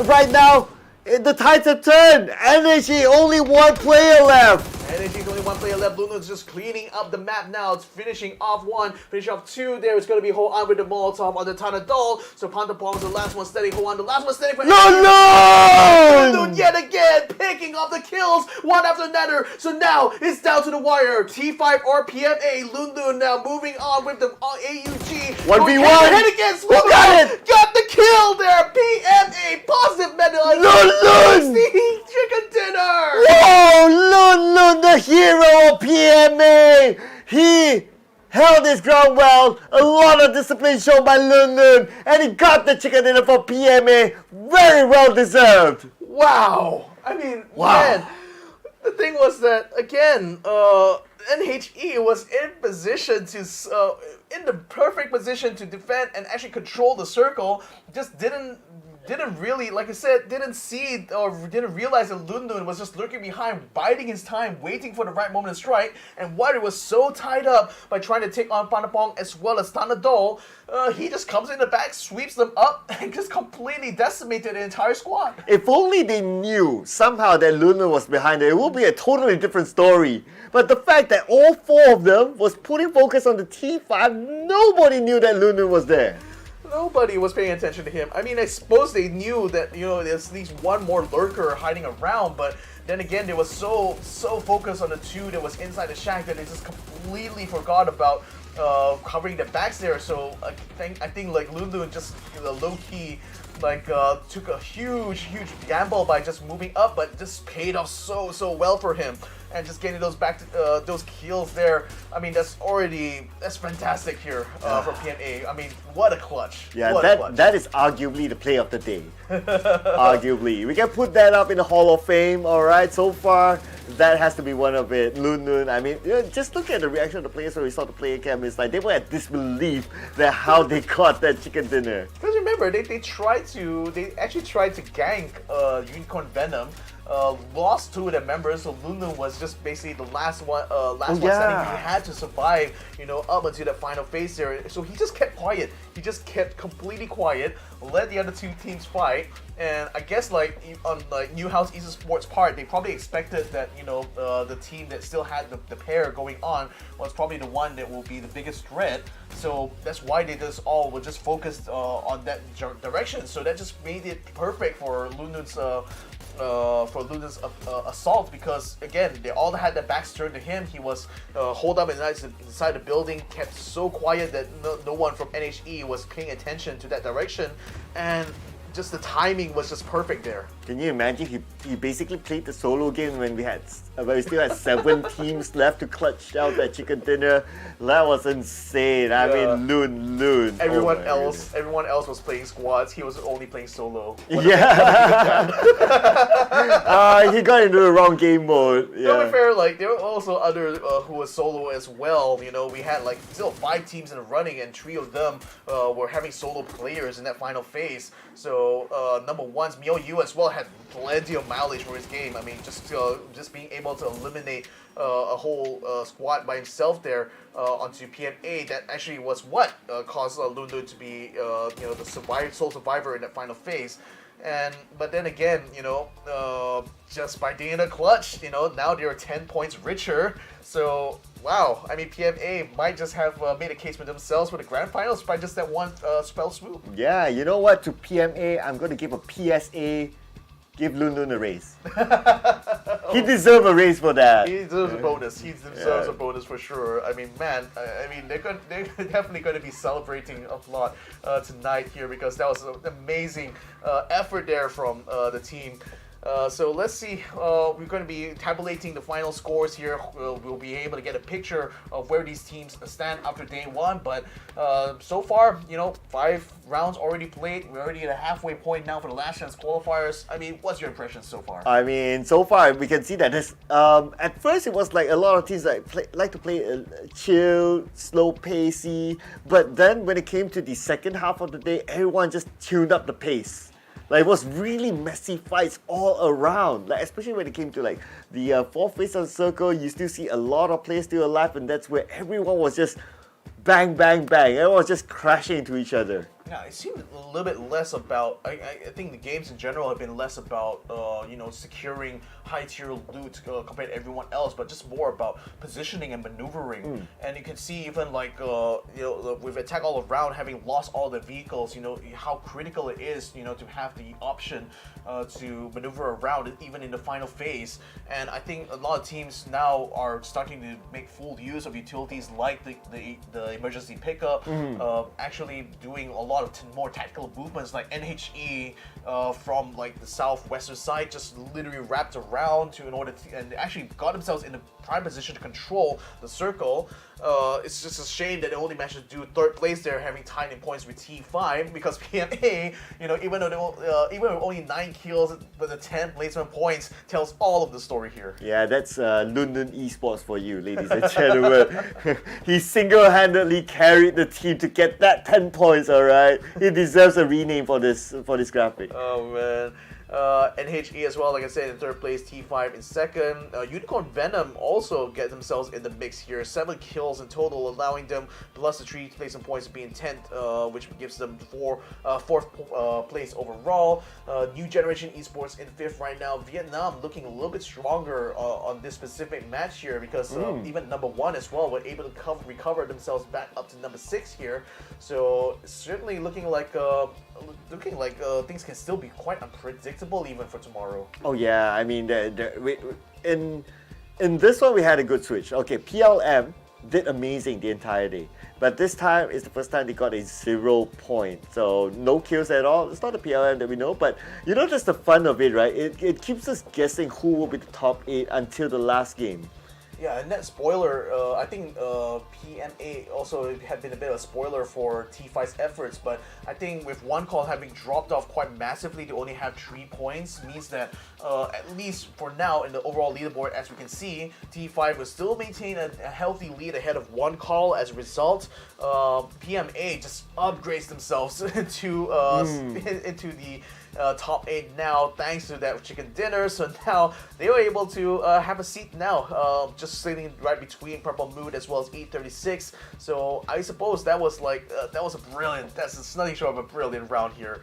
right now, the tides have turned. Energy, only 1 player left. Energy's only 1 player left. Luna's just cleaning up the map now. It's finishing off 1, finishing off 2. There is going to be Hoan with the Molotov on the Tanadol. So Pantapong's the last one steady. Hoan, the last one steady for Lun Lun yet again, picking up the kills one after another. So now it's down to the wire. T5 or PMA. Lun Lun now moving on with the AUG. 1v1. Head against Who got it? Got the kill there. PMA. Positive medal. Lun Lun. Chicken dinner. Whoa, Lun Lun, the hero of PMA. He held his ground well. A lot of discipline shown by Lun Lun, and he got the chicken dinner for PMA. Very well deserved. Wow. I mean, man, the thing was that, again, NHE was in position to, in the perfect position to defend and actually control the circle, just didn't really, like I said, didn't see or didn't realize that Lun Lun was just lurking behind, biding his time, waiting for the right moment to strike. And Water was so tied up by trying to take on Pantapong as well as Tanadol, he just comes in the back, sweeps them up, and just completely decimated the entire squad. If only they knew somehow that Lun Lun was behind it, it would be a totally different story. But the fact that all 4 of them was putting focus on the T5, nobody knew that Lun Lun was there. Nobody was paying attention to him. I mean, I suppose they knew that, there's at least one more lurker hiding around, but then again, they were so focused on the 2 that was inside the shack that they just completely forgot about covering the backs there. So I think like Lun Lun just low-key took a huge gamble by just moving up, but just paid off so well for him. And just getting those those kills there. I mean, that's fantastic here for PMA. I mean, what a clutch. Yeah, that is arguably the play of the day. Arguably. We can put that up in the Hall of Fame, alright? So far, that has to be one of it. Lun Lun, I mean, just look at the reaction of the players when we saw the player cam. them, it's like they were at disbelief that how they got that chicken dinner. Because remember, they actually tried to gank Unicorn Venom. Lost two of their members, so Lulu was just basically the last one standing. He had to survive, up until the final phase there. So he just kept quiet. He just kept completely quiet, let the other two teams fight. And I guess on New House Esports part, they probably expected that the team that still had the pair going on was probably the one that will be the biggest threat. So that's why they were just focused on that direction. So that just made it perfect for Lunun's assault, because again they all had their backs turned to him. He was holed up inside the building, kept so quiet that no one from NHE was paying attention to that direction, and just the timing was just perfect there. Can you imagine? He basically played the solo game when we still had 7 teams left to clutch out that chicken dinner. That was insane. I mean, Loon. Everyone else was playing squads. He was only playing solo. Yeah. He got into the wrong game mode. Yeah. To be fair, there were also other who was solo as well. We had still 5 teams in the running, and 3 of them were having solo players in that final phase. So number one's Miou as well had plenty of mileage for his game. I mean, just being able to eliminate a whole squad by himself there onto PMA, that actually was what caused Lundu to be the sole survivor in that final phase. But then again, just by being in a clutch, now they're 10 points richer. So wow, I mean, PMA might just have made a case for themselves for the grand finals by just that one spell swoop. Yeah, you know what? To PMA, I'm going to give a PSA. Give Lun a raise. He deserves a raise for that. He deserves a bonus. He deserves a bonus for sure. I mean, man, they're definitely going to be celebrating a lot tonight here, because that was an amazing effort there from the team. So let's see, we're going to be tabulating the final scores here. We'll be able to get a picture of where these teams stand after day 1, but so far, 5 rounds already played. We're already at a halfway point now for the last chance qualifiers. I mean, what's your impression so far? I mean, so far we can see that there's, at first it was like a lot of teams like to play chill, slow pacey, but then when it came to the second half of the day, everyone just tuned up the pace. It was really messy fights all around. Especially when it came to the fourth phase of the circle, you still see a lot of players still alive, and that's where everyone was just bang, bang, bang. Everyone was just crashing into each other. Yeah, it seemed a little bit less about. I think the games in general have been less about securing high tier loot compared to everyone else, but just more about positioning and maneuvering. And you can see even with attack all around, having lost all the vehicles, how critical it is to have the option to maneuver around even in the final phase. And I think a lot of teams now are starting to make full use of utilities like the emergency pickup, actually doing a lot of more tactical movements, like NHE from the southwestern side just literally wrapped around and actually got themselves in a prime position to control the circle. It's just a shame that they only managed to do 3rd place there, having tied in points with T5, because PMA, even with only 9 kills, but the 10 placement points tells all of the story here. Yeah, that's London Esports for you, ladies and gentlemen. He single-handedly carried the team to get that 10 points, alright? He deserves a rename for this graphic. Oh man. NHE as well, like I said, in 3rd place, T5 in 2nd. Unicorn Venom also get themselves in the mix here. 7 kills in total, allowing them, plus the 3 placement points, to be in 10th, which gives them 4th place overall. New Generation Esports in 5th right now. Vietnam looking a little bit stronger on this specific match here, because even number 1 as well were able to recover themselves back up to number 6 here. So certainly looking like things can still be quite unpredictable even for tomorrow. Oh yeah, I mean, in this one we had a good switch. Okay, PLM did amazing the entire day, but this time is the first time they got a 0 point, so no kills at all. It's not the PLM that we know, but that's the fun of it, right? It keeps us guessing who will be the top 8 until the last game. Yeah, and that spoiler, I think PMA also had been a bit of a spoiler for T5's efforts, but I think with one call having dropped off quite massively to only have 3 points means that at least for now in the overall leaderboard, as we can see, T5 will still maintain a healthy lead ahead of one call. As a result, PMA just upgrades themselves into the top 8 now, thanks to that chicken dinner. So now they were able to have a seat now, just sitting right between Purple Mood as well as E36. So I suppose that was like that's nothing short of a brilliant round here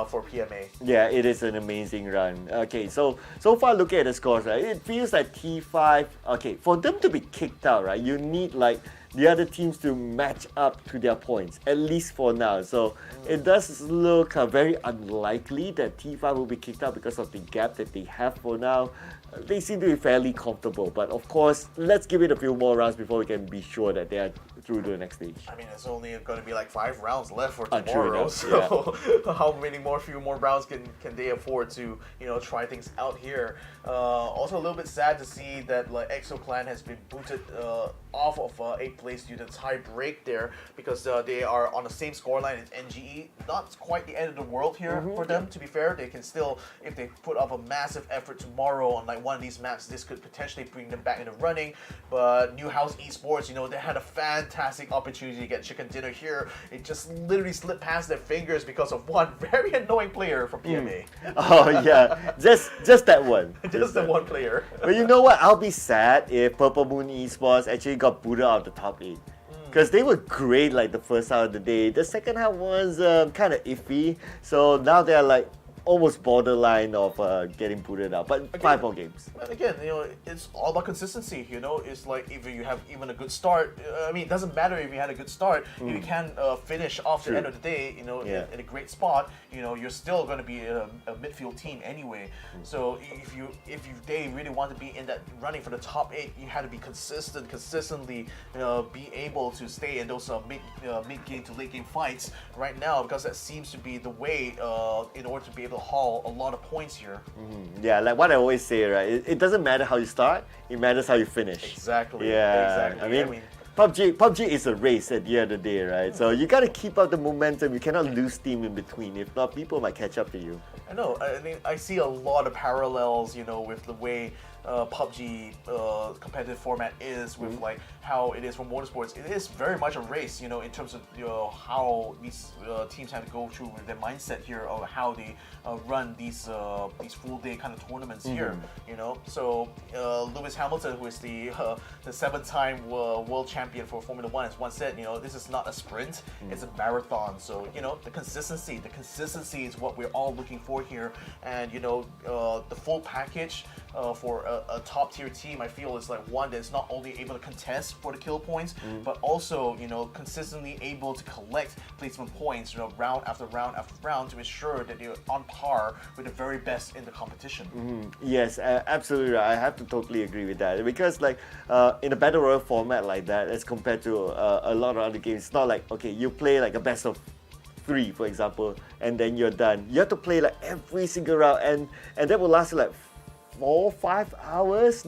for PMA. Yeah, it is an amazing run. Okay, so far looking at the scores, right, it feels like T5, okay, for them to be kicked out, right, you need like the other teams to match up to their points, at least for now. So it does look very unlikely that T5 will be kicked out because of the gap that they have for now. They seem to be fairly comfortable, but of course, let's give it a few more rounds before we can be sure that they are through to the next stage. I mean, it's only going to be like 5 rounds left for True tomorrow, enough, so how few more rounds can they afford to try things out here? Also, a little bit sad to see that like EXO Clan has been booted off of 8th place due to tie break there, because they are on the same scoreline as NGE. Not quite the end of the world here for them. To be fair, they can still, if they put up a massive effort tomorrow on like one of these maps, this could potentially bring them back in the running. But new House Esports, they had a fantastic opportunity to get chicken dinner here. It just literally slipped past their fingers because of one very annoying player from PMA. Oh yeah, just that one. Just that one player. But you know what? I'll be sad if Purple Moon Esports actually got booted out of the top 8. Because they were great like the first half of the day. The second half was kind of iffy. So now they're like almost borderline of getting booted out. But again, 5 more games. And again, it's all about consistency. It's like if you have even a good start. I mean, it doesn't matter if you had a good start. If you can finish off the end of the day, in a great spot, you're still going to be a midfield team anyway. So if they really want to be in that running for the top 8, you had to be consistently be able to stay in those mid game to late game fights right now, because that seems to be the way in order to be able to haul a lot of points here. Yeah, like what I always say, right? It doesn't matter how you start; it matters how you finish. Exactly. Yeah. Exactly. I mean PUBG is a race at the end of the day, right? So you gotta keep up the momentum. You cannot lose steam in between. If not, people might catch up to you. I know. I mean, I see a lot of parallels, with the way PUBG competitive format is, with like how it is for motorsports. It is very much a race, in terms of how these teams have to go through with their mindset here, or how they run these full day kind of tournaments here. So Lewis Hamilton, who is the 7-time world champion for Formula One, has once said, this is not a sprint, it's a marathon. So the consistency is what we're all looking for here, and the full package for a top tier team, I feel, is like one that's not only able to contest for the kill points, but also consistently able to collect placement points, round after round after round, to ensure that they're on par with the very best in the competition. Yes, absolutely right. I have to totally agree with that, because like in a battle royale format like that, as compared to a lot of other games, it's not like, okay, you play like a best of 3, for example, and then you're done. You have to play like every single round, and that will last you like 4-5 hours,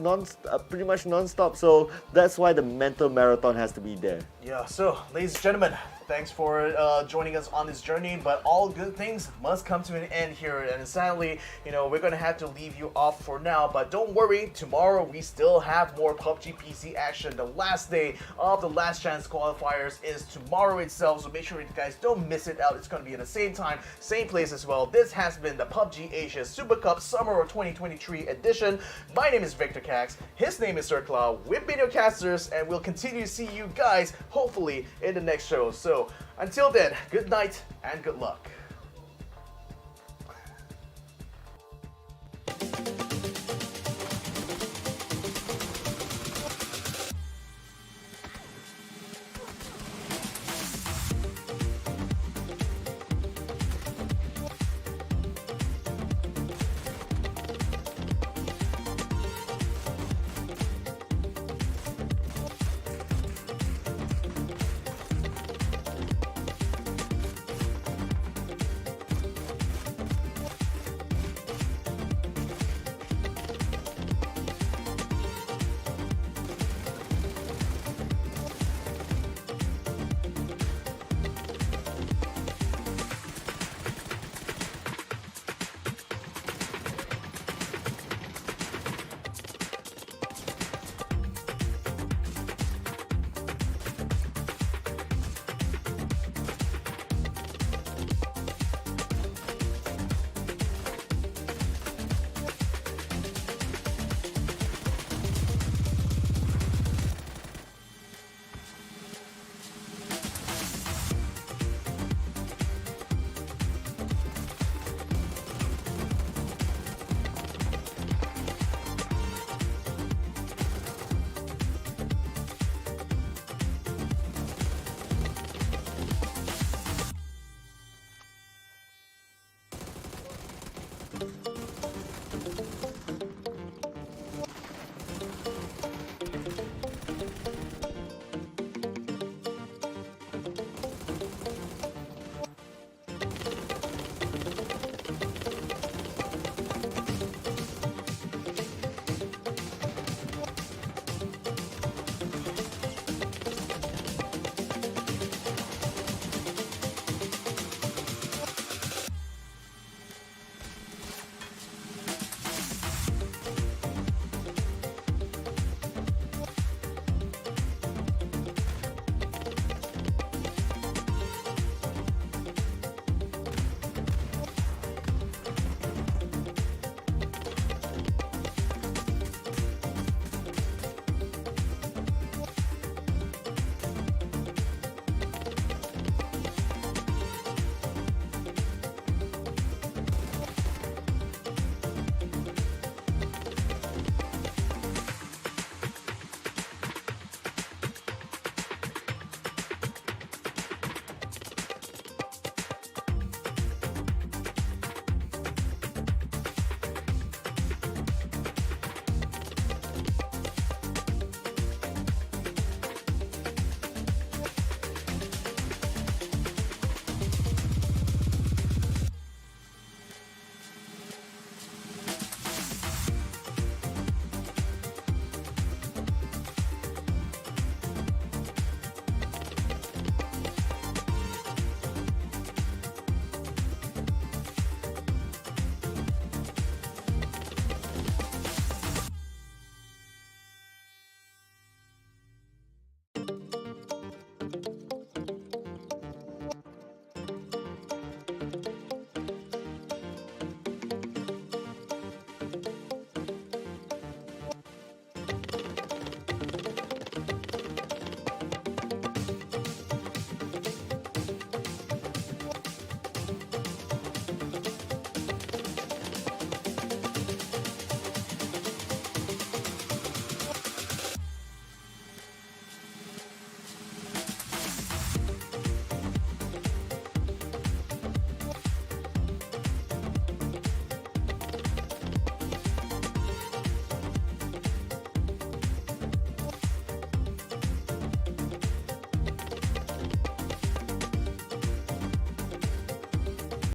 pretty much non-stop. So that's why the mental marathon has to be there. Yeah, so ladies and gentlemen, thanks for joining us on this journey, but all good things must come to an end here, and sadly, we're gonna have to leave you off for now, but don't worry, tomorrow we still have more PUBG PC action. The last day of the last chance qualifiers is tomorrow itself, so make sure you guys don't miss it out. It's gonna be at the same time, same place as well. This has been the PUBG Asia Super Cup Summer of 2023 edition. My name is Victor Cax, his name is Sir Cloud. We've been your casters, and we'll continue to see you guys hopefully in the next show. So until then, good night and good luck.